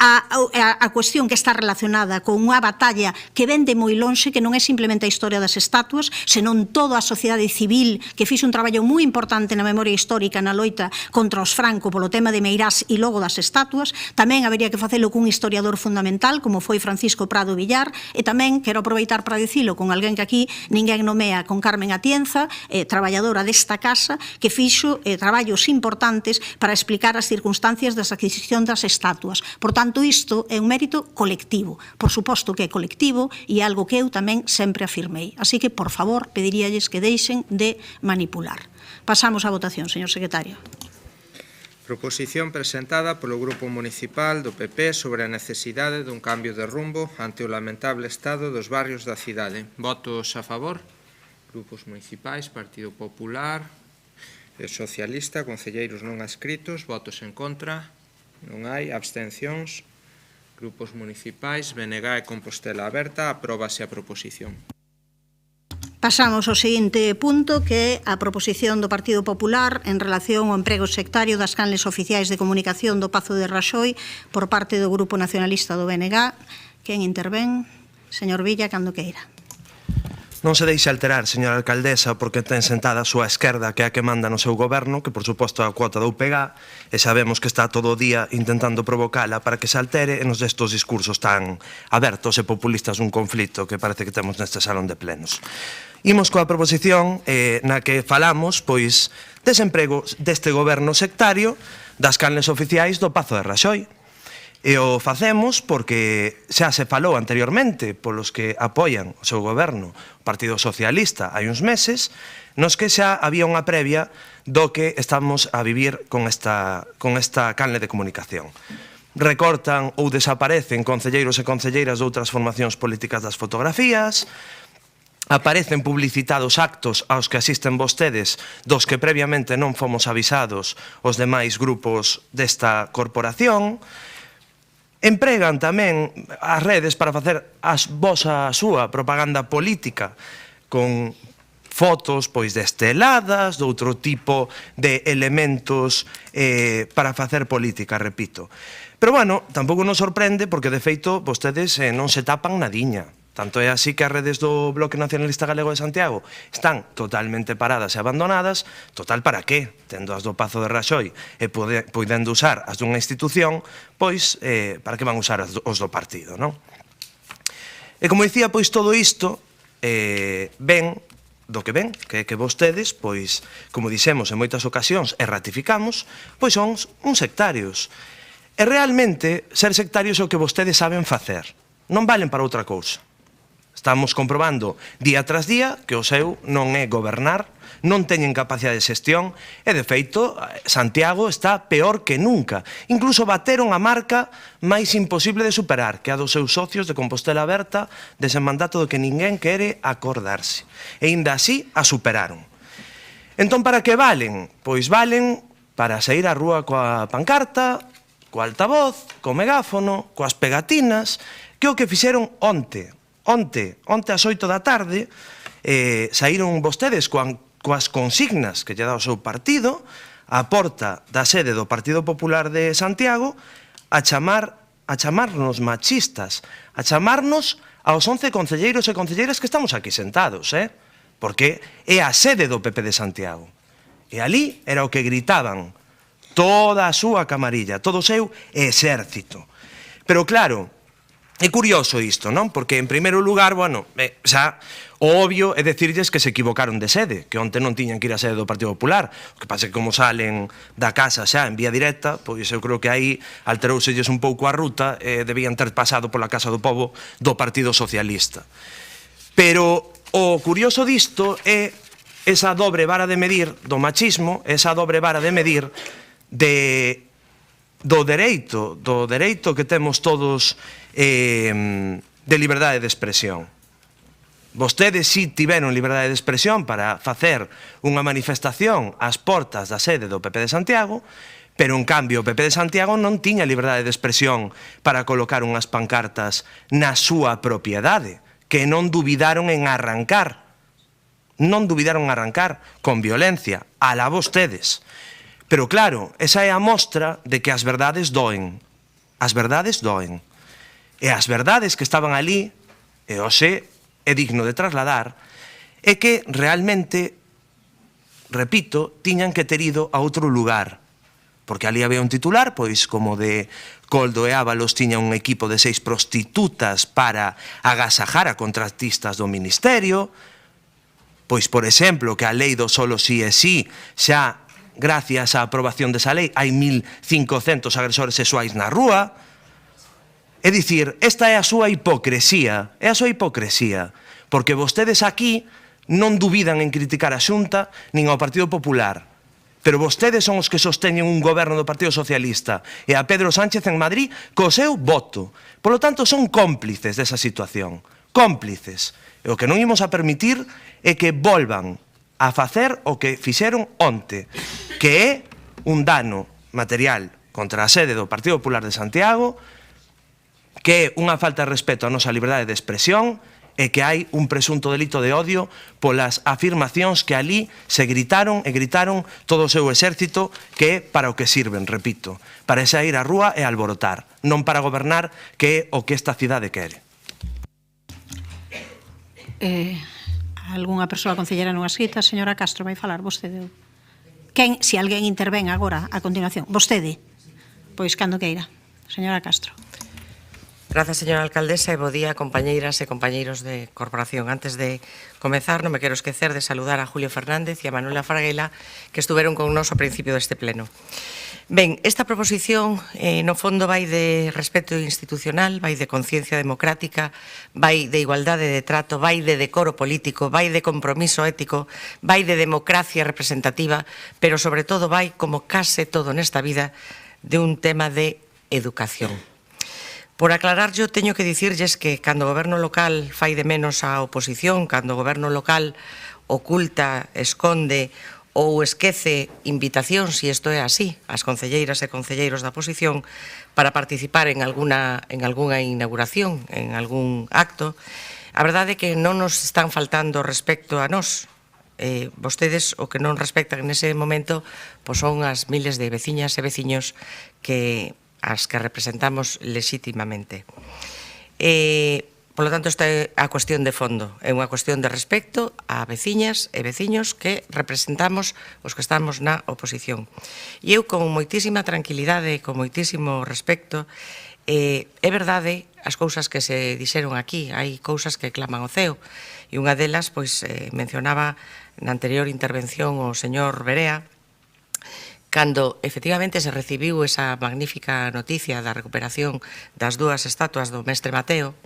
a cuestión que está relacionada con unha batalla que ven de moi lonxe, que non é simplemente a historia das estatuas, senón toda a sociedade civil que fixe un traballo moi importante na memoria histórica na loita contra os Franco polo tema de Meirás e logo das estatuas. Tamén habería que facelo cun historiador fundamental como foi Francisco Prado Villar, e tamén quero aproveitar para dicilo con alguén que aquí ninguén nomea, con Carmen Atienza, traballadora desta casa, que fixo traballos importantes para explicar as circunstancias das adquisición das estatuas. Por tanto, isto é un mérito colectivo. Por suposto que é colectivo e algo que eu tamén sempre afirmei. Así que, por favor, pediríalles que deixen de manipular. Pasamos á votación, señor secretario. Proposición presentada polo Grupo Municipal do PP sobre a necesidade dun cambio de rumbo ante o lamentable estado dos barrios da cidade. Votos a favor? Grupos municipais, Partido Popular, Socialista, concelleiros non adscritos. Votos en contra? Non hai. Abstencións? Grupos municipais, BNG e Compostela Aberta. Apróbase a proposición. Pasamos ao seguinte punto, que é a proposición do Partido Popular en relación ao emprego sectario das canles oficiais de comunicación do Pazo de Raxoi por parte do Grupo Nacionalista do BNG. Quen intervén? Señor Villa, cando queira. Non se deixe alterar, señora alcaldesa, porque ten sentada a súa esquerda, que é a que manda no seu goberno, que por suposto é a cuota do UPG, e sabemos que está todo o día intentando provocala para que se altere e nos destos discursos tan abertos e populistas dun conflito que parece que temos neste salón de plenos. Imos coa proposición na que falamos, pois, desemprego deste goberno sectario das canles oficiais do Pazo de Raxoi. E o facemos porque xa se falou anteriormente polos que apoian o seu goberno, o Partido Socialista, hai uns meses, nos que xa había unha previa do que estamos a vivir con esta canle de comunicación. Recortan ou desaparecen concelleiros e concelleiras de outras formacións políticas das fotografías, aparecen publicitados actos aos que asisten vostedes dos que previamente non fomos avisados os demais grupos desta corporación. Empregan tamén as redes para facer a súa propaganda política con fotos pois desteladas, de outro tipo de elementos para facer política, repito. Pero, bueno, tampouco nos sorprende porque, de feito, vostedes non se tapan nadiña. Tanto é así que as redes do Bloque Nacionalista Galego de Santiago están totalmente paradas e abandonadas. Total, para qué? Tendo as do Pazo de Raxoi e podendo usar as dunha institución, pois, para que van usar os do partido, non? E como dicía, pois, todo isto ven do que ven, que é que vostedes, pois, como dixemos en moitas ocasións e ratificamos, pois son uns sectarios. E realmente, ser sectarios é o que vostedes saben facer. Non valen para outra cousa. Estamos comprobando día tras día que o seu non é gobernar, non teñen capacidade de xestión e, de feito, Santiago está peor que nunca. Incluso bateron a marca máis imposible de superar, que a dos seus socios de Compostela Aberta, dese mandato do que ninguén quere acordarse. E ainda así a superaron. Entón, para que valen? Pois valen para sair á rúa coa pancarta, co altavoz, co megáfono, coas pegatinas, que é o que fixeron onte ás 8 da tarde, saíron vostedes coas consignas que lle dá o seu partido á porta da sede do Partido Popular de Santiago a chamarnos machistas, a chamarnos aos 11 concelleiros e concelleiras que estamos aquí sentados, porque é a sede do PP de Santiago. E ali era o que gritaban toda a súa camarilla, todo o seu exército. Pero claro, é curioso isto, non? Porque, en primeiro lugar, bueno, xa, o obvio é decirlles que se equivocaron de sede, que onte non tiñan que ir á sede do Partido Popular. O que pasa é que como salen da casa xa en vía directa, pois eu creo que aí alterouselles un pouco a ruta e debían ter pasado pola Casa do Pobo do Partido Socialista. Pero o curioso disto é esa dobre vara de medir do machismo, esa dobre vara de medir do dereito que temos todos de liberdade de expresión. Vostedes si tiveron liberdade de expresión para facer unha manifestación ás portas da sede do PP de Santiago, pero en cambio o PP de Santiago non tiña liberdade de expresión para colocar unhas pancartas na súa propiedade, que non dubidaron en arrancar. Non dubidaron en arrancar con violencia, alá vostedes. Pero claro, esa é a mostra de que as verdades doen. As verdades doen. E as verdades que estaban ali, e hoxe é digno de trasladar, é que realmente, repito, tiñan que ter ido a outro lugar. Porque ali había un titular, pois como de Coldo e Ábalos tiña un equipo de 6 prostitutas para agasajar a contratistas do Ministerio, pois, por exemplo, que a lei do solo sí é sí, xa, gracias á aprobación desa lei, hai 1.500 agresores sexuais na rúa. É dicir, esta é a súa hipocresía, porque vostedes aquí non dubidan en criticar a Xunta nin ao Partido Popular, pero vostedes son os que sosteñen un goberno do Partido Socialista e a Pedro Sánchez en Madrid co seu voto. Por lo tanto, son cómplices desa situación, cómplices. E o que non imos a permitir é que volvan a facer o que fixeron onte, que é un dano material contra a sede do Partido Popular de Santiago, que é unha falta de respeto á nosa liberdade de expresión e que hai un presunto delito de odio polas afirmacións que ali se gritaron e gritaron todo o seu exército, que é para o que sirven, repito, para sair á rúa e alborotar, non para gobernar, que é o que esta cidade quere. Algúnha persoa concellera nunha escrita, señora Castro, vai falar vostede? Quen, se alguén intervén agora, a continuación? Vostede? Pois cando queira. Señora Castro. Grazas, señora alcaldesa, e bo día, compañeiras e compañeiros de corporación. Antes de comezar, non me quero esquecer de saludar a Julio Fernández e a Manuela Fraguela, que estuveron con nós ao principio deste pleno. Ben, esta proposición, no fondo, vai de respeto institucional, vai de conciencia democrática, vai de igualdade de trato, vai de decoro político, vai de compromiso ético, vai de democracia representativa, pero, sobre todo, vai, como case todo nesta vida, de un tema de educación. Por aclarar, yo teño que dicirlles que cando o goberno local fai de menos a oposición, cando o goberno local oculta, esconde ou esquece invitacións, e isto é así, as concelleiras e concelleiros da oposición para participar en algunha inauguración, en algún acto, a verdade é que non nos están faltando respecto a nós. Vostedes o que non respectan nese momento son as miles de veciñas e veciños que as que representamos lexítimamente. Por lo tanto, esta é a cuestión de fondo, é unha cuestión de respecto a veciñas e veciños que representamos os que estamos na oposición. E eu, con moitísima tranquilidade e con moitísimo respecto, é verdade as cousas que se dixeron aquí, hai cousas que claman ao ceo, e unha delas, pois, mencionaba na anterior intervención o señor Berea, cando efectivamente se recibiu esa magnífica noticia da recuperación das 2 estatuas do mestre Mateo,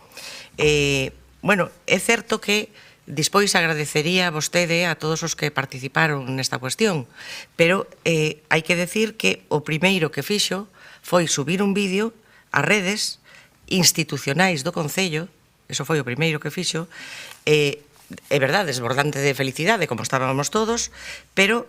bueno, é certo que despois agradecería a vostede a todos os que participaron nesta cuestión, pero hai que decir que o primeiro que fixo foi subir un vídeo ás redes institucionais do Concello, eso foi o primeiro que fixo, é verdade, desbordante de felicidade, como estábamos todos, pero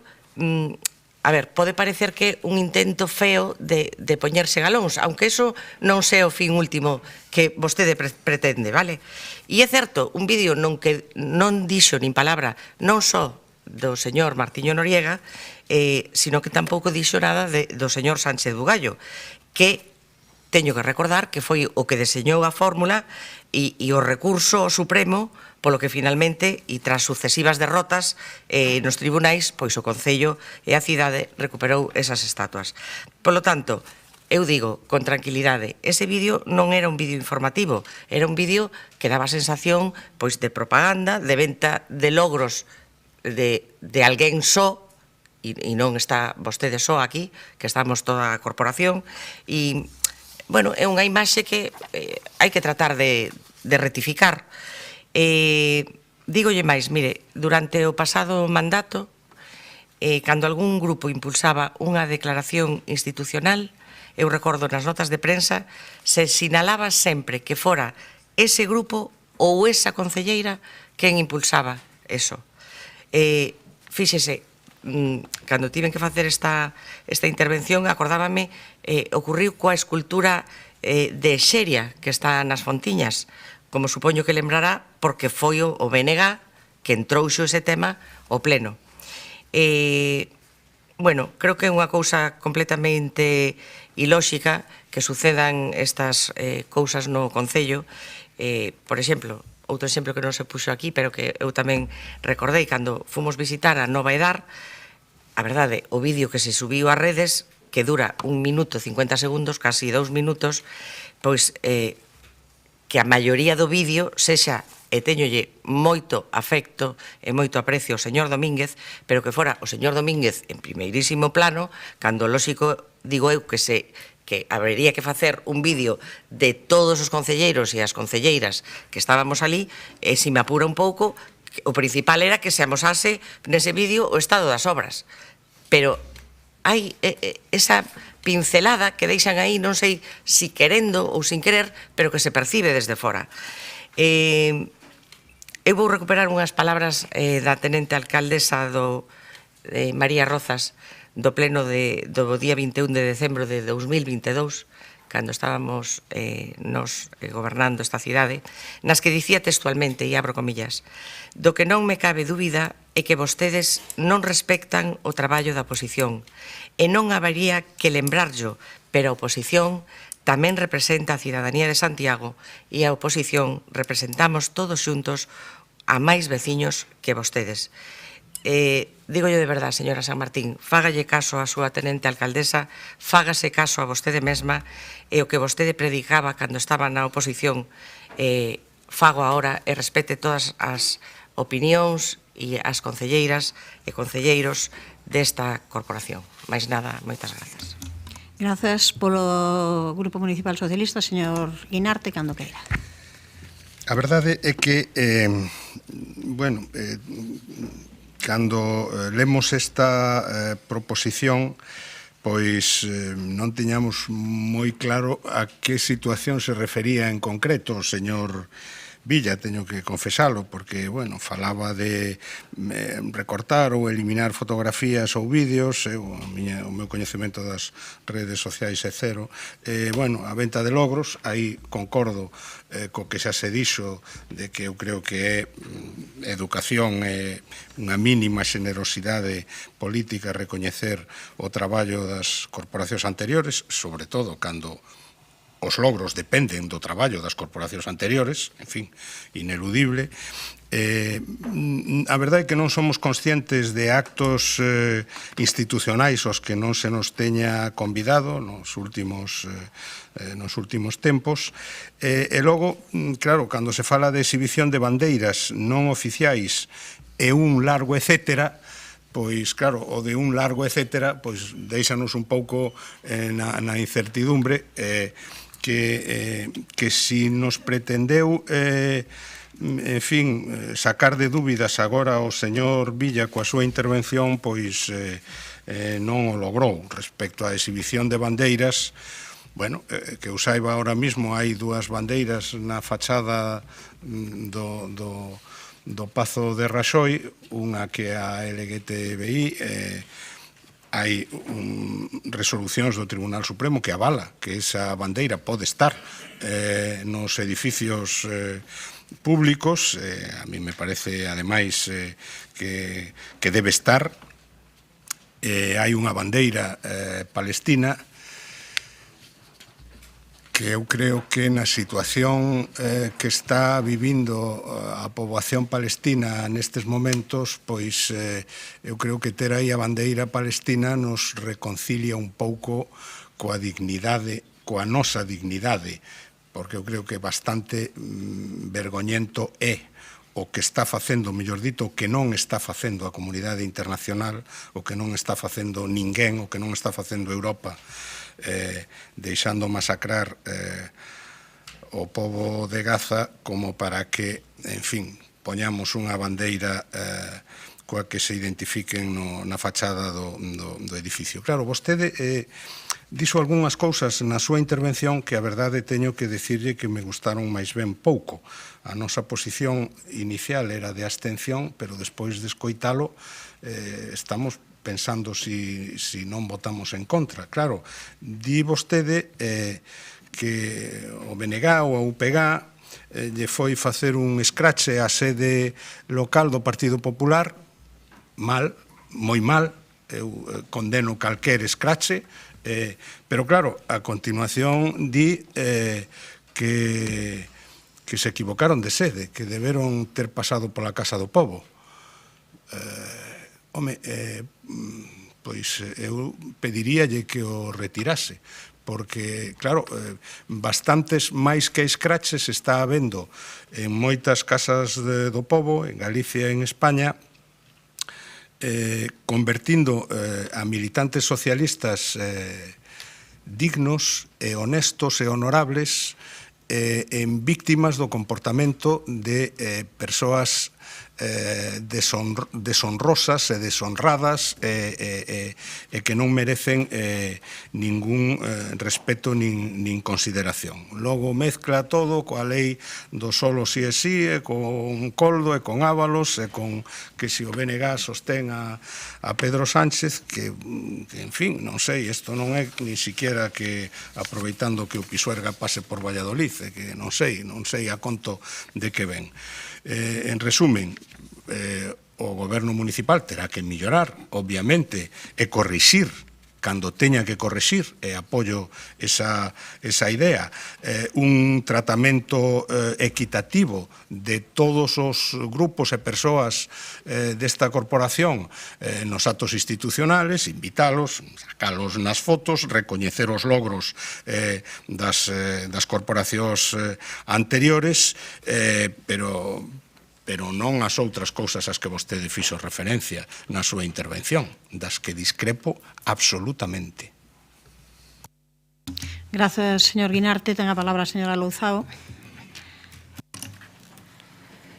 a ver, pode parecer que é un intento feo de poñerse galóns, aunque eso non sea o fin último que vostede pretende, vale? E é certo, un vídeo que non dixo nin palabra non só do señor Martiño Noriega, sino que tampouco dixo nada do señor Sánchez Bugallo, que teño que recordar que foi o que deseñou a fórmula e o recurso ao Supremo polo que finalmente, e tras sucesivas derrotas nos tribunais, pois o Concello e a cidade recuperou esas estatuas. Polo tanto, eu digo con tranquilidade, ese vídeo non era un vídeo informativo, era un vídeo que daba a sensación pois de propaganda, de venta de logros de alguén só, e non está vostede só aquí, que estamos toda a corporación, e, bueno, é unha imaxe que hai que tratar de rectificar. Dígolle máis, mire, durante o pasado mandato, cando algún grupo impulsaba unha declaración institucional, eu recordo nas notas de prensa, se sinalaba sempre que fora ese grupo ou esa concelleira quen impulsaba eso. Fíxese, cando tiven que facer esta intervención, acordábame, ocurriu coa escultura de Xeria, que está nas Fontiñas, como supoño que lembrará, porque foi o BNG que entrouxo ese tema ao pleno. Bueno, creo que é unha cousa completamente ilóxica que sucedan estas cousas no Concello. Por exemplo, outro exemplo que non se puxo aquí, pero que eu tamén recordei cando fomos visitar a Nova Edar, a verdade, o vídeo que se subiu ás redes, que dura 1 minuto 50 segundos, casi 2 minutos, pois que a maioría do vídeo sexa, e teñolle moito afecto e moito aprecio ao señor Domínguez, pero que fora o señor Domínguez en primeirísimo plano, cando lóxico, digo eu, que habería que facer un vídeo de todos os concelleiros e as concelleiras que estábamos ali, e se me apura un pouco, o principal era que se amosase nese vídeo o estado das obras. Pero hai esa pincelada que deixan aí, non sei si querendo ou sin querer, pero que se percibe desde fora. Eu vou recuperar unhas palabras da tenente alcaldesa María Rozas do pleno do día 21 de decembro de 2022, cando estábamos nos gobernando esta cidade, nas que dicía textualmente, e abro comillas, do que non me cabe dúbida é que vostedes non respectan o traballo da oposición e non habería que lembrarllo, pero a oposición tamén representa a cidadanía de Santiago e a oposición representamos todos xuntos a máis veciños que vostedes. Dígolle de verdade, señora San Martín, fágalle caso a súa tenente alcaldesa, fágase caso a vostede mesma e o que vostede predicaba cando estaba na oposición fago agora e respete todas as opinións e as concelleiras e concelleiros desta corporación. Mais nada, moitas grazas. Grazas polo Grupo Municipal Socialista, señor Guinarte, cando queira. A verdade é que, cando lemos esta proposición, pois non tiñamos moi claro a que situación se refería en concreto o señor Villa, teño que confesalo, porque, falaba de recortar ou eliminar fotografías ou vídeos, o meu coñecemento das redes sociais é cero, a venta de logros, aí concordo co que xa se dixo, de que eu creo que é educación e unha mínima xenerosidade política recoñecer o traballo das corporacións anteriores, sobre todo cando os logros dependen do traballo das corporacións anteriores, en fin, ineludible. A verdade é que non somos conscientes de actos institucionais aos que non se nos teña convidado nos últimos tempos. E logo, claro, cando se fala de exhibición de bandeiras non oficiais e un largo etcétera, pois claro, o de un largo etcétera, pois deixanos un pouco na incertidumbre, que si nos pretendeu en fin, sacar de dúbidas agora o señor Villa coa súa intervención, pois non o logrou. Respecto á exhibición de bandeiras, que eu saiba ahora mismo hai 2 bandeiras na fachada do Pazo de Raxoi, unha que é a LGTBI hai resolucións do Tribunal Supremo que avala que esa bandeira pode estar nos edificios públicos. A mí me parece, ademais, que debe estar. Hai unha bandeira palestina que eu creo que na situación que está vivindo a poboación palestina nestes momentos, pois eu creo que ter aí a bandeira palestina nos reconcilia un pouco coa dignidade, coa nosa dignidade, porque eu creo que bastante vergoñento é o que está facendo, mellor dito, o que non está facendo a comunidade internacional, o que non está facendo ninguén, o que non está facendo Europa, deixando masacrar o pobo de Gaza como para que, en fin, poñamos unha bandeira coa que se identifiquen na fachada do edificio. Claro, vostede dixo algunhas cousas na súa intervención que a verdade teño que dicirlle que me gustaron máis ben pouco. A nosa posición inicial era de abstención, pero despois de escoitalo estamos pensando si non votamos en contra. Claro, di vostede que o BNG ou a UPG lle foi facer un escrache á sede local do Partido Popular. Mal, moi mal, eu condeno calquer escrache, pero claro, a continuación di que se equivocaron de sede, que deberon ter pasado pola Casa do Pobo. Home, pois eu pediríalle que o retirase, porque, claro, bastantes máis que escraches está habendo en moitas casas do pobo, en Galicia e en España, convertindo a militantes socialistas dignos e honestos e honorables en víctimas do comportamento de persoas deshonrosas e deshonradas e que non merecen ningún respeto nin consideración. Logo mezcla todo coa lei do solo si e si, e con Coldo e con Ábalos e con que si o BNG sostén a Pedro Sánchez, que en fin, non sei, isto non é ni siquiera que aproveitando que o Pisuerga pase por Valladolid, que non sei a conto de que ven. En resumen, o goberno municipal terá que mellorar, obviamente, e corrixir cando teña que corrixir, e apoio esa idea, un tratamento equitativo de todos os grupos e persoas desta corporación nos actos institucionales, invitalos, sacalos nas fotos, recoñecer os logros das corporacións anteriores, pero non as outras cousas ás que vostede fixo referencia na súa intervención, das que discrepo absolutamente. Grazas, señor Guinarte. Ten a palabra a señora Louzao.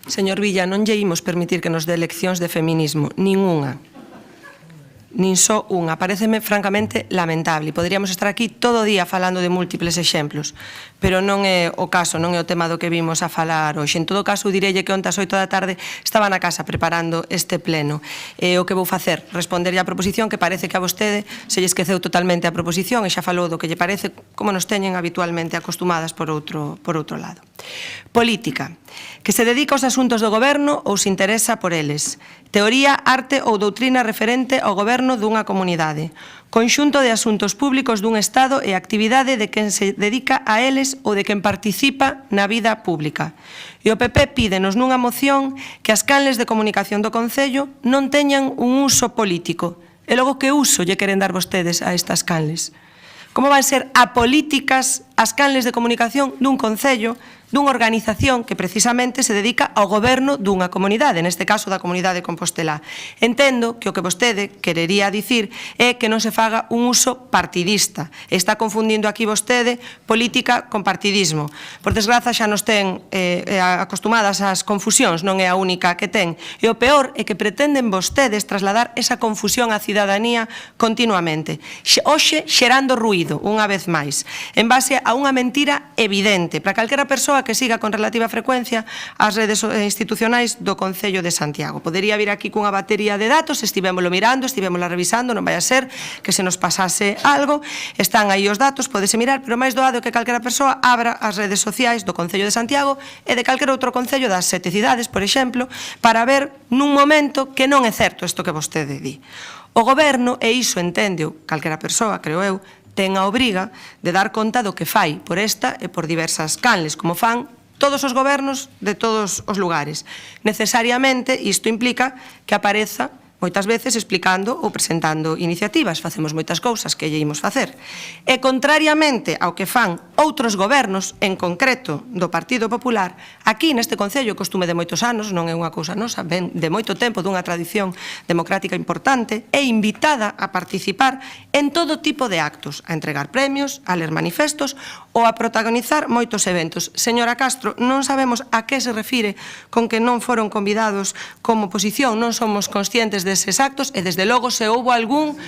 Señor Villa, non lle imos permitir que nos dé leccións de feminismo, nin unha. Nin só unha. Pareceme francamente lamentable. Poderíamos estar aquí todo o día falando de múltiples exemplos, pero non é o caso, non é o tema do que vimos a falar hoxe. En todo caso, direlle que onte ás 8 da tarde estaba na casa preparando este pleno. O que vou facer? Responderlle a proposición, que parece que a vostede se lle esqueceu totalmente a proposición e xa falou do que lle parece, como nos teñen habitualmente acostumadas por outro lado. Política. Que se dedica aos asuntos do goberno ou se interesa por eles. Teoría, arte ou doutrina referente ao goberno dunha comunidade. Conxunto de asuntos públicos dun Estado e actividade de quen se dedica a eles ou de quen participa na vida pública. E o PP pídenos nunha moción que as canles de comunicación do Concello non teñan un uso político. E logo, que uso lle queren dar vostedes a estas canles? Como van ser apolíticas as canles de comunicación dun Concello, dunha organización que precisamente se dedica ao goberno dunha comunidade, neste caso da comunidade de Compostela. Entendo que o que vostede querería dicir é que non se faga un uso partidista. Está confundindo aquí vostede política con partidismo. Por desgraza xa nos ten acostumadas ás confusións, non é a única que ten. E o peor é que pretenden vostedes trasladar esa confusión á cidadanía continuamente. Hoxe xerando ruído, unha vez máis, en base a unha mentira evidente para calquera persoa persoa que siga con relativa frecuencia as redes institucionais do Concello de Santiago. Podería vir aquí cunha batería de datos, estivémolo mirando, estivémolo revisando, non vai a ser que se nos pasase algo, están aí os datos, podese mirar, pero máis doado que calquera persoa abra as redes sociais do Concello de Santiago e de calquera outro concello das 7 cidades, por exemplo, para ver nun momento que non é certo isto que vostede di. O goberno, e iso entende calquera persoa, creo eu, ten a obriga de dar conta do que fai por esta e por diversas canles, como fan todos os gobernos de todos os lugares. Necesariamente, isto implica que apareza moitas veces explicando ou presentando iniciativas. Facemos moitas cousas que lle imos facer. E contrariamente ao que fan outros gobernos, en concreto do Partido Popular, aquí neste Concello, costume de moitos anos, non é unha cousa nosa, ben de moito tempo, dunha tradición democrática importante, é invitada a participar en todo tipo de actos, a entregar premios, a ler manifestos ou a protagonizar moitos eventos. Señora Castro, non sabemos a que se refire con que non foron convidados como oposición, non somos conscientes deses actos e, desde logo, se houbo algún...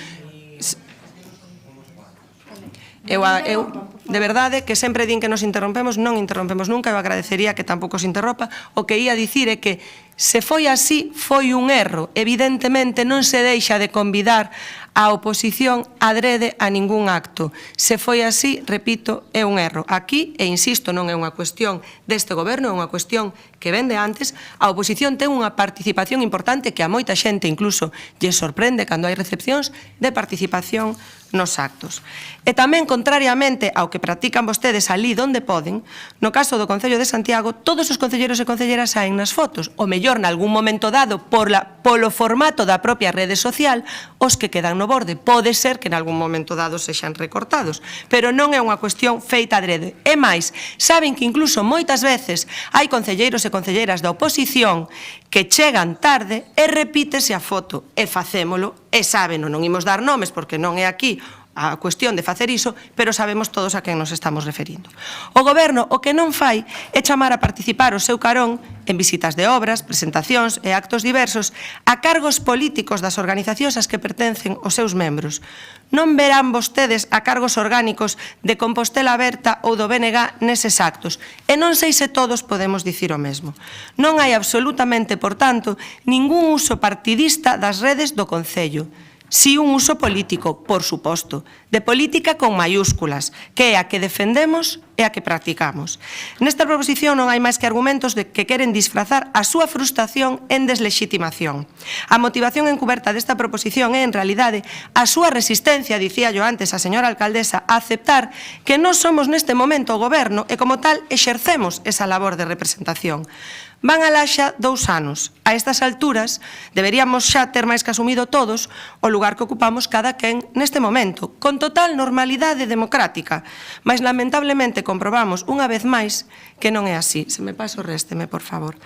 Eu, de verdade, que sempre din que nos interrompemos, non interrompemos nunca, eu agradecería que tampouco se interrompa. O que ia dicir é que, se foi así, foi un erro. Evidentemente, non se deixa de convidar a oposición adrede a ningún acto. Se foi así, repito, é un erro. Aquí, e insisto, non é unha cuestión deste goberno, é unha cuestión que vende antes, a oposición ten unha participación importante que a moita xente incluso lle sorprende cando hai recepcións de participación nos actos. E tamén, contrariamente ao que practican vostedes ali donde poden, no caso do Concello de Santiago, todos os concelleiros e concelleras saen nas fotos, o mellor nalgún momento dado polo formato da propia rede social, os que quedan no borde. Pode ser que nalgún momento dado sexan recortados, pero non é unha cuestión feita adrede. E máis, saben que incluso moitas veces hai concelleiros e concelleiras da oposición que chegan tarde e repítese a foto, e facémolo, e sábeno, non imos dar nomes porque non é aquí a cuestión de facer iso, pero sabemos todos a quen nos estamos referindo. O goberno o que non fai é chamar a participar o seu carón en visitas de obras, presentacións e actos diversos a cargos políticos das organizacións ás que pertencen os seus membros. Non verán vostedes a cargos orgánicos de Compostela Aberta ou do BNG neses actos, e non sei se todos podemos dicir o mesmo. Non hai absolutamente, por tanto, ningún uso partidista das redes do Concello. Si un uso político, por suposto, de política con mayúsculas, que é a que defendemos e a que practicamos. Nesta proposición non hai máis que argumentos de que queren disfrazar a súa frustración en deslegitimación. A motivación encuberta desta proposición é, en realidade, a súa resistencia, dicía yo antes a señora alcaldesa, a aceptar que non somos neste momento o goberno e, como tal, exercemos esa labor de representación. Van alá xa 2 anos. A estas alturas, deberíamos xa ter máis que asumido todos o lugar que ocupamos cada quen neste momento, con total normalidade democrática. Mas, lamentablemente, comprobamos unha vez máis que non é así. Se me paso, résteme, por favor.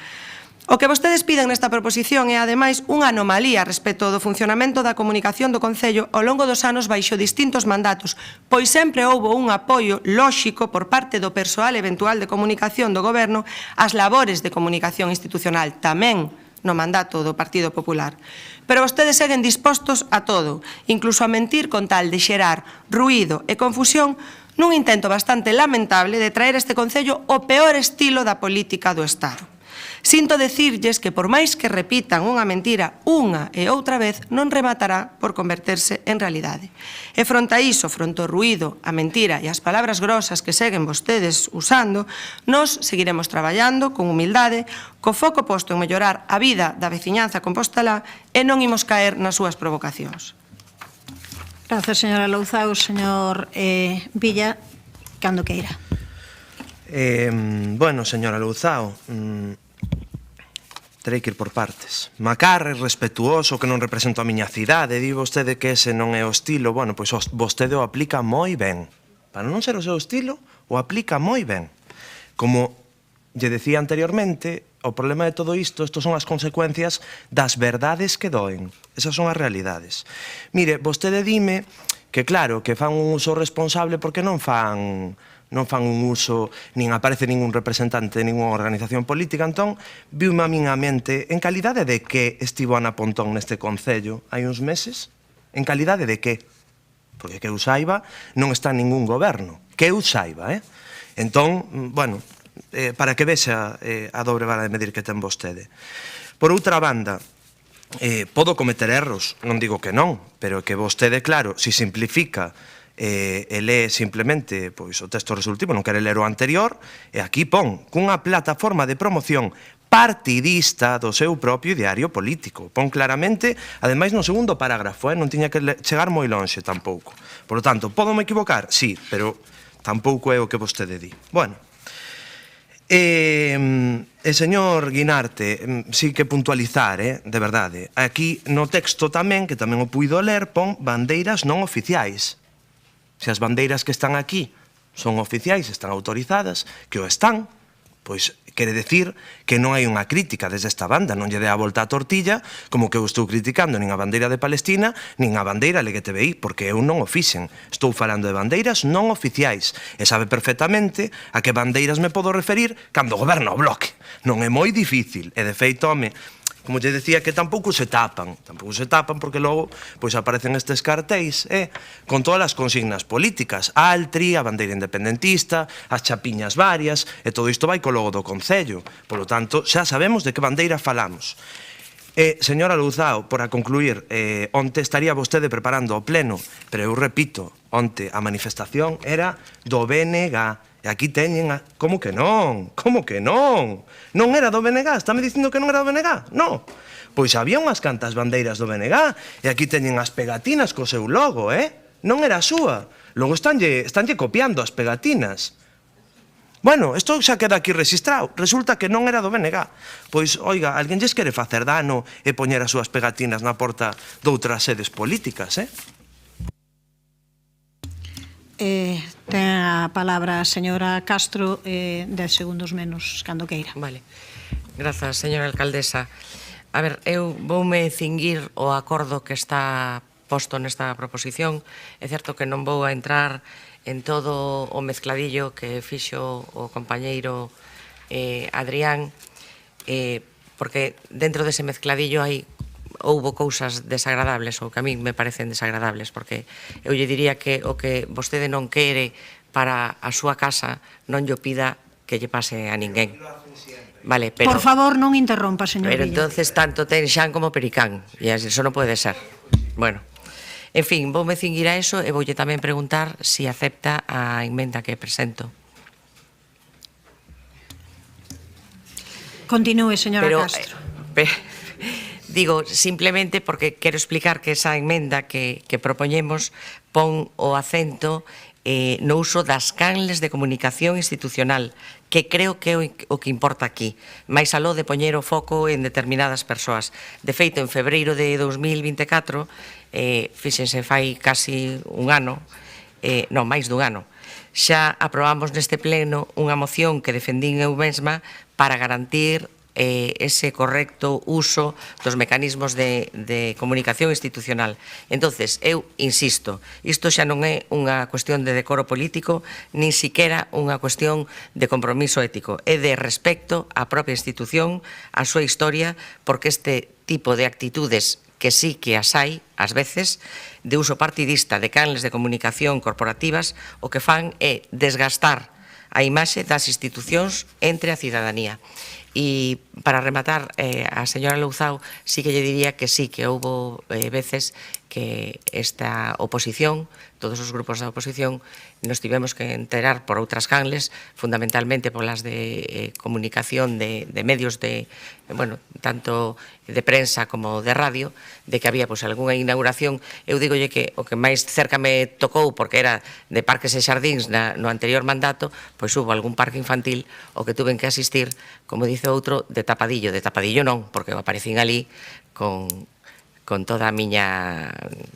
O que vostedes piden nesta proposición é, ademais, unha anomalía respecto do funcionamento da comunicación do Concello ao longo dos anos baixo distintos mandatos, pois sempre houbo un apoio lóxico por parte do persoal eventual de comunicación do Goberno ás labores de comunicación institucional, tamén no mandato do Partido Popular. Pero vostedes seguen dispostos a todo, incluso a mentir con tal de xerar ruído e confusión nun intento bastante lamentable de traer a este Concello o peor estilo da política do Estado. Sinto decirlles que, por máis que repitan unha mentira unha e outra vez, non rematará por converterse en realidade. E fronte a iso, fronte ao ruído, a mentira e as palabras grosas que seguen vostedes usando, nós seguiremos traballando con humildade, co foco posto en mellorar a vida da veciñanza compostelá e non imos caer nas súas provocacións. Gracias, señora Louzao. Señor Villa, cando queira. Bueno, señora Louzao, terei que ir por partes. Macarre, respetuoso, que non represento a miña cidade, di vostede que ese non é o estilo. Bueno, pois vostede o aplica moi ben. Para non ser o seu estilo, o aplica moi ben. Como lle decía anteriormente, o problema de todo isto, estos son as consecuencias das verdades que doen. Esas son as realidades. Mire, vostede dime que claro, que fan un uso responsable porque non fan un uso, nin aparece ningún representante de ninguna organización política. Entón, viume a min a mente, en calidade de que estivo Ana Pontón neste Concello hai uns meses? En calidade de que? Porque que eu saiba, non está ningún goberno. Que eu saiba, Entón, bueno, para que vexa a dobre vara de medir que ten vostede. Por outra banda, podo cometer erros, non digo que non, pero que vostede, claro, se simplifica e lee simplemente pois, o texto resolutivo, non quere ler o anterior, e aquí pon cunha plataforma de promoción partidista do seu propio diario político. Pon claramente, ademais no segundo parágrafo, non tiña que chegar moi lonxe tampouco. Por lo tanto, podo me equivocar? Sí, pero tampouco é o que vostede di. Bueno, señor Guinarte, sí que puntualizar, de verdade, aquí no texto tamén, que tamén o puido ler, pon bandeiras non oficiais. Se as bandeiras que están aquí son oficiais, están autorizadas, que o están, pois quere decir que non hai unha crítica desde esta banda, non lle dé a volta a tortilla, como que eu estou criticando nin a bandeira de Palestina, nin a bandeira LGTBI, porque eu non o fixen. Estou falando de bandeiras non oficiais, e sabe perfectamente a que bandeiras me podo referir cando goberna o Bloque. Non é moi difícil, e de feito, home, como lle decía, que tampouco se tapan porque logo pois aparecen estes cartéis con todas as consignas políticas, a Altri, a bandeira independentista, as chapiñas varias, e todo isto vai co logo do Concello. Por lo tanto, xa sabemos de que bandeira falamos. Señora Louzao, para concluir, onte estaría vostede preparando o pleno, pero eu repito, onte a manifestación era do BNG. E aquí teñen a... Como que non? Como que non? Non era do BNG? Estame dicindo que non era do BNG? Non. Pois había unhas cantas bandeiras do BNG e aquí teñen as pegatinas co seu logo, Non era a súa. Logo estanlle copiando as pegatinas. Bueno, isto xa queda aquí registrado. Resulta que non era do BNG. Pois, oiga, alguén lles quere facer dano e poñer as súas pegatinas na porta doutras sedes políticas, Ten a palabra a señora Castro, 10 segundos menos, cando queira. Vale. Grazas, señora alcaldesa. A ver, eu voume cinguir o acordo que está posto nesta proposición. É certo que non vou a entrar en todo o mezcladillo que fixo o compañeiro Adrián, porque dentro dese mezcladillo houbo cousas desagradables, ou que a mí me parecen desagradables, porque eu lle diría que o que vostede non quere para a súa casa non lle pida que lle pase a ninguén. Vale, pero... Por favor, non interrompa, señor Pero Villa. entonces tanto ten Xan como Pericán, e eso non pode ser. Bueno, en fin, voume cinguir a eso e voulle tamén preguntar si acepta a emenda que presento. Continúe, señora Castro. Digo, simplemente porque quero explicar que esa emenda que propoñemos pon o acento no uso das canles de comunicación institucional, que creo que é o que importa aquí, máis aló de poñer o foco en determinadas persoas. De feito, en febreiro de 2024, fíxense, fai casi un ano, non, máis dun ano, xa aprobamos neste pleno unha moción que defendín eu mesma para garantir ese correcto uso dos mecanismos de comunicación institucional. Entonces, eu insisto, isto xa non é unha cuestión de decoro político, nin siquiera unha cuestión de compromiso ético, é de respecto á propia institución, á súa historia, porque este tipo de actitudes que sí que as hai, ás veces, de uso partidista de canles de comunicación corporativas, o que fan é desgastar a imaxe das institucións entre a cidadanía. E para rematar, a señora Louzao sí que lle diría que sí, que houbo veces que esta oposición, todos os grupos da oposición, nos tivemos que enterar por outras canles, fundamentalmente polas de comunicación de medios de, bueno, tanto de prensa como de radio, de que había pois algunha inauguración. Eu digolle que o que máis cerca me tocou, porque era de parques e xardíns no anterior mandato, pois hubo algún parque infantil o que tuven que asistir, como dice outro, de tapadillo non, porque aparecín ali con toda a miña,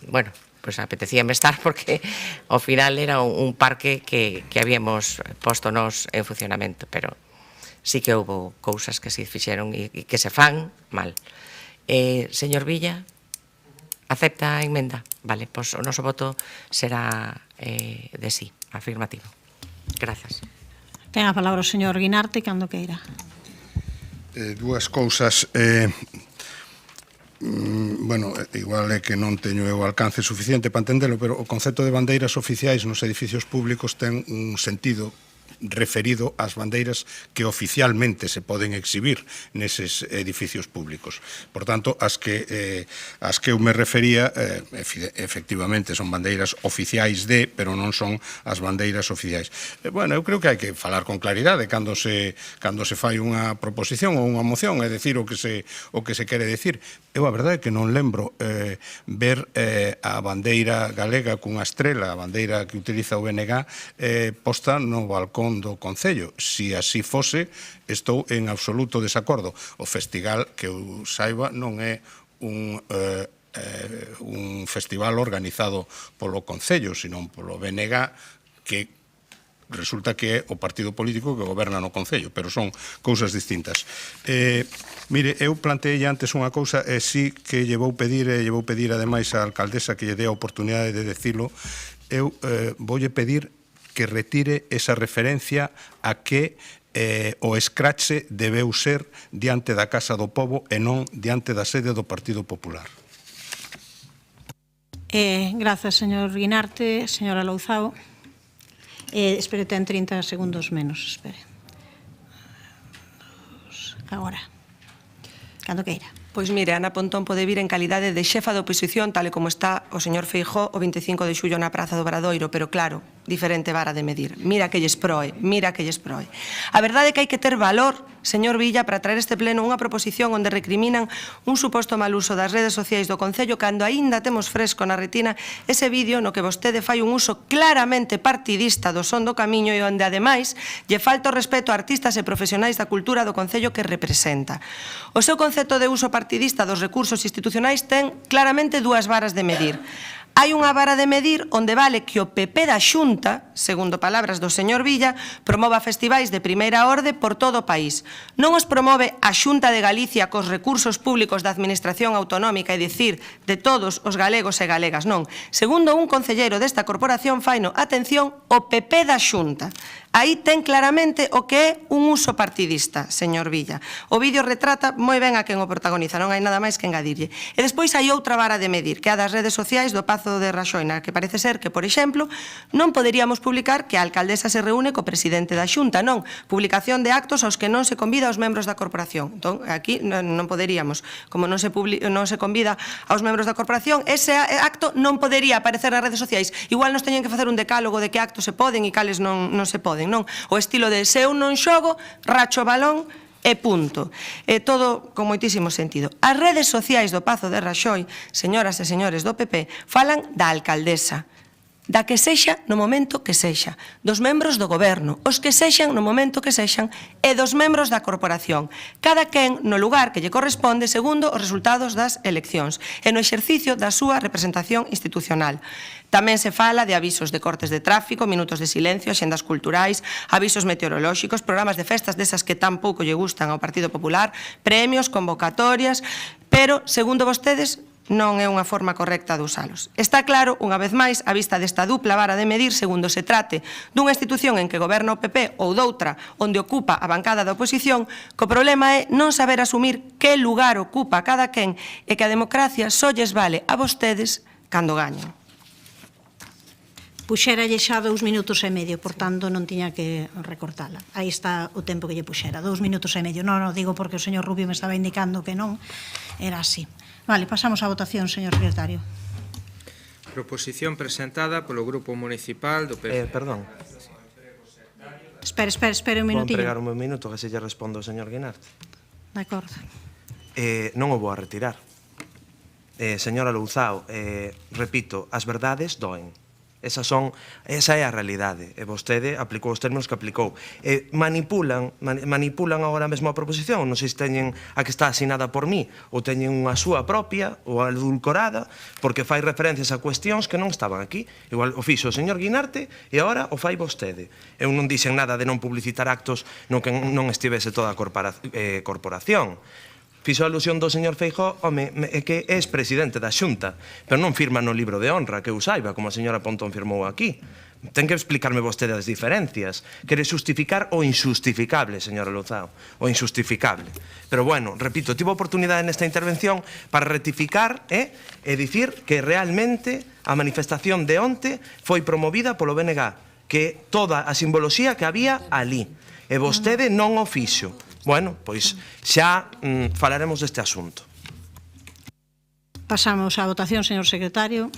bueno, pois apetecíame estar porque ao final era un parque que habíamos posto nos en funcionamento, pero sí que houve cousas que se fixeron e que se fan mal. Señor Villa, acepta a emenda? Vale, pois o noso voto será de sí, afirmativo. Grazas. Ten a palabra o señor Guinarte cando queira. Dúas cousas. Bueno, igual é que non teño o alcance suficiente para entendelo, pero o concepto de bandeiras oficiais nos edificios públicos ten un sentido referido ás bandeiras que oficialmente se poden exhibir neses edificios públicos. Por tanto, as que eu me refería, efectivamente, son bandeiras oficiais pero non son as bandeiras oficiais. Bueno, eu creo que hai que falar con claridade cando se fai unha proposición ou unha moción, é dicir, o que se quere decir. Eu a verdade é que non lembro ver a bandeira galega cunha estrela, a bandeira que utiliza o BNG, posta no balcón do Concello. Si así fose, estou en absoluto desacordo. O festival, que eu saiba, non é un festival organizado polo Concello, sino polo BNG, que resulta que é o partido político que goberna no Concello, pero son cousas distintas. Mire, eu planteei antes unha cousa, e sí que lle vou pedir ademais á alcaldesa que lle dé a oportunidade de decilo. Eu voulle pedir que retire esa referencia a que o escrache debeu ser diante da Casa do Pobo e non diante da sede do Partido Popular. Grazas, señor Guinarte. Señora Louzao. Espere, ten 30 segundos menos. Espere. Agora. Cando queira. Pois mire, Ana Pontón pode vir en calidade de xefa de oposición, tal e como está o señor Feijóo o 25 de xullo na Praza do Obradoiro, pero claro, diferente vara de medir. Mira que lles proe, mira que lles proe. A verdade é que hai que ter valor, señor Villa, para traer este pleno unha proposición onde recriminan un suposto mal uso das redes sociais do Concello cando aínda temos fresco na retina ese vídeo no que vostede fai un uso claramente partidista do son do camiño e onde, ademais, lle falta o respeto a artistas e profesionais da cultura do Concello que representa. O seu concepto de uso partidista dos recursos institucionais ten claramente dúas varas de medir. Hai unha vara de medir onde vale que o PP da Xunta, segundo palabras do señor Villa, promova festivais de primeira orde por todo o país. Non os promove a Xunta de Galicia cos recursos públicos da Administración Autonómica, é dicir, de todos os galegos e galegas, non. Segundo un concelleiro desta corporación, faino, atención, o PP da Xunta. Aí ten claramente o que é un uso partidista, señor Villa. O vídeo retrata moi ben a quen o protagoniza, non hai nada máis que engadirlle. E despois hai outra vara de medir, que é a das redes sociais do Pazo de Raxoina, que parece ser que, por exemplo, non poderíamos publicar que a alcaldesa se reúne co presidente da Xunta, non. Publicación de actos aos que non se convida aos membros da corporación. Entón, aquí non poderíamos. Como non se convida aos membros da corporación, ese acto non podería aparecer nas redes sociais. Igual nos teñen que facer un decálogo de que actos se poden e cales non se poden. Non? O estilo de se eu non xogo, racho o balón e punto. É todo con moitísimo sentido. As redes sociais do Pazo de Raxoi, señoras e señores do PP, falan da alcaldesa, da que sexa no momento que sexa, dos membros do goberno, os que sexan no momento que sexan, e dos membros da corporación, cada quen no lugar que lle corresponde segundo os resultados das eleccións e no exercicio da súa representación institucional. Tamén se fala de avisos de cortes de tráfico, minutos de silencio, axendas culturais, avisos meteorolóxicos, programas de festas desas que tan pouco lle gustan ao Partido Popular, premios, convocatorias, pero, segundo vostedes, non é unha forma correcta de usalos. Está claro, unha vez máis, a vista desta dupla vara de medir segundo se trate dunha institución en que goberna o PP ou doutra onde ocupa a bancada da oposición, que o problema é non saber asumir que lugar ocupa cada quen e que a democracia só lles vale a vostedes cando gañan. Puxéralle xa 2 minutos e medio, por tanto non tiña que recortala. Aí está o tempo que lle puxera, 2 minutos e medio. Non digo porque o señor Rubio me estaba indicando que non era así. Vale, pasamos á votación, señor secretario. Proposición presentada polo Grupo Municipal do PP. Perdón. Espere un minutinho. Vou empregar un minuto que se lle respondo ao señor Guinarte. De acordo. Non o vou a retirar. Señora Louzao, repito, as verdades doen. Esa é a realidade. E vostede aplicou os términos que aplicou. Manipulan agora mesmo a proposición. Non sei se teñen a que está asinada por mí ou teñen unha súa propia ou adulcorada porque fai referencias a cuestións que non estaban aquí. Igual o fixo o señor Guinarte e agora o fai vostede. Eu non dixen nada de non publicitar actos no que non estivese toda a corporación. Fixo a alusión do señor Feijóo, home, é que é presidente da Xunta, pero non firma no libro de honra, que eu saiba, como a señora Pontón firmou aquí. Ten que explicarme vostede as diferencias. Quere xustificar o injustificable, señora Louzao, o injustificable. Pero bueno, repito, tivo oportunidade nesta intervención para rectificar e dicir que realmente a manifestación de onte foi promovida polo BNG, que toda a simboloxía que había ali. E vostede non o fixo. Bueno, pois xa falaremos deste asunto. Pasamos á votación, señor secretario.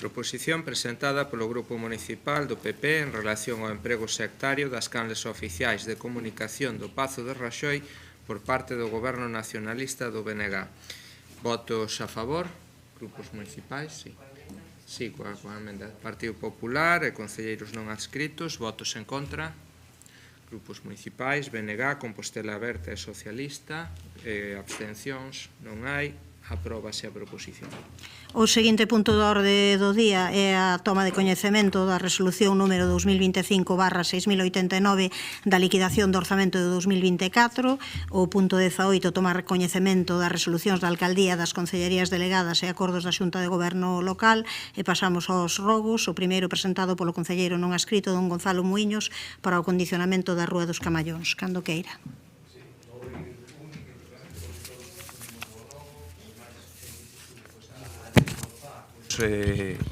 Proposición presentada polo Grupo Municipal do PP en relación ao emprego sectario das canles oficiais de comunicación do Pazo de Raxoi por parte do Goberno Nacionalista do BNG. Votos a favor? Grupos municipais? Sí. Sí, coa emenda. Partido Popular e concelleiros non adscritos. Votos en contra? Grupos municipais, BNG, Compostela Aberta e Socialista. Abstencións non hai. Apróbase a proposición. O seguinte punto da orde do día é a toma de coñecemento da resolución número 2025/6089 da liquidación do orzamento de 2024. O punto 18, tomar coñecemento das resolucións da Alcaldía, das Concellerías Delegadas e acordos da Xunta de Goberno Local. E pasamos aos rogos. O primeiro presentado polo concelleiro non adscrito, don Gonzalo Muiños, para o condicionamento da Rúa dos Camallóns. Cando queira.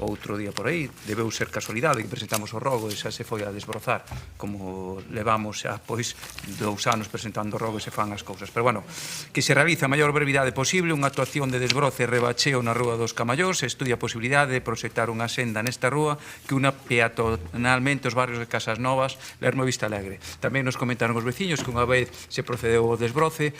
Outro día por aí, debeu ser casualidade que presentamos o rogo e xa se foi a desbrozar, como levamos xa pois 2 anos presentando o rogo e se fan as cousas. Pero bueno, que se realiza a maior brevidade posible unha actuación de desbroce e rebacheo na Rúa dos Camallóns. Se estudia a posibilidade de proxectar unha senda nesta rúa que una peatonalmente os barrios de Casas Novas, Lermo e Vista Alegre. Tamén nos comentaron os veciños que unha vez se procedeu ao desbroce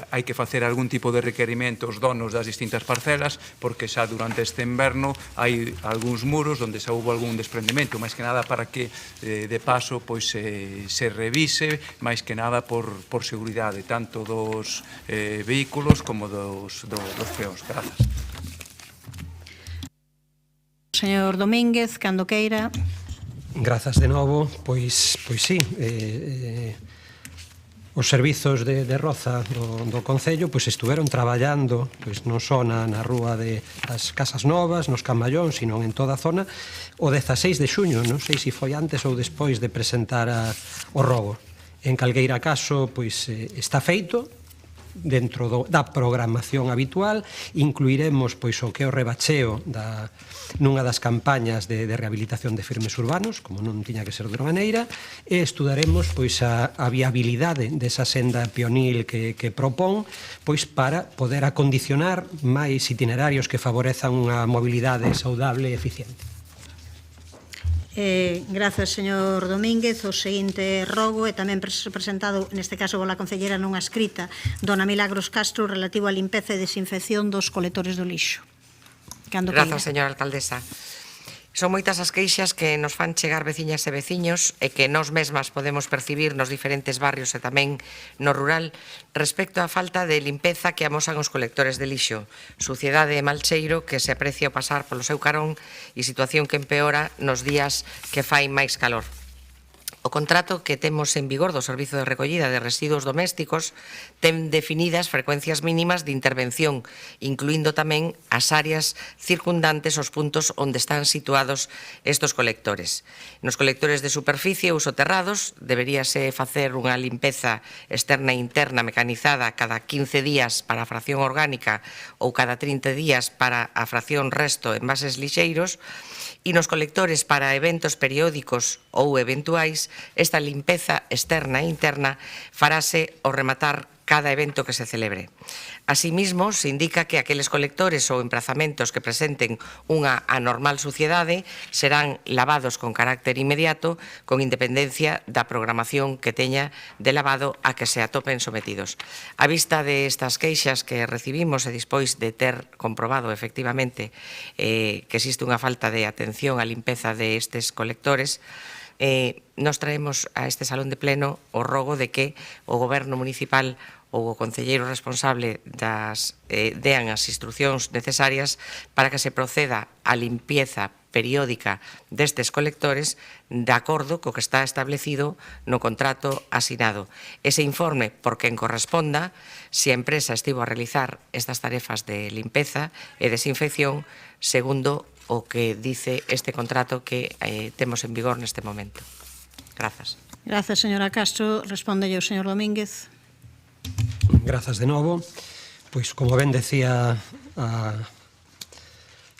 hai que facer algún tipo de requerimento aos donos das distintas parcelas, porque xa durante este inverno hai algúns muros onde xa houve algún desprendimento, máis que nada para que de paso pois se revise, máis que nada por seguridade tanto dos vehículos como dos peóns. Grazas. Señor Domínguez, cando queira. Grazas de novo. Pois sí, os servizos de Roza do Concello pois estuveron traballando pois non só na rúa das Casas Novas, nos Camallóns, sino en toda a zona. O 16 de xuño, non sei se foi antes ou despois de presentar o rogo. En calqueira caso, pois está feito dentro da programación habitual. Incluiremos pois o que é o rebacheo nunha das campañas de rehabilitación de firmes urbanos, como non tiña que ser de outra maneira, e estudaremos pois a viabilidade desa senda pionil que propón pois para poder acondicionar máis itinerarios que favorezan unha mobilidade saudable e eficiente. Grazas, señor Domínguez. O seguinte rogo é tamén presentado, neste caso pola concelleira non adscrita, dona Milagros Castro, relativo á limpeza e desinfección dos colectores do lixo. Grazas, señora alcaldesa. Son moitas as queixas que nos fan chegar veciñas e veciños e que nós mesmas podemos percibir nos diferentes barrios e tamén no rural respecto á falta de limpeza que amosan os colectores de lixo, suciedade e mal cheiro que se aprecia ao pasar polo seu carón e situación que empeora nos días que fai máis calor. O contrato que temos en vigor do Servizo de Recollida de Residuos Domésticos ten definidas frecuencias mínimas de intervención, incluindo tamén as áreas circundantes aos puntos onde están situados estos colectores. Nos colectores de superficie ou soterrados deberíase facer unha limpeza externa e interna mecanizada cada 15 días para a fracción orgánica ou cada 30 días para a fracción resto en envases lixeiros. E nos colectores para eventos periódicos ou eventuais, esta limpeza externa e interna farase ao rematar cada evento que se celebre. Asimismo, se indica que aqueles colectores ou emprazamentos que presenten unha anormal suciedade serán lavados con carácter inmediato, con independencia da programación que teña de lavado a que se atopen sometidos. A vista de estas queixas que recibimos e despois de ter comprobado efectivamente que existe unha falta de atención á limpeza de estes colectores, nos traemos a este salón de pleno o rogo de que o Goberno Municipal ou o concelleiro responsable dean as instruccións necesarias para que se proceda á limpieza periódica destes colectores de acordo co que está establecido no contrato asinado. Ese informe, por quen corresponda, se a empresa estivo a realizar estas tarefas de limpeza e desinfección segundo o que dice este contrato que temos en vigor neste momento. Grazas. Grazas, señora Castro. Respóndelle o señor Domínguez. Grazas de novo. Pois, como ben decía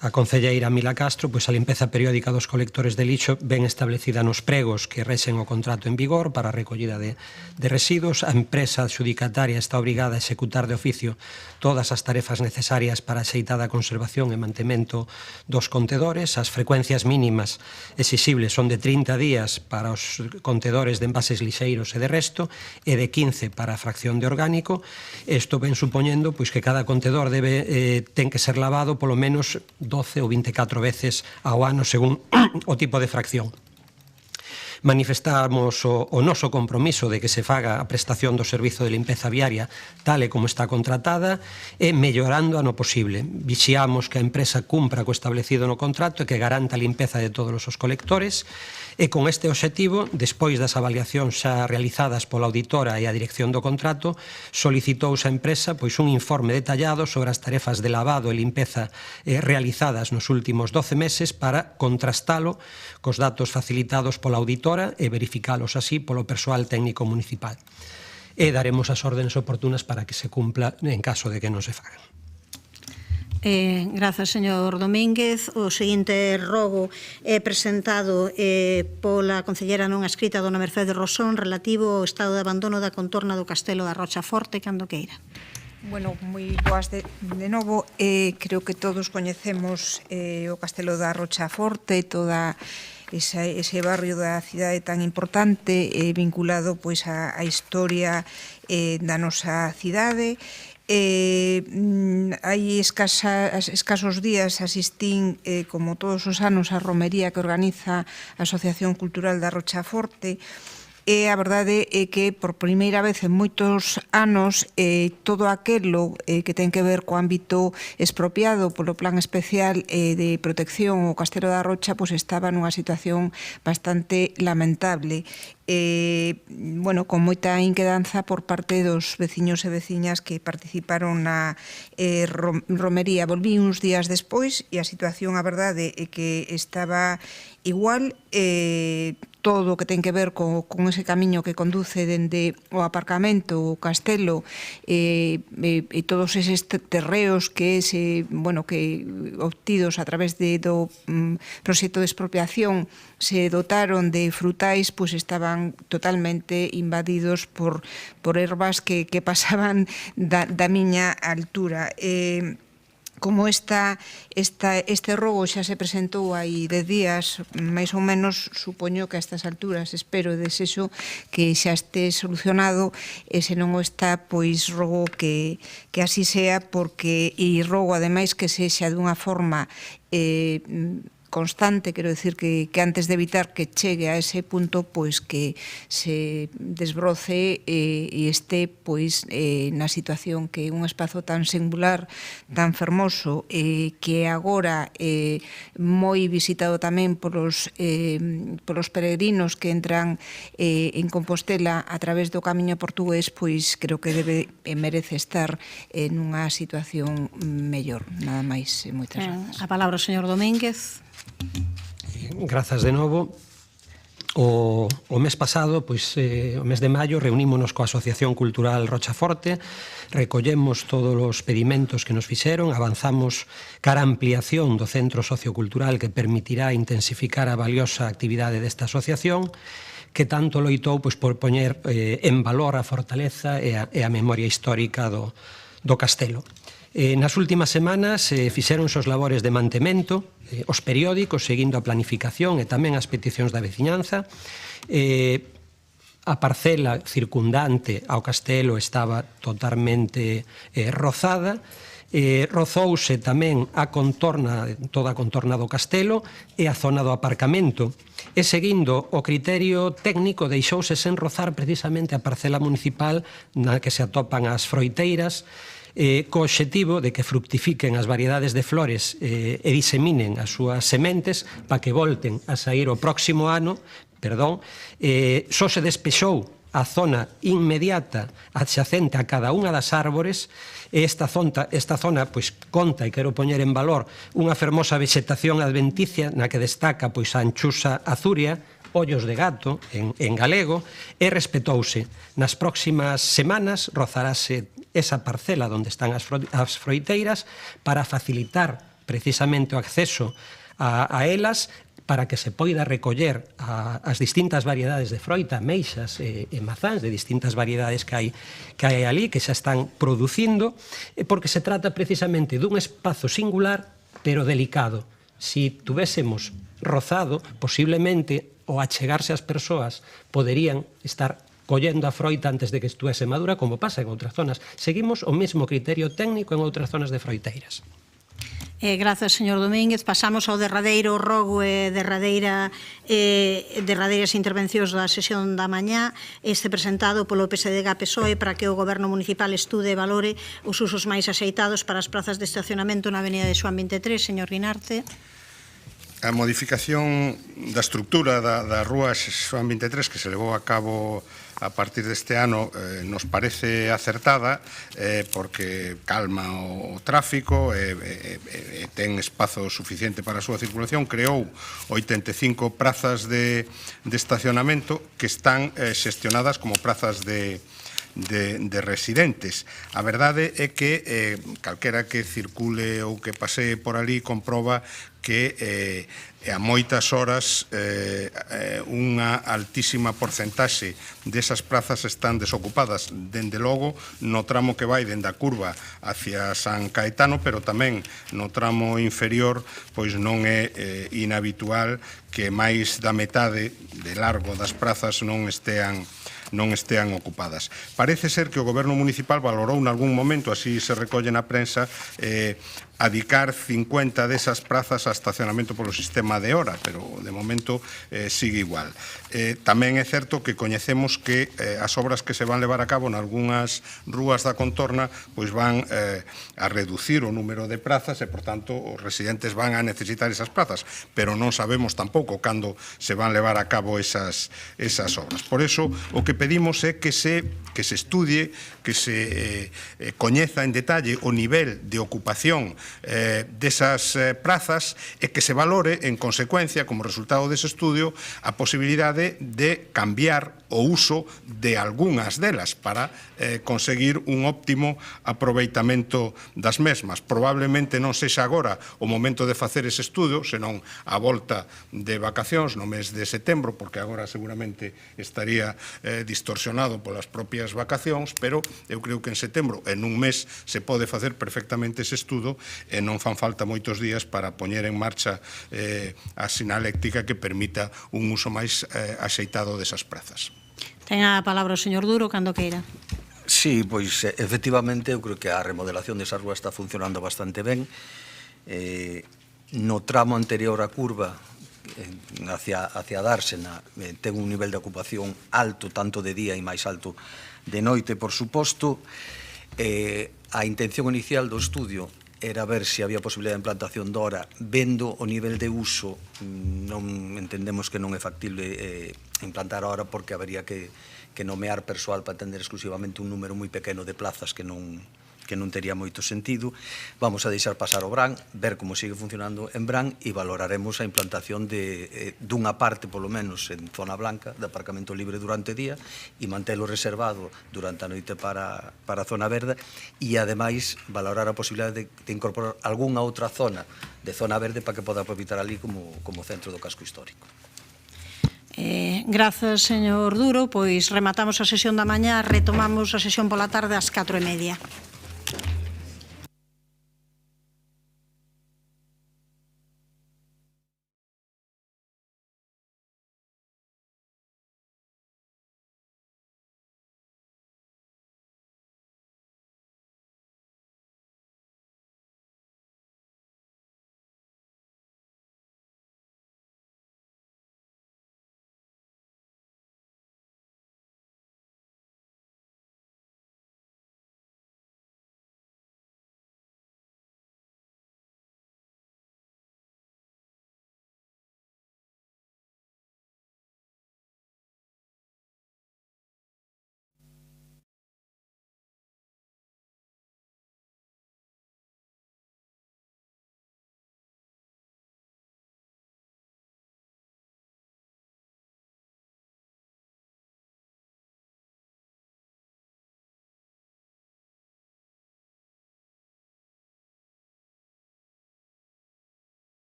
a concelleira Mila Castro, pois a limpeza periódica dos colectores de lixo ben establecida nos pregos que rexen o contrato en vigor para a recollida de residuos. A empresa adxudicataria está obrigada a executar de oficio todas as tarefas necesarias para a axeitada conservación e mantemento dos contedores. As frecuencias mínimas exixibles son de 30 días para os contedores de envases lixeiros e de resto e de 15 para a fracción de orgánico. Isto ven supoñendo pois que cada contedor ten que ser lavado polo menos 12 ou 24 veces ao ano según o tipo de fracción. Manifestamos o noso compromiso de que se faga a prestación do servizo de limpeza viaria tal e como está contratada e mellorando a no posible. Vixiamos que a empresa cumpra co establecido no contrato e que garanta a limpeza de todos os colectores. E con este obxectivo, despois das avaliacións xa realizadas pola auditora e a dirección do contrato, solicitouse a empresa pois un informe detallado sobre as tarefas de lavado e limpeza realizadas nos últimos 12 meses para contrastalo cos datos facilitados pola auditora e verificalos así polo persoal técnico municipal. E daremos as órdenes oportunas para que se cumpla en caso de que non se fagan. Grazas, señor Domínguez. O seguinte rogo é presentado pola concellera non escrita dona Mercedes Rosón relativo ao estado de abandono da contorna do Castelo da Rocha Forte, cando queira. Bueno, moi boas de novo. Creo que todos coñecemos o Castelo da Rocha Forte, toda ese barrio da cidade tan importante vinculado pois á historia da nosa cidade. Hai escasos días asistín, como todos os anos, a romería que organiza a Asociación Cultural da Rocha Forte. E a verdade é que por primeira vez en moitos anos todo aquelo que ten que ver co ámbito expropiado polo plan especial de protección ao Castelo da Rocha pois estaba nunha situación bastante lamentable. Bueno, con moita inquedanza por parte dos veciños e veciñas que participaron na romería. Volví uns días despois e a situación, a verdade, é que estaba igual. Todo o que ten que ver con ese camiño que conduce dende o aparcamento, o castelo e todos eses terreos que obtidos a través do proxecto de expropiación se dotaron de frutais, pois estaban totalmente invadidos por ervas que pasaban da miña altura. Como este rogo xa se presentou hai 10 días, máis ou menos, supoño que a estas alturas, espero e desexo que xa este solucionado, e se non o está, pois rogo que así sea, porque e rogo ademais que sexa dunha forma constante, quero decir que antes de evitar que chegue a ese punto, pois que se desbroce e este pois na situación que un espazo tan singular, tan fermoso, que agora moi visitado tamén polos peregrinos que entran en Compostela a través do camiño portugués, pois creo que debe e merece estar nunha situación mellor. Nada máis, moitas grazas. A palabra, señor Domínguez. Grazas de novo. O mes pasado, o mes de maio, reunímonos coa Asociación Cultural Rocha Forte, recollemos todos os pedimentos que nos fixeron, avanzamos cara a ampliación do centro sociocultural que permitirá intensificar a valiosa actividade desta asociación, que tanto loitou por poñer en valor a fortaleza e a memoria histórica do castelo. Nas últimas semanas fixéronse os labores de mantemento, os periódicos, seguindo a planificación e tamén as peticións da veciñanza. A parcela circundante ao castelo estaba totalmente rozada. Rozouse tamén toda a contorna do castelo e a zona do aparcamento. E seguindo o criterio técnico, deixouse sen rozar precisamente a parcela municipal na que se atopan as froiteiras, co obxectivo de que fructifiquen as variedades de flores e diseminen as súas sementes para que volten a sair o próximo ano, só se despexou a zona inmediata adxacente a cada unha das árbores e esta zona conta, e quero poñer en valor, unha fermosa vexetación adventicia na que destaca a anchusa azuria, ollos de gato en galego, e respetouse. Nas próximas semanas rozarase esa parcela onde están as froiteiras para facilitar precisamente o acceso a elas para que se poida recoller as distintas variedades de froita, meixas e mazáns de distintas variedades que hai ali, que xa están producindo, porque se trata precisamente dun espazo singular, pero delicado. Si tuvésemos rozado, posiblemente, o achegarse ás persoas, poderían estar collendo a froita antes de que estuese madura, como pasa en outras zonas. Seguimos o mesmo criterio técnico en outras zonas de froiteiras. Grazas, señor Domínguez. Pasamos ao derradeiro rogo e derradeiras intervencións da sesión da mañá, este presentado polo PSDG-PSOE para que o Goberno Municipal estude e valore os usos máis axeitados para as plazas de estacionamento na Avenida de Xoán 23. Señor Rinarte. A modificación da estructura da rúa Xoán 23 que se levou a cabo a partir deste ano nos parece acertada porque calma o tráfico e ten espazo suficiente para a súa circulación. Creou 85 prazas de estacionamento que están xestionadas como prazas de residentes. A verdade é que calquera que circule ou que pasee por ali comproba que a moitas horas unha altísima porcentaxe desas plazas están desocupadas, dende logo no tramo que vai dende a curva hacia San Caetano, pero tamén no tramo inferior, pois non é inhabitual que máis da metade de largo das prazas non estean ocupadas. Parece ser que o Goberno Municipal valorou nalgún momento, así se recolle na prensa, adicar 50 desas prazas a estacionamento polo sistema de hora, pero de momento sigue igual. Tamén é certo que coñecemos que as obras que se van levar a cabo nalgúnas rúas da contorna pois van a reducir o número de plazas e, por tanto, os residentes van a necesitar esas plazas, pero non sabemos tampouco cando se van levar a cabo esas obras. Por eso, o que pedimos é que se estudie, que se coñeza en detalle o nivel de ocupación desas prazas e que se valore en consecuencia, como resultado dese estudio, a posibilidade de cambiar o uso de algunhas delas para conseguir un óptimo aproveitamento das mesmas. Probablemente non sexa agora o momento de facer ese estudio, senón a volta de vacacións no mes de setembro, porque agora seguramente estaría distorsionado polas propias vacacións, pero eu creo que en setembro, en un mes, se pode facer perfectamente ese estudo e non fan falta moitos días para poñer en marcha a sinaléctica que permita un uso máis axeitado desas prazas. Ten a palabra o señor Duro, cando queira. Sí, pois efectivamente eu creo que a remodelación desa rúa está funcionando bastante ben. No tramo anterior á curva hacia Dársena ten un nivel de ocupación alto tanto de día e máis alto de noite, por suposto. A intención inicial do estudio era ver se había posibilidade de implantación de hora. Vendo o nivel de uso, non entendemos que non é factible implantar a hora porque habería que nomear persoal para atender exclusivamente un número moi pequeno de plazas que non tería moito sentido. Vamos a deixar pasar o Bran, ver como sigue funcionando en Bran e valoraremos a implantación dunha parte, polo menos, en zona blanca, de aparcamento libre durante o día e mantelo reservado durante a noite para a zona verde e, ademais, valorar a posibilidade de incorporar algunha outra zona de zona verde para que poda aproveitar ali como centro do casco histórico. Grazas, señor Duro. Pois rematamos a sesión da mañá, retomamos a sesión pola tarde ás 4:30.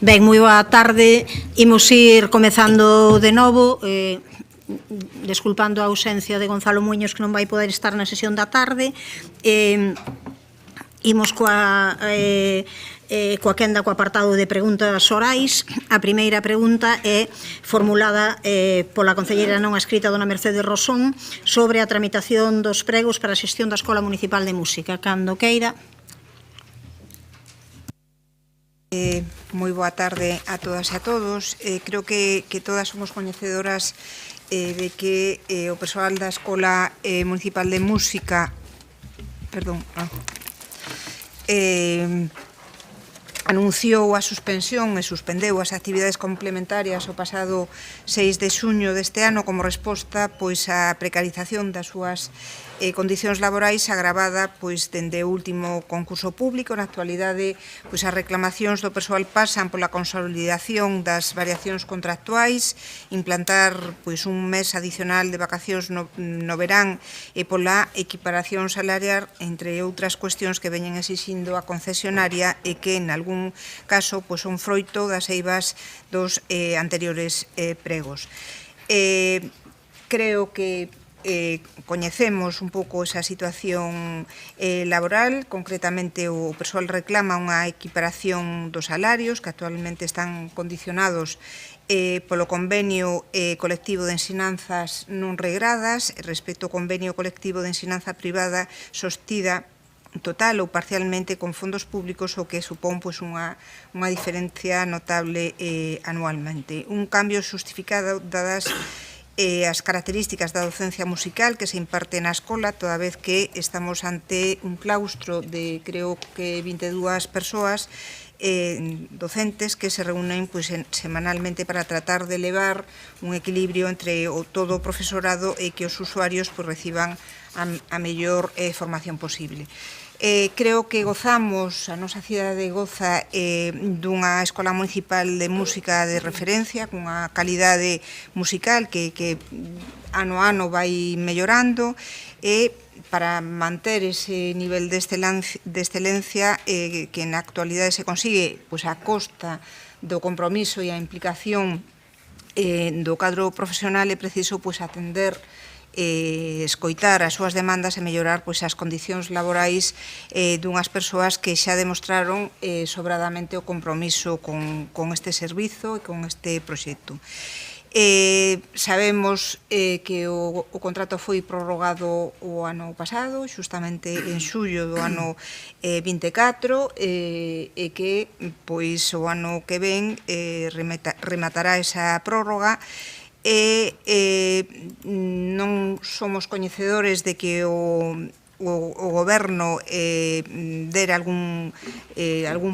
Ben, moi boa tarde. Imos ir comezando de novo, desculpando a ausencia de Gonzalo Muñoz, que non vai poder estar na sesión da tarde. Imos coa quenda, co apartado de preguntas orais. A primeira pregunta é formulada pola concelleira non adscrita dona Mercedes Rosón sobre a tramitación dos pregos para a xestión da Escola Municipal de Música. Cando queira. Moi boa tarde a todas e a todos. Creo que todas somos coñecedoras de que o persoal da Escola Municipal de Música anunciou a suspensión e suspendeu as actividades complementarias o pasado 6 de xuño deste ano como resposta pois á precarización das súas condicións laborais agravada pois dende o último concurso público. Na actualidade, pois as reclamacións do persoal pasan pola consolidación das variacións contractuais, implantar pois un mes adicional de vacacións no verán e pola equiparación salarial, entre outras cuestións que veñen exixindo a concesionaria e que en algún caso pois son froito das eivas dos anteriores pregos. Creo que coñecemos un pouco esa situación laboral. Concretamente, o persoal reclama unha equiparación dos salarios que actualmente están condicionados polo convenio colectivo de ensinanzas non regradas respecto ao convenio colectivo de ensinanza privada sostida total ou parcialmente con fondos públicos, o que supón pois, unha diferencia notable anualmente. Un cambio justificado dadas as características da docencia musical que se imparte na escola, toda vez que estamos ante un claustro de, creo que 22 persoas docentes que se reúnen pois, semanalmente para tratar de elevar un equilibrio entre todo o profesorado e que os usuarios pois, reciban a mellor formación posible. Creo que gozamos, a nosa cidade goza dunha escola municipal de música de referencia, cunha calidade musical que ano a ano vai mellorando e para manter ese nivel de excelencia que na actualidade se consigue pois, a costa do compromiso e a implicación do cadro profesional, é preciso pois, atender escoitar as súas demandas e mellorar pois, as condicións laborais dunhas persoas que xa demostraron sobradamente o compromiso con este servizo e con este proxecto. Sabemos que o contrato foi prorrogado o ano pasado, xustamente en xullo do ano 24, e que pois, o ano que ven rematará esa prórroga. Non somos coñecedores de que o Goberno der algún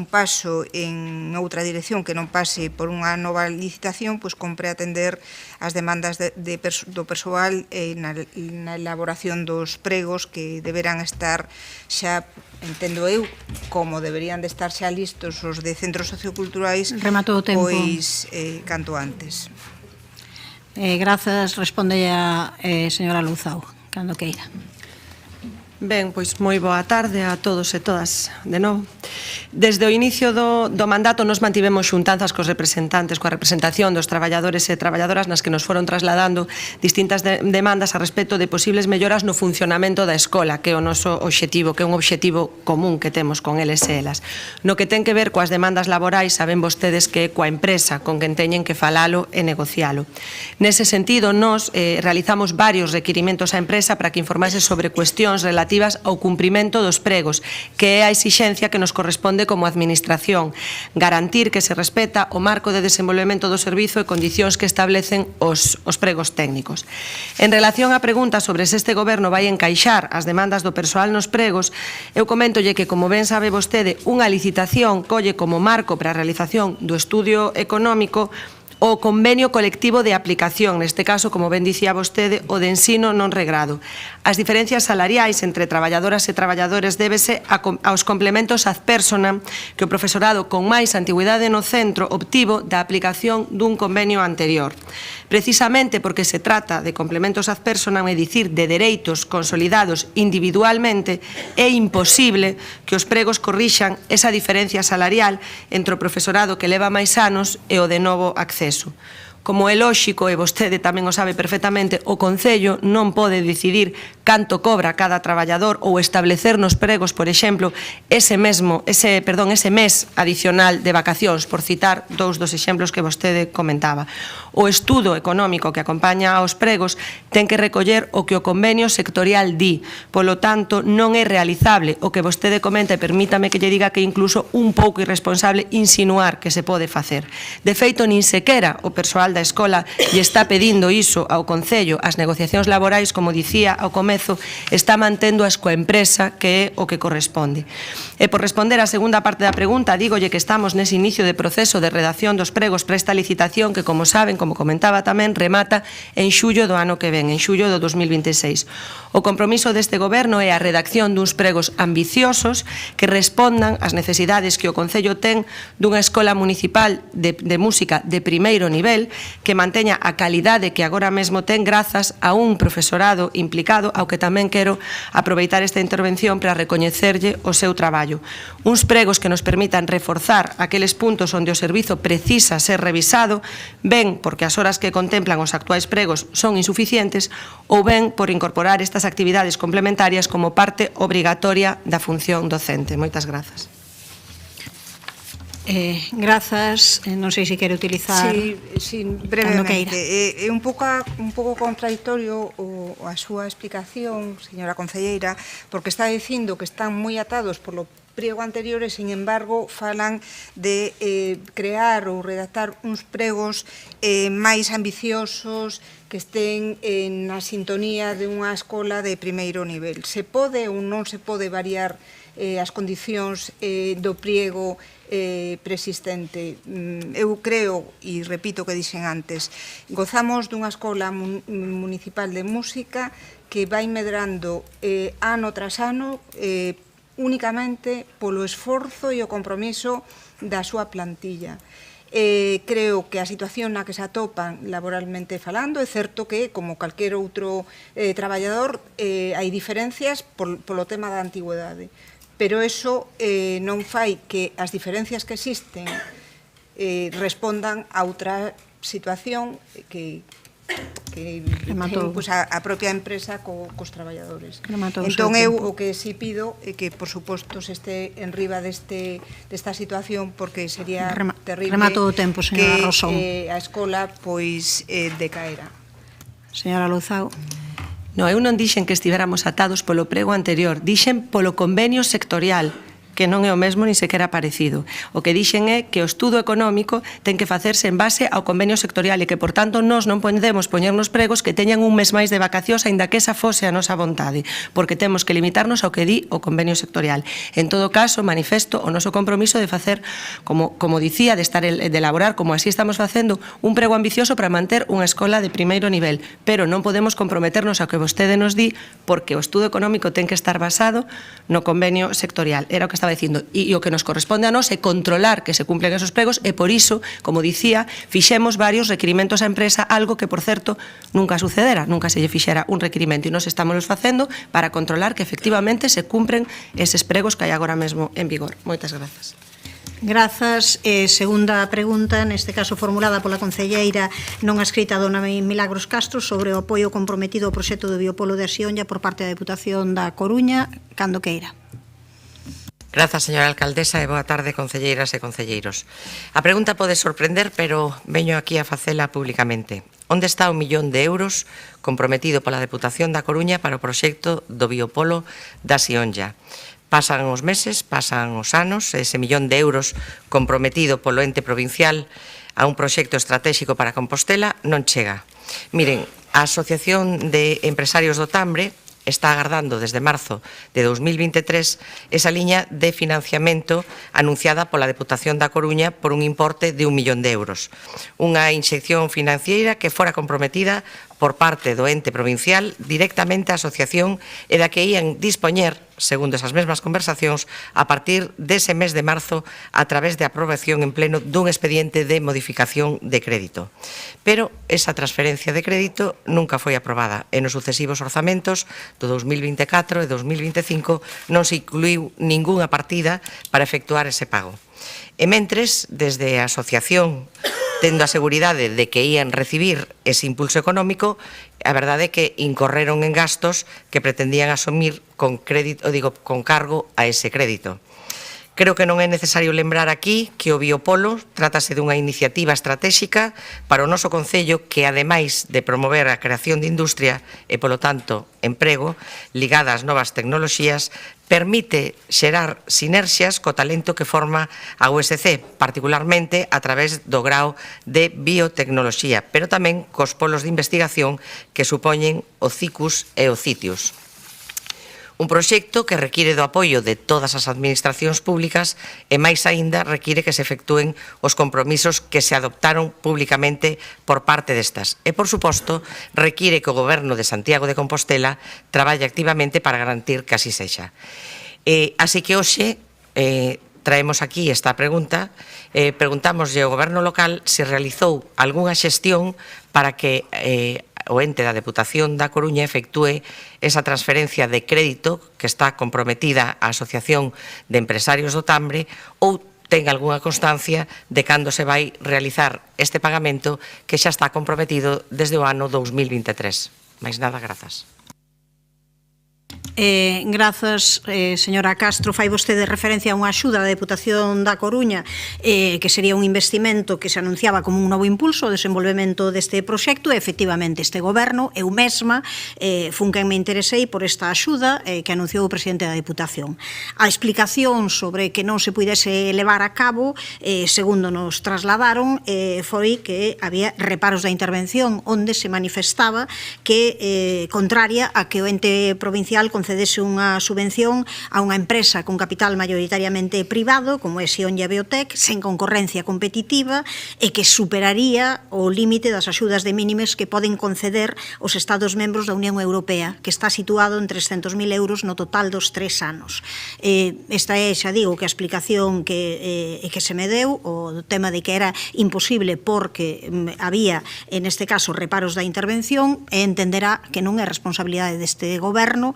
paso en outra dirección que non pase por unha nova licitación, pois compre atender as demandas do persoal na elaboración dos pregos que deberán estar xa, entendo eu, como deberían de estar xa listos os de centros socioculturais, pois canto antes. Grazas, responde a señora Louzao, cando queira. Ben, pois moi boa tarde a todos e todas de novo. Desde o inicio do mandato nos mantivemos xuntanzas cos representantes, coa representación dos traballadores e traballadoras nas que nos foron trasladando distintas demandas a respecto de posibles melloras no funcionamento da escola, que é o noso obxectivo, que é un obxectivo común que temos con eles e elas. No que ten que ver coas demandas laborais, saben vostedes que é coa empresa con quen teñen que falalo e negocialo. Nese sentido, nos realizamos varios requirimentos á empresa para que informase sobre cuestións relativas ao cumprimento dos pregos, que é a exixencia que nos corresponde como administración, garantir que se respeta o marco de desenvolvemento do servizo e condicións que establecen os pregos técnicos. En relación á pregunta sobre se este Goberno vai encaixar as demandas do persoal nos pregos, eu coméntolle que, como ben sabe vostede, unha licitación colle como marco para a realización do estudio económico o convenio colectivo de aplicación, neste caso, como ben dicía vostede, o de ensino non regrado. As diferencias salariais entre traballadoras e traballadores débese aos complementos ad personam que o profesorado con máis antigüidade no centro obtivo da aplicación dun convenio anterior. Precisamente porque se trata de complementos ad personam, é dicir, de dereitos consolidados individualmente, é imposible que os pregos corrixan esa diferencia salarial entre o profesorado que leva máis anos e o de novo acceso. Como é lóxico, e vostede tamén o sabe perfectamente, o Concello non pode decidir canto cobra cada traballador ou establecer nos pregos, por exemplo, ese mes adicional de vacacións, por citar dous dos exemplos que vostede comentaba. O estudo económico que acompaña aos pregos ten que recoller o que o convenio sectorial di. Polo tanto, non é realizable o que vostede comenta, e permítame que lle diga que incluso un pouco irresponsable insinuar que se pode facer. De feito, nin sequera o persoal da escola lle está pedindo iso ao Concello. As negociacións laborais, como dicía ao comezo, está mantendo-as coa empresa, que é o que corresponde. E por responder á segunda parte da pregunta, dígolle que estamos nese inicio de proceso de redacción dos pregos para esta licitación que, como saben, como comentaba tamén, remata en xullo do ano que ven, en xullo do 2026. O compromiso deste goberno é a redacción duns pregos ambiciosos que respondan ás necesidades que o Concello ten dunha escola municipal de música de primeiro nivel, que manteña a calidade que agora mesmo ten grazas a un profesorado implicado, ao que tamén quero aproveitar esta intervención para recoñecerlle o seu traballo. Uns pregos que nos permitan reforzar aqueles puntos onde o servizo precisa ser revisado, ben porque as horas que contemplan os actuais pregos son insuficientes, ou ben por incorporar estas actividades complementarias como parte obrigatoria da función docente. Moitas grazas. Grazas, non sei se quere utilizar. Sí, brevemente. É un pouco contradictorio a súa explicación, señora concelleira, porque está dicindo que están moi atados polo priego anterior e, sin embargo, falan de crear ou redactar uns pregos máis ambiciosos que estén na sintonía de unha escola de primeiro nivel. Se pode ou non se pode variar as condicións do priego preexistente? Eu creo, e repito o que dixen antes, gozamos dunha escola municipal de música que vai medrando ano tras ano únicamente polo esforzo e o compromiso da súa plantilla. Creo que a situación na que se atopan laboralmente falando, é certo que, como calquer outro traballador, hai diferencias polo tema da antigüedade, pero eso non fai que as diferencias que existen respondan a outra situación que ten a propia empresa cos traballadores. Entón, eu o que si pido é que, por suposto, se este en riba desta situación, porque sería terrible que a escola decaera. Señora Louzao. No, eu non dixen que estivéramos atados polo prego anterior, dixen polo convenio sectorial, que non é o mesmo ni sequera parecido. O que dixen é que o estudo económico ten que facerse en base ao convenio sectorial e que, por tanto, nós non podemos poñernos pregos que teñan un mes máis de vacacións, aínda que esa fose a nosa vontade, porque temos que limitarnos ao que di o convenio sectorial. En todo caso, manifesto o noso compromiso de facer, como dicía, de elaborar, como así estamos facendo, un prego ambicioso para manter unha escola de primeiro nivel, pero non podemos comprometernos ao que vostede nos di, porque o estudo económico ten que estar basado no convenio sectorial. Era o que estaba dicindo, e o que nos corresponde a nós é controlar que se cumplen esos pregos, e por iso, como dicía, fixemos varios requirimentos á empresa, algo que, por certo, nunca sucedera, nunca se lle fixera un requirimento, e nós estamos facendo para controlar que efectivamente se cumpren eses pregos que hai agora mesmo en vigor. Moitas grazas. Grazas. Segunda pregunta, neste caso formulada pola concelleira non escrita dona Milagros Castro, sobre o apoio comprometido ao proxecto do biopolo de Asionlla por parte da Deputación da Coruña, cando queira. Grazas, señora alcaldesa, e boa tarde, concelleiras e concelleiros. A pregunta pode sorprender, pero veño aquí a facela públicamente. Onde está o 1 millón de euros comprometido pola Deputación da Coruña para o proxecto do biopolo da Asionlla? Pasan os meses, pasan os anos, ese 1 millón de euros comprometido polo ente provincial a un proxecto estratégico para Compostela non chega. Miren, a Asociación de Empresarios do Tambre está agardando desde marzo de 2023 esa liña de financiamento anunciada pola Deputación da Coruña por un importe de 1 millón de euros. Unha inxección financiera que fora comprometida por parte do ente provincial directamente á asociación e da que ían dispoñer, segundo esas mesmas conversacións, a partir dese mes de marzo a través de aprobación en pleno dun expediente de modificación de crédito. Pero esa transferencia de crédito nunca foi aprobada e nos sucesivos orzamentos do 2024 e 2025 non se incluiu ningunha partida para efectuar ese pago. E mentres, desde a asociación, tendo a seguridade de que ían recibir ese impulso económico, a verdade é que incorreron en gastos que pretendían asumir con cargo a ese crédito. Creo que non é necesario lembrar aquí que o Biopolo trátase dunha iniciativa estratégica para o noso Concello que, ademais de promover a creación de industria e, polo tanto, emprego, ligada ás novas tecnoloxías, permite xerar sinerxias co talento que forma a USC, particularmente a través do grao de biotecnoloxía, pero tamén cos polos de investigación que supoñen o CICUS e o CITIUS. Un proxecto que require do apoio de todas as administracións públicas e, máis aínda, require que se efectúen os compromisos que se adoptaron públicamente por parte destas. E, por suposto, require que o Goberno de Santiago de Compostela traballe activamente para garantir que así sexa. Así que hoxe traemos aquí esta pregunta. Preguntámoslle ao Goberno local se realizou algunha xestión para que o ente da Deputación da Coruña efectúe esa transferencia de crédito que está comprometida a Asociación de Empresarios do Tambre ou ten algunha constancia de cando se vai realizar este pagamento que xa está comprometido desde o ano 2023. Mais nada, grazas. Grazas, señora Castro. Fai vostede referencia a unha axuda da Deputación da Coruña que sería un investimento que se anunciaba como un novo impulso ao desenvolvemento deste proxecto e, efectivamente, este goberno, eu mesma, fun quen me interesei por esta axuda que anunciou o presidente da Deputación. A explicación sobre que non se pudese levar a cabo, segundo nos trasladaron, foi que había reparos da intervención onde se manifestaba que, contraria a que o ente provincial concedese unha subvención a unha empresa con capital maioritariamente privado, como é Sionlla Biotech, sen concorrencia competitiva e que superaría o límite das axudas de mínimes que poden conceder os Estados membros da Unión Europea, que está situado en 300.000 euros no total dos 3 anos. Esta é, xa digo, que a explicación que se me deu, o tema de que era imposible porque había, en este caso, reparos da intervención, e entenderá que non é responsabilidade deste goberno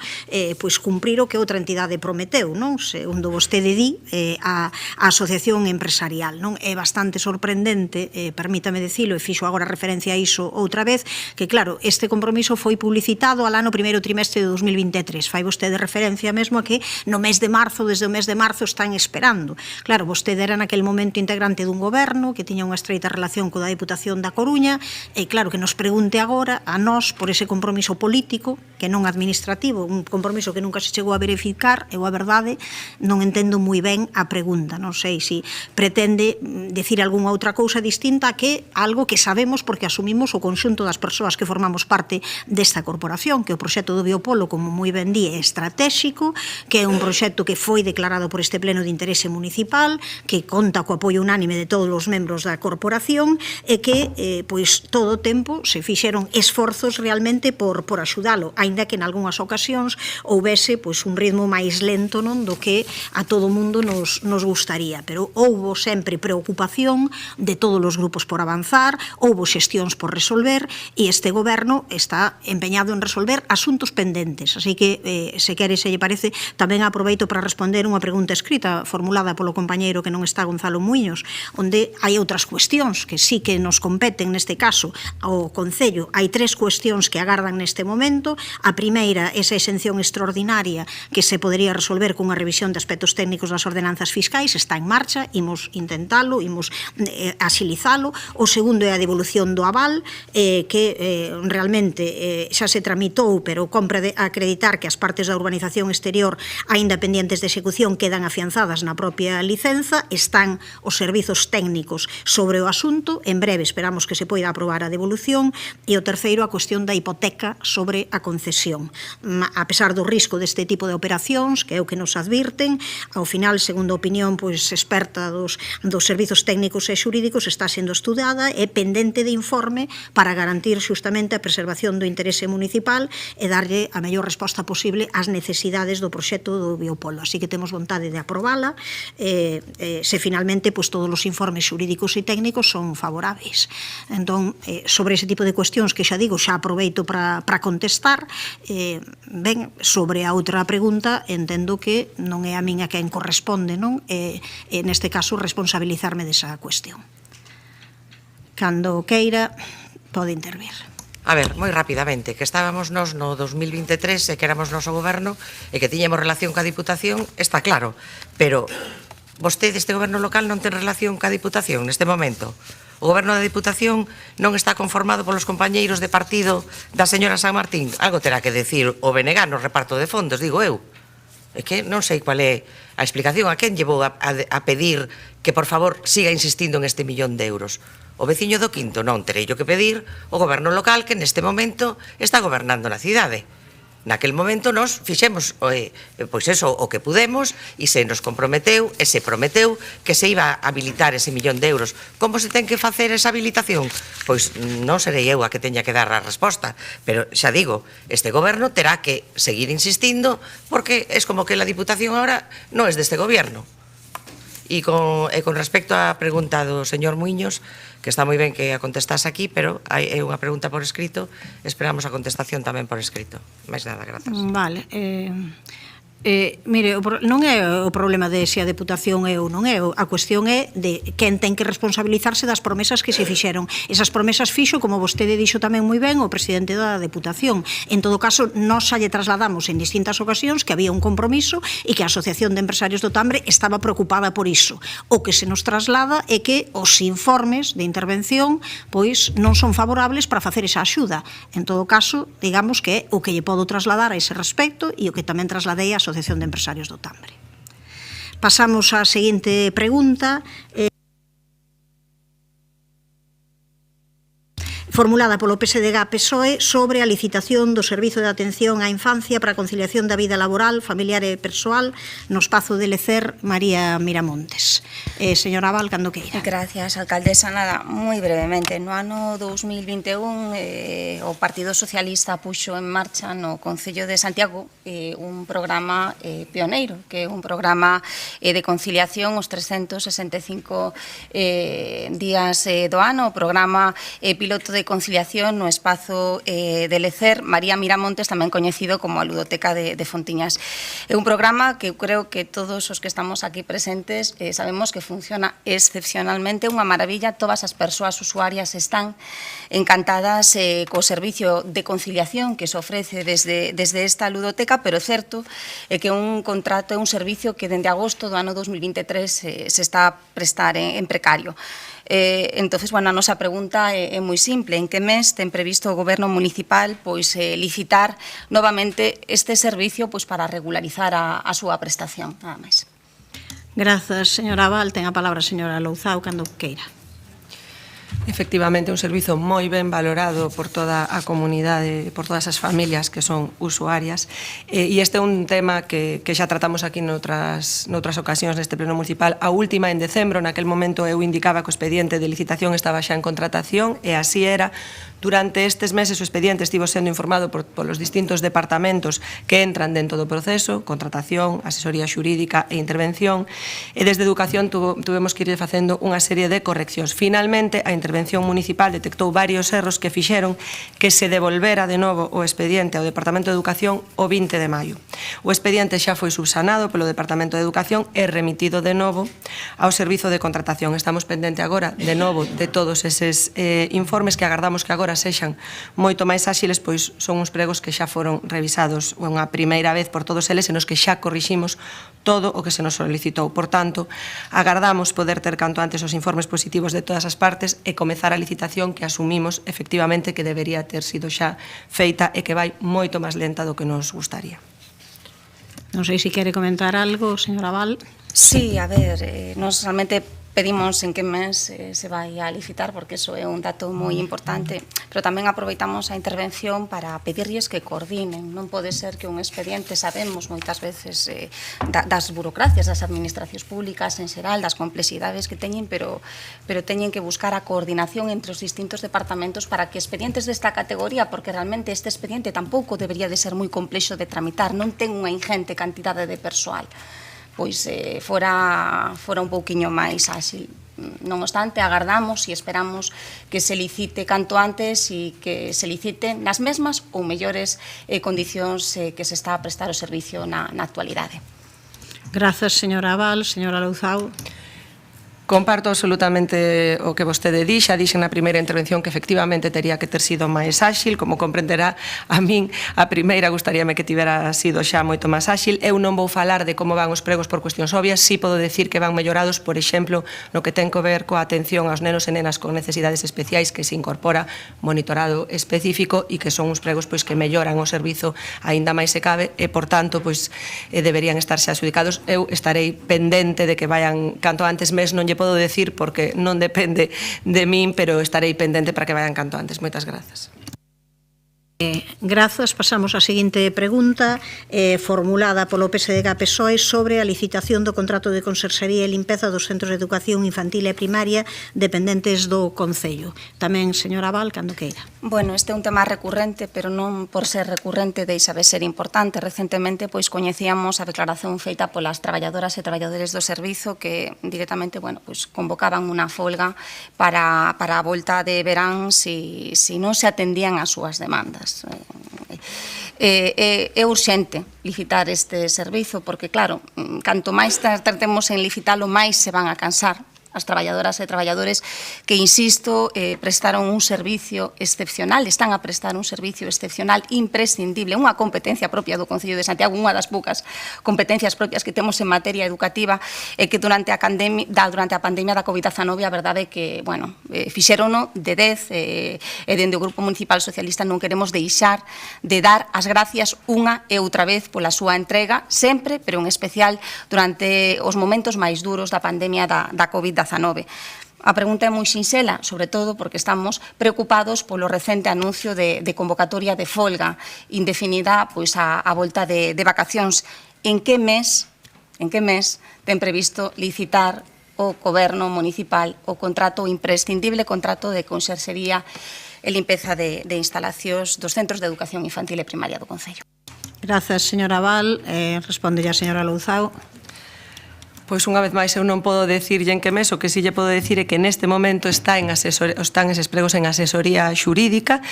pois cumprir o que outra entidade prometeu, non? Segundo vostede di, a asociación empresarial, non? É bastante sorprendente, permítame dicilo, e fixo agora referencia a iso outra vez, que claro, este compromiso foi publicitado alá no primeiro trimestre de 2023. Fai vostede referencia mesmo a que no mes de marzo, desde o mes de marzo están esperando. Claro, vostede era naquel momento integrante dun goberno que tiña unha estreita relación coa Deputación da Coruña e claro que nos pregunte agora a nós por ese compromiso político que non administrativo, un compromiso que nunca se chegou a verificar, eu a verdade non entendo moi ben a pregunta, non sei se pretende decir algunha outra cousa distinta que algo que sabemos porque asumimos o conxunto das persoas que formamos parte desta corporación, que o proxecto do Biopolo, como moi ben di, é estratégico, que é un proxecto que foi declarado por este pleno de interese municipal, que conta co apoio unánime de todos os membros da corporación e que, pois, todo o tempo se fixeron esforzos realmente por axudalo, aínda que en algunhas ocasións houvese pois un ritmo máis lento, non, do que a todo mundo nos gustaría, pero houbo sempre preocupación de todos os grupos por avanzar, houbo xestións por resolver e este goberno está empeñado en resolver asuntos pendentes, así que se quere, se lle parece, tamén aproveito para responder unha pregunta escrita formulada polo compañeiro que non está, Gonzalo Muiños, onde hai outras cuestións que sí que nos competen neste caso ao Concello. Hai 3 cuestións que agardan neste momento. A primeira, esa exención extraordinaria que se podería resolver cunha revisión de aspectos técnicos das ordenanzas fiscais, está en marcha, imos intentalo, imos axilizalo. O segundo é a devolución do aval, que realmente xa se tramitou, pero compre acreditar que as partes da urbanización exterior aínda pendientes de execución quedan afianzadas na propia licenza, están os servizos técnicos sobre o asunto, en breve esperamos que se poida aprobar a devolución, e o terceiro a cuestión da hipoteca sobre a concesión. A pesar do risco deste tipo de operacións, que é o que nos advirten, ao final, segundo a opinión experta dos servizos técnicos e xurídicos, está sendo estudada e pendente de informe para garantir xustamente a preservación do interese municipal e darlle a mellor resposta posible ás necesidades do proxecto do biopolo. Así que temos vontade de aprobala se finalmente todos os informes xurídicos e técnicos son favorables. Entón, sobre ese tipo de cuestións que xa digo, xa aproveito para contestar. Ben, sobre a outra pregunta, entendo que non é a min a quen corresponde, non? Neste caso, responsabilizarme desa cuestión. Cando queira, pode intervir. A ver, moi rapidamente, que estábamos nos no 2023 e que éramos noso goberno e que tiñemos relación ca Diputación, está claro, pero vostede, este goberno local, non ten relación ca Diputación neste momento. O goberno da Diputación non está conformado polos compañeiros de partido da señora San Martín. Algo terá que decir o BNG no reparto de fondos, digo eu. É que non sei cual é a explicación, a quen llevou a pedir que, por favor, siga insistindo en este 1.000.000 de euros. O veciño do Quinto non, terei yo que pedir o goberno local que neste momento está gobernando na cidade. Naquel momento nos fixemos pois eso, o que pudemos, e se nos comprometeu e se prometeu que se iba a habilitar ese 1.000.000 de euros. Como se ten que facer esa habilitación? Pois non serei eu a que teña que dar a resposta, pero xa digo, este goberno terá que seguir insistindo porque é como que a Diputación ahora non é deste goberno. E con respecto á pregunta do señor Muiños, que está moi ben que a contestase aquí, pero é unha pregunta por escrito, esperamos a contestación tamén por escrito. Mais nada, grazas. Vale. Mire, non é o problema de se a Deputación é ou non é, a cuestión é de quen ten que responsabilizarse das promesas que se fixeron. Esas promesas fixo, como vostede dixo tamén moi ben, o presidente da Deputación. En todo caso, nós xa lle trasladamos en distintas ocasións que había un compromiso e que a Asociación de Empresarios do Tambre estaba preocupada por iso. O que se nos traslada é que os informes de intervención pois non son favorables para facer esa axuda. En todo caso, digamos que é o que lle podo trasladar a ese respecto e o que tamén trasladei a Asociación de Empresarios do Tambre. Pasamos á seguinte pregunta, formulada polo PSDG-PSOE sobre a licitación do Servizo de Atención á Infancia para a conciliación da vida laboral, familiar e persoal no espazo de Lecer María Miramontes. Señora Val, cando queira. Gracias, alcaldesa. Nada, moi brevemente. No ano 2021 o Partido Socialista puxo en marcha no Concello de Santiago un programa pioneiro, que é un programa de conciliación os 365 días do ano, o programa piloto de conciliación no espazo de Lecer María Miramontes, tamén coñecido como a Ludoteca de Fontiñas. É un programa que creo que todos os que estamos aquí presentes sabemos que funciona excepcionalmente, unha maravilla. Todas as persoas usuarias están encantadas co servicio de conciliación que se ofrece desde esta ludoteca, pero é certo que un contrato é un servicio que dende agosto do ano 2023 se está a prestar en precario. Entonces, bueno, a nosa pregunta é moi simple. En que mes ten previsto o Goberno municipal licitar novamente este servicio para regularizar a súa prestación? Nada máis. Grazas, señora Val. Ten a palabra a señora Louzao cando queira. Efectivamente, un servizo moi ben valorado por toda a comunidade, por todas as familias que son usuarias, e este é un tema que xa tratamos aquí noutras ocasións neste pleno municipal. A última en decembro, naquel momento eu indicaba que o expediente de licitación estaba xa en contratación, e así era. Durante estes meses o expediente estivo sendo informado polos distintos departamentos que entran dentro do proceso, contratación, asesoría xurídica e intervención, e desde Educación tuvemos que ir facendo unha serie de correccións. Finalmente, a intervención intervención municipal detectou varios erros que fixeron que se devolvera de novo o expediente ao Departamento de Educación o 20 de maio. O expediente xa foi subsanado polo Departamento de Educación e remitido de novo ao Servizo de Contratación. Estamos pendente agora de novo de todos eses informes que agardamos que agora sexan moito máis áxiles, pois son uns pregos que xa foron revisados unha primeira vez por todos eles e nos que xa corriximos todo o que se nos solicitou. Por tanto, agardamos poder ter canto antes os informes positivos de todas as partes e comezar a licitación que asumimos efectivamente que debería ter sido xa feita e que vai moito máis lenta do que nos gustaría. Non sei se quere comentar algo, señora Val. Sí, a ver, nos realmente pedimos en que mes se vai a licitar, porque eso é un dato moi importante, pero tamén aproveitamos a intervención para pedirlles que coordinen. Non pode ser que un expediente, sabemos moitas veces das burocracias das administracións públicas en xeral, das complexidades que teñen, pero teñen que buscar a coordinación entre os distintos departamentos para que expedientes desta categoría, porque realmente este expediente tampouco debería de ser moi complexo de tramitar, non ten unha ingente cantidade de persoal, pois fora un pouquiño máis áxil. Non obstante, agardamos e esperamos que se licite canto antes e que se licite nas mesmas ou mellores condicións que se está a prestar o servicio na actualidade. Grazas, señora Val. Señora Louzao. Comparto absolutamente o que vostede dixa na primeira intervención que efectivamente tería que ter sido máis áxil, como comprenderá a min a primeira gustaríame que tivera sido xa moito máis áxil. Eu non vou falar de como van os pregos por cuestións obvias, si podo decir que van mellorados, por exemplo, no que ten que ver coa atención aos nenos e nenas con necesidades especiais, que se incorpora monitorado específico e que son uns pregos pois que melloran o servizo aínda máis se cabe e, por tanto, pois deberían estarse adxudicados. Eu estarei pendente de que vayan canto antes, mes non lle podo decir porque non depende de min, pero estarei pendente para que vayan canto antes. Moitas grazas. Grazas. Pasamos á seguinte pregunta formulada polo PSDG-PSOE sobre a licitación do contrato de conserxería e limpeza dos centros de educación infantil e primaria dependentes do Concello. Tamén, señora Val, cando queira. Bueno, este é un tema recurrente, pero non por ser recurrente deixa de ser importante. Recentemente, pois, coñecíamos a declaración feita polas traballadoras e traballadores do servizo que directamente, bueno, pois, convocaban unha folga para a volta de verán si non se atendían as súas demandas. É urxente licitar este servizo porque, claro, canto máis tratemos en licitalo, máis se van a cansar as traballadoras e traballadores que, insisto, prestaron un servicio excepcional, están a prestar un servicio excepcional imprescindible, unha competencia propia do Concello de Santiago, unha das poucas competencias propias que temos en materia educativa, e que durante a pandemia da COVID-19 a verdade é que, bueno, fixérono de 10 e dende o Grupo Municipal Socialista non queremos deixar de dar as gracias unha e outra vez pola súa entrega, sempre, pero en especial durante os momentos máis duros da pandemia da COVID-19. A pregunta é moi sinxela, sobre todo porque estamos preocupados polo recente anuncio de convocatoria de folga indefinida pois a volta de vacacións. En que mes ten previsto licitar o Goberno municipal o contrato imprescindible, contrato de conserxería e limpeza de instalacións dos centros de educación infantil e primaria do Concello? Grazas, señora Val. Responde a señora Louzao. Pois unha vez máis eu non podo decirlle en que mes, o que si lle podo decir é que neste momento están eses pregos en asesoría xurídica,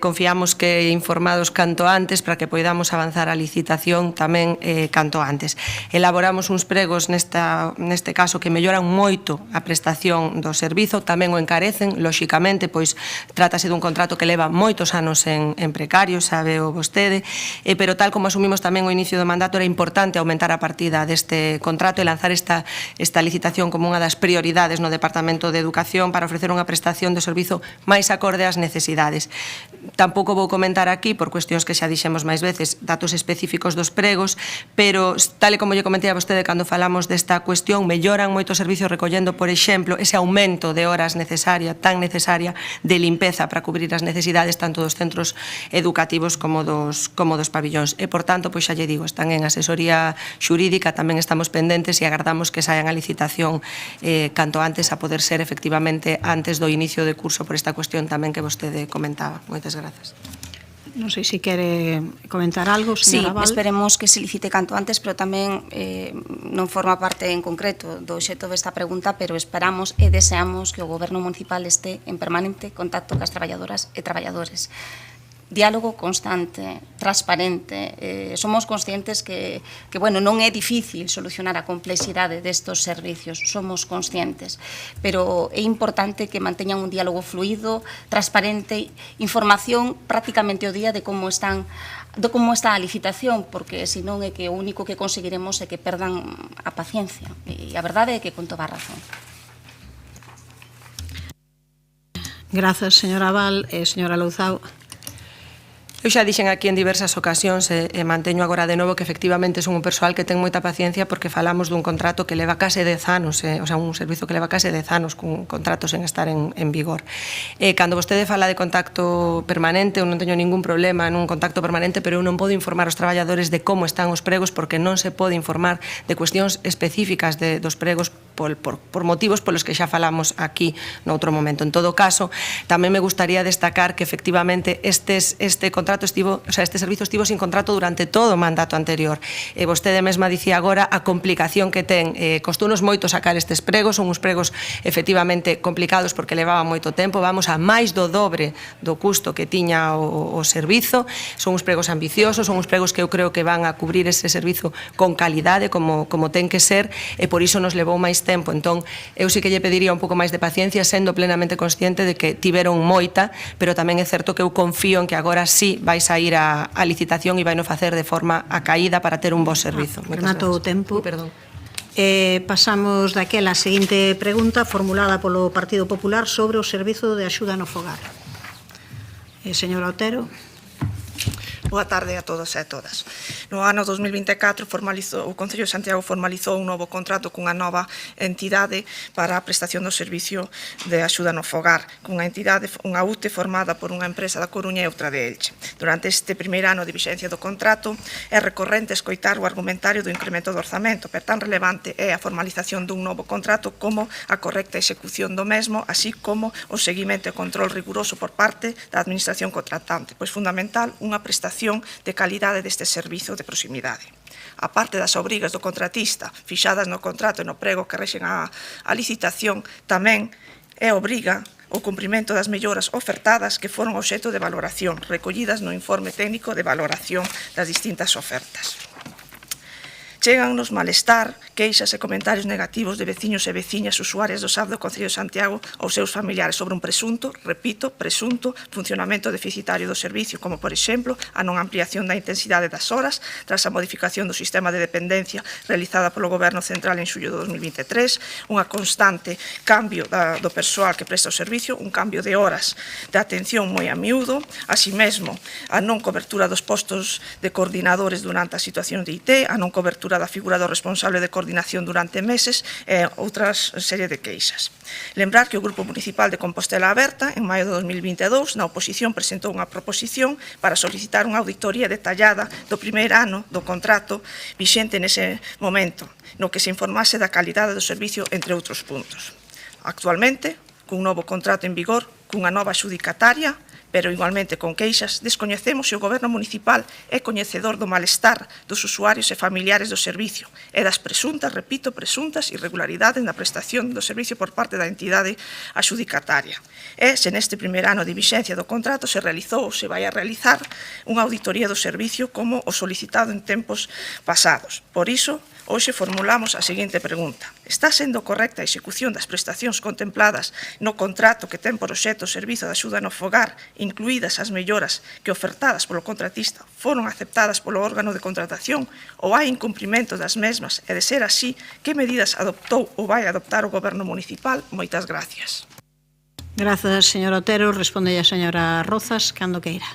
confiamos que informados canto antes para que poidamos avanzar a licitación tamén canto antes. Elaboramos uns pregos neste caso que melloran moito a prestación do servizo, tamén o encarecen, lóxicamente, pois trátase dun contrato que leva moitos anos en precario, sabe o vostede, pero tal como asumimos tamén o inicio do mandato, era importante aumentar a partida deste contrato e lanzar esta licitación como unha das prioridades no Departamento de Educación para ofrecer unha prestación de servizo máis acorde ás necesidades. Tampouco vou comentar aquí, por cuestións que xa dixemos máis veces, datos específicos dos pregos, pero tal e como lle comentei a vostede cando falamos desta cuestión, melloran moito o servicio recollendo, por exemplo, ese aumento de horas tan necesaria de limpeza para cubrir as necesidades tanto dos centros educativos como dos pabillóns. E, por tanto, pois xa lle digo, están en asesoría xurídica, tamén estamos pendentes e agardamos que saian a licitación canto antes a poder ser efectivamente antes do inicio de curso por esta cuestión tamén que vostede comentaba. Moitas grazas. Non sei se quere comentar algo, Sí, señora Val. esperemos que se licite canto antes, pero tamén non forma parte en concreto do obxecto desta pregunta, pero esperamos e deseamos que o Goberno municipal este en permanente contacto cas traballadoras e traballadores. Diálogo constante, transparente. Somos conscientes que bueno, non é difícil solucionar a complexidade destos servicios, somos conscientes, pero é importante que manteñan un diálogo fluido, transparente, información prácticamente o día de como está a licitación, porque senón é que o único que conseguiremos é que perdan a paciencia, e a verdade é que con toda a razón. Grazas, señora Val e señora Louzao. Eu xa dixen aquí en diversas ocasións e manteño agora de novo que efectivamente son un persoal que ten moita paciencia porque falamos dun contrato que leva case 10 anos, o sea, un servizo que leva case 10 anos con contratos en estar en vigor. Cando vostede fala de contacto permanente, eu non teño ningún problema nun contacto permanente, pero eu non podo informar aos traballadores de como están os pregos porque non se pode informar de cuestións específicas dos pregos por motivos polos que xa falamos aquí noutro momento. En todo caso, tamén me gustaría destacar que efectivamente este servizo estivo sin contrato durante todo o mandato anterior. Vostede mesma dicía agora a complicación que ten. Costounos moito sacar estes pregos, son uns pregos efectivamente complicados porque levaban moito tempo, vamos a máis do dobre do custo que tiña o servizo, son uns pregos ambiciosos, son uns pregos que eu creo que van a cubrir ese servizo con calidade como ten que ser e por iso nos levou máis tempo. Entón, eu sí que lle pediría un pouco máis de paciencia, sendo plenamente consciente de que tiveron moita, pero tamén é certo que eu confío en que agora sí vais a ir a licitación e vai no facer de forma acaída para ter un bo servizo. Remato o tempo. Perdón. Pasamos daquela a seguinte pregunta formulada polo Partido Popular sobre o servizo de axuda no fogar. Señora Otero. Boa tarde a todos e a todas. No ano 2024 o Concello de Santiago formalizou un novo contrato cunha nova entidade para a prestación do servicio de axuda no fogar, cunha entidade, unha UTE formada por unha empresa da Coruña e outra de Elche. Durante este primeiro ano de vixencia do contrato é recorrente escoitar o argumentario do incremento do orzamento, pero tan relevante é a formalización dun novo contrato como a correcta execución do mesmo, así como o seguimento e control riguroso por parte da administración contratante, pois fundamental unha prestación de calidade deste servizo de proximidade. A parte das obrigas do contratista fixadas no contrato e no prego que rexen a licitación, tamén é obriga o cumprimento das melloras ofertadas que foron obxecto de valoración, recollidas no informe técnico de valoración das distintas ofertas. Chegan-nos malestar, queixas e comentarios negativos de veciños e veciñas usuarias do SAF do Concello de Santiago aos seus familiares sobre un presunto, repito, presunto funcionamento deficitario do servicio, como, por exemplo, a non ampliación da intensidade das horas tras a modificación do sistema de dependencia realizada polo Goberno Central en xullo de 2023, unha constante cambio do persoal que presta o servicio, un cambio de horas de atención moi a miúdo, así mesmo a non cobertura dos postos de coordinadores durante a situación de IT, a non cobertura da figura do responsable de coordinación durante meses e outras serie de queixas. Lembrar que o Grupo Municipal de Compostela Aberta, en maio de 2022, na oposición presentou unha proposición para solicitar unha auditoría detallada do primeiro ano do contrato vixente nese momento, no que se informase da calidade do servicio, entre outros puntos. Actualmente, cun novo contrato en vigor, cunha nova xudicataria, pero igualmente con queixas, descoñecemos se o Goberno municipal é coñecedor do malestar dos usuarios e familiares do servicio e das presuntas, repito, presuntas irregularidades na prestación do servicio por parte da entidade axudicataria. E se neste primeiro ano de vixencia do contrato se realizou ou se vai a realizar unha auditoría do servicio como o solicitado en tempos pasados. Por iso, hoxe formulamos a seguinte pregunta. Está sendo correcta a execución das prestacións contempladas no contrato que ten por obxecto o servizo de axuda no fogar, incluídas as melloras que ofertadas polo contratista foron aceptadas polo órgano de contratación ou hai incumprimento das mesmas e, de ser así, que medidas adoptou ou vai adoptar o Goberno municipal? Moitas gracias. Grazas, señor Otero. Responde a señora Rozas, cando queira.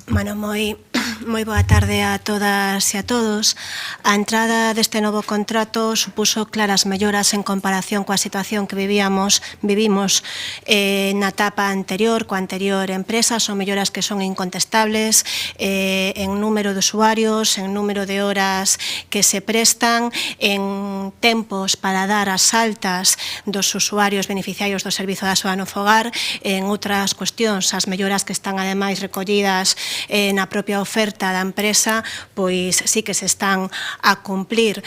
Bueno, moi Moi boa tarde a todas e a todos. A entrada deste novo contrato supuso claras melloras en comparación coa situación que vivimos na etapa anterior, coa anterior empresa. Son melloras que son incontestables en número de usuarios, en número de horas que se prestan, en tempos para dar as altas dos usuarios beneficiarios do Servizo da Axuda no Fogar, en outras cuestións, as melloras que están ademais recollidas na propia oferta da empresa, pois sí que se están a cumplir.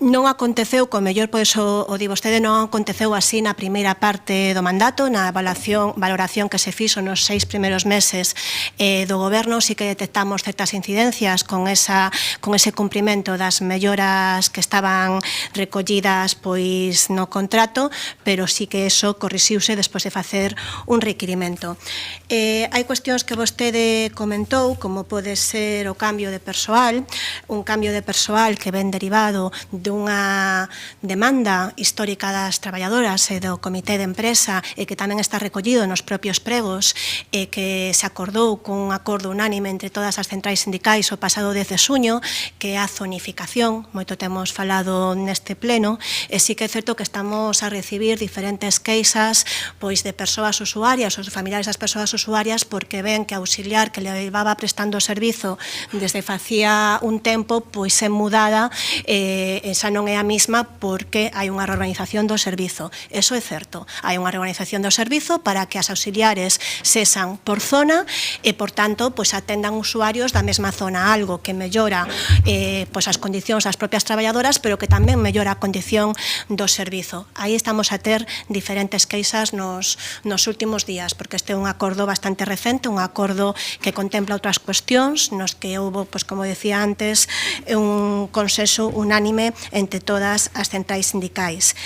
Non aconteceu, co mellor, pois o di vostede, non aconteceu así na primeira parte do mandato, na valoración que se fixo nos 6 primeiros meses do goberno. Sí que detectamos certas incidencias con ese cumprimento das melloras que estaban recollidas pois no contrato, pero sí que eso corrixiuse despois de facer un requirimento. Hai cuestións que vostede comentou, como pode ser o cambio de persoal, un cambio de persoal que ven derivado dunha demanda histórica das traballadoras e do Comité de Empresa e que tamén está recollido nos propios pregos e que se acordou cun acordo unánime entre todas as centrais sindicais o pasado 10 de xuño, que é a zonificación. Moito temos falado neste pleno e sí que é certo que estamos a recibir diferentes queixas pois de persoas usuarias ou familiares das persoas usuarias porque ven que a auxiliar que levaba prestando o servizo desde facía un tempo pois é mudada esa non é a mesma porque hai unha reorganización do servizo. Eso é certo. Hai unha reorganización do servizo para que as auxiliares sesan por zona e, por tanto, atendan usuarios da mesma zona, algo que mellora as condicións das propias traballadoras, pero que tamén mellora a condición do servizo. Aí estamos a ter diferentes queixas nos últimos días, porque este é un acordo bastante recente, un acordo que contempla outras cuestións, nos que houve, como decía antes, un consenso unánime entre todas as centrais sindicais.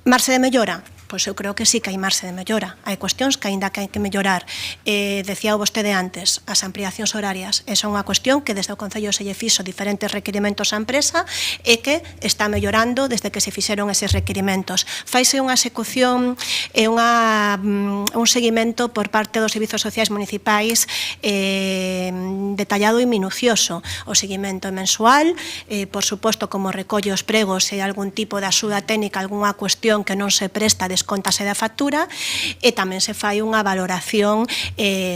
Marxe de mellora? Pois eu creo que sí que hai marxe de mellora. Hai cuestións que aínda que hai que mellorar. Decía vostede antes, as ampliacións horarias. Esa é unha cuestión que desde o Concello se lle fixo diferentes requirimentos á empresa e que está mellorando desde que se fixeron eses requirimentos. Faise unha execución e un seguimento por parte dos servizos sociais municipais detallado e minucioso. O seguimento é mensual, por suposto, como recolle os pregos se hai algún tipo de axuda técnica, algunha cuestión que non se presta descontase da factura e tamén se fai unha valoración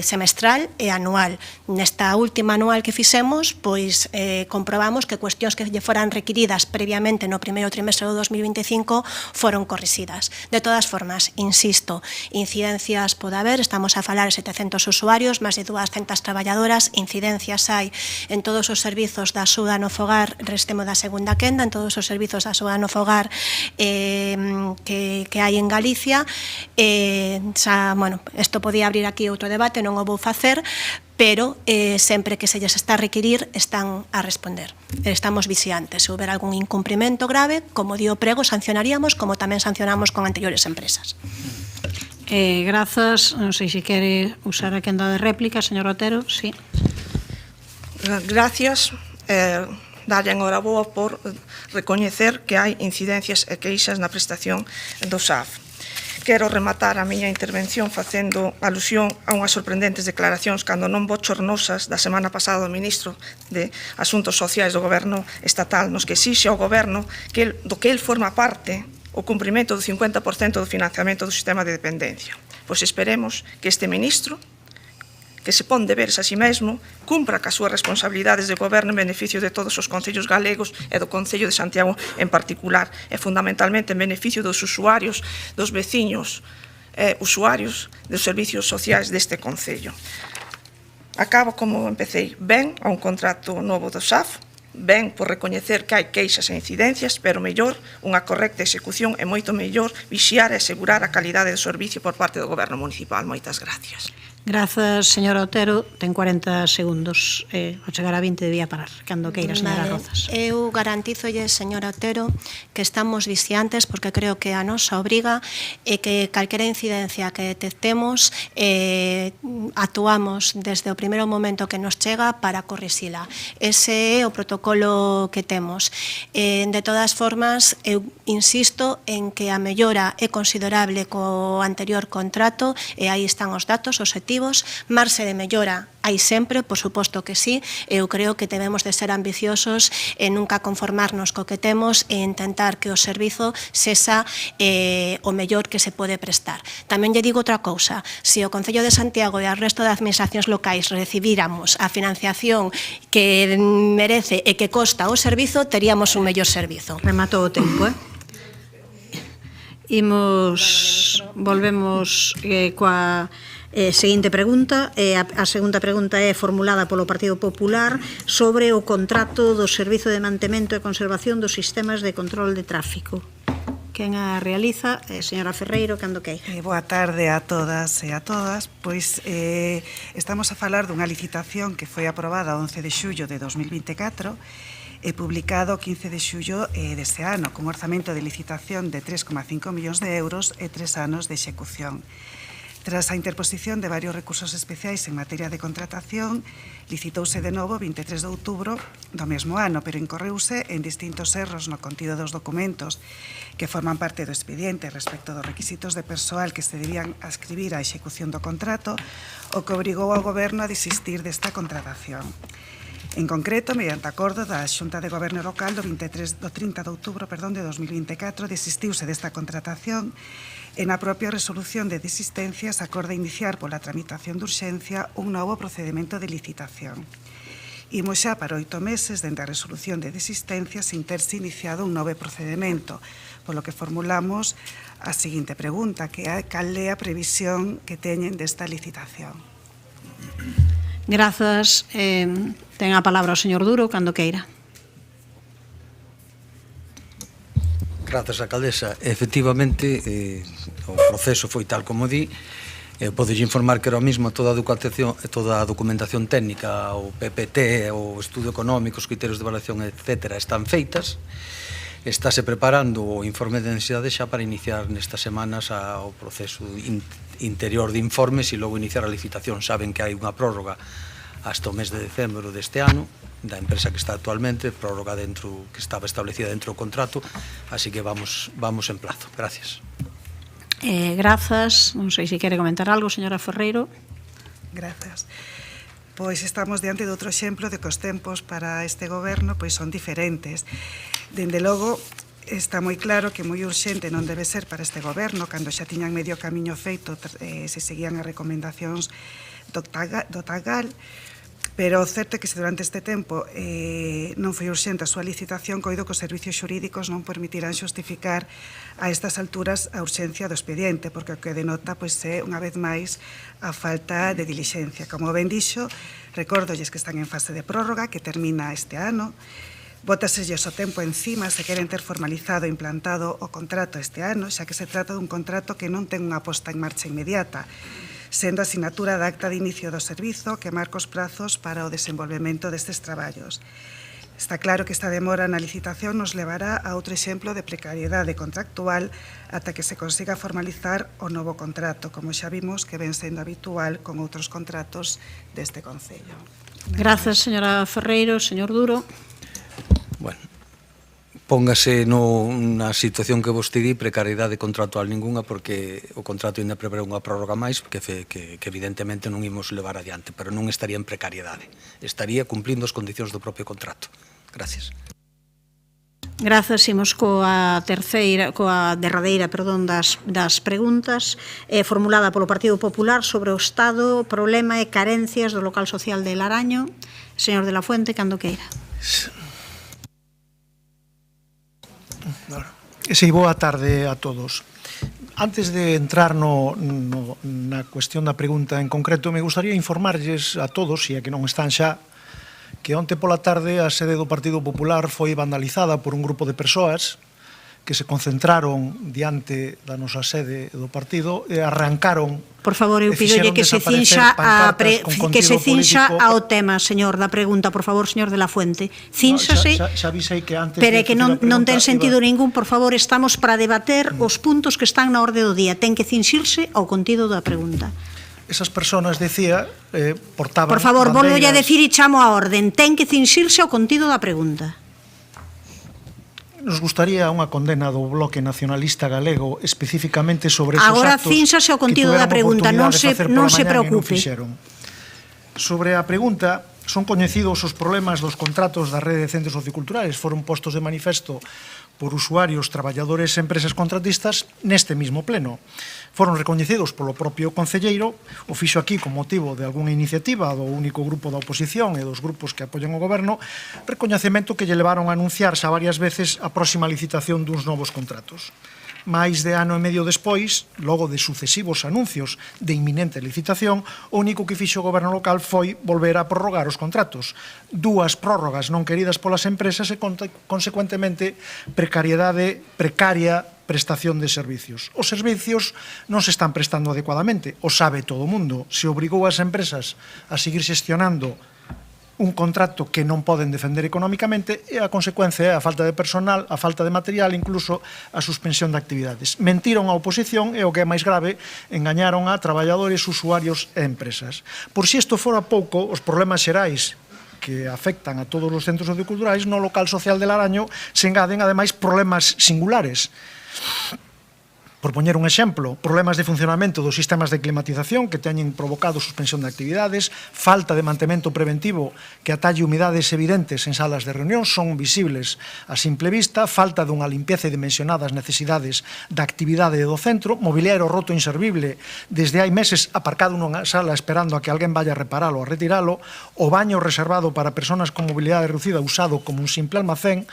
semestral e anual. Nesta última anual que fixemos, pois comprobamos que cuestións que lle foran requiridas previamente no primeiro trimestre do 2025 foron corrixidas. De todas formas, insisto, incidencias pode haber, estamos a falar de 700 usuarios, máis de 200 traballadoras, incidencias hai en todos os servizos da axuda no fogar, restemo da segunda quenda, en todos os servizos da axuda no fogar que hai en Galicia. Isto podía abrir aquí outro debate, non o vou facer, pero sempre que se lles está a requirir están a responder. Estamos vixiantes. Se houber algún incumprimento grave, como di o prego, sancionaríamos, como tamén sancionamos con anteriores empresas. Grazas. Non sei se quere usar a quenda de réplica, señor Otero. Sí. Gracias. Darlle enhoraboa por recoñecer que hai incidencias e queixas na prestación do SAF. Quero rematar a miña intervención facendo alusión a unhas sorprendentes declaracións cando non bochornosas da semana pasada do ministro de Asuntos Sociais do Goberno Estatal, nos que exixe ao Goberno do que el forma parte o cumprimento do 50% do financiamento do sistema de dependencia. Pois esperemos que este ministro, que se pon deberes a si mesmo, cumpra cas súas responsabilidades de goberno en beneficio de todos os concellos galegos e do Concello de Santiago en particular, e fundamentalmente en beneficio dos usuarios, dos veciños usuarios dos servicios sociais deste Concello. Acabo como empecé, ben a un contrato novo do SAF, ben por recoñecer que hai queixas e incidencias, pero mellor unha correcta execución e moito mellor vixiar e asegurar a calidade do servicio por parte do Goberno Municipal. Moitas gracias. Grazas, señora Otero. Ten 40 segundos. Ao chegar a 20 debía parar. Cando queira, señora Rozas. Eu garantízolle, señora Otero, que estamos vixiantes porque creo que a nosa obriga é que calquera incidencia que detectemos actuamos desde o primeiro momento que nos chega para corrixila. Ese é o protocolo que temos. De todas formas, eu insisto en que a mellora é considerable co anterior contrato e aí están os datos objetivos positivos, marxe de mellora hai sempre, por suposto que sí, eu creo que debemos de ser ambiciosos e nunca conformarnos co que temos e intentar que o servizo sexa o mellor que se pode prestar. Tamén lle digo outra cousa, se o Concello de Santiago e o resto de administracións locais recibíramos a financiación que merece e que costa o servizo, teríamos un mellor servizo. Rematou o tempo, volvemos coa seguinte pregunta. A segunda pregunta é formulada polo Partido Popular sobre o contrato do Servizo de Mantemento e Conservación dos Sistemas de Control de Tráfico. Quen a realiza? Señora Ferreiro, cando queira. Boa tarde a todas e a todas. Pois estamos a falar dunha licitación que foi aprobada o 11 de xullo de 2024 e publicado o 15 de xullo deste ano, con orzamento de licitación de 3,5 millóns de euros e 3 anos de execución. Tras a interposición de varios recursos especiais en materia de contratación, licitouse de novo 23 de outubro do mesmo ano, pero incorreuse en distintos erros no contido dos documentos que forman parte do expediente respecto dos requisitos de persoal que se debían ascribir á execución do contrato, o que obrigou ao Goberno a desistir desta contratación. En concreto, mediante acordo da Xunta de Goberno Local do 30 de outubro de 2024, desistiuse desta contratación e na propia resolución de desistencia se acorda iniciar pola tramitación de urxencia un novo procedimento de licitación. Imos xa para 8 meses dende a resolución de desistencia sin terse iniciado un novo procedimento, polo que formulamos a seguinte pregunta, que é cal é a previsión que teñen desta licitación. Grazas. Ten a palabra o señor Duro, cando queira. Grazas, alcaldesa. Efectivamente, o proceso foi tal como di. Podes informar que ahora mismo toda a documentación técnica, o PPT, o estudo económico, os criterios de evaluación, etc., están feitas. Estáse preparando o informe de necesidade xa para iniciar nestas semanas o proceso interior de informes e logo iniciar a licitación. Saben que hai unha prórroga hasta o mes de decembro deste ano da empresa que está actualmente, prórroga que estaba establecida dentro do contrato, así que vamos en plazo. Gracias. Grazas. Non sei se quere comentar algo, señora Ferreiro. Grazas. Pois estamos diante de outro exemplo de que os tempos para este goberno pois son diferentes. Dende logo, está moi claro que moi urxente non debe ser para este goberno, cando xa tiñan medio camiño feito se seguían as recomendacións do TAGAL, pero o certo é que se durante este tempo non foi urxente a súa licitación, coido que os servicios xurídicos non permitirán xustificar a estas alturas a urxencia do expediente, porque o que denota é, unha vez máis, a falta de dilixencia. Como ben dixo, recórdolles que están en fase de prórroga, que termina este ano, bótaselles o tempo encima se queren ter formalizado e implantado o contrato este ano, xa que se trata dun contrato que non ten unha posta en marcha inmediata, sendo a sinatura da acta de inicio do servizo que marca os prazos para o desenvolvemento destes traballos. Está claro que esta demora na licitación nos levará a outro exemplo de precariedade contractual ata que se consiga formalizar o novo contrato, como xa vimos que ven sendo habitual con outros contratos deste Concello. Grazas, señora Ferreiro. Señor Duro. Bueno, póngase na situación que vos di, precariedade contractual ninguna, porque o contrato ainda prevé unha prórroga máis que evidentemente non imos levar adiante, pero non estaría en precariedade, estaría cumplindo as condicións do propio contrato. Gracias. Grazas. Imos coa derradeira das preguntas formulada polo Partido Popular sobre o estado, problema e carencias do local social de Laraño. Señor de la Fuente, cando queira. Sí, boa tarde a todos. Antes de entrar na cuestión da pregunta en concreto, me gustaría informarlles a todos, e a que non están xa, que onte pola tarde a sede do Partido Popular foi vandalizada por un grupo de persoas que se concentraron diante da nosa sede do partido e arrancaron. Por favor, eu pidolle que se cinxa ao tema, señor, da pregunta, por favor, señor de la Fuente. Cínxase. Xa avisei que antes... Pero que non ten sentido ningún, por favor, estamos para debater os puntos que están na orde do día. Ten que cinxirse ao contido da pregunta. Esas persoas, decía, portaban... Por favor, volvolle a decir e chamo a orden. Ten que cinxirse ao contido da pregunta. nos gustaría unha condena do Bloque Nacionalista Galego especificamente sobre esos Agora actos fínxase o contido que da pregunta, non se preocupe. Sobre a pregunta, son coñecidos os problemas dos contratos da rede de centros socioculturales, foron postos de manifesto por usuarios, traballadores e empresas contratistas neste mismo pleno. Foron recoñecidos polo propio concelleiro, o fixo aquí con motivo de algunha iniciativa do único grupo da oposición e dos grupos que apoian o goberno, recoñecemento que lle levaron a anunciar xa varias veces a próxima licitación duns novos contratos. Máis de ano e medio despois, logo de sucesivos anuncios de inminente licitación, o único que fixo o goberno local foi volver a prorrogar os contratos. Dúas prórrogas non queridas polas empresas e, consecuentemente, precaria prestación de servicios. Os servicios non se están prestando adecuadamente, o sabe todo o mundo. Se obrigou as empresas a seguir xestionando un contrato que non poden defender económicamente e a consecuencia é a falta de personal, a falta de material, incluso a suspensión de actividades. Mentiron a oposición e o que é máis grave, engañaron a traballadores, usuarios e empresas. Por si isto fora pouco, os problemas xerais que afectan a todos os centros socioculturais no local social de Laraño se engaden ademais problemas singulares. Por poñer un exemplo, problemas de funcionamento dos sistemas de climatización que teñen provocado suspensión de actividades, falta de mantemento preventivo que atalle humidades evidentes en salas de reunión, son visibles a simple vista, falta dunha limpieza e dimensionadas necesidades da actividade do centro, mobiliario roto inservible desde hai meses aparcado nunha sala esperando a que alguén vaya a reparalo ou a retiralo, o baño reservado para persoas con mobilidade reducida usado como un simple almacén,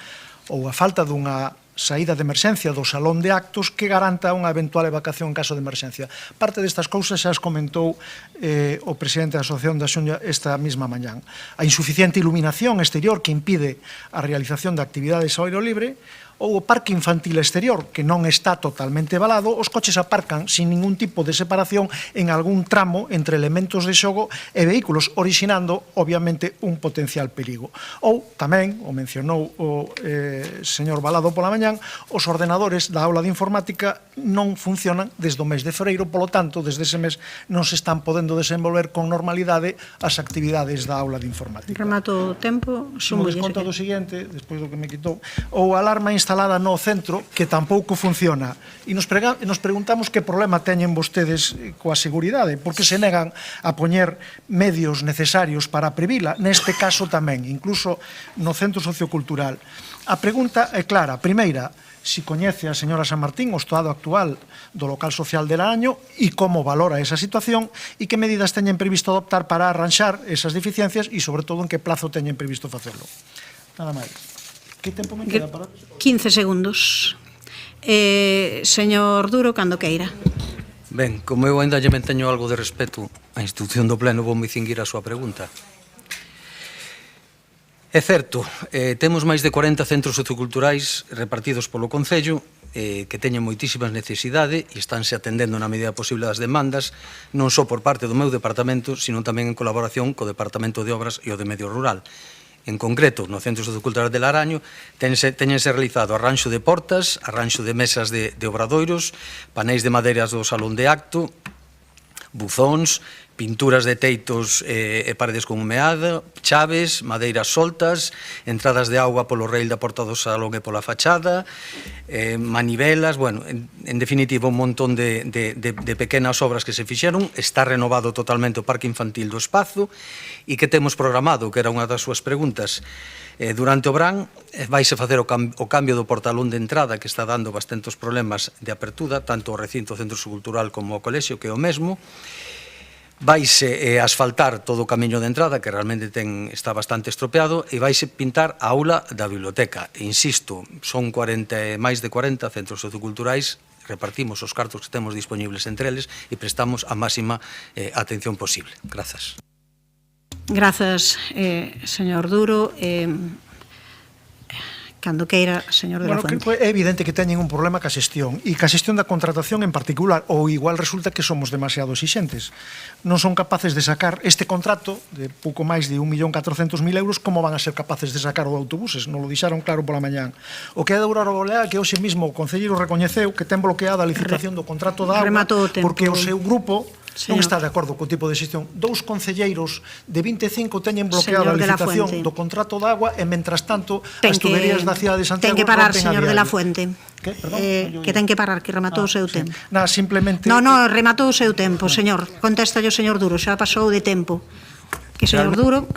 ou a falta dunha saída de emerxencia do salón de actos que garanta unha eventual evacuación en caso de emerxencia. Parte destas cousas xa as comentou o presidente da Asociación da Xunlla esta mesma mañán. A insuficiente iluminación exterior que impide a realización de actividades ao aire libre, ou o parque infantil exterior, que non está totalmente valado, os coches aparcan sin ningún tipo de separación en algún tramo entre elementos de xogo e vehículos, orixinando, obviamente, un potencial perigo. Ou, tamén, o mencionou o señor Balado pola mañán, os ordenadores da aula de informática non funcionan desde o mes de febreiro, polo tanto, desde ese mes non se están podendo desenvolver con normalidade as actividades da aula de informática. Remato o tempo. Se mo desconto do seguinte, despois do que me quitou, ou alarma instalada no centro que tampouco funciona. E nos preguntamos que problema teñen vostedes coa seguridade, porque se negan a poñer medios necesarios para previla, neste caso tamén, incluso no centro sociocultural. A pregunta é clara. Primeira, si coñece a señora San Martín o estado actual do local social de Laraño e como valora esa situación e que medidas teñen previsto adoptar para arranxar esas deficiencias e, sobre todo, en que plazo teñen previsto facelo. Nada máis. Que tempo me queda para... 15 segundos. Señor Duro, cando queira. Ben, como eu ainda lle manteño algo de respeto á institución do Pleno, vou me cinguir a súa pregunta. É certo, temos máis de 40 centros socioculturais repartidos polo Concello que teñen moitísimas necesidade e estánse atendendo na medida posible das demandas, non só por parte do meu departamento, sino tamén en colaboración co Departamento de Obras e o de Medio Rural. En concreto, no Centro Sociocultural de Laraño, teñense realizado arranxo de portas, arranxo de mesas de obradoiros, panéis de madeiras do salón de acto, buzóns, pinturas de teitos e paredes con humeada, chaves, madeiras soltas, entradas de auga polo rail da porta do salón e pola fachada, manivelas, bueno, en definitiva un montón de pequenas obras que se fixeron. Está renovado totalmente o parque infantil do espazo e que temos programado, que era unha das súas preguntas, durante o verán vaise facer o cambio do portalón de entrada que está dando bastantes problemas de apertura, tanto o recinto centro cultural como o colexio, que é o mesmo. Vaise asfaltar todo o camiño de entrada, que realmente está bastante estropeado, e vaise pintar a aula da biblioteca. E insisto, son máis de 40 centros socioculturais, repartimos os cartos que temos disponibles entre eles e prestamos a máxima atención posible. Grazas. Grazas, señor Duro. Cando queira, señor de la Fuente. É evidente que teñen un problema ca xestión e ca xestión da contratación en particular, ou igual resulta que somos demasiado exixentes. Non son capaces de sacar este contrato de pouco máis de 1.400.000 euros, como van a ser capaces de sacar o de autobuses? Non lo dixaron claro pola mañán. O que é de Aurora Boreal, que hoxe mismo o Concelleiro recoñeceu que ten bloqueada a licitación do contrato da auga porque o seu grupo non está de acordo co tipo de xestión. 2 concelleiros de 25 teñen bloqueada a licitación do contrato de agua e, mentras tanto, as tuberías da cidade de Santiago ten que parar, rompen a señor de la diario. Fuente. Que ten que parar, que rematou o seu tempo. Nada, simplemente... No, rematou o seu tempo, señor. Contesta o señor Duro, xa pasou de tempo. Que señor Duro...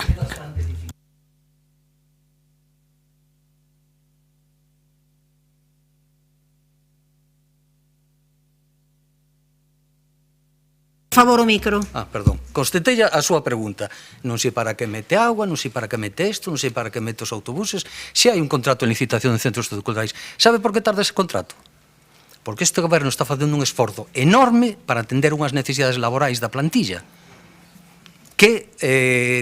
Favor o micro. Perdón. Constatei a súa pregunta. Non sei para que mete agua, non sei para que mete isto, non sei para que mete os autobuses. Se hai un contrato en licitación de centros culturais, sabe por que tarda ese contrato? Porque este goberno está facendo un esforzo enorme para atender unhas necesidades laborais da plantilla que,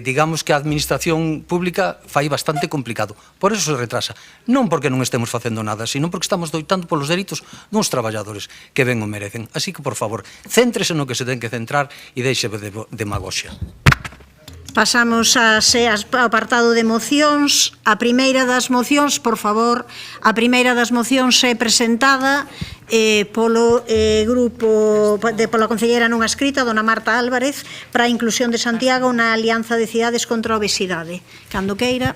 digamos que a administración pública fai bastante complicado. Por eso se retrasa. Non porque non estemos facendo nada, sino porque estamos doitando polos dereitos duns traballadores que ben o merecen. Así que, por favor, céntrese no que se ten que centrar e deixe de demagoxia. Pasamos ao apartado de mocións. A primeira das mocións, por favor, a primeira das mocións é presentada polo grupo, pola concelleira non escrita, dona Marta Álvarez, para a inclusión de Santiago na Alianza de Cidades contra a Obesidade. Cando queira.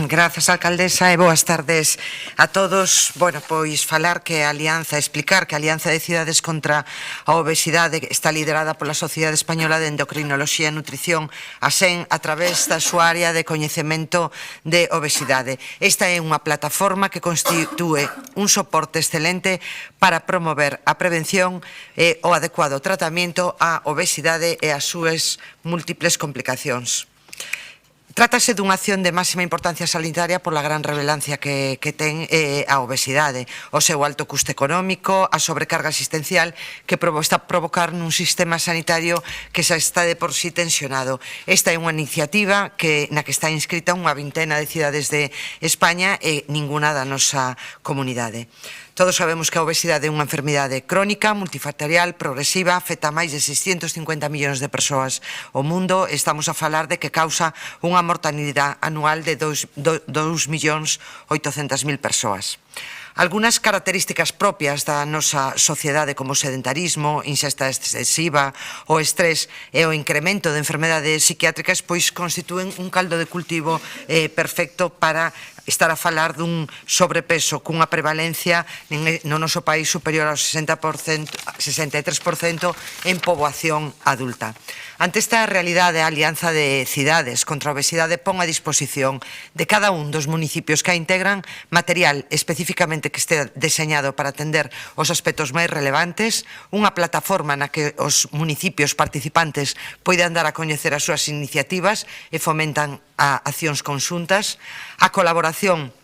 Grazas, alcaldesa, e boas tardes a todos. Bueno, pois falar que a Alianza, explicar que a Alianza de Cidades contra a Obesidade está liderada pola Sociedade Española de Endocrinoloxía e Nutrición, ASEN, a través da súa área de coñecemento de obesidade. Esta é unha plataforma que constitúe un soporte excelente para promover a prevención e o adecuado tratamento á obesidade e ás súas múltiples complicacións. Trátase dunha acción de máxima importancia sanitaria pola gran relevancia que ten a obesidade, o seu alto custe económico, a sobrecarga asistencial que está a provocar nun sistema sanitario que xa está de por sí tensionado. Esta é unha iniciativa na que está inscrita unha vintena de cidades de España e ninguna da nosa comunidade. Todos sabemos que a obesidade é unha enfermidade crónica, multifactorial, progresiva, afecta a máis de 650 millóns de persoas ao mundo. Estamos a falar de que causa unha mortalidade anual de 2.800.000 persoas. Algúnas características propias da nosa sociedade como o sedentarismo, inxesta excesiva, o estrés e o incremento de enfermedades psiquiátricas pois constitúen un caldo de cultivo perfecto para estar a falar dun sobrepeso cunha prevalencia no noso país superior ao 63% en poboación adulta. Ante esta realidade, a Alianza de Cidades contra a Obesidade pon a disposición de cada un dos municipios que a integran material especificamente que este deseñado para atender os aspectos máis relevantes, unha plataforma na que os municipios participantes poidan dar a coñecer as súas iniciativas e fomentan a accións conxuntas, a colaboración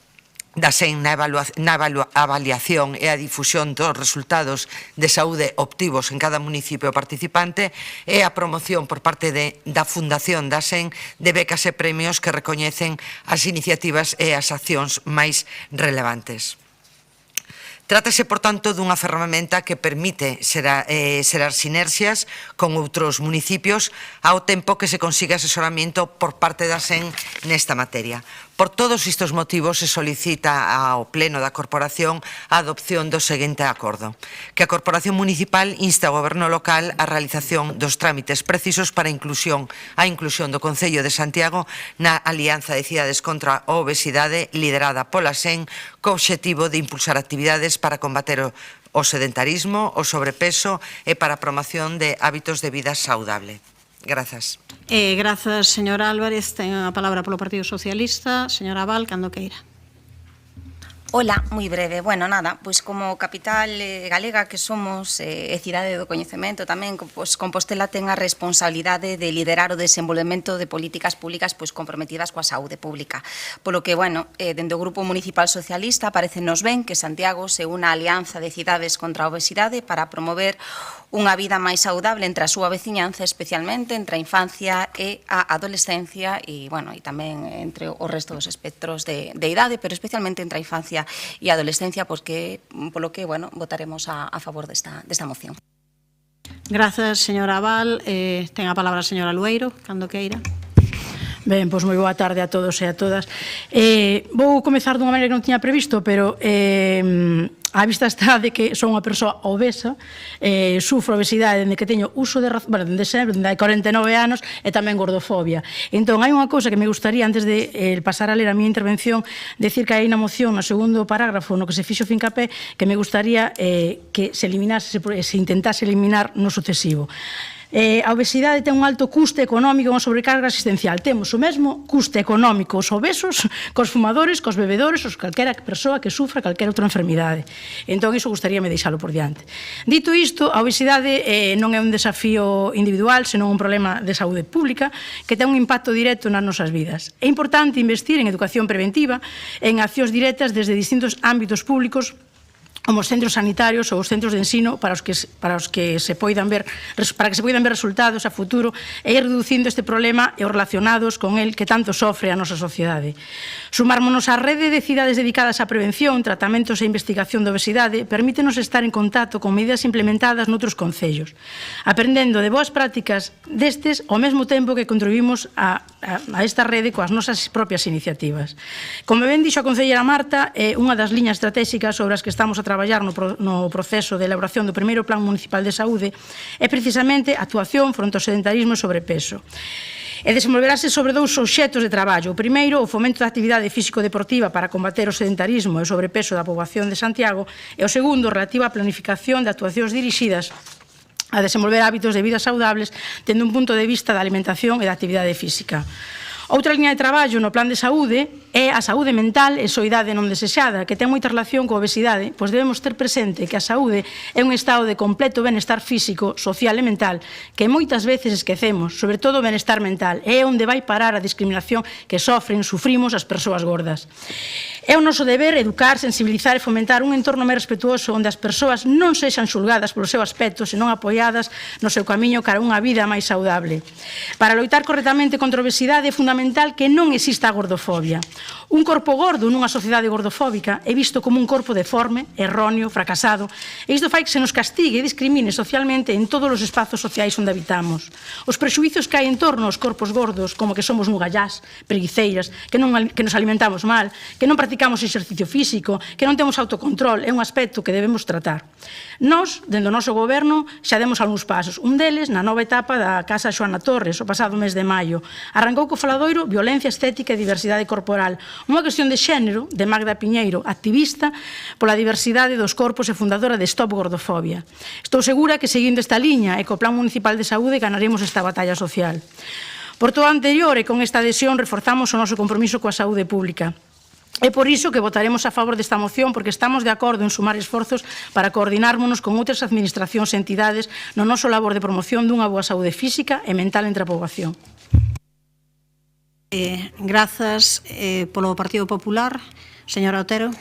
da SEN na avaliación e a difusión dos resultados de saúde obtivos en cada municipio participante e a promoción por parte da Fundación da SEN de becas e premios que recoñecen as iniciativas e as accións máis relevantes. Trátase, por tanto, dunha ferramenta que permite xerar sinerxias con outros municipios ao tempo que se consiga asesoramento por parte da SEN nesta materia. Por todos estes motivos se solicita ao Pleno da Corporación a adopción do seguinte acordo. Que a Corporación Municipal insta ao Goberno local a realización dos trámites precisos para a inclusión do Concello de Santiago na Alianza de Cidades contra a Obesidade liderada pola SEN co obxectivo de impulsar actividades para combater o sedentarismo, o sobrepeso e para a promoción de hábitos de vida saudable. Grazas. Grazas, señora Álvarez. Ten a palabra polo Partido Socialista. Señora Abal, cando queira. Hola, moi breve. Bueno, nada, pois como capital galega que somos e cidade do coñecemento tamén, pois Compostela ten a responsabilidade de liderar o desenvolvemento de políticas públicas pois comprometidas coa saúde pública. Polo que, bueno, dende o Grupo Municipal Socialista parecenos ben que Santiago se unha alianza de cidades contra a obesidade para promover unha vida máis saudable entre a súa veciñanza, especialmente entre a infancia e a adolescencia e, bueno, e tamén entre o resto dos espectros de idade, pero especialmente entre a infancia e a adolescencia, porque, polo que, bueno, votaremos a favor desta moción. Grazas, señora Abal. Ten a palabra a señora Lueiro, cando queira. Ben, pois moi boa tarde a todos e a todas. Vou comezar dunha maneira que non tiña previsto, pero A vista está de que son unha persoa obesa, sufro obesidade dende que teño uso de razón, bueno, dende sempre, dende hai 49 anos, e tamén gordofobia. Entón, hai unha cousa que me gustaría, antes de pasar a ler a miña intervención, decir que hai na moción, no segundo parágrafo, no que se fixo fincapé, que me gustaría que se eliminase, se intentase eliminar no sucesivo. A obesidade ten un alto custe económico e unha sobrecarga asistencial. Temos o mesmo custe económico os obesos, cos fumadores, cos bebedores, os calquera persoa que sufra calquera outra enfermidade. Entón, iso gustaríame deixalo por diante. Dito isto, a obesidade non é un desafío individual, senón un problema de saúde pública que ten un impacto directo nas nosas vidas. É importante investir en educación preventiva, en accións directas desde distintos ámbitos públicos, como os centros sanitarios ou os centros de ensino para que se poidan ver resultados a futuro e ir reducindo este problema e os relacionados con el que tanto sofre a nosa sociedade. Sumármonos á rede de cidades dedicadas á prevención, tratamentos e investigación da obesidade permítenos estar en contacto con medidas implementadas noutros concellos, aprendendo de boas prácticas destes ao mesmo tempo que contribuímos a esta rede coas nosas propias iniciativas. Como ben dixo a concelleira Marta, unha das liñas estratégicas sobre as que estamos a traballar no proceso de elaboración do primeiro Plan Municipal de Saúde é precisamente a actuación fronte ao sedentarismo e sobrepeso. E desenvolverase sobre dous obxectos de traballo. O primeiro, o fomento da actividade físico-deportiva para combater o sedentarismo e o sobrepeso da poboación de Santiago, e o segundo, relativo á planificación de actuacións dirixidas a desenvolver hábitos de vida saudables tendo un punto de vista da alimentación e da actividade física. Outra liña de traballo no plan de saúde é a saúde mental e soidade non desexada, que ten moita relación coa obesidade, pois debemos ter presente que a saúde é un estado de completo benestar físico, social e mental, que moitas veces esquecemos, sobre todo o benestar mental, e é onde vai parar a discriminación que sufrimos as persoas gordas. É o noso deber educar, sensibilizar e fomentar un entorno máis respetuoso onde as persoas non sexan xulgadas polo seu aspecto, senón apoiadas no seu camiño cara a unha vida máis saudable. Para loitar correctamente contra a obesidade é fundamental que non exista a gordofobia. Un corpo gordo nunha sociedade gordofóbica é visto como un corpo deforme, erróneo, fracasado, e isto fai que se nos castigue e discrimine socialmente en todos os espazos sociais onde habitamos. Os prexuizos que hai en torno aos corpos gordos, como que somos mugallás, preguiceiras, que nos alimentamos mal, que non practicamos exercicio físico, que non temos autocontrol, é un aspecto que debemos tratar. Nós, dende o noso goberno, xa demos algúns pasos. Un deles, na nova etapa da Casa Xoana Torres, o pasado mes de maio. Arrancou co faladoiro Violencia Estética e Diversidade Corporal, unha cuestión de xénero de Magda Piñeiro, activista pola diversidade dos corpos e fundadora de Stop Gordofobia. Estou segura que, seguindo esta liña e co Plan Municipal de Saúde, ganaremos esta batalla social. Por todo o anterior e con esta adhesión, reforzamos o noso compromiso coa saúde pública. É por iso que votaremos a favor desta moción, porque estamos de acordo en sumar esforzos para coordinármonos con outras administracións e entidades no noso labor de promoción dunha boa saúde física e mental entre a poboación. Grazas polo Partido Popular. Señora Otero.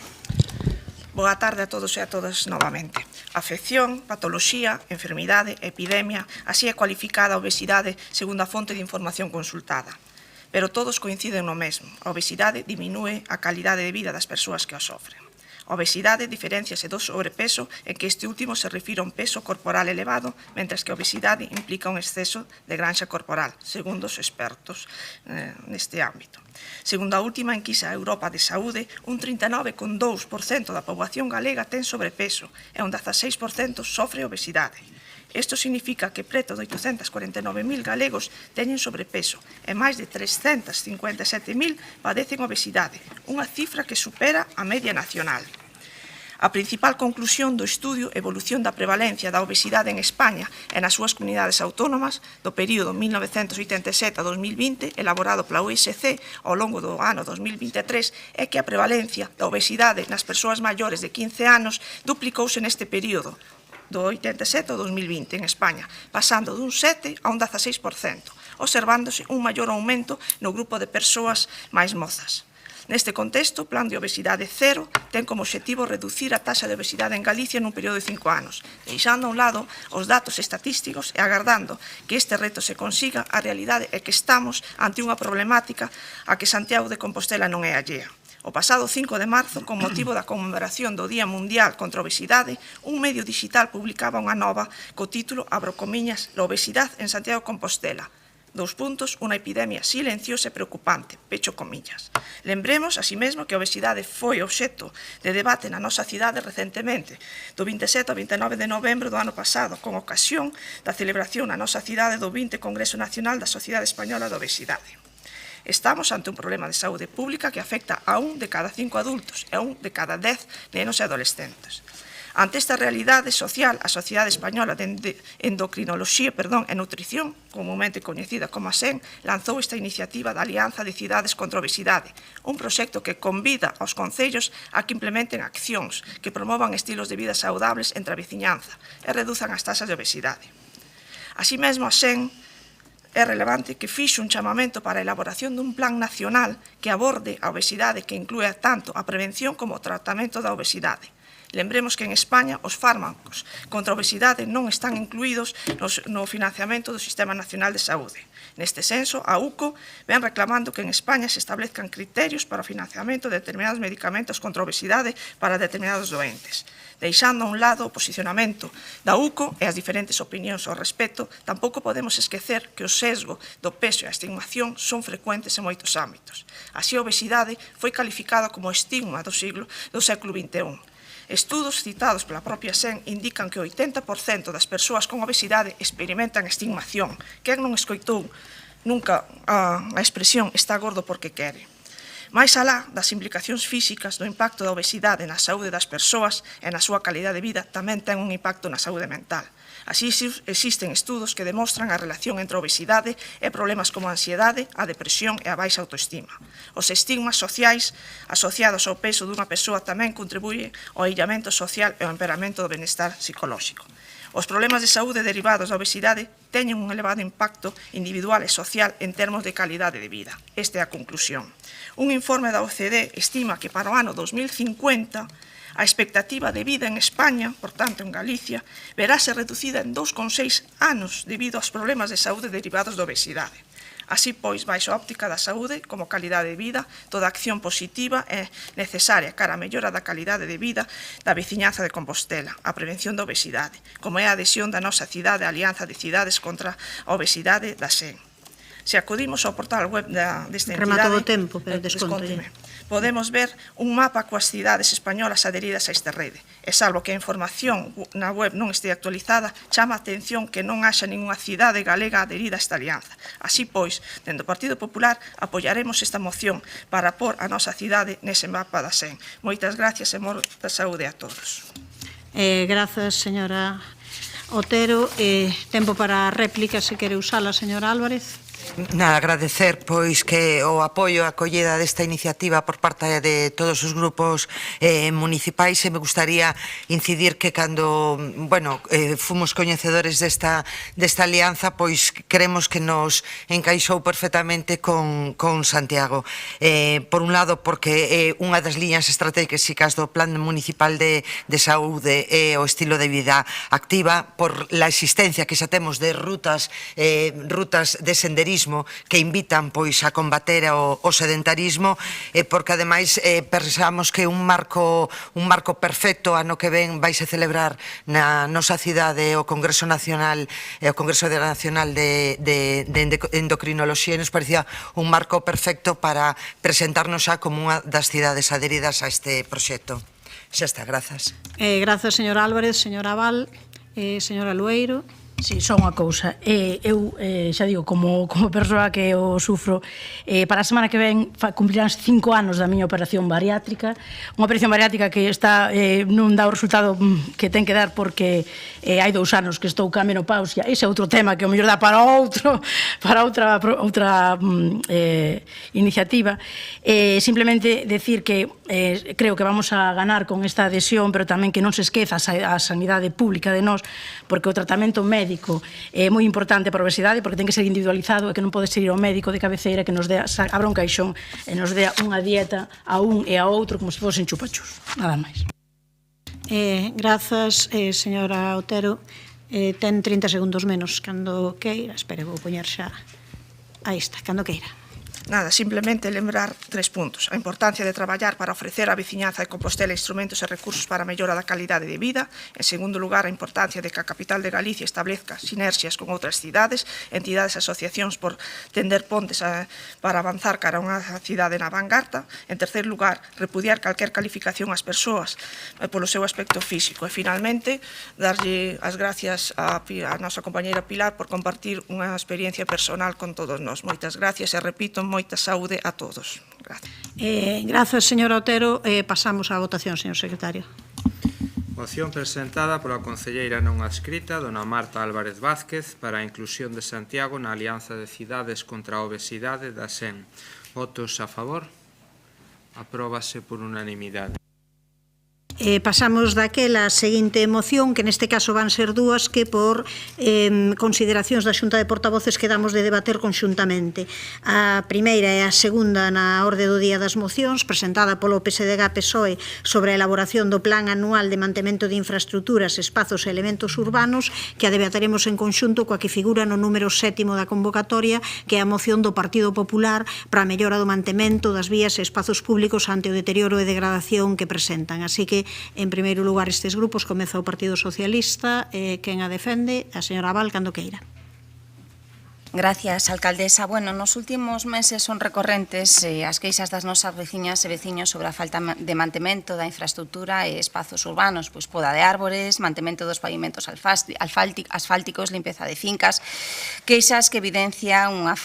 Boa tarde a todos e a todas novamente. Afección, patoloxía, enfermidade, epidemia, así é cualificada a obesidade segundo a fonte de información consultada. Pero todos coinciden no mesmo. A obesidade diminúe a calidade de vida das persoas que a sofren. A obesidade diferenciase do sobrepeso en que este último se refire a un peso corporal elevado, mentras que a obesidade implica un exceso de granxa corporal, segundo os expertos neste ámbito. Segundo a última enquisa Europa de Saúde, un 39,2% da poboación galega ten sobrepeso e un 16% sofre obesidade. Isto significa que preto de 849.000 galegos teñen sobrepeso e máis de 357.000 padecen obesidade, unha cifra que supera a media nacional. A principal conclusión do estudio Evolución da prevalencia da obesidade en España e nas súas comunidades autónomas do período 1987 a 2020, elaborado pola OISC ao longo do ano 2023, é que a prevalencia da obesidade nas persoas maiores de 15 anos duplicouse neste período, do 87 ao 2020 en España, pasando dun 7 a un 16%, observándose un maior aumento no grupo de persoas máis mozas. Neste contexto, o Plan de Obesidade Cero ten como obxectivo reducir a taxa de obesidade en Galicia nun período de 5 anos, deixando a un lado os datos estatísticos e agardando que este reto se consiga. A realidade é que estamos ante unha problemática a que Santiago de Compostela non é allea. O pasado 5 de marzo, con motivo da conmemoración do Día Mundial contra a Obesidade, un medio digital publicaba unha nova co título, abro comiñas, la obesidade en Santiago de Compostela. Unha epidemia silenciosa e preocupante, pecho comillas. Lembremos, así mesmo, que a obesidade foi obxecto de debate na nosa cidade recentemente, do 27 ao 29 de novembro do ano pasado, con ocasión da celebración na nosa cidade do 20 Congreso Nacional da Sociedade Española de Obesidade. Estamos ante un problema de saúde pública que afecta a 1 de cada 5 adultos e a 1 de cada 10 nenos e adolescentes. Ante esta realidade social, a Sociedade Española de Endocrinoloxía e Nutrición, comumente coñecida como ASEN, lanzou esta iniciativa da Alianza de Cidades contra a Obesidade, un proxecto que convida aos concellos a que implementen accións que promovan estilos de vida saudables entre a veciñanza e reduzan as tasas de obesidade. Así mesmo, ASEN é relevante que fixo un chamamento para a elaboración dun plan nacional que aborde a obesidade que inclúe tanto a prevención como o tratamento da obesidade. Lembremos que en España os fármacos contra a obesidade non están incluídos no financiamento do Sistema Nacional de Saúde. Neste senso, a UCO ven reclamando que en España se establezcan criterios para o financiamento de determinados medicamentos contra a obesidade para determinados doentes. Deixando a un lado o posicionamento da UCO e as diferentes opinións ao respecto, tampouco podemos esquecer que o sesgo do peso e a estigmación son frecuentes en moitos ámbitos. Así, a obesidade foi calificada como estigma do século XXI. Estudos citados pola propia SEN indican que o 80% das persoas con obesidade experimentan estigmación. Quen non escoitou nunca a expresión está gordo porque quere? Mais alá das implicacións físicas do impacto da obesidade na saúde das persoas e na súa calidade de vida tamén ten un impacto na saúde mental. Así, existen estudos que demostran a relación entre a obesidade e problemas como a ansiedade, a depresión e a baixa autoestima. Os estigmas sociais asociados ao peso dunha persoa tamén contribuyen ao illamento social e ao empeoramento do benestar psicolóxico. Os problemas de saúde derivados da obesidade teñen un elevado impacto individual e social en termos de calidade de vida. Esta é a conclusión. Un informe da OCDE estima que para o ano 2050 a expectativa de vida en España, por tanto en Galicia, verase reducida en 2,6 anos debido aos problemas de saúde derivados da obesidade. Así pois, baixo a óptica da saúde, como calidade de vida, toda acción positiva é necesaria cara a mellora da calidade de vida da veciñanza de Compostela, a prevención da obesidade, como é a adhesión da nosa cidade á Alianza de Cidades contra a Obesidade da SEN. Se acudimos ao portal web desta entidade... Remato o tempo, pero descónteme. Podemos ver un mapa coas cidades españolas adheridas a esta rede. E salvo que a información na web non este actualizada, chama a atención que non haxa ningunha cidade galega adherida a esta alianza. Así pois, dentro do Partido Popular, apoiaremos esta moción para pôr a nosa cidade nese mapa da SEN. Moitas gracias e moita saúde a todos. Grazas, señora Otero. Tempo para a réplica, se quere usala, señora Álvarez. Nada, agradecer pois que o apoio a acollida desta iniciativa por parte de todos os grupos municipais e me gustaría incidir que cando, fomos coñecedores desta alianza, pois creemos que nos encaixou perfectamente con Santiago. Por un lado, porque unha das liñas estratégicas do Plan Municipal de Saúde é o estilo de vida activa, por la existencia que xa temos de rutas de senderismo que invitan pois a combater o sedentarismo, porque ademais pensamos que un marco perfecto ano que ven vaise celebrar na nosa cidade o Congreso Nacional de Endocrinoloxía, e nos parecía un marco perfecto para presentarnos xa como unha das cidades adheridas a este proxecto. Xa está, grazas. Grazas, señora Álvarez, señora Val, señora Lueiro. Si, só unha cousa. Eu, xa digo, como persoa que o sufro, para a semana que ven cumplirán 5 anos da miña operación bariátrica, unha operación bariátrica que está non dá o resultado que ten que dar porque hai 2 anos que estou ca menopausia. Ese é outro tema que o mellor dá para outra iniciativa. Simplemente decir que creo que vamos a ganar con esta adhesión, pero tamén que non se esqueza a sanidade pública de nós, porque o tratamento médico é moi importante para a obesidade, porque ten que ser individualizado e que non pode ser ir ao médico de cabeceira que nos abra un caixón e nos dea unha dieta a un e a outro como se fosen chupachus. Nada máis. Grazas, señora Otero. Ten 30 segundos menos cando queira. Espere, vou poñer xa. Aí está, cando queira. Nada, simplemente lembrar 3 puntos. A importancia de traballar para ofrecer á veciñanza de Compostela instrumentos e recursos para a mellora da calidade de vida. En segundo lugar, a importancia de que a capital de Galicia establezca sinerxias con outras cidades, entidades e asociacións por tender pontes para avanzar cara a unha cidade na vanguarda. En terceiro lugar, repudiar calquer calificación ás persoas polo seu aspecto físico. E, finalmente, darlle as gracias a nosa compañeira Pilar por compartir unha experiencia personal con todos nós. Moitas gracias e, repito, moita saúde a todos. Gracias. Grazas, señora Otero. Pasamos á votación, señor secretario. Moción presentada pola concelleira non adscrita, dona Marta Álvarez Vázquez, para a inclusión de Santiago na Alianza de Cidades contra a Obesidade da SEN. Votos a favor? Apróbase por unanimidade. Pasamos daquela seguinte moción, que neste caso van ser dúas, que por consideracións da Xunta de Portavoces quedamos de debater conxuntamente. A primeira e a segunda na orde do día das mocións, presentada polo PSDG-PSOE sobre a elaboración do Plan Anual de Mantemento de Infraestructuras, Espazos e Elementos Urbanos, que a debataremos en conxunto coa que figura no número 7 da convocatoria, que é a moción do Partido Popular para a mellora do mantemento das vías e espazos públicos ante o deterioro e degradación que presentan. Así que, en primeiro lugar, estes grupos, comeza o Partido Socialista, quen a defende, a señora Abal, cando queira. Gracias, alcaldesa. Bueno, nos últimos meses son recorrentes as queixas das nosas veciñas e veciños sobre a falta de mantemento da infraestructura e espazos urbanos, pois poda de árbores, mantemento dos pavimentos asfálticos, limpeza de fincas, queixas que evidencian unha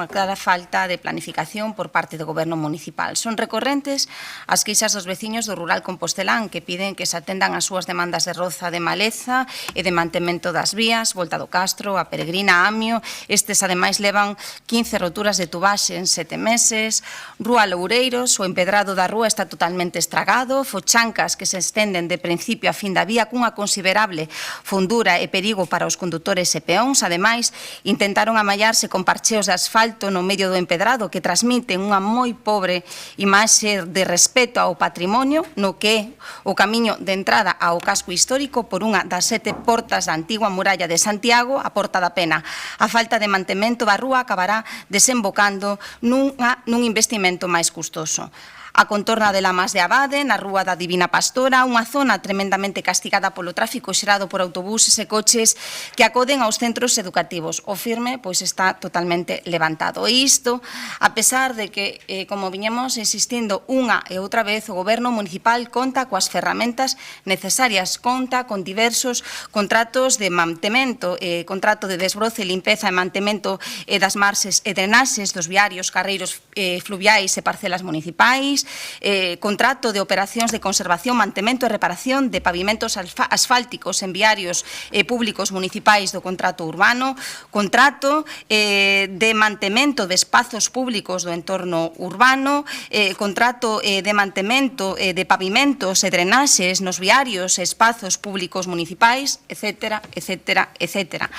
clara falta de planificación por parte do goberno municipal. Son recorrentes as queixas dos veciños do rural compostelán que piden que se atendan as súas demandas de roza de maleza e de mantemento das vías, Volta do Castro, a Peregrina, a Amio. Estes ademais levan 15 roturas de tubaxe en 7 meses, Rúa Loureiros, o empedrado da rúa está totalmente estragado, fochancas que se estenden de principio a fin da vía cunha considerable fondura e perigo para os condutores e peóns. Ademais, intentaron amallarse con parcheos de asfalto no medio do empedrado que transmiten unha moi pobre imaxe de respeto ao patrimonio no que é o camiño de entrada ao casco histórico por unha das 7 portas da antigua muralla de Santiago, a Porta da Pena. A falta de mantemento da rúa acabará desembocando nun investimento máis custoso. A contorna de Lamas de Abade, na Rúa da Divina Pastora, unha zona tremendamente castigada polo tráfico xerado por autobuses e coches que acoden aos centros educativos. O firme, pois, está totalmente levantado. E isto, a pesar de que, como viñemos insistindo unha e outra vez, o goberno municipal conta coas ferramentas necesarias, conta con diversos contratos de mantemento, contrato de desbroce, limpeza e mantemento das marxes e drenaxes dos viarios, carreiros fluviais e parcelas municipais, contrato de operacións de conservación, mantemento e reparación de pavimentos asfálticos en viarios públicos municipais do contrato urbano, contrato de mantemento de espazos públicos do entorno urbano, contrato de mantemento de pavimentos e drenaxes nos viarios e espazos públicos municipais, etc., etc., etc.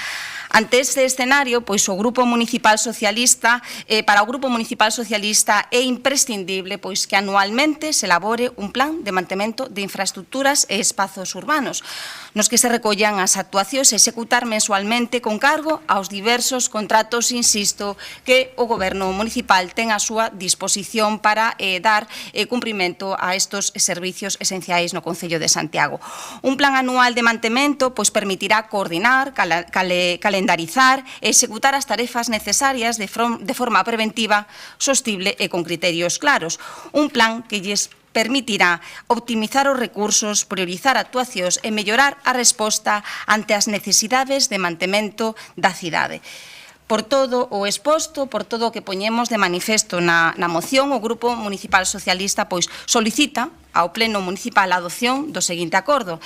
Ante este escenario, pois o Grupo Municipal Socialista, para o Grupo Municipal Socialista é imprescindible pois que anualmente se elabore un plan de mantemento de infraestructuras e espazos urbanos, nos que se recollan as actuacións e executar mensualmente con cargo aos diversos contratos, insisto, que o Goberno Municipal ten a súa disposición para dar cumprimento a estos servicios esenciais no Concello de Santiago. Un plan anual de mantemento pois permitirá coordinar, calendarizar e executar as tarefas necesarias de forma preventiva, sostible e con criterios claros. Un plan que lles permitirá optimizar os recursos, priorizar actuacións e mellorar a resposta ante as necesidades de mantemento da cidade. Por todo o exposto, por todo o que poñemos de manifesto na moción, o Grupo Municipal Socialista pois solicita ao Pleno Municipal a adopción do seguinte acordo.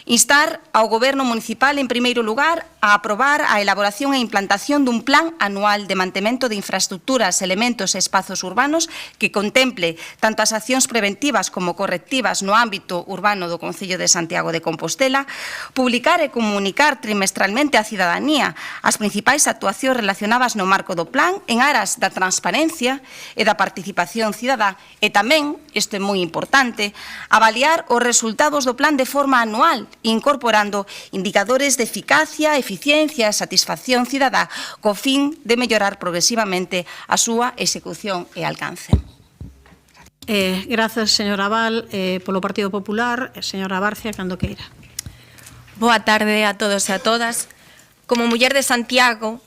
Instar ao Goberno Municipal, en primeiro lugar, a aprobar a elaboración e implantación dun plan anual de mantemento de infraestructuras, elementos e espazos urbanos que contemple tanto as accións preventivas como correctivas no ámbito urbano do Concello de Santiago de Compostela, publicar e comunicar trimestralmente á cidadanía as principais actuacións relacionadas no marco do plan en aras da transparencia e da participación cidadá e tamén, isto é moi importante, importante avaliar os resultados do plan de forma anual, incorporando indicadores de eficacia, eficiencia e satisfacción cidadá co fin de mellorar progresivamente a súa execución e alcance. Grazas, señora Val. Polo Partido Popular, señora Barcia, cando queira. Boa tarde a todos e a todas. Como muller de Santiago,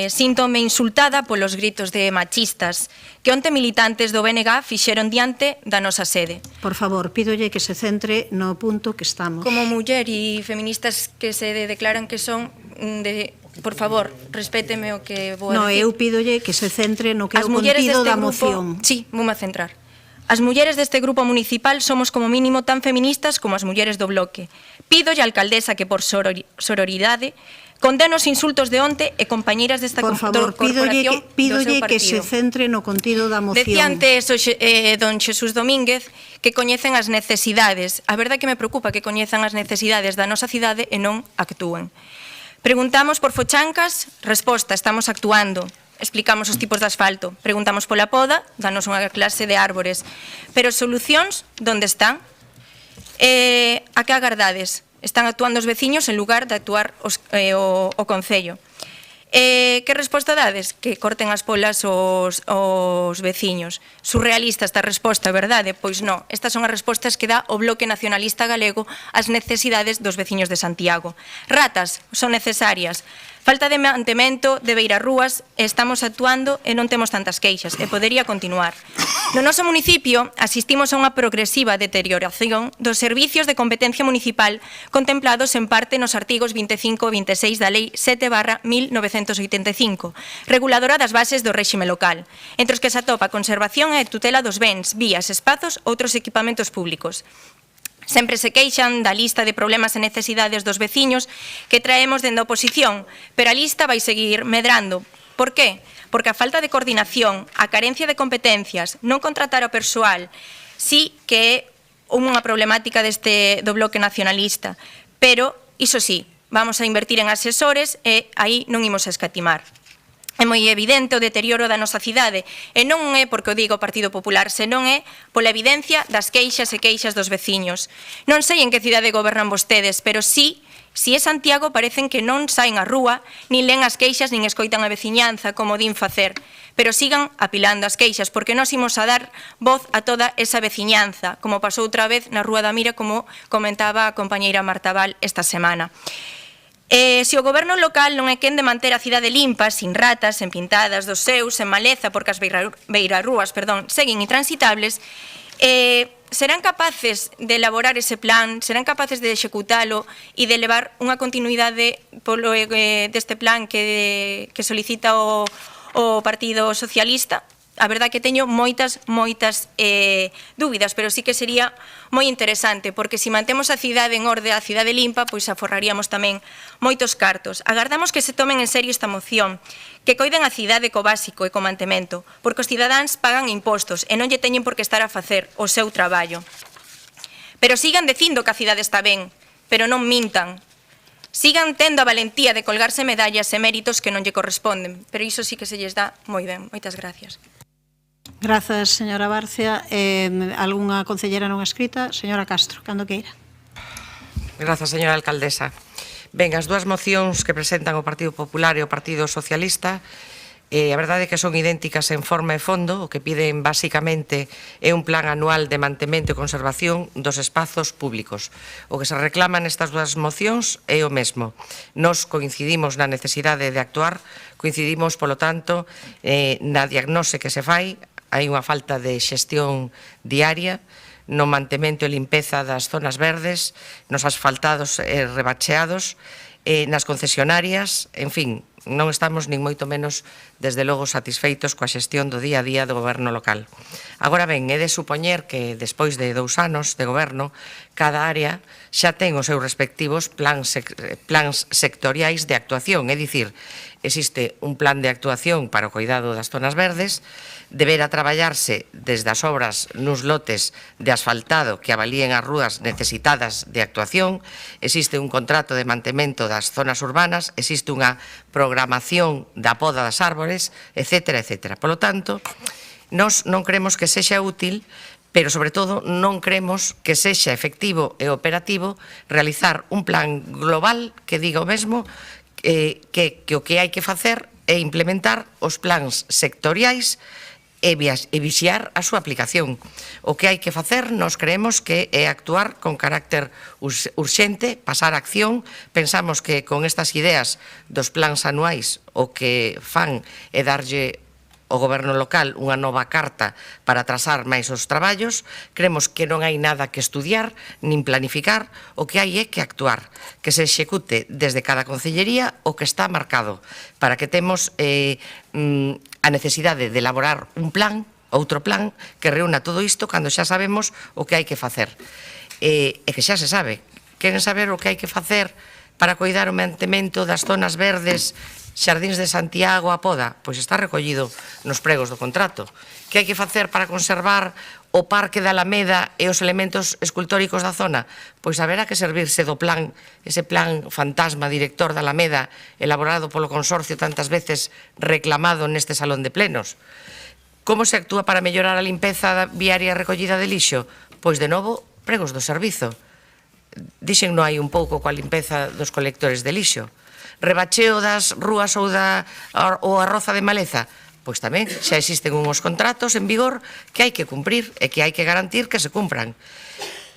síntome insultada polos gritos de machistas que onte militantes do BNG fixeron diante da nosa sede. Por favor, pídolle que se centre no punto que estamos. Como muller e feministas que se declaran que son por favor, respéteme o que vou a No, decir. eu pídolle que se centre no que é o contido da moción. Sí, voume a centrar. As mulleres deste grupo municipal somos como mínimo tan feministas como as mulleres do bloque. Pídolle a alcaldesa que por sororidade condene os insultos de onte e compañeiras desta corporación. Por favor, pídolle que se centre no contido da moción. Decía antes don Xesús Domínguez que coñecen as necesidades. A verdade que me preocupa que coñezan as necesidades da nosa cidade e non actúen. Preguntamos por fochancas, resposta, estamos actuando. Explicamos os tipos de asfalto, preguntamos pola poda, danos unha clase de árbores. Pero solucións, onde están? A que agardades? Están actuando os veciños en lugar de actuar o Concello. Que resposta dades? Que corten as polas os veciños. Surrealista esta resposta, verdade? Pois non, estas son as respostas que dá o Bloque Nacionalista Galego ás necesidades dos veciños de Santiago. Ratas son necesarias. Falta de mantemento de beirarrúas, estamos actuando e non temos tantas queixas, e podería continuar. No noso municipio asistimos a unha progresiva deterioración dos servicios de competencia municipal contemplados en parte nos artigos 25 e 26 da Lei 7/1985, reguladora das bases do réxime local, entre os que se atopa a conservación e tutela dos bens, vías, espazos ou outros equipamentos públicos. Sempre se queixan da lista de problemas e necesidades dos veciños que traemos dende a oposición, pero a lista vai seguir medrando. Por qué? Porque a falta de coordinación, a carencia de competencias, non contratar ao persoal, sí que é unha problemática do bloque nacionalista, pero, iso sí, vamos a invertir en asesores e aí non imos a escatimar. É moi evidente o deterioro da nosa cidade e non é porque o diga o Partido Popular, senón é pola evidencia das queixas e queixas dos veciños. Non sei en que cidade gobernan vostedes, pero sí, se é Santiago, parecen que non saen á rúa, nin len as queixas, nin escoitan a veciñanza, como din facer. Pero sigan apilando as queixas, porque nós imos a dar voz a toda esa veciñanza, como pasou outra vez na Rúa da Mira, como comentaba a compañeira Marta Val esta semana. Se o goberno local non é quen de manter a cidade limpa, sin ratas, sen pintadas dos seus, sen maleza, porque as beirarrúas seguen intransitables, serán capaces de elaborar ese plan, serán capaces de executalo e de levar unha continuidade deste plan que solicita o Partido Socialista? A verdade que teño moitas dúbidas, pero sí que sería moi interesante, porque se mantemos a cidade en orde, a cidade limpa, pois aforraríamos tamén moitos cartos. Agardamos que se tomen en serio esta moción, que coiden a cidade co básico e co mantemento, porque os cidadáns pagan impostos e non lle teñen por que estar a facer o seu traballo. Pero sigan dicindo que a cidade está ben, pero non mintan. Sigan tendo a valentía de colgarse medallas e méritos que non lle corresponden, pero iso sí que se lles dá moi ben. Moitas gracias. Grazas, señora Barcia. Algunha concellera non escrita? Señora Castro, cando queira. Grazas, señora alcaldesa. Ben, as dúas mocións que presentan o Partido Popular e o Partido Socialista, a verdade é que son idénticas en forma e fondo. O que piden basicamente é un plan anual de mantemento e conservación dos espazos públicos. O que se reclama nestas dúas mocións é o mesmo. Nos coincidimos na necesidade de actuar, coincidimos, polo tanto, na diagnose que se fai. Hai unha falta de xestión diaria no mantemento e limpeza das zonas verdes, nos asfaltados e rebacheados, nas concesionarias, en fin, non estamos nin moito menos, desde logo, satisfeitos coa xestión do día a día do goberno local. Agora ben, é de supoñer que despois de 2 anos de goberno, cada área xa ten os seus respectivos plans sectoriais de actuación, é dicir, existe un plan de actuación para o cuidado das zonas verdes, deberá traballarse desde as obras nos lotes de asfaltado que avalíen as rúas necesitadas de actuación, existe un contrato de mantemento das zonas urbanas, existe unha programación da poda das árbores, etcétera, etcétera. Por lo tanto, nós non creemos que sexa útil pero, sobre todo, non creemos que sexa efectivo e operativo realizar un plan global que diga o mesmo que o que hai que facer é implementar os plans sectoriais e vixiar a súa aplicación. O que hai que facer, nós creemos que é actuar con carácter urxente, pasar a acción. Pensamos que con estas ideas dos plans anuais o que fan é darlle o goberno local unha nova carta para atrasar máis os traballos. Creemos que non hai nada que estudiar nin planificar, o que hai é que actuar, que se execute desde cada concellería o que está marcado, para que temos a necesidade de elaborar un plan, outro plan, que reúna todo isto cando xa sabemos o que hai que facer. E que xa se sabe. Queren saber o que hai que facer para coidar o mantemento das zonas verdes, Xardíns de Santiago, a poda? Pois está recollido nos pregos do contrato. Que hai que facer para conservar o Parque da Alameda e os elementos escultóricos da zona? Pois haberá que servirse do plan, ese plan fantasma director da Alameda, elaborado polo consorcio tantas veces reclamado neste salón de plenos. Como se actúa para mellorar a limpeza viaria e recollida de lixo? Pois, de novo, pregos do servizo. Dixen non hai un pouco coa limpeza dos colectores de lixo. Rebacheo das rúas ou a roza de maleza? Pois tamén xa existen unhos contratos en vigor que hai que cumprir e que hai que garantir que se cumpran.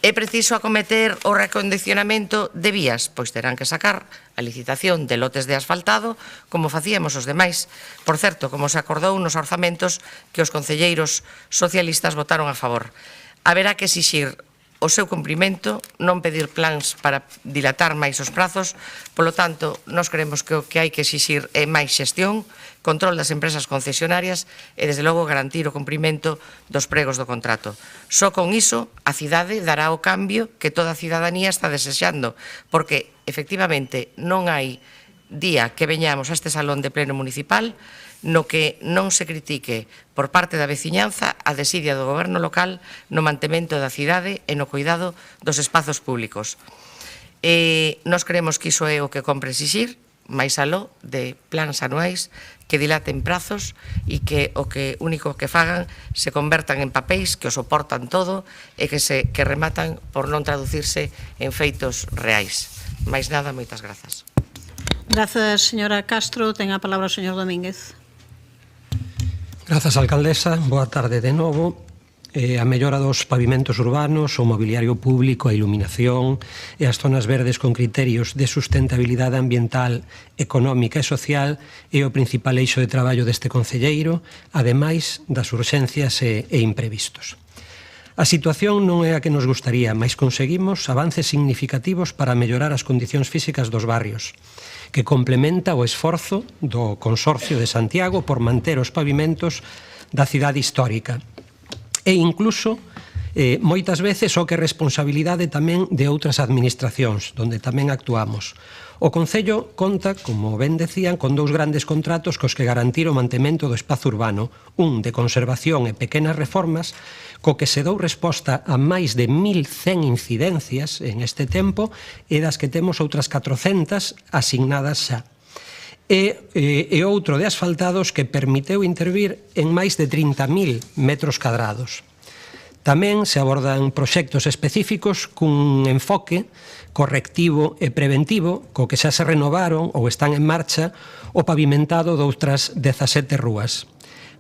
É preciso acometer o reacondicionamento de vías? Pois terán que sacar a licitación de lotes de asfaltado como facíamos os demais. Por certo, como se acordou nos orzamentos que os concelleiros socialistas votaron a favor. Haberá que exixir o seu cumprimento, non pedir plans para dilatar máis os prazos. Polo tanto, nós creemos que o que hai que exixir é máis xestión, control das empresas concesionarias e, desde logo, garantir o cumprimento dos pregos do contrato. Só con iso, a cidade dará o cambio que toda a cidadanía está desexando, porque, efectivamente, non hai día que veñamos a este salón de pleno municipal no que non se critique por parte da veciñanza a desidia do goberno local no mantemento da cidade e no cuidado dos espazos públicos. Nós creemos que iso é o que compre exixir, máis aló de plans anuais que dilaten prazos e que o que único que fagan se convertan en papéis que o soportan todo e que rematan por non traducirse en feitos reais. Máis nada, moitas grazas. Grazas, señora Castro. Ten a palabra o señor Domínguez. Grazas, alcaldesa. Boa tarde de novo. A mellora dos pavimentos urbanos, o mobiliario público, a iluminación e as zonas verdes con criterios de sustentabilidade ambiental, económica e social é o principal eixo de traballo deste concelleiro, ademais das urxencias e imprevistos. A situación non é a que nos gustaría, mas conseguimos avances significativos para mellorar as condicións físicas dos barrios, que complementa o esforzo do Consorcio de Santiago por manter os pavimentos da cidade histórica. E incluso, moitas veces, o que é responsabilidade tamén de outras administracións, onde tamén actuamos. O Concello conta, como ben decían, con dous grandes contratos cos que garantir o mantemento do espazo urbano, un de conservación e pequenas reformas, co que se dou resposta a máis de 1.100 incidencias en este tempo e das que temos outras 400 asignadas xa. E outro de asfaltados que permiteu intervir en máis de 30.000 metros cadrados. Tamén se abordan proxectos específicos cun enfoque correctivo e preventivo, co que xa se renovaron ou están en marcha o pavimentado doutras 17 rúas.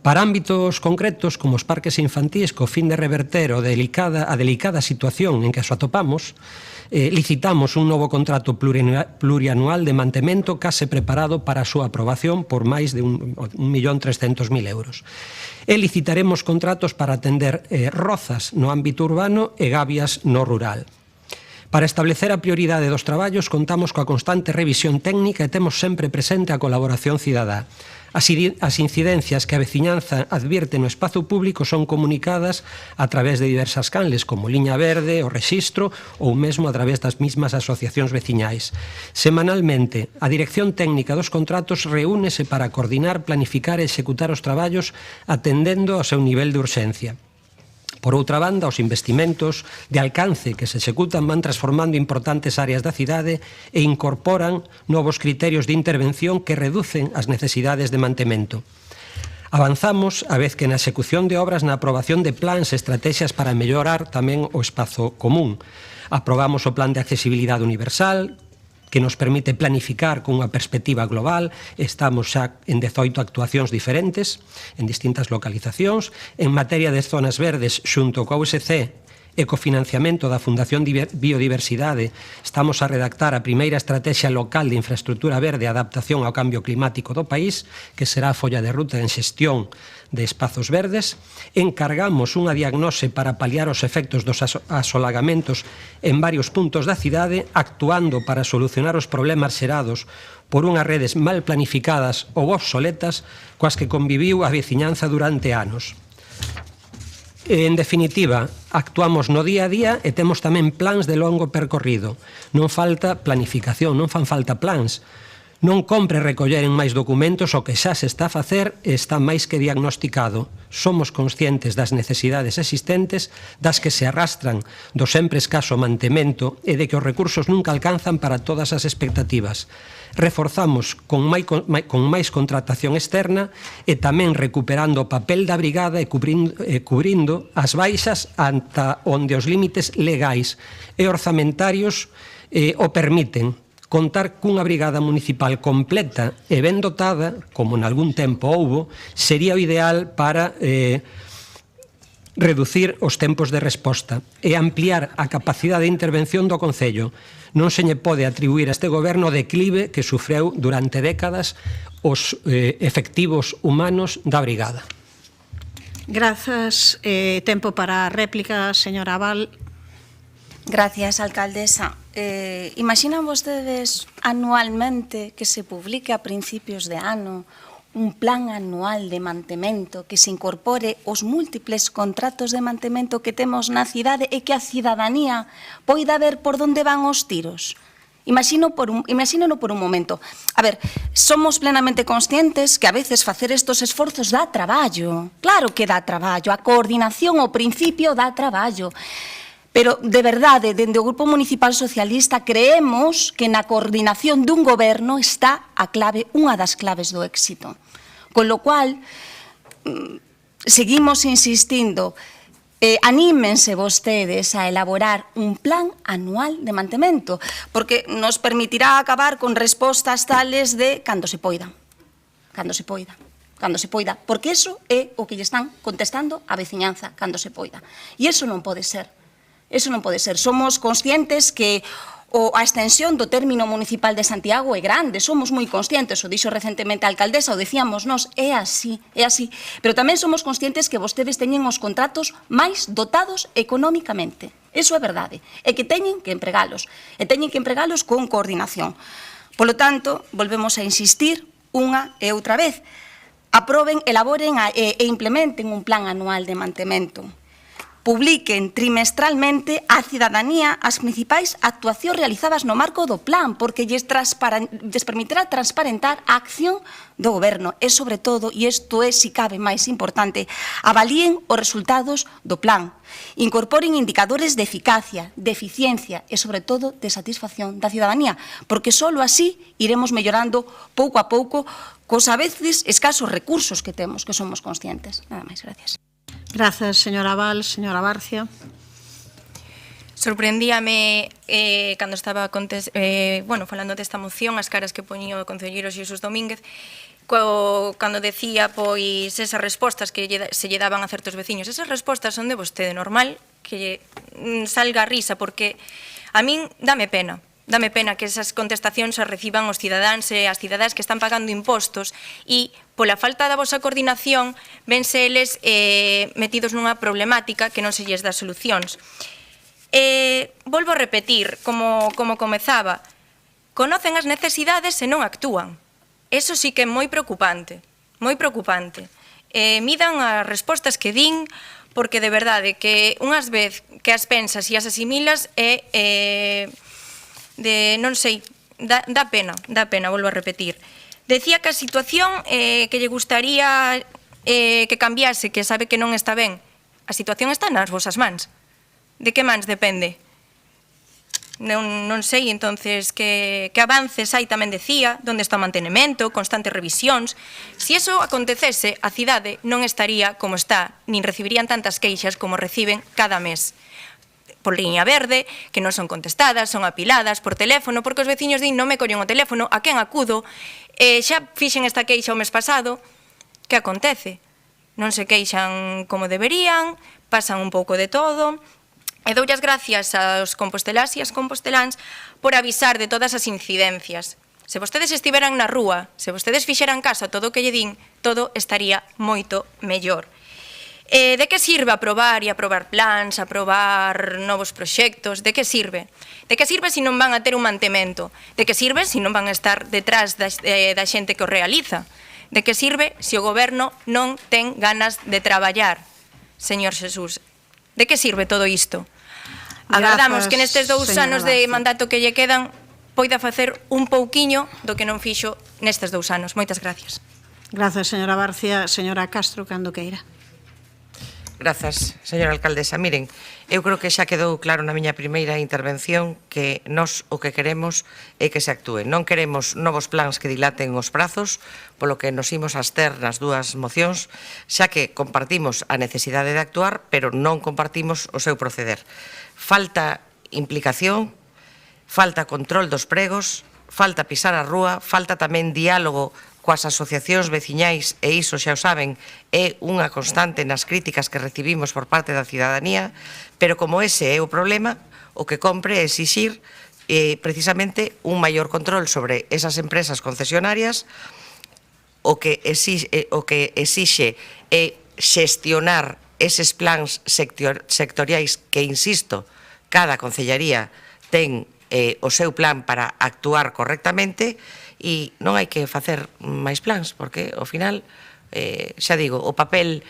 Para ámbitos concretos, como os parques infantís, co fin de reverter a delicada situación en que os atopamos, licitamos un novo contrato plurianual de mantemento case preparado para a súa aprobación por máis de 1.300.000 euros. E licitaremos contratos para atender rozas no ámbito urbano e gabias no rural. Para establecer a prioridade dos traballos, contamos coa constante revisión técnica e temos sempre presente a colaboración cidadá. As incidencias que a veciñanza advierte no espazo público son comunicadas a través de diversas canles, como Liña Verde, o Rexistro ou mesmo a través das mismas asociacións veciñais. Semanalmente, a Dirección Técnica dos Contratos reúnese para coordinar, planificar e executar os traballos atendendo ao seu nivel de urxencia. Por outra banda, os investimentos de alcance que se executan van transformando importantes áreas da cidade e incorporan novos criterios de intervención que reducen as necesidades de mantemento. Avanzamos a vez que na execución de obras na aprobación de plans e estrategias para mellorar tamén o espazo común. Aprobamos o Plan de Accesibilidade Universal, que nos permite planificar con unha perspectiva global. Estamos xa en 18 actuacións diferentes, en distintas localizacións. En materia de zonas verdes, xunto coa USC e co financiamento da Fundación Biodiversidade, estamos a redactar a primeira estrategia local de infraestructura verde e adaptación ao cambio climático do país, que será a folla de ruta en xestión de espazos verdes. Encargamos unha diagnose para paliar os efectos dos asolagamentos en varios puntos da cidade, actuando para solucionar os problemas xerados por unhas redes mal planificadas ou obsoletas coas que conviviu a veciñanza durante anos. En definitiva, actuamos no día a día e temos tamén plans de longo percorrido. Non falta planificación, non fan falta plans. Non compre recoller en máis documentos o que xa se está a facer e está máis que diagnosticado. Somos conscientes das necesidades existentes, das que se arrastran do sempre escaso mantemento e de que os recursos nunca alcanzan para todas as expectativas. Reforzamos con máis contratación externa e tamén recuperando o papel da brigada e cubrindo as baixas ata onde os límites legais e orzamentarios o permiten. Contar cunha brigada municipal completa e ben dotada, como en algún tempo houbo, sería o ideal para reducir os tempos de resposta e ampliar a capacidade de intervención do Concello. Non se lle pode atribuir a este goberno o declive que sufreu durante décadas os efectivos humanos da brigada. Grazas. Tempo para a réplica, señora Abal. Gracias, alcaldesa. Imaginan vostedes anualmente que se publique a principios de ano un plan anual de mantemento que se incorpore os múltiples contratos de mantemento que temos na cidade e que a cidadanía poida ver por onde van os tiros? Imagíneno por un momento. A ver, somos plenamente conscientes que a veces facer estos esforzos dá traballo. Claro que dá traballo. A coordinación ao principio dá traballo. Pero, de verdade, dende o Grupo Municipal Socialista creemos que na coordinación dun goberno está a clave, unha das claves do éxito. Con lo cual, seguimos insistindo, anímense vostedes a elaborar un plan anual de mantemento, porque nos permitirá acabar con respostas tales de cando se poida, cando se poida, cando se poida, porque iso é o que lle están contestando a veciñanza, cando se poida. E iso non pode ser. Eso non pode ser. Somos conscientes que a extensión do término municipal de Santiago é grande, somos moi conscientes, o dixo recentemente a alcaldesa, o decíamos nós, é así, pero tamén somos conscientes que vostedes teñen os contratos máis dotados económicamente, eso é verdade, e que teñen que empregalos, con coordinación. Polo tanto, volvemos a insistir unha e outra vez, aproben, elaboren e implementen un plan anual de mantemento. Publiquen trimestralmente á cidadanía as principais actuacións realizadas no marco do plan, porque lles permitirá transparentar a acción do goberno e, sobre todo, e isto é, si cabe, máis importante, avalíen os resultados do plan, incorporen indicadores de eficacia, de eficiencia e, sobre todo, de satisfacción da cidadanía, porque só así iremos mellorando pouco a pouco cos a veces escasos recursos que temos, que somos conscientes. Nada máis, gracias. Grazas, señora Val. Señora Barcia. Sorprendíame cando estaba falando desta moción, as caras que poñía o concelleiro Xesús Domínguez, cando decía pois esas respostas que se lle daban a certos veciños. Esas respostas son de vostede, normal que salga a risa, porque a min dame pena que esas contestacións as reciban os cidadáns e as cidadás que están pagando impostos e, pola falta da vosa coordinación, vense eles metidos nunha problemática que non se lles dá solucións. Volvo a repetir, como comezaba, conocen as necesidades e non actúan. Eso sí que é moi preocupante, moi preocupante. Midan as respostas que din, porque de verdade que unhas vez que as pensas e as asimilas non sei, dá pena, volvo a repetir. Decía que a situación que lle gustaría que cambiase, que sabe que non está ben, a situación está nas vosas mans. De que mans depende? non sei entonces que avances hai, tamén decía, onde está o mantenimento, constantes revisións. Se iso acontecese, a cidade non estaría como está, nin recibirían tantas queixas como reciben cada mes por liña verde, que non son contestadas, son apiladas por teléfono, porque os veciños din non me collen o teléfono, a quen acudo, xa fixen esta queixa o mes pasado, que acontece? Non se queixan como deberían, pasan un pouco de todo. E dou as gracias aos compostelás e as composteláns por avisar de todas as incidencias. Se vostedes estiveran na rúa, se vostedes fixeran caso a todo o que lle din, todo estaría moito mellor. De que sirve aprobar e aprobar plans, aprobar novos proxectos? De que sirve? De que sirve se non van a ter un mantemento? De que sirve se non van a estar detrás da xente que o realiza? De que sirve se o goberno non ten ganas de traballar? Señor Xesús, de que sirve todo isto? Agardamos que nestes 2 anos de mandato que lle quedan poida facer un pouquiño do que non fixo nestes 2 anos. Moitas gracias. Gracias, señora Barcia. Señora Castro, cando queira. Grazas, señora alcaldesa. Miren, eu creo que xa quedou claro na miña primeira intervención que nós o que queremos é que se actúe. Non queremos novos plans que dilaten os prazos, polo que nos imos abster nas dúas mocións, xa que compartimos a necesidade de actuar, pero non compartimos o seu proceder. Falta implicación, falta control dos pregos, falta pisar a rúa, falta tamén diálogo coas asociacións veciñais, e iso xa o saben, é unha constante nas críticas que recibimos por parte da cidadanía, pero como ese é o problema, o que compre é exixir precisamente un maior control sobre esas empresas concesionarias, o que exixe é xestionar eses plans sectoriais que, insisto, cada concellaría ten o seu plan para actuar correctamente, e non hai que facer máis plans, porque, ao final, xa digo, o papel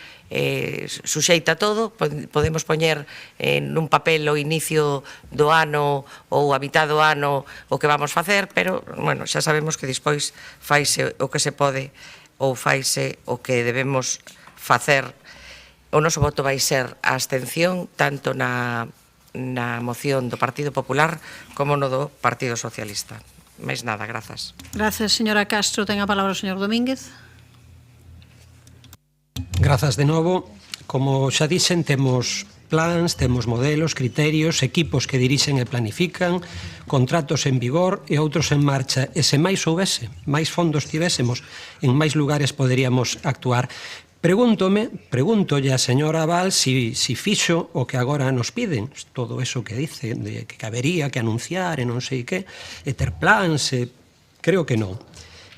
suxeita todo, podemos poñer nun papel o inicio do ano ou a mitad do ano o que vamos facer, pero, bueno, xa sabemos que despois faise o que se pode ou faise o que debemos facer. O noso voto vai ser a abstención, tanto na moción do Partido Popular como no do Partido Socialista. Máis nada, grazas. Gracias, señora Castro. Ten a palabra o señor Domínguez. Grazas de novo. Como xa dixen, temos plans, temos modelos, criterios, equipos que dirixen e planifican, contratos en vigor e outros en marcha. E se máis houvese, máis fondos tivésemos, en máis lugares poderíamos actuar. Pregúntolle a señora Val si fixo o que agora nos piden, todo eso que dice, de que habería que anunciar e non sei que, e ter plans, creo que non.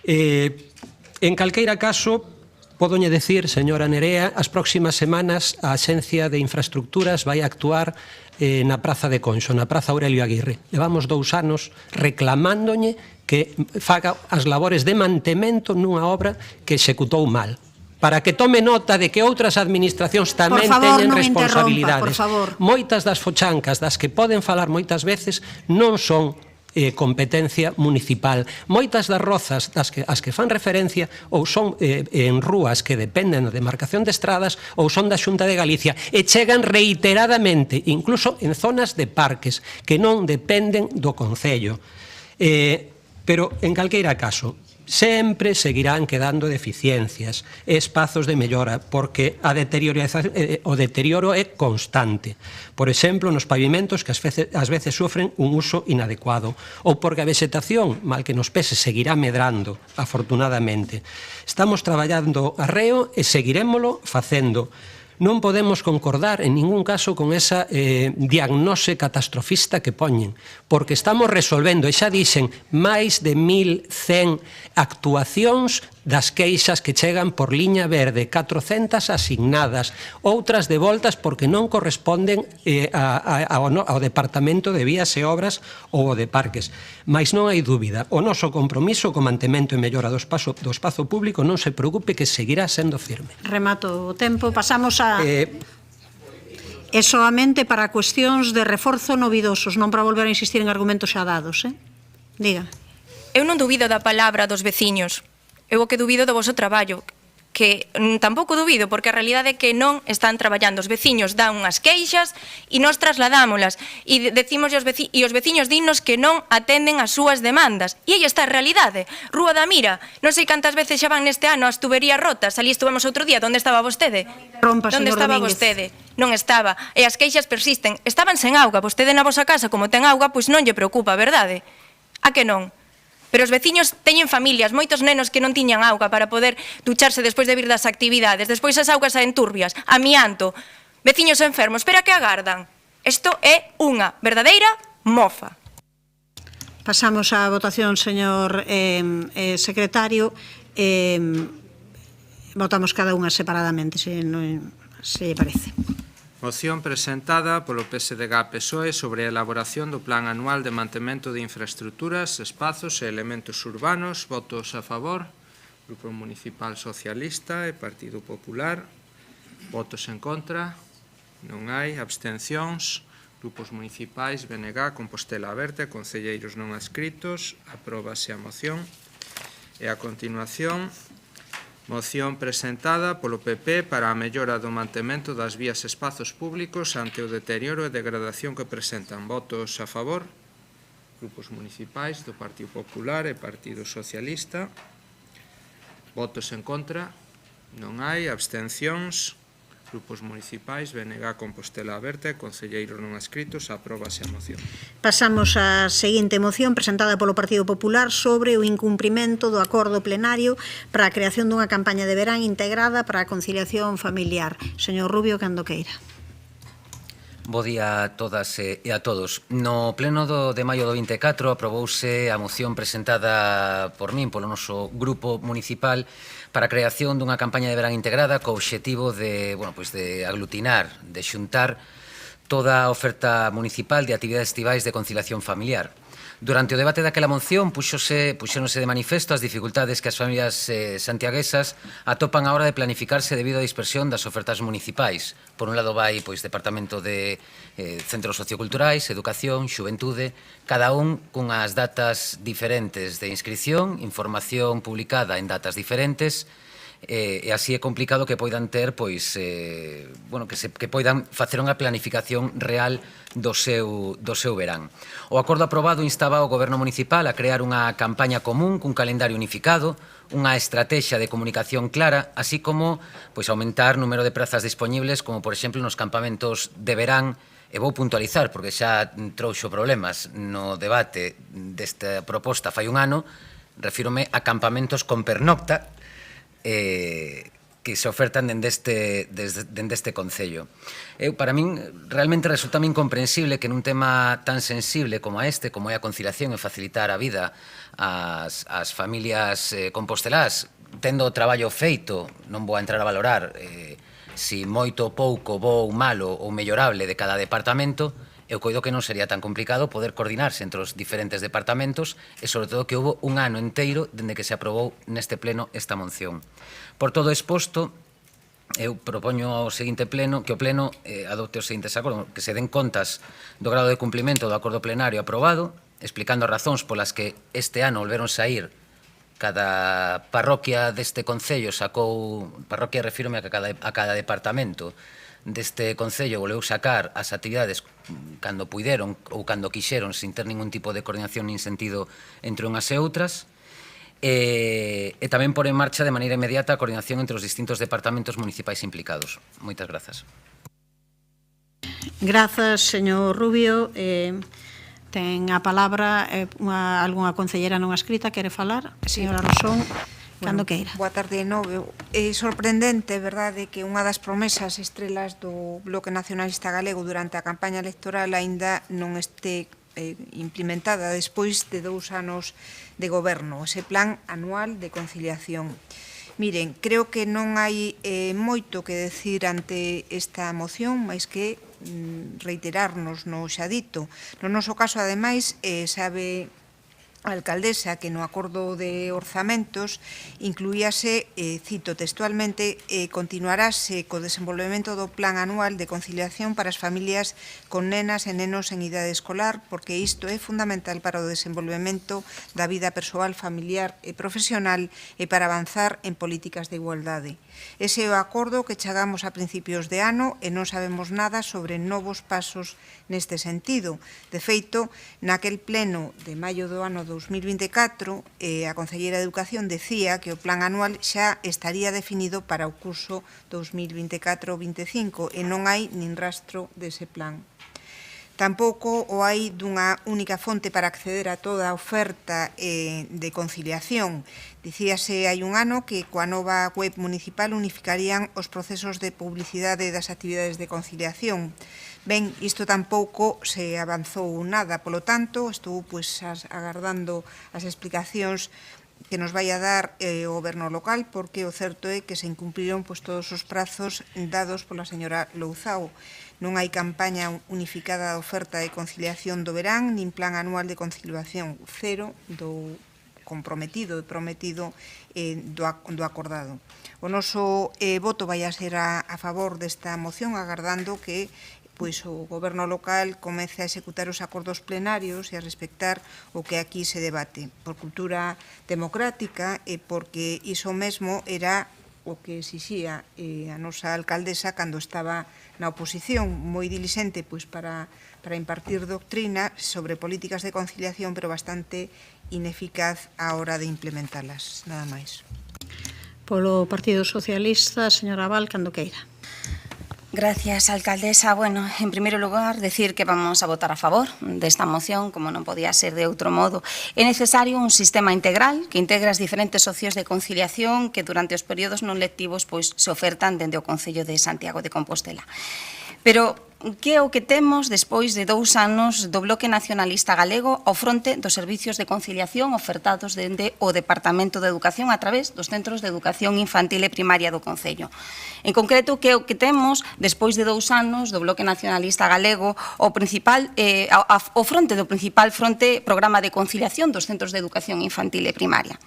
En calqueira caso, podoñe decir, señora Nerea, as próximas semanas a Axencia de Infraestructuras vai actuar na Praza de Conxo, na Praza Aurelio Aguirre. Levamos 2 anos reclamándoñe que faga as labores de mantemento nunha obra que executou mal, para que tome nota de que outras administracións tamén teñen responsabilidades. Moitas das fochancas das que poden falar moitas veces non son competencia municipal. Moitas das rozas as que fan referencia ou son en rúas que dependen da demarcación de estradas ou son da Xunta de Galicia e chegan reiteradamente, incluso en zonas de parques que non dependen do Concello. Pero, en calqueira caso, sempre seguirán quedando deficiencias e espazos de mellora, porque o deterioro é constante. Por exemplo, nos pavimentos que ás veces sofren un uso inadecuado, ou porque a vegetación, mal que nos pese, seguirá medrando, afortunadamente. Estamos traballando arreo e seguirémolo facendo. Non podemos concordar en ningún caso con esa diagnose catastrofista que poñen, porque estamos resolvendo, e xa dixen, máis de 1.100 actuacións das queixas que chegan por liña verde, 400 asignadas, outras devoltas porque non corresponden ao Departamento de Vías e Obras ou ao de Parques. Mais non hai dúbida, o noso compromiso co mantemento e mellora do espazo público non se preocupe que seguirá sendo firme. Remato o tempo, pasamos a... É soamente para cuestións de reforzo novidosos, non para volver a insistir en argumentos xa dados, Diga. Eu non dubido da palabra dos veciños. Eu o que dubido do voso traballo, que tampouco dubido, porque a realidade é que non están traballando. Os veciños dan unhas queixas e nós trasladámolas e decimos os veciños dinnos que non atenden as súas demandas. E aí está a realidade. Rúa da Mira, non sei cantas veces xa van neste ano as tuberías rotas. Ali estuvemos outro día, onde estaba vostede? Onde estaba vostede? Non estaba. E as queixas persisten. Estaban sen auga. Vostede na vosa casa, como ten auga, pois non lle preocupa, verdade? A que non? Pero os veciños teñen familias, moitos nenos que non tiñan auga para poder ducharse despois de vir das actividades, despois as augas saen turbias, amianto, veciños enfermos, pero a que agardan? Isto é unha verdadeira mofa. Pasamos á votación, señor secretario. Votamos cada unha separadamente, se lle parece. Moción presentada polo PSDG-PSOE sobre a elaboración do Plan Anual de Mantemento de Infraestructuras, Espazos e Elementos Urbanos. Votos a favor. Grupo Municipal Socialista e Partido Popular. Votos en contra. Non hai. Abstencións. Grupos municipais, BNG, Compostela Aberta e concelleiros non adscritos. Apróbase a moción. E a continuación, moción presentada polo PP para a mellora do mantemento das vías e espazos públicos ante o deterioro e degradación que presentan. Votos a favor. Grupos municipais do Partido Popular e Partido Socialista. Votos en contra. Non hai. Abstencións. Grupos municipais, BNG, Compostela Aberta e concelleiros non adscritos. Apróbase a moción. Pasamos á seguinte moción presentada polo Partido Popular sobre o incumprimento do acordo plenario para a creación dunha campaña de verán integrada para a conciliación familiar. Señor Rubio, cando queira. Bo día a todas e a todos. No pleno de maio do 24 aprobouse a moción presentada por min, polo noso grupo municipal, para a creación dunha campaña de verán integrada co obxectivo de aglutinar, de xuntar toda a oferta municipal de actividades estivais de conciliación familiar. Durante o debate daquela moción puxéronse de manifesto as dificultades que as familias santiaguesas atopan a hora de planificarse debido á dispersión das ofertas municipais. Por un lado vai Departamento de Centros Socioculturais, Educación, Xuventude, cada un cunhas datas diferentes de inscripción, información publicada en datas diferentes, e así é complicado que poidan ter, que poidan facer unha planificación real do seu verán. O acordo aprobado instaba ao Goberno Municipal a crear unha campaña común cun calendario unificado, unha estrategia de comunicación clara, así como aumentar o número de prazas disponibles, como por exemplo nos campamentos de verán. E vou puntualizar, porque xa trouxo problemas no debate desta proposta fai un ano, refírome a campamentos con pernocta, que se ofertan dende este Concello. Para min, realmente resulta incomprensible que nun tema tan sensible como este, como é a conciliación e facilitar a vida ás familias compostelás, tendo o traballo feito, non vou a entrar a valorar si moito ou pouco, bo ou malo ou mellorable de cada departamento, eu coido que non sería tan complicado poder coordinarse entre os diferentes departamentos e, sobre todo, que houve un ano inteiro dende que se aprobou neste pleno esta moción. Por todo exposto, eu propoño ao seguinte pleno que o pleno adopte os seguintes acordos, que se den contas do grado de cumplimento do acordo plenario aprobado, explicando as razóns polas que este ano volveron sair cada parroquia deste Concello sacou, parroquia refírome a cada departamento deste Concello volveu sacar as actividades cando puideron ou cando quixeron sin ter ningún tipo de coordinación nin sentido entre unhas e outras, e tamén por en marcha de maneira inmediata a coordinación entre os distintos departamentos municipais implicados. Moitas grazas. Grazas, señor Rubio. Ten a palabra algunha concellera non adscrita, quere falar? Señora Rosón. Cando queira. Boa tarde de novo. É sorprendente, verdade, que unha das promesas estrelas do Bloque Nacionalista Galego durante a campaña electoral aínda non este implementada despois de 2 anos de goberno, ese plan anual de conciliación. Miren, creo que non hai moito que decir ante esta moción, máis que reiterarnos no xa dito. No noso caso, ademais, sabe a alcaldesa que no acordo de orzamentos incluíase, cito textualmente, continuarase co desenvolvemento do plan anual de conciliación para as familias con nenas e nenos en idade escolar, porque isto é fundamental para o desenvolvemento da vida persoal, familiar e profesional e para avanzar en políticas de igualdade. Ese é o acordo que chegamos a principios de ano e non sabemos nada sobre novos pasos neste sentido. De feito, naquel pleno de maio do ano 2024, a Conselleira de Educación decía que o plan anual xa estaría definido para o curso 2024-25 e non hai nin rastro dese plan. Tampouco o hai dunha única fonte para acceder a toda a oferta de conciliación. Dicíase hai un ano que coa nova web municipal unificarían os procesos de publicidade das actividades de conciliación. Ben, isto tampouco se avanzou nada, polo tanto, estou agardando as explicacións que nos vai a dar o goberno local, porque o certo é que se incumpriron todos os prazos dados pola señora Louzao. Non hai campaña unificada de oferta de conciliación do verán, nin plan anual de conciliación, cero do comprometido e prometido do acordado. O noso voto vai a ser a favor desta moción, agardando que o goberno local comece a executar os acordos plenarios e a respectar o que aquí se debate, por cultura democrática e porque iso mesmo era o que exixía a nosa alcaldesa cando estaba na oposición, moi dilisente para impartir doctrina sobre políticas de conciliación, pero bastante ineficaz á hora de implementalas. Nada máis. Polo Partido Socialista, señora Val, cando queira. Gracias, alcaldesa. Bueno, en primeiro lugar, decir que vamos a votar a favor desta moción, como non podía ser de outro modo. É necesario un sistema integral que integre as diferentes opcións de conciliación que durante os períodos non lectivos se ofertan dende o Concello de Santiago de Compostela. Pero que é o que temos despois de 2 anos do Bloque Nacionalista Galego ao fronte dos servicios de conciliación ofertados dende o Departamento de Educación a través dos centros de educación infantil e primaria do Concello. En concreto, que é o que temos despois de 2 anos do Bloque Nacionalista Galego ao fronte do principal programa de conciliación dos centros de educación infantil e primaria.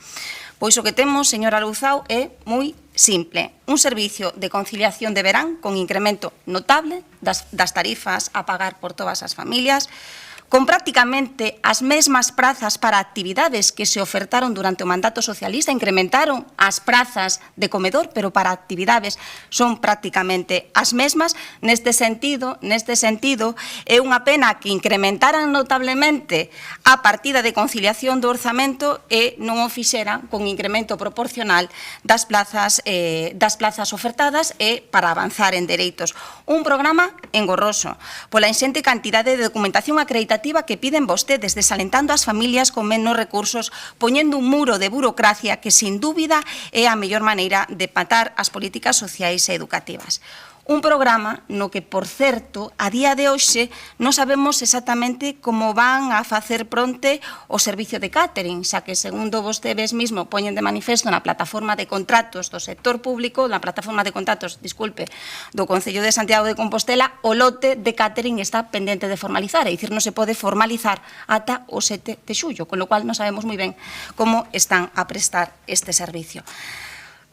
Pois o que temos, señora Louzao, é moi simple. Un servicio de conciliación de verán con incremento notable das tarifas a pagar por todas as familias, con prácticamente as mesmas prazas para actividades que se ofertaron durante o mandato socialista, incrementaron as prazas de comedor, pero para actividades son prácticamente as mesmas. Neste sentido, é unha pena que incrementaran notablemente a partida de conciliación do orzamento e non o fixeran con incremento proporcional das plazas ofertadas e para avanzar en dereitos. Un programa engorroso, pola inxente cantidade de documentación acreditativa que piden vostedes, desalentando as familias con menos recursos, poñendo un muro de burocracia que, sin dúbida, é a mellor maneira de patar as políticas sociais e educativas. Un programa no que, por certo, a día de hoxe non sabemos exactamente como van a facer fronte o servicio de catering, xa que, segundo vostedes mismo poñen de manifesto na plataforma de contratos do sector público, do Concello de Santiago de Compostela, o lote de catering está pendente de formalizar, é dicir, non se pode formalizar ata o 7 de xullo, con lo cual non sabemos moi ben como están a prestar este servicio.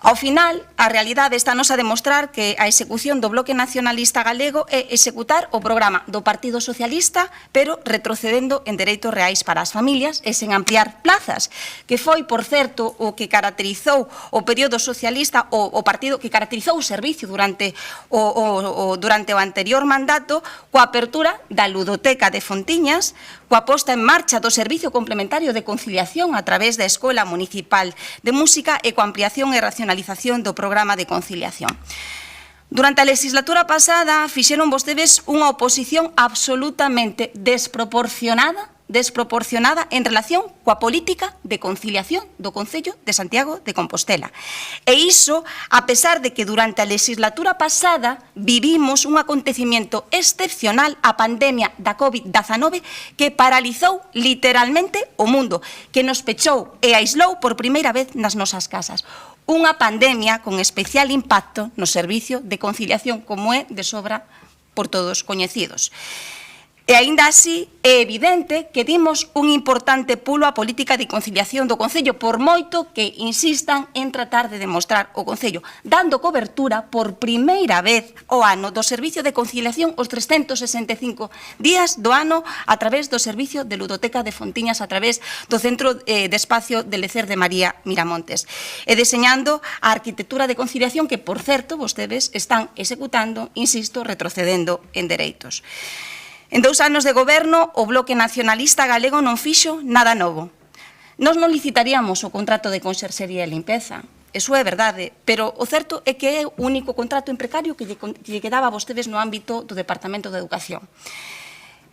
Ao final, a realidade está nos a demostrar que a execución do Bloque Nacionalista Galego é executar o programa do Partido Socialista, pero retrocedendo en dereitos reais para as familias e sen ampliar plazas, que foi, por certo, o que caracterizou o período socialista, o partido que caracterizou o servicio durante o anterior mandato, coa apertura da ludoteca de Fontiñas, coa posta en marcha do Servicio Complementario de Conciliación a través da Escola Municipal de Música e coa ampliación e racionalización do programa de conciliación. Durante a legislatura pasada fixeron vostedes unha oposición absolutamente desproporcionada en relación coa política de conciliación do Concello de Santiago de Compostela. E iso, a pesar de que durante a legislatura pasada vivimos un acontecimiento excepcional, a pandemia da COVID-19, que paralizou literalmente o mundo, que nos pechou e aislou por primeira vez nas nosas casas. Unha pandemia con especial impacto no servicio de conciliación, como é de sobra por todos coñecidos. E aínda así é evidente que dimos un importante pulo á política de conciliación do Concello, por moito que insistan en tratar de demostrar o Concello, dando cobertura por primeira vez ao ano do Servicio de Conciliación os 365 días do ano a través do Servicio de Ludoteca de Fontiñas, a través do Centro de Espacio de Lecer de María Miramontes, e deseñando a arquitectura de conciliación que, por certo, vostedes están executando, insisto, retrocedendo en dereitos. En 2 anos de goberno, o Bloque Nacionalista Galego non fixo nada novo. Nós non licitaríamos o contrato de conserxería e limpeza, eso é verdade, pero o certo é que é o único contrato en precario que lle quedaba a vostedes no ámbito do Departamento de Educación.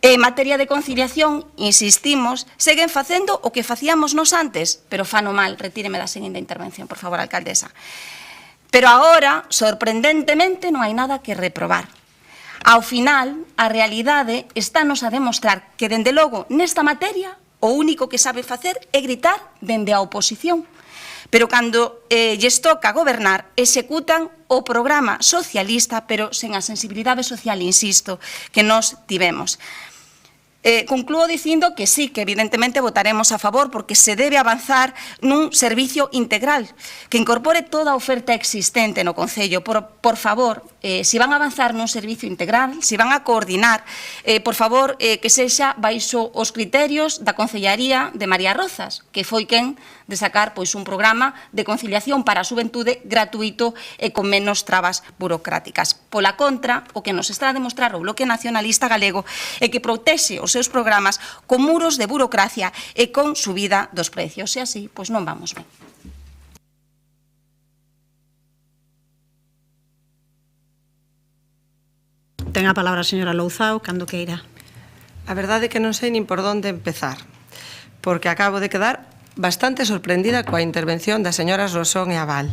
En materia de conciliación, insistimos, seguen facendo o que facíamos nos antes, pero fano mal, retíreme da seguinte intervención, por favor, alcaldesa. Pero agora, sorprendentemente, non hai nada que reprobar. Ao final, a realidade estános a demostrar que, dende logo, nesta materia, o único que sabe facer é gritar dende a oposición. Pero cando lles toca gobernar, executan o programa socialista, pero sen a sensibilidade social, insisto, que nós tivemos. Conclúo dicindo que sí, que evidentemente votaremos a favor porque se debe avanzar nun servicio integral que incorpore toda a oferta existente no Concello. Por favor, se van a avanzar nun servicio integral, se van a coordinar, por favor, que sexa baixo os criterios da Concellaría de María Rozas, que foi quen de sacar un programa de conciliación para a xuventude gratuito e con menos trabas burocráticas. Pola contra, o que nos está a demostrar o Bloque Nacionalista Galego é que protexe os seus programas con muros de burocracia e con subida dos precios. E así, pois non vamos ben. Ten a palabra a señora Louzao, cando queira. A verdade é que non sei nin por onde empezar, porque acabo de quedar bastante sorprendida coa intervención das señoras Rosón e Abal.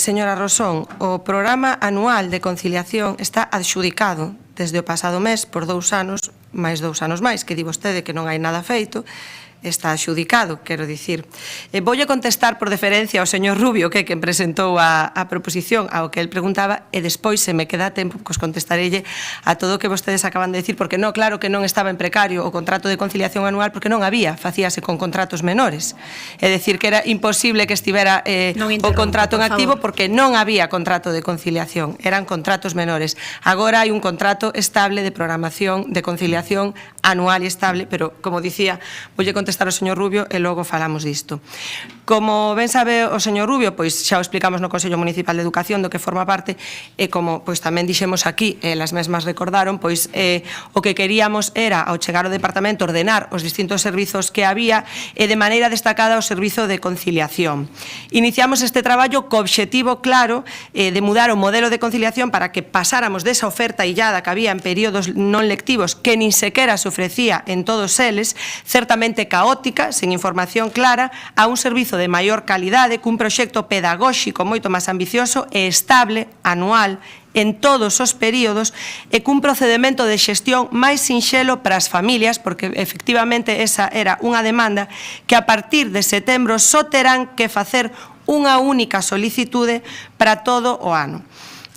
Señora Rosón, o programa anual de conciliación está adxudicado desde o pasado mes por 2 anos, máis 2 anos máis, que di vostede que non hai nada feito, está adxudicado, quero dicir. Voulle contestar por deferencia ao señor Rubio, que é quen presentou a proposición ao que el preguntaba, e despois, se me queda tempo, pois contestarelle a todo o que vostedes acaban de decir, porque non, claro que non estaba en precario o contrato de conciliación anual, porque non había, facíase con contratos menores. É dicir, que era imposible que estivera o contrato en activo, porque non había contrato de conciliación, eran contratos menores. Agora hai un contrato estable de programación de conciliación anual e estable, pero, como dicía, voulle contestar ao señor Rubio e logo falamos disto. Como ben sabe o señor Rubio, pois xa o explicamos no Consello Municipal de Educación do que forma parte, e como pois tamén dixemos aquí, elas mesmas recordaron, pois o que queríamos era, ao chegar ao departamento, ordenar os distintos servizos que había e de maneira destacada o servizo de conciliación. Iniciamos este traballo co obxectivo claro de mudar o modelo de conciliación para que pasáramos desa oferta illada que había en períodos non lectivos que nin sequera se ofrecía en todos eles, certamente caótica, sen información clara, a un servizo de maior calidade, cun proxecto pedagóxico moito máis ambicioso e estable, anual, en todos os períodos e cun procedimento de xestión máis sinxelo para as familias, porque efectivamente esa era unha demanda que a partir de setembro só terán que facer unha única solicitude para todo o ano.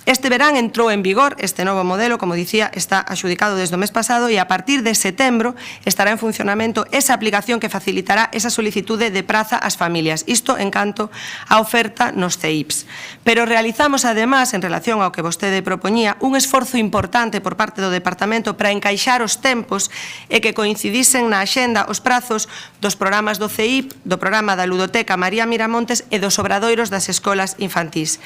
Este verán entrou en vigor este novo modelo, como dicía, está adxudicado desde o mes pasado e a partir de setembro estará en funcionamento esa aplicación que facilitará esa solicitude de praza ás familias. Isto en canto á oferta nos CEIPs. Pero realizamos, además, en relación ao que vostede propoñía, un esforzo importante por parte do Departamento para encaixar os tempos e que coincidisen na axenda os prazos dos programas do CEIP, do programa da Ludoteca María Miramontes e dos obradoiros das escolas infantís,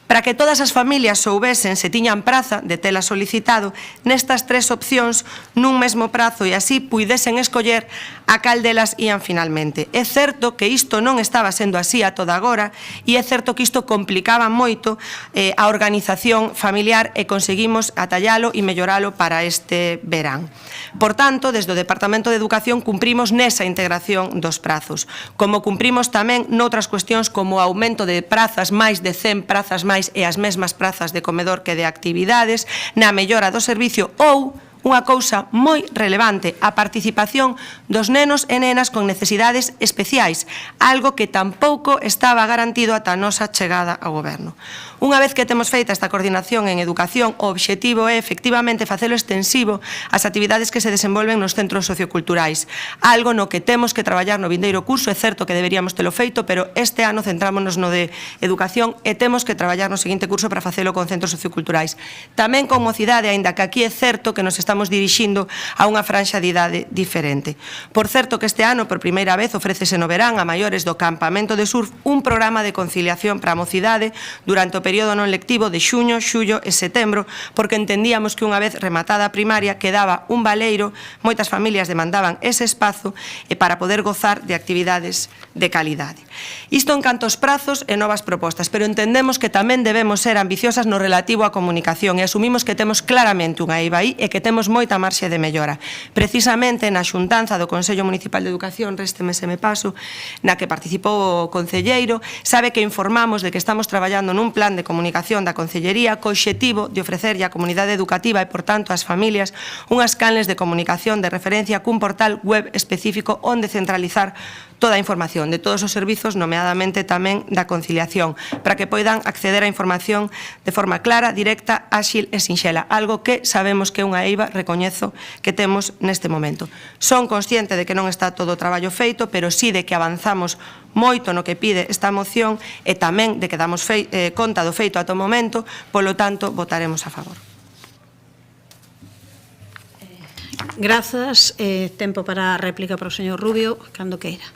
para que todas as familias soubesen se tiñan praza de tela solicitado nestas 3 opcións nun mesmo prazo e así puidesen escoller a cal delas ían finalmente. É certo que isto non estaba sendo así a toda agora e é certo que isto complicaba moito a organización familiar e conseguimos atallalo e melloralo para este verán. Por tanto, desde o Departamento de Educación cumprimos nesa integración dos prazos, como cumprimos tamén noutras cuestións como o aumento de prazas, máis de 100 prazas máis e as mesmas prazas de comedor que de actividades, na mellora do servicio ou unha cousa moi relevante, a participación dos nenos e nenas con necesidades especiais, algo que tampouco estaba garantido ata a nosa chegada ao Goberno. Unha vez que temos feita esta coordinación en educación, o obxectivo é efectivamente facelo extensivo ás actividades que se desenvolven nos centros socioculturais, algo no que temos que traballar no vindeiro curso. É certo que deberíamos telo feito, pero este ano centrámonos no de educación e temos que traballar no seguinte curso para facelo con centros socioculturais. Tamén con mocidade, aínda que aquí é certo que nos estamos dirixindo a unha franxa de idade diferente. Por certo que este ano, por primeira vez, ofrécese no verán a maiores do campamento de surf un programa de conciliación para a mocidade durante o período non lectivo de xuño, xullo e setembro, porque entendíamos que unha vez rematada a primaria quedaba un baleiro, moitas familias demandaban ese espazo e para poder gozar de actividades de calidade. Isto en canto aos prazos e novas propostas, pero entendemos que tamén debemos ser ambiciosas no relativo á comunicación e asumimos que temos claramente unha eiva aí e que temos moita marxe de mellora. Precisamente na xuntanza do Consello Municipal de Educación, résteme se me paso, na que participou o concelleiro, sabe que informamos de que estamos traballando nun plan de comunicación da Concellería co obxectivo de ofrecerlle á comunidade educativa e, por tanto, ás familias unhas canles de comunicación de referencia cun portal web específico onde centralizar toda a información de todos os servizos, nomeadamente tamén da conciliación, para que poidan acceder á información de forma clara, directa, áxil e sinxela, algo que sabemos que é unha eiva, recoñezo, que temos neste momento. Son consciente de que non está todo o traballo feito, pero sí de que avanzamos moito no que pide esta moción e tamén de que damos conta do feito ata o momento, polo tanto, votaremos a favor. Grazas. Tempo para a réplica para o señor Rubio, cando queira.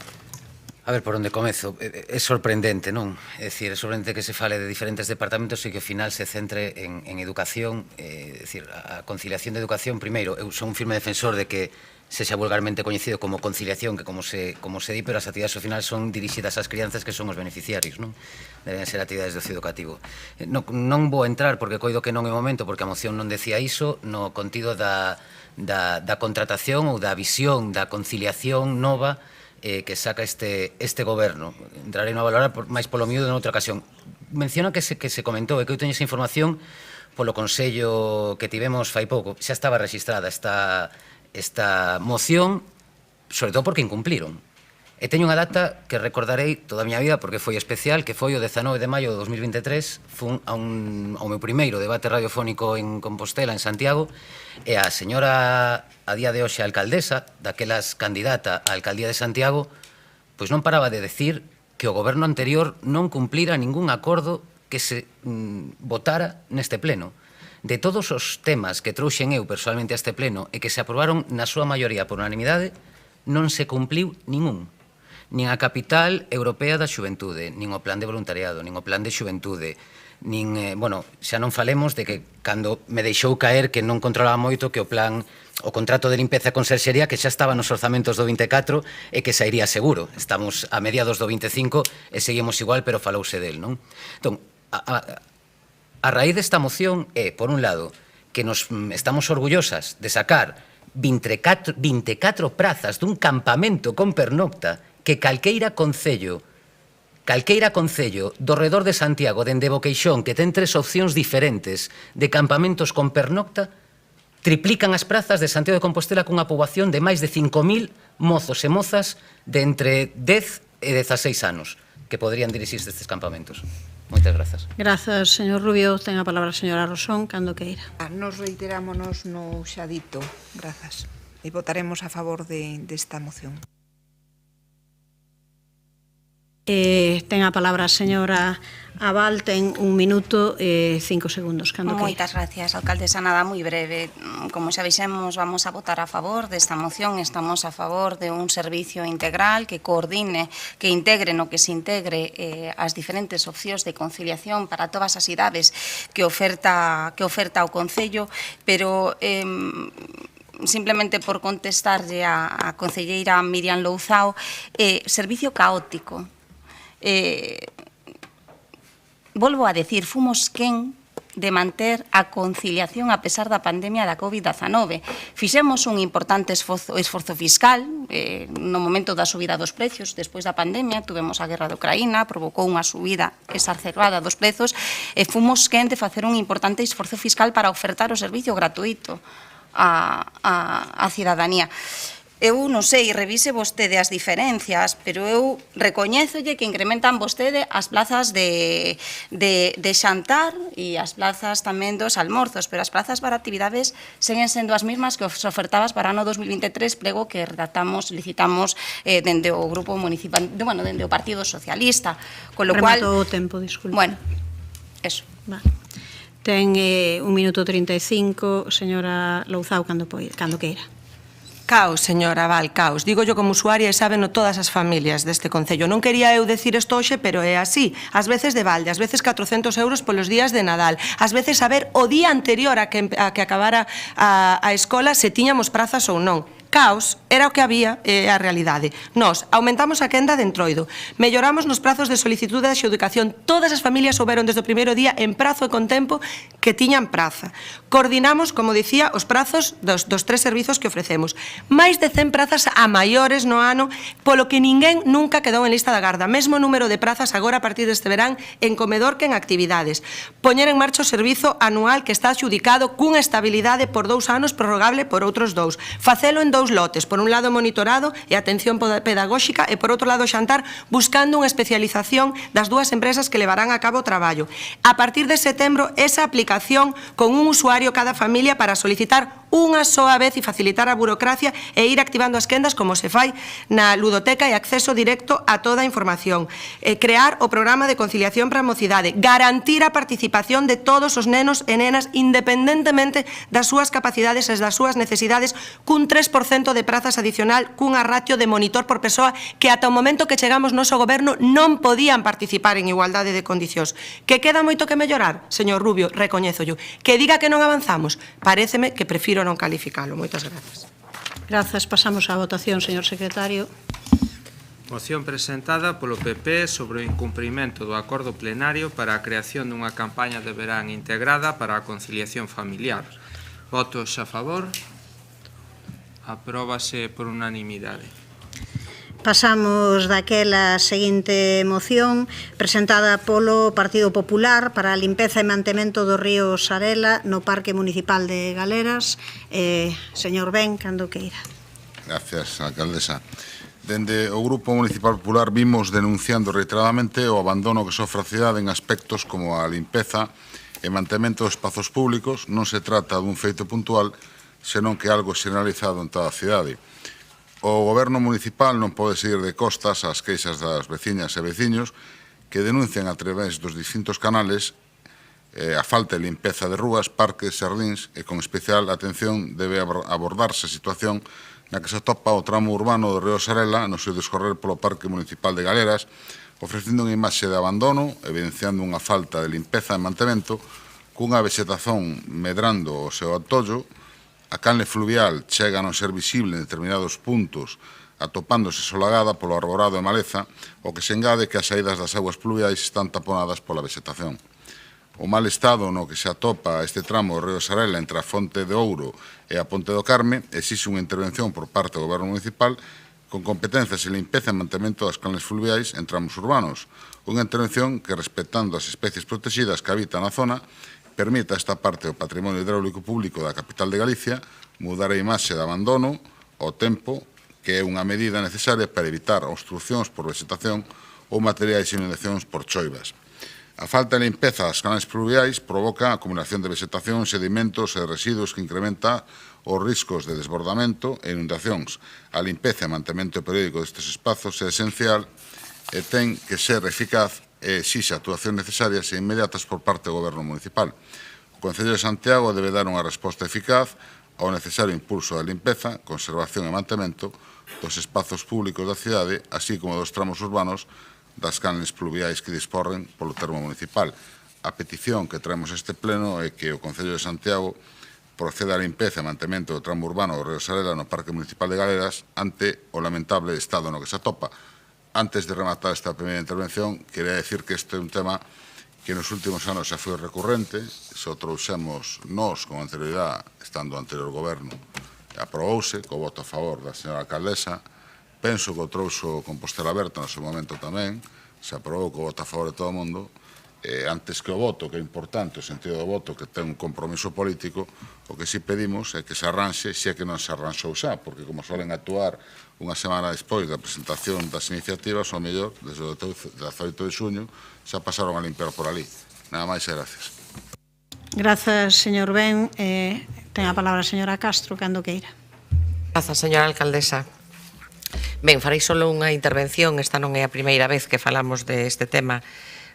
A ver, por onde comezo? É sorprendente, non? É dicir, é sorprendente que se fale de diferentes departamentos e que ao final se centre en educación. É dicir, a conciliación de educación, primeiro, eu son un firme defensor de que sexa vulgarmente coñecido como conciliación, que como se di, pero as actividades ao final son dirixidas ás crianzas que son os beneficiarios, non? Deben ser actividades de ocio educativo. Non vou entrar, porque coido que non é o momento, porque a moción non decía iso, no contido da contratación ou da visión da conciliación nova que saca este goberno. Entrarei a valorar máis polo miúdo noutra ocasión. Menciona que se comentou e que eu teño esa información polo Consello que tivemos fai pouco. Xa estaba registrada esta moción, sobre todo porque incumpliron. E teño unha data que recordarei toda a miña vida porque foi especial, que foi o 19 de maio de 2023, fun ao meu primeiro debate radiofónico en Compostela, en Santiago, e a señora, a día de hoxe, alcaldesa, daquelas candidata á alcaldía de Santiago, pois non paraba de decir que o goberno anterior non cumplira ningún acordo que se votara neste pleno. De todos os temas que trouxen eu personalmente a este pleno e que se aprobaron na súa maioría por unanimidade, non se cumpliu ningún. Nin a capital europea da xuventude, nin o plan de voluntariado, nin o plan de xuventude, nin, bueno, xa non falemos de que cando me deixou caer que non controlaba moito que o plan, o contrato de limpeza e conserxería que xa estaba nos orzamentos do 24 e que sairía seguro. Estamos a mediados do 25 e seguimos igual, pero falouse del, non? Entón, a raíz desta moción é, por un lado, que nos estamos orgullosas de sacar 24 prazas dun campamento con pernocta que calqueira concello do redor de Santiago, dende Boqueixón, que ten 3 opcións diferentes de campamentos con pernocta, triplican as prazas de Santiago de Compostela cunha poboación de máis de 5.000 mozos e mozas de entre 10 e 16 anos que poderían dirixirse estes campamentos. Moitas grazas. Grazas, señor Rubio. Ten a palabra a señora Rosón, cando queira. Nos reiterámonos no xa dito. Grazas. E votaremos a favor desta moción. Ten a palabra a señora Abal, ten 1 minuto e 5 segundos, cando queira. Moitas gracias, alcaldesa. Nada, moi breve. Como xa dixemos, vamos a votar a favor desta moción. Estamos a favor de un servicio integral que coordine, que integre no que se integre as diferentes opcións de conciliación para todas as idades que oferta o Concello, pero simplemente por contestarlle a concelleira Miriam Louzao, servicio caótico. Volvo a decir, fomos quen de manter a conciliación a pesar da pandemia da COVID-19. Fixemos un importante esforzo fiscal no momento da subida dos precios. Despois da pandemia, tuvemos a guerra de Ucraína, provocou unha subida exacerbada dos prezos e fomos quen de facer un importante esforzo fiscal para ofertar o servicio gratuito a cidadanía. Eu non sei, revise vostede as diferencias, pero eu recoñézolle que incrementan vostede as plazas de xantar e as plazas tamén dos almorzos, pero as plazas para actividades seguen sendo as mesmas que os ofertabas para o ano 2023, prego que licitamos dende o grupo municipal, dende o Partido Socialista, con lo cual... Rematou o tempo, disculpe. Bueno, eso. Vale. Ten 1 minuto 35, señora Louzao, cando queira. Caos, señora Val, caos. Digo yo como usuaria e sábeno todas as familias deste Concello. Non quería eu decir isto hoxe, pero é así. Ás veces de balde, ás veces 400 euros polos días de Nadal, ás veces saber o día anterior a que acabara a escola se tiñamos prazas ou non. Caos era o que había a realidade. Nós aumentamos a quenda de entroido, melloramos nos prazos de solicitude de adxudicación. Todas as familias souberon desde o primeiro día en prazo e con tempo que tiñan praza. Coordinamos, como dicía, os prazos dos 3 servizos que ofrecemos. Máis de 100 prazas a maiores no ano, polo que ninguén nunca quedou en lista da garda. Mesmo número de prazas agora a partir deste verán en comedor que en actividades. Poñer en marcha o servizo anual que está adxudicado cunha estabilidade por 2 anos prorrogable por outros 2. Facelo en 2 lotes, por un lado monitorado e atención pedagóxica e por outro lado xantar, buscando unha especialización das 2 empresas que levarán a cabo o traballo. A partir de setembro, esa aplicación con un usuario cada familia para solicitar unha soa vez e facilitar a burocracia e ir activando as quendas como se fai na ludoteca e acceso directo a toda a información. Crear o programa de conciliación para a mocidade, garantir a participación de todos os nenos e nenas independentemente das súas capacidades e das súas necesidades, cun 3% de prazas adicional, cunha ratio de monitor por persoa que ata o momento que chegamos noso goberno non podían participar en igualdade de condicións. Que queda moito que mellorar, señor Rubio, recoñézollo. Que diga que non avanzamos, paréceme que prefiro non calificalo. Moitas grazas. Grazas. Pasamos á votación, señor secretario. Moción presentada polo PP sobre o incumprimento do acordo plenario para a creación dunha campaña de verán integrada para a conciliación familiar. Votos a favor. Apróbase por unanimidade. Pasamos daquela seguinte moción presentada polo Partido Popular para a limpeza e mantemento do río Sarela no Parque Municipal de Galeras. Señor Ben, cando queira. Gracias, alcaldesa. Dende o Grupo Municipal Popular vimos denunciando reiteradamente o abandono que sofre a cidade en aspectos como a limpeza e mantemento dos espazos públicos. Non se trata dun feito puntual, senón que algo generalizado en toda a cidade. O Goberno Municipal non pode seguir de costas as queixas das veciñas e veciños que denuncian a través dos distintos canales a falta de limpeza de rúas, parques, xardíns e con especial atención debe abordarse a situación na que se atopa o tramo urbano do río Sarela no seu descorrer polo Parque Municipal de Galeras, ofrecendo unha imaxe de abandono, evidenciando unha falta de limpeza e mantemento, cunha vexetación medrando o seu atollo. A canle fluvial chega a non ser visible en determinados puntos, atopándose solagada polo arborado e maleza, o que se engade que as saídas das aguas pluviais están taponadas pola vexetación. O mal estado no que se atopa este tramo do río Sarela entre a Fonte de Ouro e a Ponte do Carme exixe unha intervención por parte do Goberno Municipal con competencias en limpeza e mantemento das canles fluviais en tramos urbanos. Unha intervención que, respetando as especies protegidas que habitan na zona, permita esta parte do patrimonio hidráulico público da capital de Galicia mudar a imaxe de abandono ao tempo, que é unha medida necesaria para evitar obstruccións por vegetación ou materiais e inundacións por choivas. A falta de limpeza das canais pluviais provoca a acumulación de vegetación, sedimentos e residuos que incrementa os riscos de desbordamento e inundacións. A limpeza e mantemento periódico destes espazos é esencial e ten que ser eficaz e exixe actuacións necesarias e inmediatas por parte do Goberno Municipal. O Concello de Santiago debe dar unha resposta eficaz ao necesario impulso da limpeza, conservación e mantemento dos espazos públicos da cidade, así como dos tramos urbanos das canles pluviais que disporren polo termo municipal. A petición que traemos a este pleno é que o Concello de Santiago proceda a limpeza e mantemento do tramo urbano do río Sarela no Parque Municipal de Galeras ante o lamentable estado no que se atopa. Antes de rematar esta primeira intervención, quería decir que este é un tema que nos últimos anos xa foi recurrente, se o trouxemos nós con anterioridade, estando o anterior goberno, aprobouse, co voto a favor da señora alcaldesa, penso que o trouxo Compostela Aberta no seu momento tamén, se aprobou co voto a favor de todo o mundo, antes que o voto, que é importante o sentido do voto, que ten un compromiso político, o que si pedimos é que se arranxe, se é que non se arranxou xa, porque como solen actuar unha semana despois da presentación das iniciativas, ao mellor, desde o 18 de xuño, xa pasaron a limpiar por ali. Nada máis e gracias. Grazas, señor Ben. Ten a palabra a señora Castro, cando queira. Grazas, señora alcaldesa. Ben, farei só unha intervención. Esta non é a primeira vez que falamos deste tema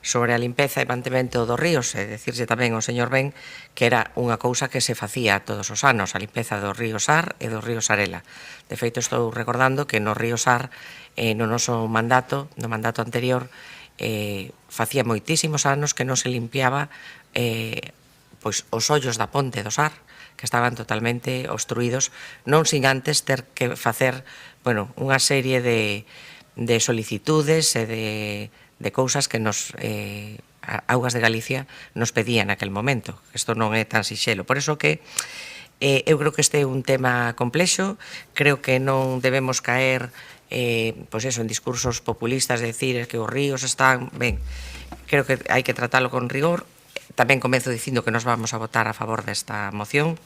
sobre a limpeza e mantemento dos ríos, e dicirse tamén ao señor Ben que era unha cousa que se facía todos os anos, a limpeza do río Sar e do río Sarela. De feito, estou recordando que no río Sar, no noso mandato, no mandato anterior, facía moitísimos anos que non se limpiaba pois os ollos da ponte do Sar, que estaban totalmente obstruídos, non sin antes ter que facer, bueno, unha serie de solicitudes e de cousas que nos Augas de Galicia nos pedían naquel momento. Isto non é tan sinxelo. Por iso que eu creo que este é un tema complexo, creo que non debemos caer pois eso, en discursos populistas de decir que os ríos están ben. Creo que hai que tratalo con rigor. Tamén comezo dicindo que nos vamos a votar a favor desta moción,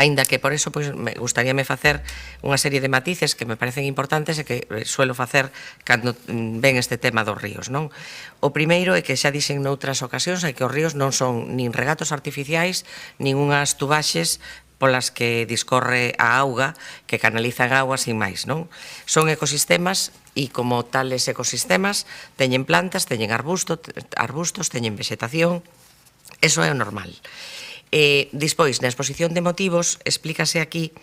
aínda que por eso pois, me gustaríame facer unha serie de matices que me parecen importantes e que suelo facer cando ven este tema dos ríos, non? O primeiro é que xa dixen noutras ocasións é que os ríos non son nin regatos artificiais, nin unhas tubaxes polas que discorre a auga, que canalizan agua sin máis, non? Son ecosistemas e como tales ecosistemas teñen plantas, teñen arbustos, teñen vegetación, eso é o normal. Despois, na exposición de motivos, explícase aquí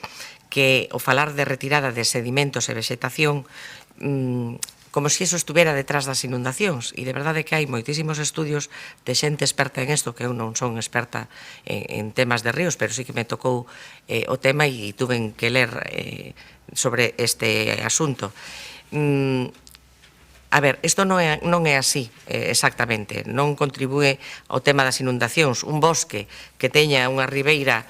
que o falar de retirada de sedimentos e vegetación como se iso estuvera detrás das inundacións, e de verdade que hai moitísimos estudios de xente experta en isto, que eu non son experta en temas de ríos, pero sí que me tocou o tema e tuve que ler sobre este asunto. A ver, isto non é así exactamente, non contribúe ao tema das inundacións. Un bosque que teña unha ribeira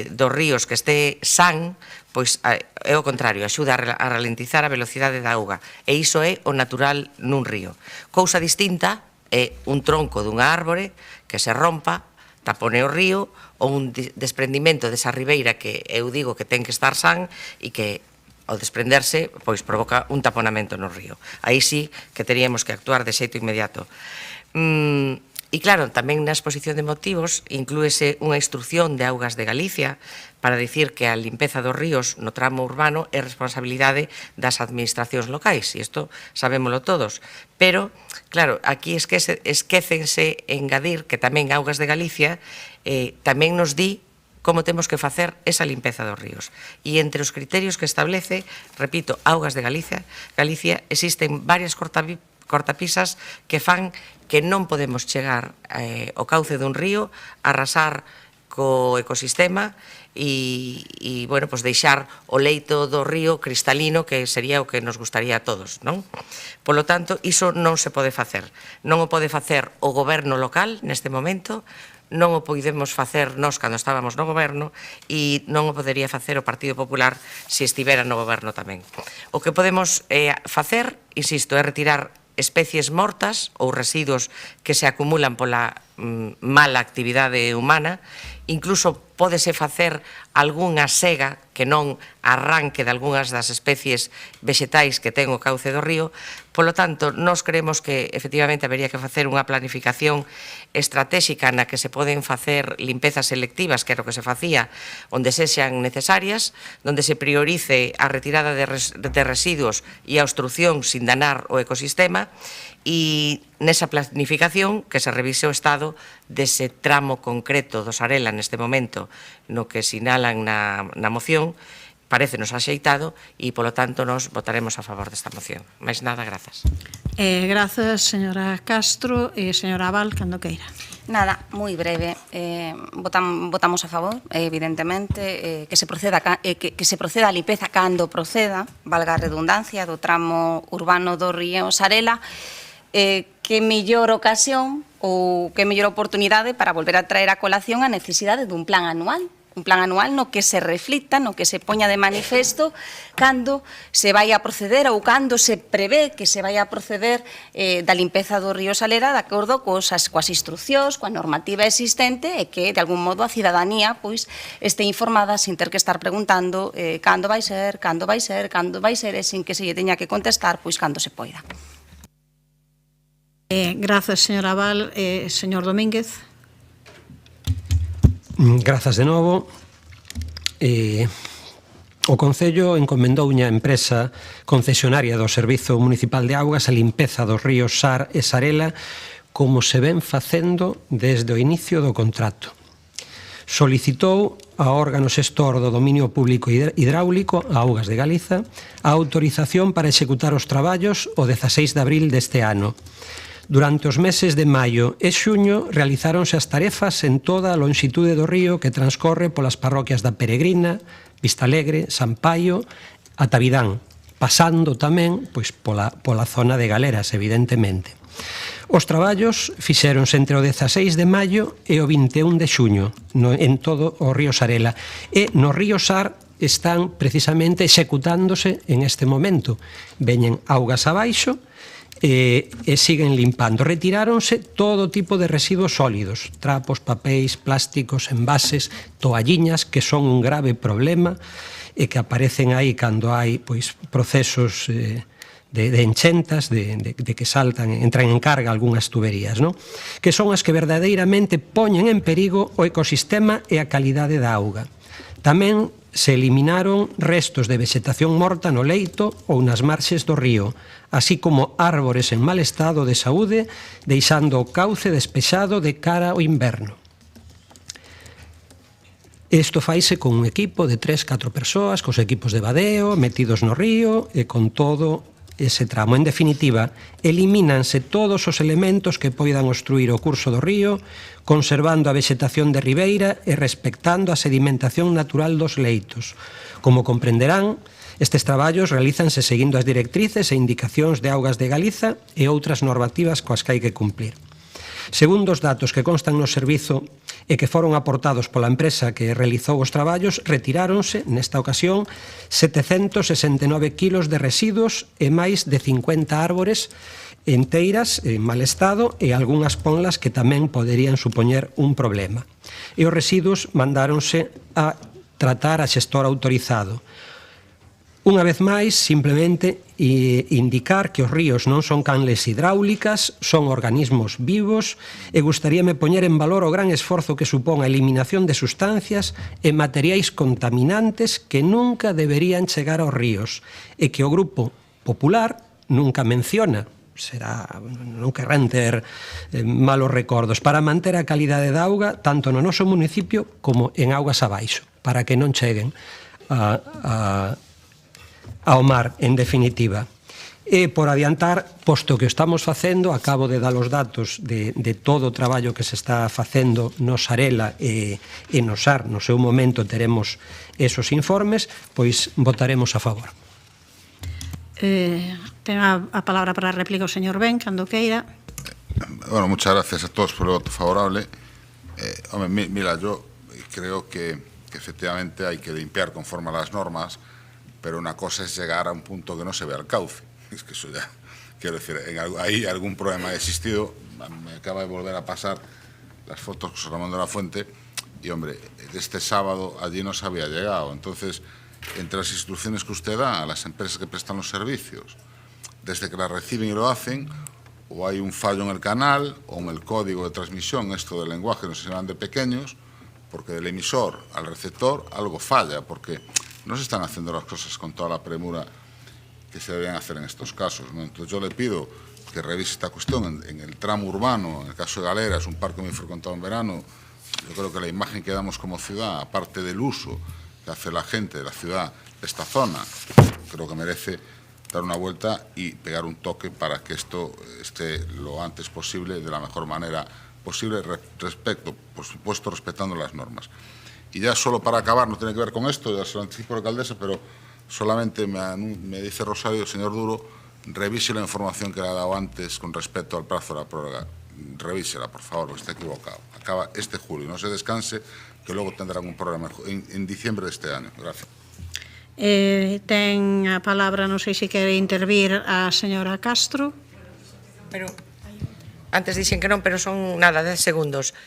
dos ríos que este san, pois é o contrario, axuda a ralentizar a velocidade da auga, e iso é o natural nun río. Cousa distinta é un tronco dunha árbore que se rompa, tapone o río, ou un desprendimento desa ribeira que eu digo que ten que estar san e que ao desprenderse, pois provoca un taponamento no río. Aí sí que teríamos que actuar de xeito inmediato. E claro, tamén na exposición de motivos inclúese unha instrucción de Augas de Galicia para dicir que a limpeza dos ríos no tramo urbano é responsabilidade das administracións locais, e isto sabémolo todos. Pero, claro, aquí esquécense engadir que tamén Augas de Galicia tamén nos di como temos que facer esa limpeza dos ríos. E entre os criterios que establece, repito, Augas de Galicia, existen varias cortapisas que fan que non podemos chegar ao cauce dun río, arrasar co ecosistema e bueno, pues deixar o leito do río cristalino, que sería o que nos gustaría a todos, non? Polo tanto, iso non se pode facer. Non o pode facer o goberno local neste momento, non o podemos facer nós cando estábamos no goberno e non o podería facer o Partido Popular se estivera no goberno tamén. O que podemos facer, insisto, é retirar especies mortas ou residuos que se acumulan pola mala actividade humana. Incluso pódese facer algunha sega que non arranque de algunhas das especies vegetais que ten o cauce do río. Polo tanto, nós creemos que efectivamente habería que facer unha planificación estratégica na que se poden facer limpezas selectivas, que era o que se facía, onde sexan necesarias, onde se priorice a retirada de residuos e a obstrucción sin danar o ecosistema, e nesa planificación que se revise o estado dese tramo concreto do Sarela neste momento no que sinalan na moción, parécenos axeitado e, polo tanto, nos votaremos a favor desta moción. Mais nada, grazas. Grazas, señora Castro e señora Abal, cando queira. Nada, moi breve. Votamos a favor, evidentemente, que se proceda a limpeza cando proceda, valga a redundancia, do tramo urbano do río Sarela, que mellor ocasión ou que mellor oportunidade para volver a traer a colación a necesidade dun plan anual anual no que se reflita, no que se poña de manifesto cando se vai a proceder ou cando se prevé que se vai a proceder da limpeza do río Salera de acordo coas instruccións, coa normativa existente e que de algún modo a cidadanía pois este informada sin ter que estar preguntando cando vai ser, e sin que se lle teña que contestar pois cando se poida. Grazas, señora Val. Señor Domínguez. Grazas de novo. O Concello encomendoulle á empresa concesionaria do Servizo Municipal de Augas a limpeza dos ríos Sar e Sarela como se ven facendo desde o inicio do contrato. Solicitou ao órgano xestor do dominio público hidráulico, a Augas de Galiza, a autorización para executar os traballos o 16 de abril deste ano. Durante os meses de maio e xuño realizáronse as tarefas en toda a longitude do río que transcorre polas parroquias da Peregrina, Vistalegre, Sampaio, ata Vidán, pasando tamén pois, pola zona de Galeras, evidentemente. Os traballos fixéronse entre o 16 de maio e o 21 de xuño en todo o río Sarela e no río Sar están precisamente executándose en este momento. Veñen augas abaixo e siguen limpando. Retiráronse todo tipo de residuos sólidos, trapos, papéis, plásticos, envases, toalliñas, que son un grave problema e que aparecen aí cando hai pois, procesos de enchentas, de que entran en carga algunhas tuberías, non? Que son as que verdadeiramente poñen en perigo o ecosistema e a calidade da auga. Tamén se eliminaron restos de vegetación morta no leito ou nas marxes do río, así como árbores en mal estado de saúde, deixando o cauce despexado de cara ao inverno. Isto faise con un equipo de 3-4 persoas, cos equipos de vadeo, metidos no río e con todo ese tramo. En definitiva, elimínanse todos os elementos que poidan obstruir o curso do río, conservando a vegetación de ribeira e respectando a sedimentación natural dos leitos. Como comprenderán, estes traballos realízanse seguindo as directrices e indicacións de Augas de Galiza e outras normativas coas que hai que cumplir. Segundo os datos que constan no servizo e que foron aportados pola empresa que realizou os traballos, retiráronse, nesta ocasión, 769 kilos de residuos e máis de 50 árbores enteiras en mal estado e algunhas ponlas que tamén poderían supoñer un problema. E os residuos mandáronse a tratar a xestor autorizado. Unha vez máis, simplemente indicar que os ríos non son canles hidráulicas, son organismos vivos e gustaríame poñer en valor o gran esforzo que supón a eliminación de sustancias e materiais contaminantes que nunca deberían chegar aos ríos e que o Grupo Popular nunca menciona. Non querrán ter malos recordos para manter a calidade da auga tanto no noso municipio como en augas abaixo, para que non cheguen ao mar, en definitiva. E, por adiantar, posto que estamos facendo, acabo de dar os datos de todo o traballo que se está facendo no Sarela e no Sar, no seu momento teremos esos informes, pois votaremos a favor. Ten a palabra para a réplica o señor Ben, cando queira. Bueno, muchas gracias a todos por el voto favorable. Mira, yo creo que efectivamente hay que limpiar conforme a las normas, pero una cosa es llegar a un punto que no se vea el cauce. Es que eso ya, quiero decir, ahí algún problema ha existido. Me acaba de volver a pasar las fotos con José Ramón de la Fuente y, hombre, este sábado allí no se había llegado. Entonces, entre las instrucciones que usted da a las empresas que prestan los servicios, desde que las reciben y lo hacen, o hay un fallo en el canal o en el código de transmisión, esto del lenguaje nos enseñan de pequeños, porque del emisor al receptor algo falla, porque no se están haciendo las cosas con toda la premura que se deberían hacer en estos casos, ¿no? Entonces yo le pido que revise esta cuestión en el tramo urbano. En el caso de Galeras, un parque muy frecuentado en verano, yo creo que la imagen que damos como ciudad, aparte del uso que hace la gente de la ciudad de esta zona, creo que merece dar una vuelta y pegar un toque para que esto esté lo antes posible, de la mejor manera posible, respecto, por supuesto, respetando las normas. Y ya solo para acabar, no tiene que ver con esto, ya se lo anticipo a la alcaldesa, pero solamente me dice Rosario, señor Duro, revise la información que le ha dado antes con respecto al plazo de la prórroga. Revísela, por favor, porque está equivocado. Acaba este julio, no se descanse que logo tendrán un problema en diciembre deste año. Gracias. Ten a palabra, non sei se quere intervir a señora Castro. Pero antes dixen que non, pero son nada, 10 segundos.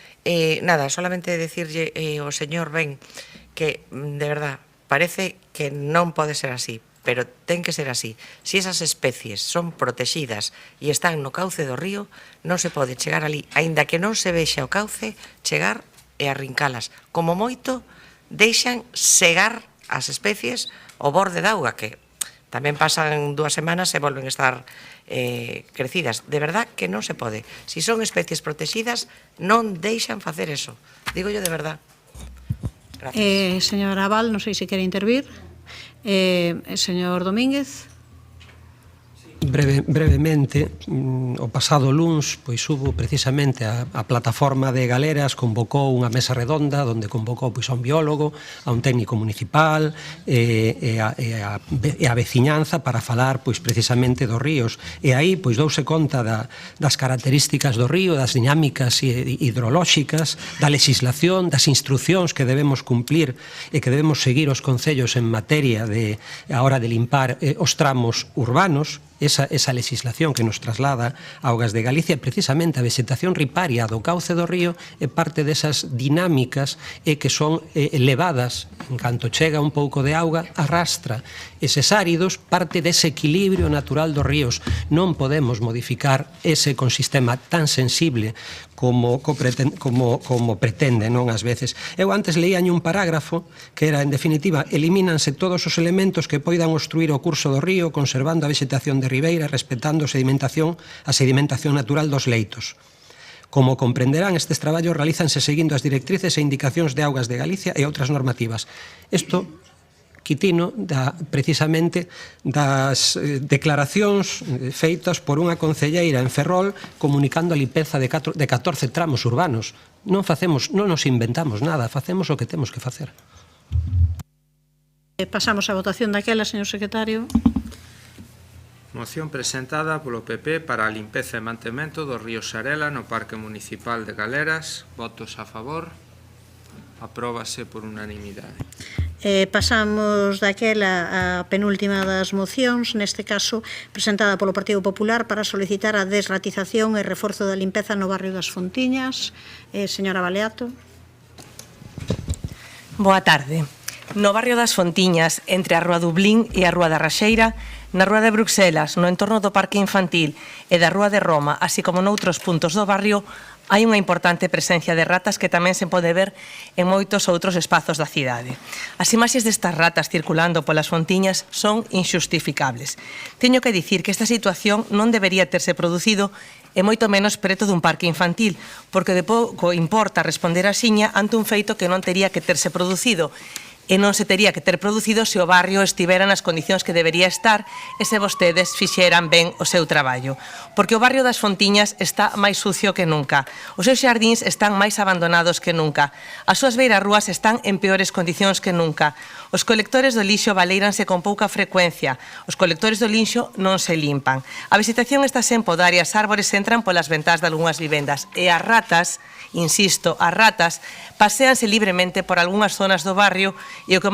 Nada, solamente decirlle ao señor Ben que, de verdad, parece que non pode ser así, pero ten que ser así. Si esas especies son protegidas e están no cauce do río, non se pode chegar ali, aínda que non se vexa o cauce, chegar e arrincalas. Como moito, deixan segar as especies ao borde da auga, que tamén pasan 2 semanas e volven a estar crecidas. De verdad que non se pode. Si son especies protegidas, non deixan facer eso. Digo yo de verdad. Señora Val, non sei se quere intervir. Señor Domínguez. Brevemente, o pasado luns pois hubo precisamente a plataforma de Galeras convocou unha mesa redonda onde convocou pois a un biólogo, a un técnico municipal e a veciñanza para falar pois precisamente dos ríos, e aí pois douse conta das características do río, das dinámicas hidrolóxicas, da legislación, das instruccións que debemos cumplir e que debemos seguir os concellos en materia de a hora de limpar os tramos urbanos. Esa legislación que nos traslada a Augas de Galicia, precisamente a vegetación riparia do cauce do río é parte desas dinámicas e que son elevadas, en canto chega un pouco de auga, arrastra eses áridos, parte dese equilibrio natural dos ríos. Non podemos modificar ese ecosistema tan sensible como pretende, non ás veces. Eu antes leíañe un parágrafo que era, en definitiva, elimínanse todos os elementos que poidan obstruir o curso do río, conservando a vegetación de ribeira, respetando a sedimentación natural dos leitos. Como comprenderán, estes traballos realízanse seguindo as directrices e indicacións de Augas de Galicia e outras normativas. Isto quitino precisamente das declaracións feitas por unha concelleira en Ferrol comunicando a limpeza de 14 tramos urbanos. Non nos inventamos nada, facemos o que temos que facer. Pasamos a votación daquela, señor secretario. Moción presentada polo PP para a limpeza e mantemento do río Xarela no Parque Municipal de Galeras. Votos a favor. Apróbase por unanimidade. Pasamos daquela a penúltima das mocións, neste caso presentada polo Partido Popular para solicitar a desratización e reforzo da limpeza no barrio das Fontiñas. Señora Baleato. Boa tarde. No barrio das Fontiñas, entre a Rúa Dublín e a Rúa da Raxeira, na Rúa de Bruxelas, no entorno do Parque Infantil e da Rúa de Roma, así como noutros puntos do barrio, hai unha importante presencia de ratas que tamén se pode ver en moitos outros espazos da cidade. As imaxes destas ratas circulando polas Fontiñas son inxustificables. Teño que dicir que esta situación non debería terse producido e moito menos preto dun parque infantil, porque de pouco importa responder a xiña ante un feito que non tería que terse producido, e non se tería que ter producido se o barrio estivera nas condicións que debería estar e se vostedes fixeran ben o seu traballo. Porque o barrio das Fontiñas está máis sucio que nunca. Os seus xardíns están máis abandonados que nunca. As súas beirarrúas están en peores condicións que nunca. Os colectores do lixo baleiranse con pouca frecuencia. Os colectores do lixo non se limpan. A vegetación está sen podar e as árbores entran polas ventás de algunhas vivendas. E as ratas, insisto, as ratas paseanse libremente por algunhas zonas do barrio e o que é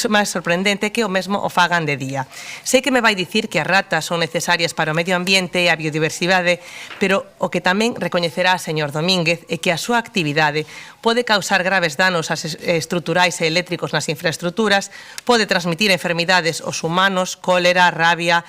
máis sorprendente é que o mesmo o fagan de día. Sei que me vai dicir que as ratas son necesarias para o medio ambiente e a biodiversidade, pero o que tamén recoñecerá o señor Domínguez é que a súa actividade pode causar graves danos estruturais e eléctricos nas infraestructuras, pode transmitir enfermidades aos humanos, cólera, rabia,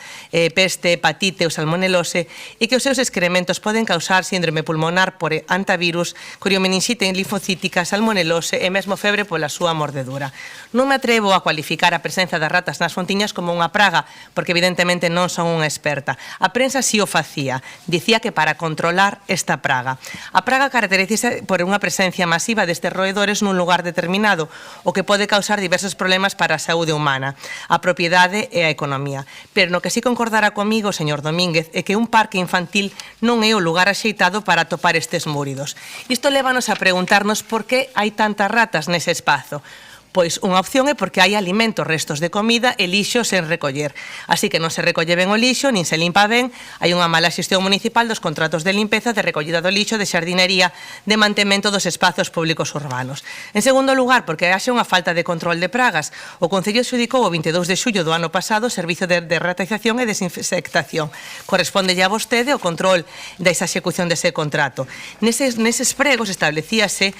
peste, hepatite ou salmonelose, e que os seus excrementos poden causar síndrome pulmonar por antivirus, coriomeningite linfocítica, salmonelose e mesmo febre pola súa mordedura. Non me atrevo a cualificar a presenza das ratas nas Fontiñas como unha praga, porque evidentemente non son unha experta. A prensa si o facía, dicía que para controlar esta praga. A praga caracterízase por unha presencia masiva destes roedores nun lugar determinado, o que pode causar diversos problemas para a saúde humana, a propiedade e a economía. Pero no que si concordará comigo, señor Domínguez, é que un parque infantil non é o lugar axeitado para atopar estes múridos. Isto lévanos a preguntarnos por que hai tantas ratas nese espazo. Pois unha opción é porque hai alimentos, restos de comida e lixo sen recoller. Así que non se recolle ben o lixo, nin se limpa ben, hai unha mala xestión municipal dos contratos de limpeza, de recollida do lixo, de xardinería, de mantemento dos espazos públicos urbanos. En segundo lugar, porque haxe unha falta de control de pragas. O Concello xudicou o 22 de xullo do ano pasado o servizo de derratización e desinfectación. Correspondelle a vostede o control desa execución dese contrato. Neses pregos establecíase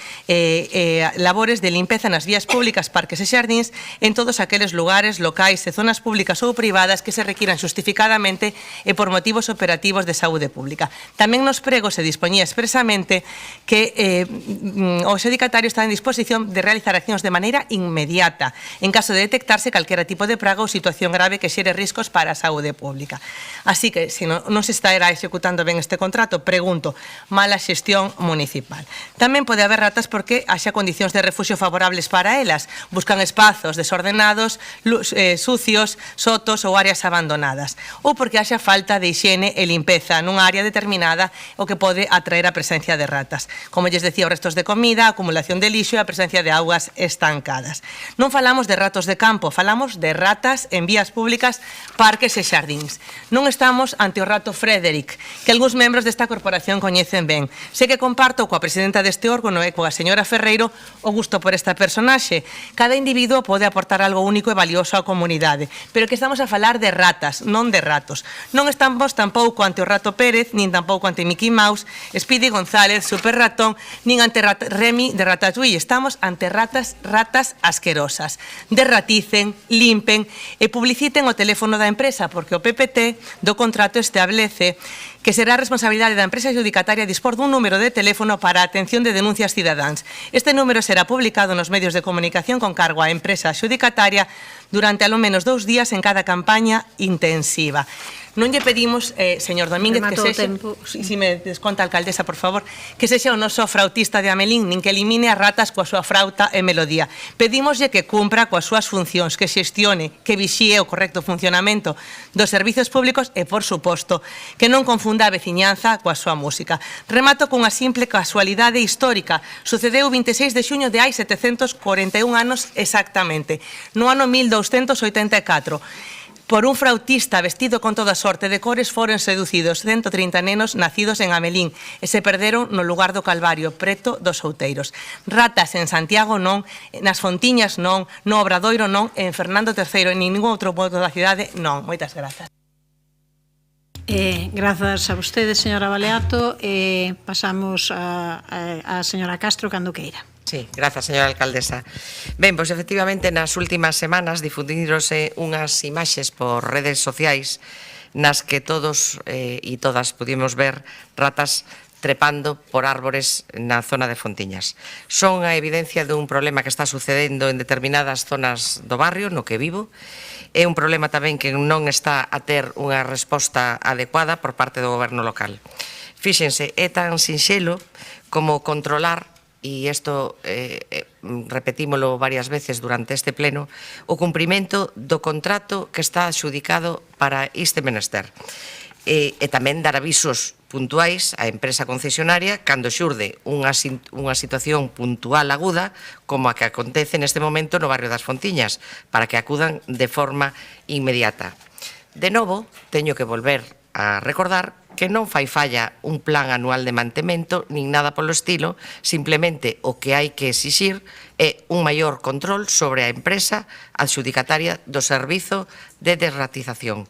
labores de limpeza nas vías públicas, parques e xardíns en todos aqueles lugares, locais e zonas públicas ou privadas que se requiran xustificadamente e por motivos operativos de saúde pública. Tamén nos pregos se dispoñía expresamente que o adxudicatario está en disposición de realizar accións de maneira inmediata en caso de detectarse calquera tipo de praga ou situación grave que xere riscos para a saúde pública. Así que, se non se está executando ben este contrato, pregunto, mala xestión municipal. Tamén pode haber ratas porque haxa condicións de refuxio favorables para elas. Buscan espazos desordenados, sucios, sotos ou áreas abandonadas. Ou porque haxa falta de higiene e limpeza nunha área determinada o que pode atraer a presencia de ratas. Como lles decía, os restos de comida, a acumulación de lixo e a presencia de augas estancadas. Non falamos de ratos de campo, falamos de ratas en vías públicas, parques e xardíns. Non estamos ante o rato Frederick, que algúns membros desta corporación coñecen ben. Sei que comparto coa presidenta deste órgano e coa señora Ferreiro o gusto por esta personaxe. Cada individuo pode aportar algo único e valioso á comunidade, pero que estamos a falar de ratas, non de ratos. Non estamos tampouco ante o rato Pérez, nin tampouco ante Mickey Mouse, Speedy González, Super Ratón, nin ante Remy de Ratatouille. Estamos ante ratas asquerosas. Derraticen, limpen e publiciten o teléfono da empresa, porque o PPT do contrato establece que será a responsabilidade da empresa adjudicataria dispor dun número de teléfono para a atención de denuncias cidadáns. Este número será publicado nos medios de comunicación con cargo á empresa adjudicataria durante alo menos 2 días en cada campaña intensiva. Non lle pedimos, señor Domínguez, que sexa, si me desconta a alcaldesa, por favor, que sexa o noso frautista de Amelín, nin que elimine as ratas coa súa frauta e melodía. Pedímoslle que cumpra coas súas funcións, que xestione, que vixíe o correcto funcionamento dos servizos públicos e, por suposto, que non confunda a veciñanza coa súa música. Remato cunha simple casualidade histórica. Sucedeu o 26 de xuño de hai 741 anos exactamente, no ano 1284. Por un frautista vestido con toda sorte de cores foron seducidos 130 nenos nacidos en Amelín e se perderon no lugar do Calvario, preto dos Outeiros. Ratas en Santiago non, nas Fontiñas non, no Obradoiro non, en Fernando III, en ningún outro punto da cidade non. Moitas grazas. Grazas a vostedes, señora Baleato. Pasamos a señora Castro cando queira. Sí, grazas, señora alcaldesa. Ben, pois efectivamente nas últimas semanas difundírose unhas imaxes por redes sociais nas que todos e todas pudimos ver ratas trepando por árbores na zona de Fontiñas. Son a evidencia dun problema que está sucedendo en determinadas zonas do barrio no que vivo. É un problema tamén que non está a ter unha resposta adecuada por parte do goberno local. Fíxense, é tan sinxelo como controlar, e isto repetímolo varias veces durante este pleno, o cumprimento do contrato que está adxudicado para este menester. E tamén dar avisos puntuais á empresa concesionaria cando xurde unha situación puntual aguda como a que acontece neste momento no barrio das Fontiñas, para que acudan de forma inmediata. De novo, teño que volver a recordar que non fai falla un plan anual de mantemento nin nada polo estilo, simplemente o que hai que exixir é un maior control sobre a empresa adxudicataria do servizo de derratización.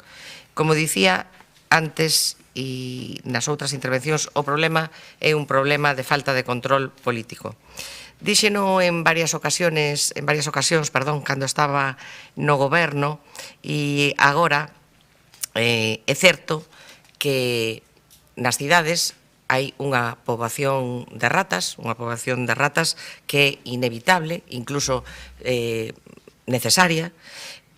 Como dicía antes e nas outras intervencións, o problema é un problema de falta de control político. Díxeno en varias ocasións, cando estaba no goberno, e agora é certo que nas cidades hai unha poboación de ratas, que é inevitable, incluso necesaria,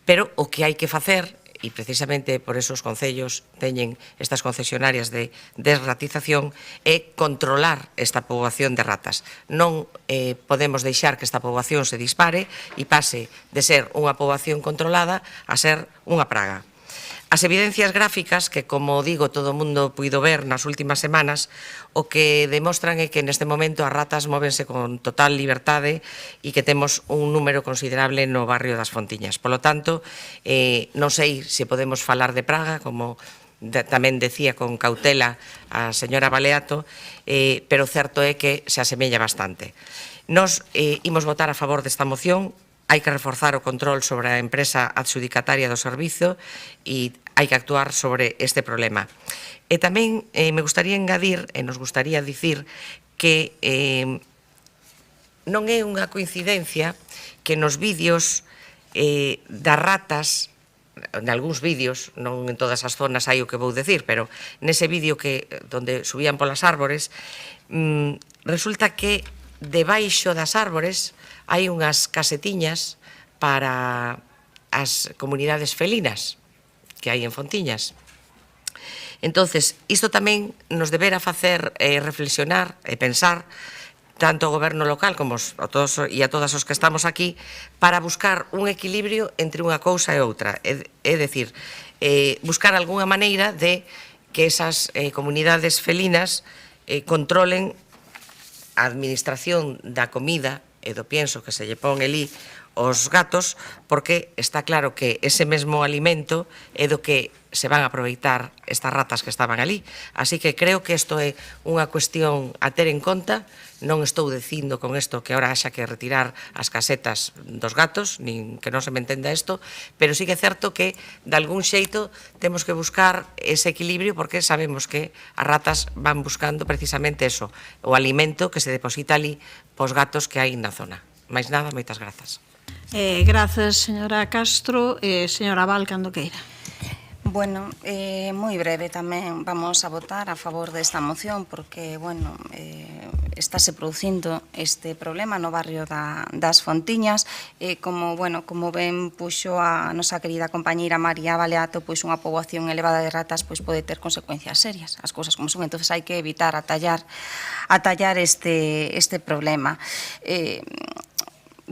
pero o que hai que facer, e precisamente por eso os concellos teñen estas concesionarias de desratización, é controlar esta poboación de ratas. Non podemos deixar que esta poboación se dispare e pase de ser unha poboación controlada a ser unha praga. As evidencias gráficas que, como digo, todo o mundo puido ver nas últimas semanas, o que demostran é que neste momento as ratas móvense con total liberdade e que temos un número considerable no barrio das Fontiñas. Polo tanto, non sei se podemos falar de praga, como tamén decía con cautela a señora Baleato, pero certo é que se asemella bastante. Nos imos votar a favor desta moción. Hai que reforzar o control sobre a empresa adxudicataria do servizo e hai que actuar sobre este problema. E tamén me gustaría engadir, e nos gustaría dicir, que non é unha coincidencia que nos vídeos das ratas, en algúns vídeos, non en todas as zonas hai o que vou decir, pero nese vídeo donde subían polas árbores, resulta que debaixo das árbores hai unhas casetiñas para as comunidades felinas que hai en Fontiñas. Entonces, isto tamén nos debera facer reflexionar e pensar tanto o goberno local como a todos e a todas os que estamos aquí para buscar un equilibrio entre unha cousa e outra. É dicir, buscar algunha maneira de que esas comunidades felinas controlen a administración da comida e do pienso que se lle pon elí os gatos, porque está claro que ese mesmo alimento é do que se van a aproveitar estas ratas que estaban ali. Así que creo que isto é unha cuestión a ter en conta. Non estou dicindo con isto que ahora haxa que retirar as casetas dos gatos, nin que non se me entenda isto, pero sí que é certo que, de algún xeito, temos que buscar ese equilibrio, porque sabemos que as ratas van buscando precisamente eso, o alimento que se deposita ali pos gatos que hai na zona. Mais nada, moitas grazas. Grazas, señora Castro. Señora Val, cando queira. Bueno, moi breve tamén vamos a votar a favor desta moción porque, bueno, estáse producindo este problema no barrio das Fontiñas como ben puxo a nosa querida compañeira María Baleato, pois unha poboación elevada de ratas pois pode ter consecuencias serias, as cousas como son, entonces hai que evitar atallar este problema.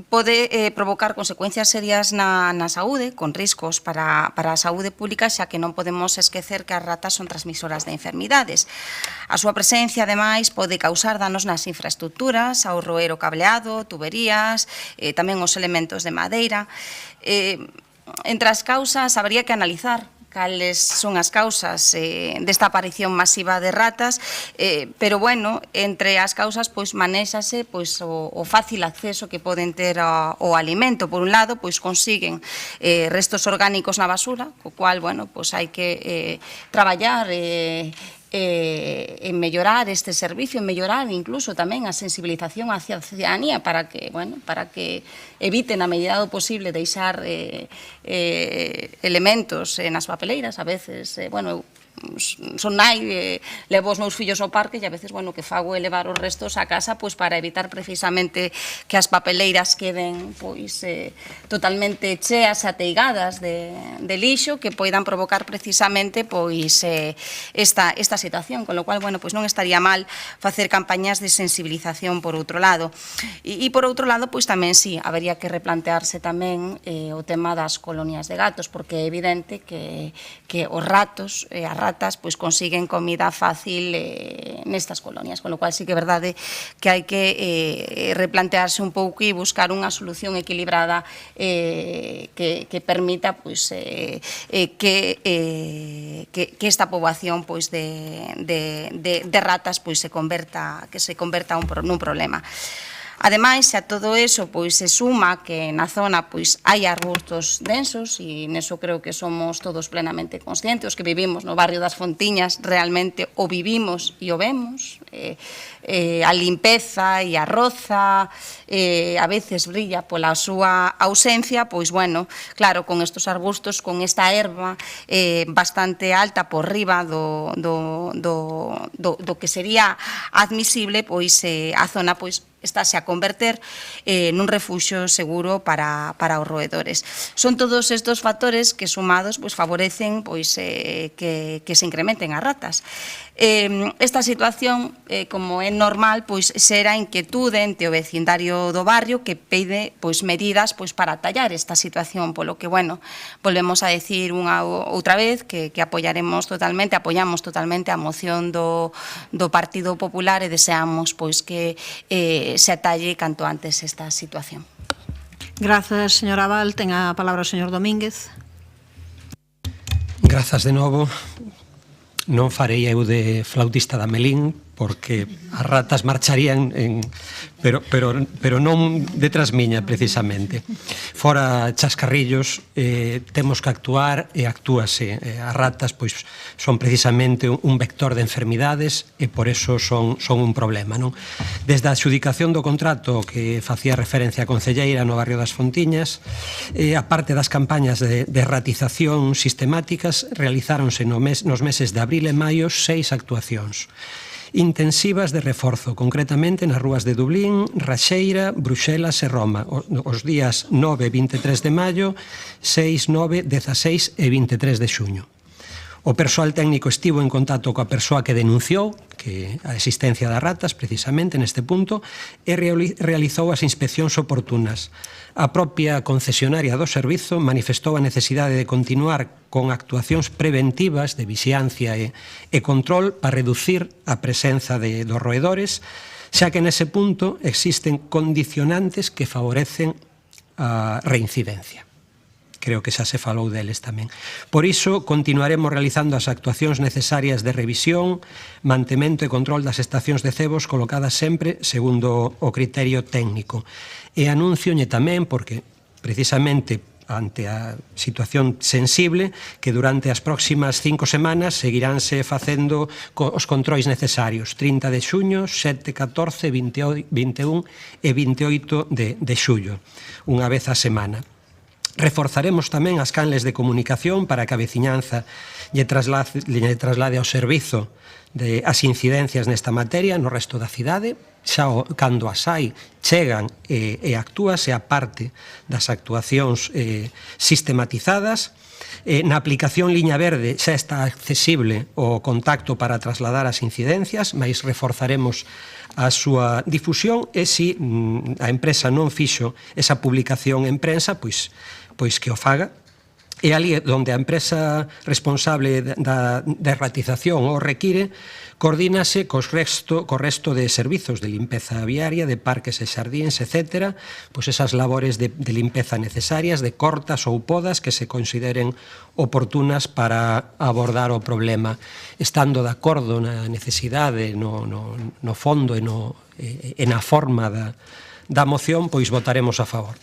Pode provocar consecuencias serias na saúde, con riscos para a saúde pública, xa que non podemos esquecer que as ratas son transmisoras de enfermidades. A súa presencia, ademais, pode causar danos nas infraestructuras, ao roer o cableado, tuberías, tamén os elementos de madeira. Entre as causas, habería que analizar cales son as causas desta aparición masiva de ratas, pero, bueno, entre as causas, pois, manéxase pois, o fácil acceso que poden ter ao alimento. Por un lado, pois, consiguen restos orgánicos na basura, co cual, bueno, pois, hai que traballar en mellorar este servicio, en mellorar incluso tamén a sensibilización hacia a ciudadanía para que eviten a medida do posible deixar elementos nas papeleiras. A veces, son nai, levo os meus fillos ao parque e a veces, que fago é levar os restos a casa pois para evitar precisamente que as papeleiras queden pois totalmente cheas e ateigadas de lixo que poidan provocar precisamente pois esta situación, con lo cual, pois non estaría mal facer campañas de sensibilización por outro lado. E por outro lado, pois tamén sí, habería que replantearse tamén o tema das colonias de gatos, porque é evidente que os ratos e as ratas pois consiguen comida fácil nestas colonias, con lo cual sí que é verdade que hai que replantearse un pouco e buscar unha solución equilibrada que permita pois que esta poboación pois de ratas pois se converta nun problema. Ademais, a todo eso pois se suma que na zona pois hai arbustos densos e neso creo que somos todos plenamente conscientes, os que vivimos no barrio das Fontiñas realmente o vivimos e o vemos. A limpeza e a roza a veces brilla pola súa ausencia, pois claro, con estos arbustos, con esta erva bastante alta por riba do que sería admisible, pois a zona pois estáse a converter nun refuxio seguro para os roedores. Son todos estes factores que sumados pois favorecen pois que se incrementen as ratas. Esta situación como é normal, pois será inquietude entre o vecindario do barrio que pide pois medidas pois para atallar esta situación, polo que, bueno, volvemos a decir unha outra vez que apoyamos totalmente a moción do Partido Popular e deseamos pois que se atalle canto antes esta situación. Grazas, señora Val. Ten a palabra o señor Domínguez. Grazas de novo. Non farei eu de flautista da Melín, porque as ratas marcharían pero non detrás miña, precisamente. Fora chascarrillos, temos que actuar e actúase. As ratas pois son precisamente un vector de enfermidades e por eso son un problema, non? Desde a adxudicación do contrato que facía referencia a concelleira no barrio das Fontiñas, a parte das campañas de ratización sistemáticas, realizáronse nos meses de abril e maio 6 actuacións intensivas de reforzo, concretamente nas rúas de Dublín, Raxeira, Bruxelas e Roma, os días 9 e 23 de maio, 6, 9, 16 e 23 de xuño. O persoal técnico estivo en contacto coa persoa que denunciou que a existencia das ratas, precisamente neste punto, e realizou as inspeccións oportunas. A propia concesionaria do servizo manifestou a necesidade de continuar con actuacións preventivas de vixiancia e control para reducir a presenza dos roedores, xa que nese punto existen condicionantes que favorecen a reincidencia. Creo que xa se falou deles tamén. Por iso, continuaremos realizando as actuacións necesarias de revisión, mantemento e control das estacións de cebos colocadas sempre segundo o criterio técnico. E anúncioñe tamén, porque precisamente ante a situación sensible, que durante as próximas 5 semanas seguiránse facendo os controis necesarios. 30 de xuño, 7, 14, 21 e 28 de xullo, unha vez a semana. Reforzaremos tamén as canles de comunicación para que a veciñanza lle traslade ao servizo as incidencias nesta materia no resto da cidade. Xa cando as hai, chegan e actúase a parte das actuacións sistematizadas. Na aplicación Liña Verde xa está accesible o contacto para trasladar as incidencias, mais reforzaremos a súa difusión e se a empresa non fixo esa publicación en prensa, pois que o faga. E ali onde a empresa responsable da ratización o require, coordínase co resto de servizos de limpeza viaria, de parques e xardíns, etc., pois esas labores de limpeza necesarias, de cortas ou podas que se consideren oportunas para abordar o problema. Estando de acordo na necesidade, no fondo e na forma da moción, pois votaremos a favor.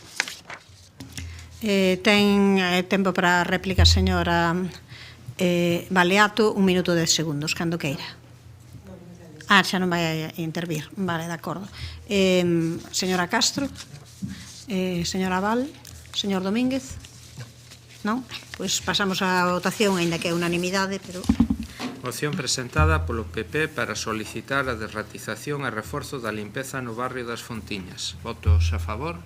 Ten tempo para a réplica, señora Baleato, 1 minuto e 10 segundos, cando queira. Xa non vai a intervir. Vale, de acordo. Señora Castro, señora Val, señor Domínguez. Non? Pois pasamos á votación, aínda que é unanimidade, pero... Moción presentada polo PP para solicitar a derratización e reforzo da limpeza no barrio das Fontiñas. Votos a favor?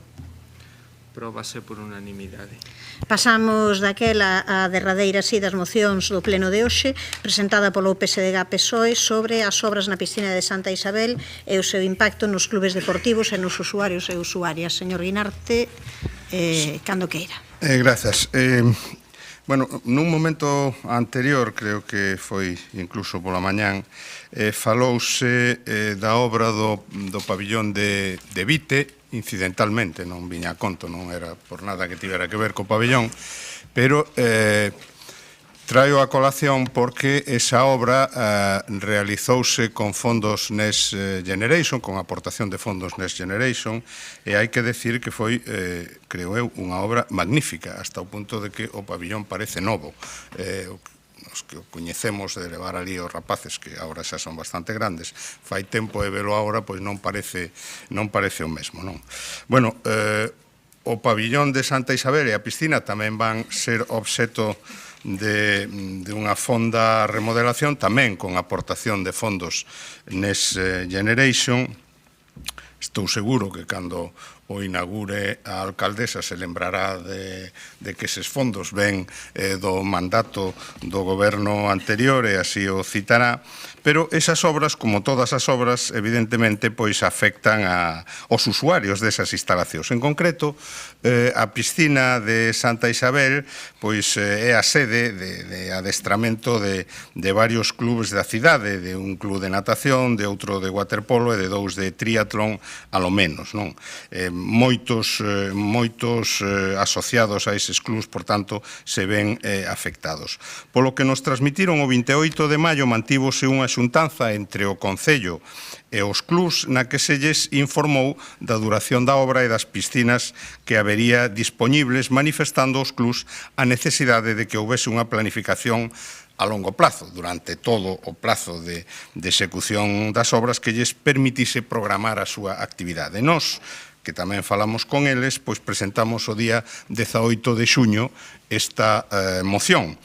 Apróbase por unanimidade. Pasamos daquela a derradeira das mocións do pleno de hoxe, presentada polo PSDG-PSOE sobre as obras na piscina de Santa Isabel e o seu impacto nos clubes deportivos e nos usuarios e usuarias. Señor Guinarte, cando queira. Grazas. Bueno, nun momento anterior, creo que foi incluso pola mañán, falouse da obra do pabillón de Vite, incidentalmente, non viña a conto, non era por nada que tivera que ver co pabillón, pero traio a colación porque esa obra realizouse con fondos Next Generation, con aportación de fondos Next Generation, e hai que decir que foi, creo eu, unha obra magnífica, hasta o punto de que o pabillón parece novo. Os que o coñecemos de levar ali os rapaces, que agora xa son bastante grandes, fai tempo e velo agora, pois non parece o mesmo, non? Bueno, o pabillón de Santa Isabel e a piscina tamén van ser obxeto de unha fonda remodelación, tamén con aportación de fondos Next Generation, Estou seguro que cando o inaugure a alcaldesa se lembrará de que eses fondos ven do mandato do goberno anterior e así o citará, pero esas obras, como todas as obras, evidentemente, pois afectan aos usuarios desas instalacións. En concreto, a piscina de Santa Isabel pois é a sede de adestramento de varios clubes da cidade, de un club de natación, de outro de waterpolo e de dous de triatlón, alo menos, non? Moitos asociados a eses clubs, por tanto, se ven afectados. Polo que nos transmitiron o 28 de maio mantívose unha xuntanza entre o Concello e os clubs na que se lles informou da duración da obra e das piscinas que habería dispoñibles, manifestando aos clubs a necesidade de que houvese unha planificación a longo plazo, durante todo o plazo de execución das obras que lles permitise programar a súa actividade. Nós, que tamén falamos con eles, pois presentamos o día 18 de xuño esta moción.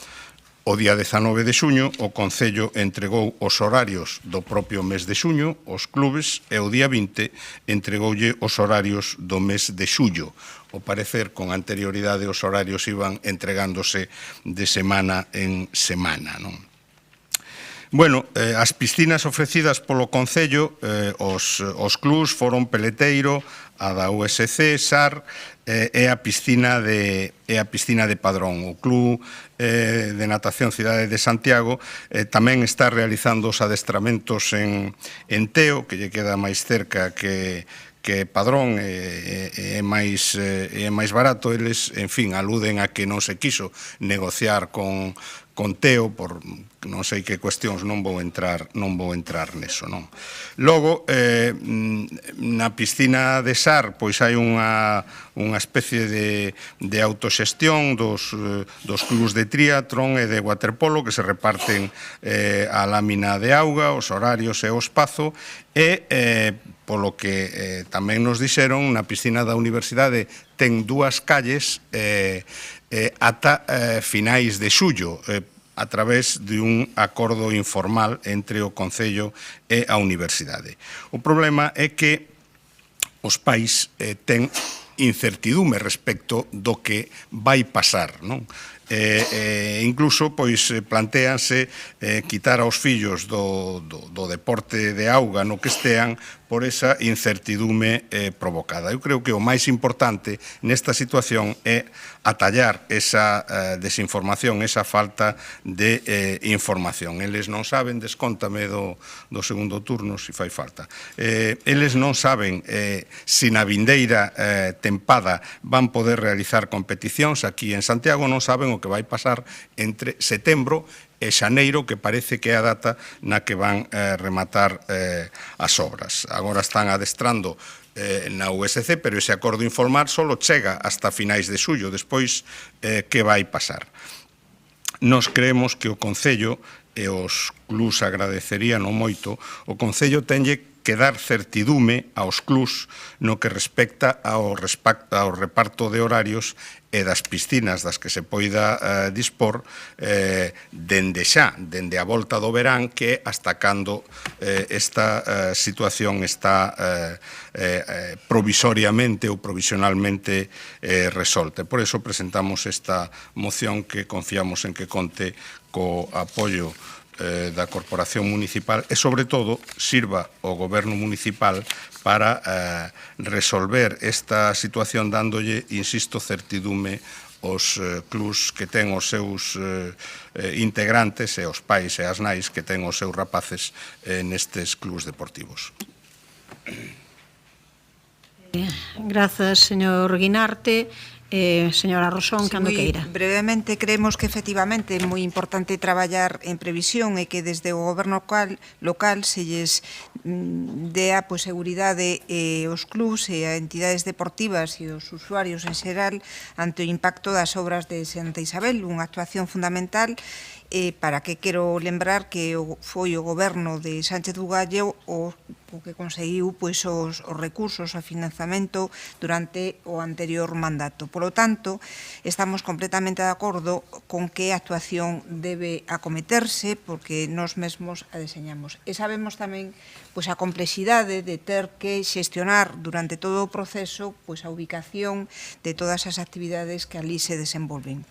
O día 19 de xuño, o Concello entregou os horarios do propio mes de xuño aos clubes e o día 20 entregoulle os horarios do mes de xullo. Ao parecer, con anterioridade, os horarios iban entregándose de semana en semana, non? Bueno, as piscinas ofrecidas polo Concello, os clubs foron Peleteiro, a da USC, SAR e a piscina de Padrón. O Club de Natación Cidade de Santiago tamén está realizando os adestramentos en Teo, que lle queda máis cerca que Padrón é máis barato. Eles, en fin, aluden a que non se quiso negociar con Teo por non sei que cuestións, non vou entrar neso, non. Logo, na piscina de SAR, pois hai unha especie de autoxestión dos clubs de triatlón e de waterpolo que se reparten a lámina de auga, os horarios e o espazo, e polo que tamén nos dixeron, na piscina da Universidade ten 2 calles ata finais de xullo, a través de un acordo informal entre o Concello e a Universidade. O problema é que os pais ten incertidume respecto do que vai pasar, non? Incluso, pois, plantéanse quitar aos fillos do deporte de auga no que estean por esa incertidume provocada. Eu creo que o máis importante nesta situación é atallar esa desinformación, esa falta de información. Eles non saben, descóntame do segundo turno, se fai falta. Eles non saben se na vindeira tempada van poder realizar competicións. Aquí en Santiago non saben o que vai pasar entre setembro e xaneiro, que parece que é a data na que van rematar as obras. Agora están adestrando na USC, pero ese acordo informal só chega hasta finais de xullo. Despois, que vai pasar? Nos creemos que o Concello, e os clubs agradecerían moito, o Concello tenlle que dar certidume aos clubs no que respecta ao reparto de horarios e das piscinas das que se poida dispor dende a volta do verán, que hasta cando esta situación está provisoriamente ou provisionalmente resolta. Por eso presentamos esta moción que confiamos en que conte co apoio da Corporación Municipal e, sobre todo, sirva ao Goberno Municipal para resolver esta situación dándolle, insisto, certidume aos clubs que ten os seus integrantes e os pais e as nais que ten os seus rapaces nestes clubs deportivos. Grazas, señor Guinarte. Señora Rosón, cando queira. Brevemente, creemos que efectivamente é moi importante traballar en previsión e que desde o goberno local se lles dea seguridade aos clubs e a entidades deportivas e os usuarios en xeral ante o impacto das obras de Santa Isabel, unha actuación fundamental para que quero lembrar que foi o goberno de Sánchez Bugallo o co que conseguiu pois, os recursos, o financiamento durante o anterior mandato. Por lo tanto, estamos completamente de acordo con que a actuación debe acometerse porque nós mesmos a deseñamos. E sabemos tamén pois, a complexidade de ter que xestionar durante todo o proceso pois, a ubicación de todas as actividades que ali se desenvolven.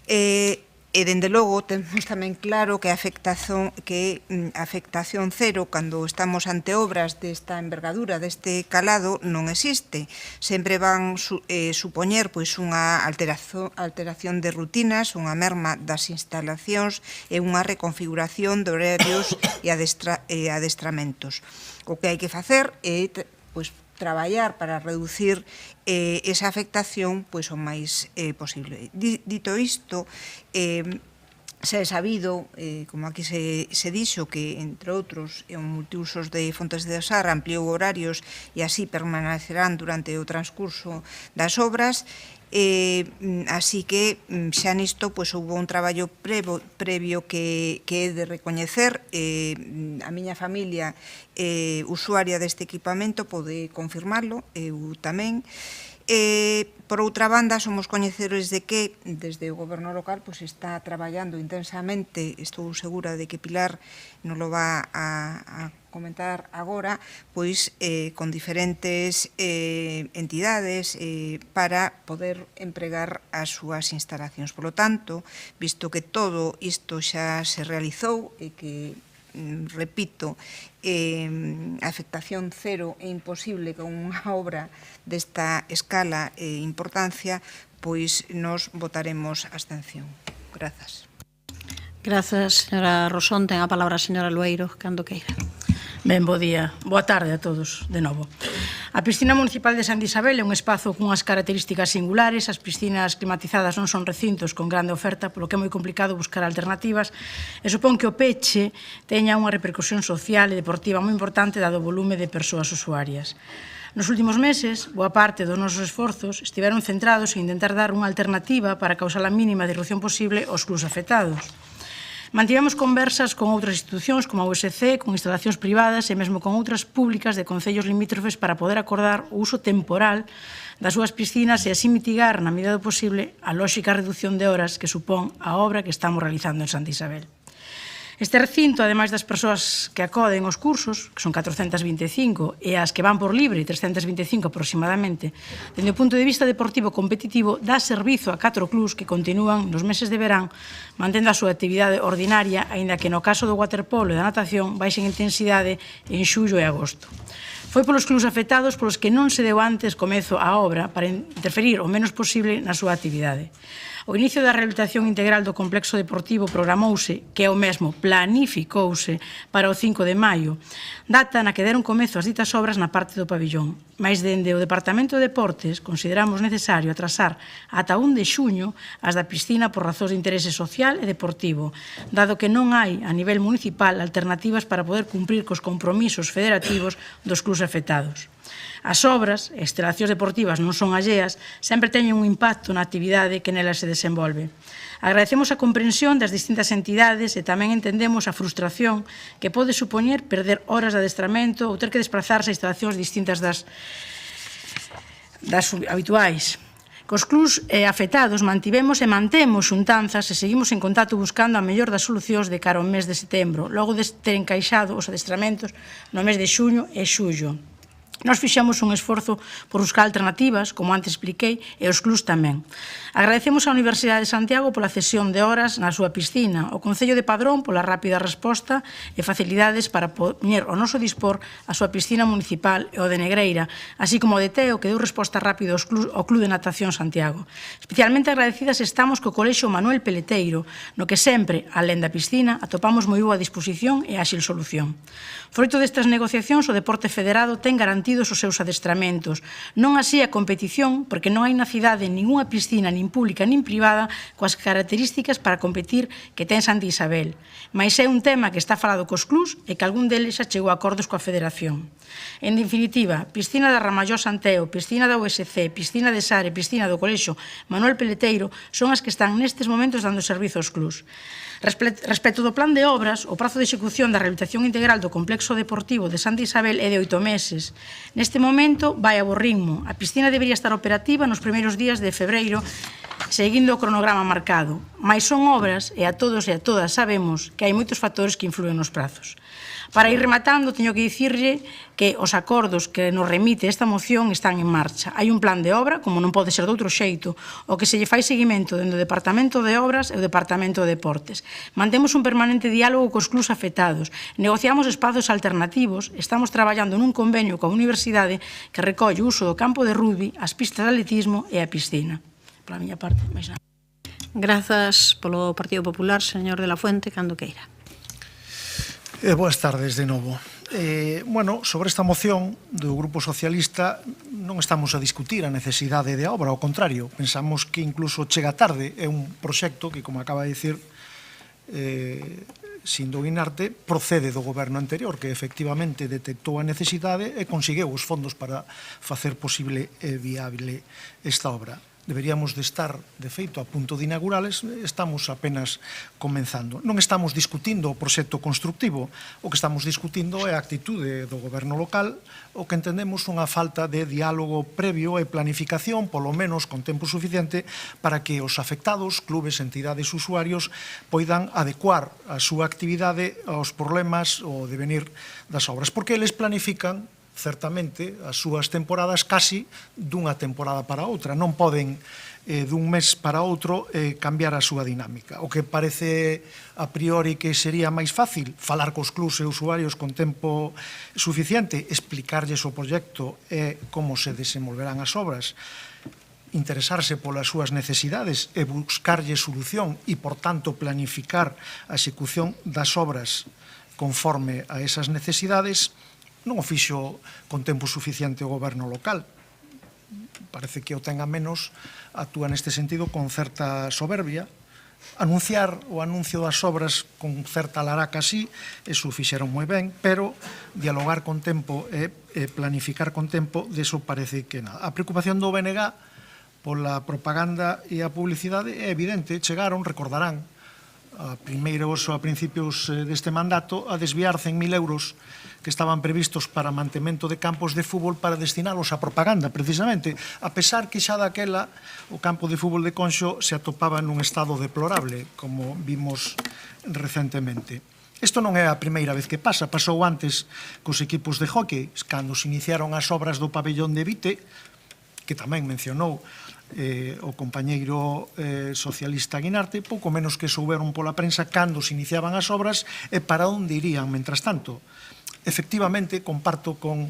E, dende logo, temos tamén claro que a afectación cero, cando estamos ante obras desta envergadura, deste calado, non existe. Sempre van supoñer pois, unha alteración de rutinas, unha merma das instalacións e unha reconfiguración de horarios e adestramentos. O que hai que facer é pois, traballar para reducir esa afectación pois, o máis posible. Dito isto, se é sabido, como aquí se dixo, que, entre outros, o multiusos de Fontes de Sar ampliou horarios e así permanecerán durante o transcurso das obras, así que xa nisto pois, houve un traballo previo que é de recoñecer. A miña familia usuaria deste equipamento pode confirmarlo, eu tamén. Por outra banda, somos coñecedores de que desde o goberno local pois, está traballando intensamente, estou segura de que Pilar nos lo va a comentar agora, pois con diferentes entidades para poder empregar as súas instalacións. Por lo tanto, visto que todo isto xa se realizou e que repito, a afectación cero é imposible con unha obra desta escala e importancia, pois nos votaremos abstención. Grazas. Grazas, señora Rosón. Ten a palabra a señora Lueiro, cando queira. Ben, bo día, boa tarde a todos, de novo. A piscina municipal de Santa Isabel é un espazo cunhas características singulares. As piscinas climatizadas non son recintos con grande oferta, polo que é moi complicado buscar alternativas, e supón que o peche teña unha repercusión social e deportiva moi importante dado o volume de persoas usuarias. Nos últimos meses, boa parte dos nosos esforzos estiveron centrados en intentar dar unha alternativa para causar a mínima disrupción posible aos clubs afectados. Mantivemos conversas con outras institucións como a USC, con instalacións privadas e mesmo con outras públicas de concellos limítrofes para poder acordar o uso temporal das súas piscinas e así mitigar, na medida do posible, a lóxica reducción de horas que supón a obra que estamos realizando en Santa Isabel. Este recinto, ademais das persoas que acoden aos cursos, que son 425, e as que van por libre, 325 aproximadamente, dende o punto de vista deportivo competitivo, dá servizo a 4 clubs que continúan nos meses de verán mantendo a súa actividade ordinaria, aínda que no caso do waterpolo e da natación baixen intensidade en xullo e agosto. Foi polos clubs afectados polos que non se deu antes comezo a obra para interferir o menos posible na súa actividade. O inicio da rehabilitación integral do complexo deportivo programouse, que é o mesmo planificouse, para o 5 de maio, data na que deron comezo as ditas obras na parte do pabillón. Mais dende o Departamento de Deportes consideramos necesario atrasar ata 1 de xuño as da piscina por razóns de interese social e deportivo, dado que non hai a nivel municipal alternativas para poder cumprir cos compromisos federativos dos clubs afectados. As obras e instalacións deportivas non son alleas, sempre teñen un impacto na actividade que nela se desenvolve. Agradecemos a comprensión das distintas entidades e tamén entendemos a frustración que pode supoñer perder horas de adestramento ou ter que desplazarse a instalacións distintas das habituais. Cos clubs afectados mantivemos e mantemos xuntanzas e seguimos en contacto buscando a mellor das solucións de cara ao mes de setembro, logo de ter encaixado os adestramentos no mes de xuño e xullo. Nos fixemos un esforzo por buscar alternativas, como antes expliquei, e os clubs tamén. Agradecemos á Universidade de Santiago pola cesión de horas na súa piscina, ao Concello de Padrón pola rápida resposta e facilidades para poñer ao noso dispor a súa piscina municipal e o de Negreira, así como o de Teo, que deu resposta rápida ao Club de Natación Santiago. Especialmente agradecidas estamos co Colexio Manuel Peleteiro, no que sempre, alén da piscina, atopamos moi boa disposición e áxil solución. Froito destas negociacións, o deporte federado ten garantido mantidos os seus adestramentos. Non así a competición, porque non hai na cidade ningunha piscina, nin pública nin privada, coas características para competir que ten Santa Isabel. Mais é un tema que está falado cos clubs e que algún deles xa chegou a acordos coa Federación. En definitiva, piscina da Ramallo Santeo, piscina da USC, piscina de Sare, piscina do Colexio Manuel Peleteiro son as que están nestes momentos dando servizo aos clubs. Respecto do plan de obras, o prazo de execución da rehabilitación integral do complexo deportivo de Santa Isabel é de 8 meses. Neste momento vai a bo ritmo. A piscina debería estar operativa nos primeiros días de febreiro, seguindo o cronograma marcado. Mais son obras, e a todos e a todas sabemos que hai moitos factores que influen nos prazos. Para ir rematando, teño que dicirlle que os acordos que nos remite esta moción están en marcha. Hai un plan de obra, como non pode ser de outro xeito, o que se lle fai seguimento dentro do Departamento de Obras e o Departamento de Deportes. Mantemos un permanente diálogo cos clubs afectados, negociamos espazos alternativos, estamos traballando nun convenio coa Universidade que recolle o uso do campo de rugby, as pistas de atletismo e a piscina. Pola miña parte, máis nada. Grazas polo Partido Popular, señor de la Fuente, cando queira. Boas tardes de novo. Sobre esta moción do Grupo Socialista non estamos a discutir a necesidade de obra, ao contrario, pensamos que incluso chega tarde, é un proxecto que, como acaba de dicir Sindo Guinarte, procede do goberno anterior, que efectivamente detectou a necesidade e conseguiu os fondos para facer posible e viable esta obra. Deberíamos de estar, de feito, a punto de inaugurales, estamos apenas comenzando. Non estamos discutindo o proxecto constructivo, o que estamos discutindo é a actitude do goberno local, o que entendemos unha falta de diálogo previo e planificación, polo menos con tempo suficiente, para que os afectados, clubes, entidades, usuarios, poidan adecuar a súa actividade aos problemas ou devenir das obras, porque eles planifican certamente as súas temporadas casi dunha temporada para outra. Non poden dun mes para outro cambiar a súa dinámica. O que parece a priori que sería máis fácil falar cos clubs e usuarios con tempo suficiente, explicarlles o proxecto e como se desenvolverán as obras, interesarse polas súas necesidades e buscarlle solución e, por tanto, planificar a execución das obras conforme a esas necesidades, non o fixo con tempo suficiente o goberno local. Parece que o tenga menos, actúa neste sentido con certa soberbia. Anunciar o anuncio das obras con certa laraca así, eso o fixeron moi ben, pero dialogar con tempo e planificar con tempo, deso parece que nada. A preocupación do BNG pola propaganda e a publicidade é evidente. Chegaron, recordarán, a principios deste mandato, a desviar 100.000 euros que estaban previstos para mantemento de campos de fútbol para destinalos a propaganda, precisamente, a pesar que xa daquela o campo de fútbol de Conxo se atopaba nun estado deplorable, como vimos recentemente. Isto non é a primeira vez que pasa, pasou antes cos equipos de hockey, cando se iniciaron as obras do pabellón de Vite, que tamén mencionou o compañeiro socialista Guinarte, pouco menos que souberon pola prensa cando se iniciaban as obras e para onde irían mentras tanto. Efectivamente, comparto co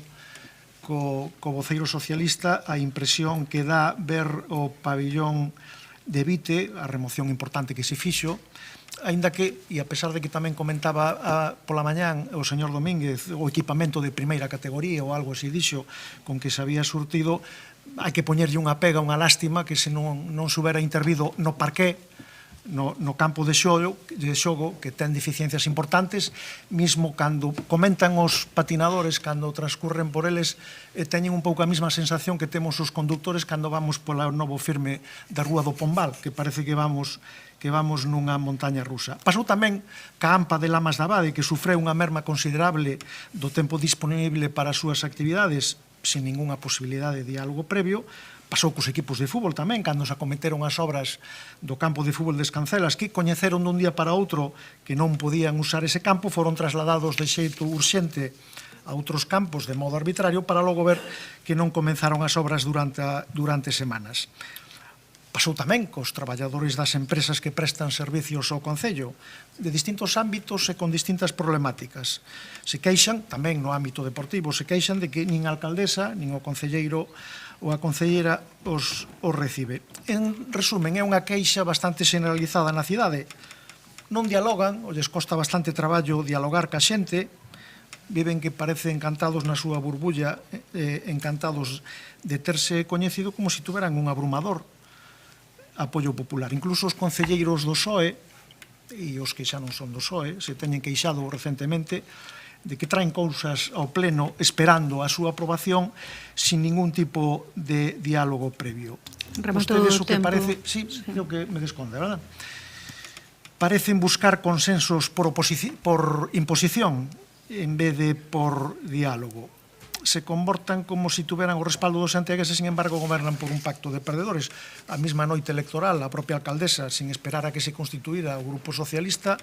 voceiro socialista a impresión que dá ver o pabellón de Vite, a remoción importante que se fixo, aínda que, e a pesar de que tamén comentaba pola mañán o señor Domínguez, o equipamento de primeira categoría ou algo así dixo, con que se había surtido, hai que poñerlle unha pega, unha lástima, que se non se houbera intervido no parqué, no campo de xogo, que ten deficiencias importantes, mismo cando comentan os patinadores, cando transcurren por eles, teñen un pouco a mesma sensación que temos os condutores cando vamos pola novo firme da Rúa do Pombal, que parece que vamos nunha montaña rusa. Pasou tamén ca AMPA de Lamas de Abade, que sufreu unha merma considerable do tempo disponible para as súas actividades, sin ningunha posibilidade de diálogo previo. Pasou cos equipos de fútbol tamén, cando se acometeron as obras do campo de fútbol de Escancelas, que coñeceron dun día para outro que non podían usar ese campo, foron trasladados de xeito urxente a outros campos de modo arbitrario para logo ver que non comenzaron as obras durante semanas. Pasou tamén cos traballadores das empresas que prestan servicios ao Concello, de distintos ámbitos e con distintas problemáticas. Se queixan, tamén no ámbito deportivo, se queixan de que nin a alcaldesa, nin o concelleiro ou a concelleira os recibe. En resumen, é unha queixa bastante generalizada na cidade. Non dialogan, ou lles costa bastante traballo dialogar ca xente, viven que parece encantados na súa burbulla encantados de terse coñecido como se tuveran un abrumador apoio popular. Incluso os concelleiros do PSOE, e os que xa non son do PSOE, se teñen queixado recentemente de que traen cousas ao pleno esperando a súa aprobación sin ningún tipo de diálogo previo. Rematou Vostedes o o que tempo. parece... Sí, creo que me desconde, verdad? Parecen buscar consensos por imposición en vez de por diálogo. Se comportan como si tuveran o respaldo dos santiagueses, sin embargo, gobernan por un pacto de perdedores. A mesma noite electoral, a propia alcaldesa, sin esperar a que se constituíra o Grupo Socialista,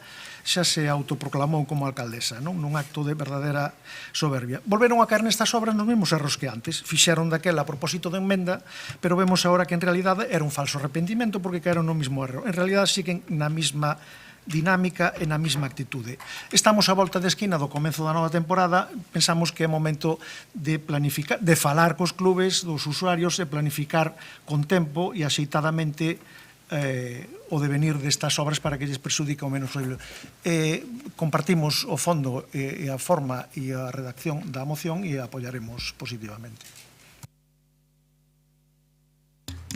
xa se autoproclamou como alcaldesa, non? Nun acto de verdadeira soberbia. Volveron a caer nestas obras nos mesmos erros que antes. Fixeron daquela a propósito de enmenda, pero vemos agora que en realidade era un falso arrependimento porque caeron no mismo erro. En realidade siguen na mesma dinámica e na mesma actitude. Estamos á volta de esquina do comezo da nova temporada, pensamos que é momento de planificar, de falar cos clubes, dos usuarios e planificar con tempo e axeitadamente o devenir destas obras para que lles perxudique o menos posible. Compartimos o fondo e a forma e a redacción da moción e a apoiaremos positivamente.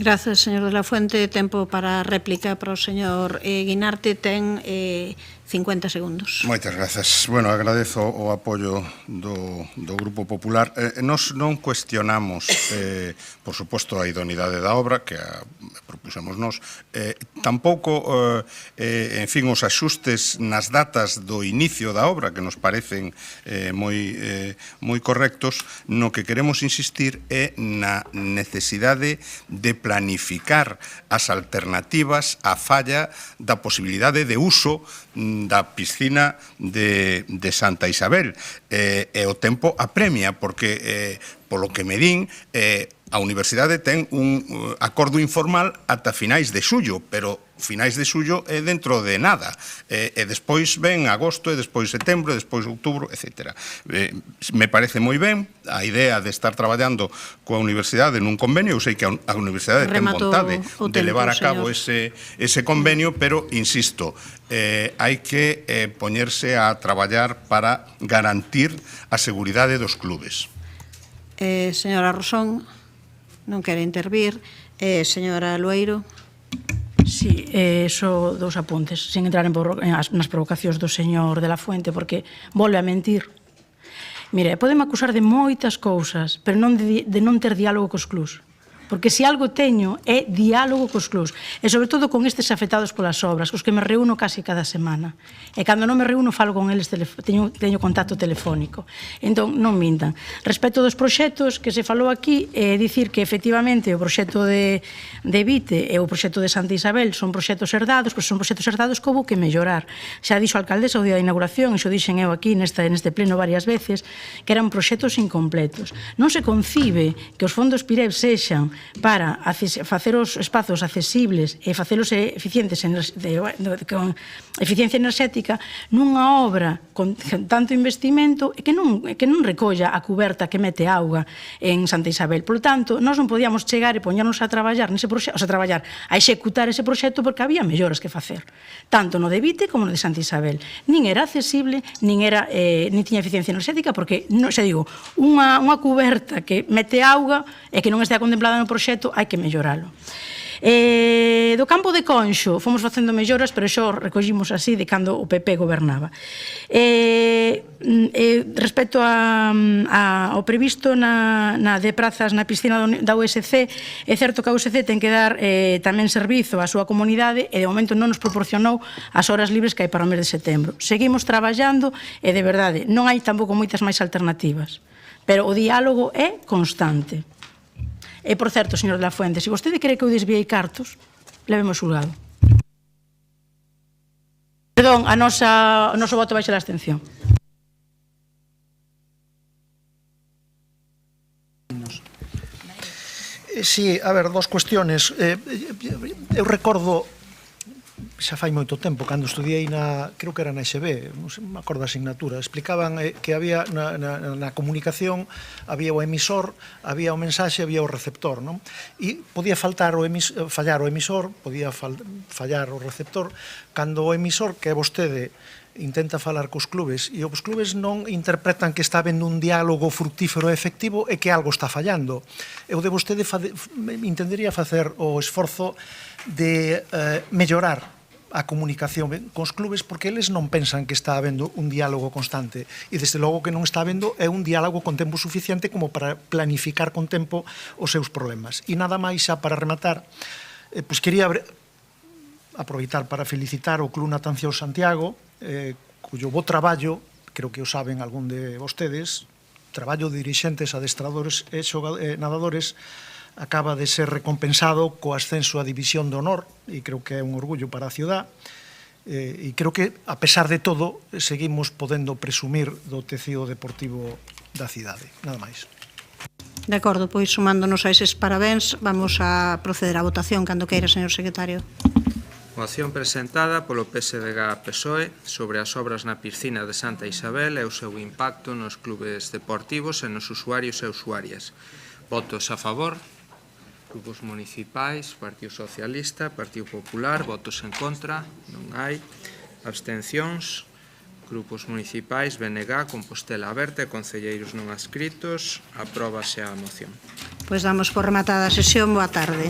Gracias, señor de la Fuente. Tempo para réplica para o señor Guinarte. Ten 50 segundos. Moitas grazas. Bueno, agradezo o apoio do Grupo Popular. Nos non cuestionamos, por suposto, a idoneidade da obra, que a propusemos nós. Tampouco, en fin, os axustes nas datas do inicio da obra, que nos parecen moi correctos. No que queremos insistir é na necesidade de planificar as alternativas á falla da posibilidade de uso da piscina de Santa Isabel. E o tempo apremia, porque, polo que me din, a Universidade ten un acordo informal ata finais de xullo, pero finais de xullo é dentro de nada. E despois ven agosto, e despois setembro, e despois outubro, etc. Me parece moi ben a idea de estar traballando coa Universidade nun convenio. Eu sei que a Universidade ten vontade de levar a cabo ese convenio, pero, insisto, hai que poñerse a traballar para garantir a seguridade dos clubes. Señora Rosón, non quere intervir. Señora Lueiro. Sí, só dous apuntes, sin entrar nas provocacións do señor de la Fuente, porque volve a mentir. Mire, podeme acusar de moitas cousas, pero non de non ter diálogo cos clubs. Porque se algo teño é diálogo cos clubs, e sobre todo con estes afectados polas obras, cos que me reúno casi cada semana. E cando non me reúno falo con eles, teño contacto telefónico. Entón, non mintan. Respecto dos proxectos que se falou aquí, é dicir que efectivamente o proxecto de Vite e o proxecto de Santa Isabel son proxectos herdados, pois son proxectos herdados que houve que mellorar. Xa dixo a alcaldesa o día da inauguración, e xo dixen eu aquí neste pleno varias veces, que eran proxectos incompletos. Non se concibe que os fondos PIREB sexan para facer os espazos accesibles e facelos eficientes con eficiencia enerxética nunha obra con tanto investimento e que non recolla a cuberta que mete auga en Santa Isabel. Por lo tanto, nós non podíamos chegar e poñernos a traballar nese proxecto, a executar ese proxecto, porque había melloras que facer, tanto no de Vite como no de Santa Isabel. Nin era accesible, nin tiña eficiencia enerxética, porque, xa digo, unha cuberta que mete auga e que non estea contemplada no proxecto, hai que melloralo. Do campo de Conxo fomos facendo melloras, pero xo recollimos así de cando o PP gobernaba. Respecto ao previsto de prazas na piscina da USC, é certo que a USC ten que dar tamén servizo á súa comunidade e de momento non nos proporcionou as horas libres que hai para o mes de setembro. Seguimos traballando e de verdade non hai tampouco moitas máis alternativas, pero o diálogo é constante. E, por certo, señor de la Fuente, se vostede cree que eu desviei cartos, levemos xulgado. Perdón, o noso voto vai ser a abstención. Sí, a ver, dos cuestiones. Eu recordo, xa fai moito tempo, cando estudiei creo que era na ESB, non me acordo a asignatura, explicaban que había na comunicación, había o emisor, había o mensaxe, había o receptor, non? E podía fallar o emisor, podía fallar o receptor, cando o emisor, que é vostede, intenta falar cos clubes e os clubes non interpretan que está habendo un diálogo fructífero e efectivo e que algo está fallando. Eu de vostede intendería facer o esforzo de mellorar a comunicación cos clubes porque eles non pensan que está habendo un diálogo constante e desde logo que non está habendo é un diálogo con tempo suficiente como para planificar con tempo os seus problemas. E nada máis xa para rematar, pois quería aproveitar para felicitar o Club Natancio Santiago, cuyo bo traballo, creo que o saben algún de vostedes, traballo de dirixentes, adestradores e nadadores, acaba de ser recompensado co ascenso a División de Honor, e creo que é un orgullo para a ciudad, e creo que, a pesar de todo, seguimos podendo presumir do tecido deportivo da cidade. Nada máis. De acordo, pois sumándonos a eses parabéns, vamos a proceder á votación cando queira, señor secretario. Moción presentada polo PSDG-PSOE sobre as obras na piscina de Santa Isabel e o seu impacto nos clubes deportivos e nos usuarios e usuarias. Votos a favor, grupos municipais, Partido Socialista, Partido Popular, votos en contra, non hai, abstencións, grupos municipais, BNG, Compostela Aberta e concelleiros non adscritos, apróbase a moción. Pois damos por rematada a sesión, boa tarde.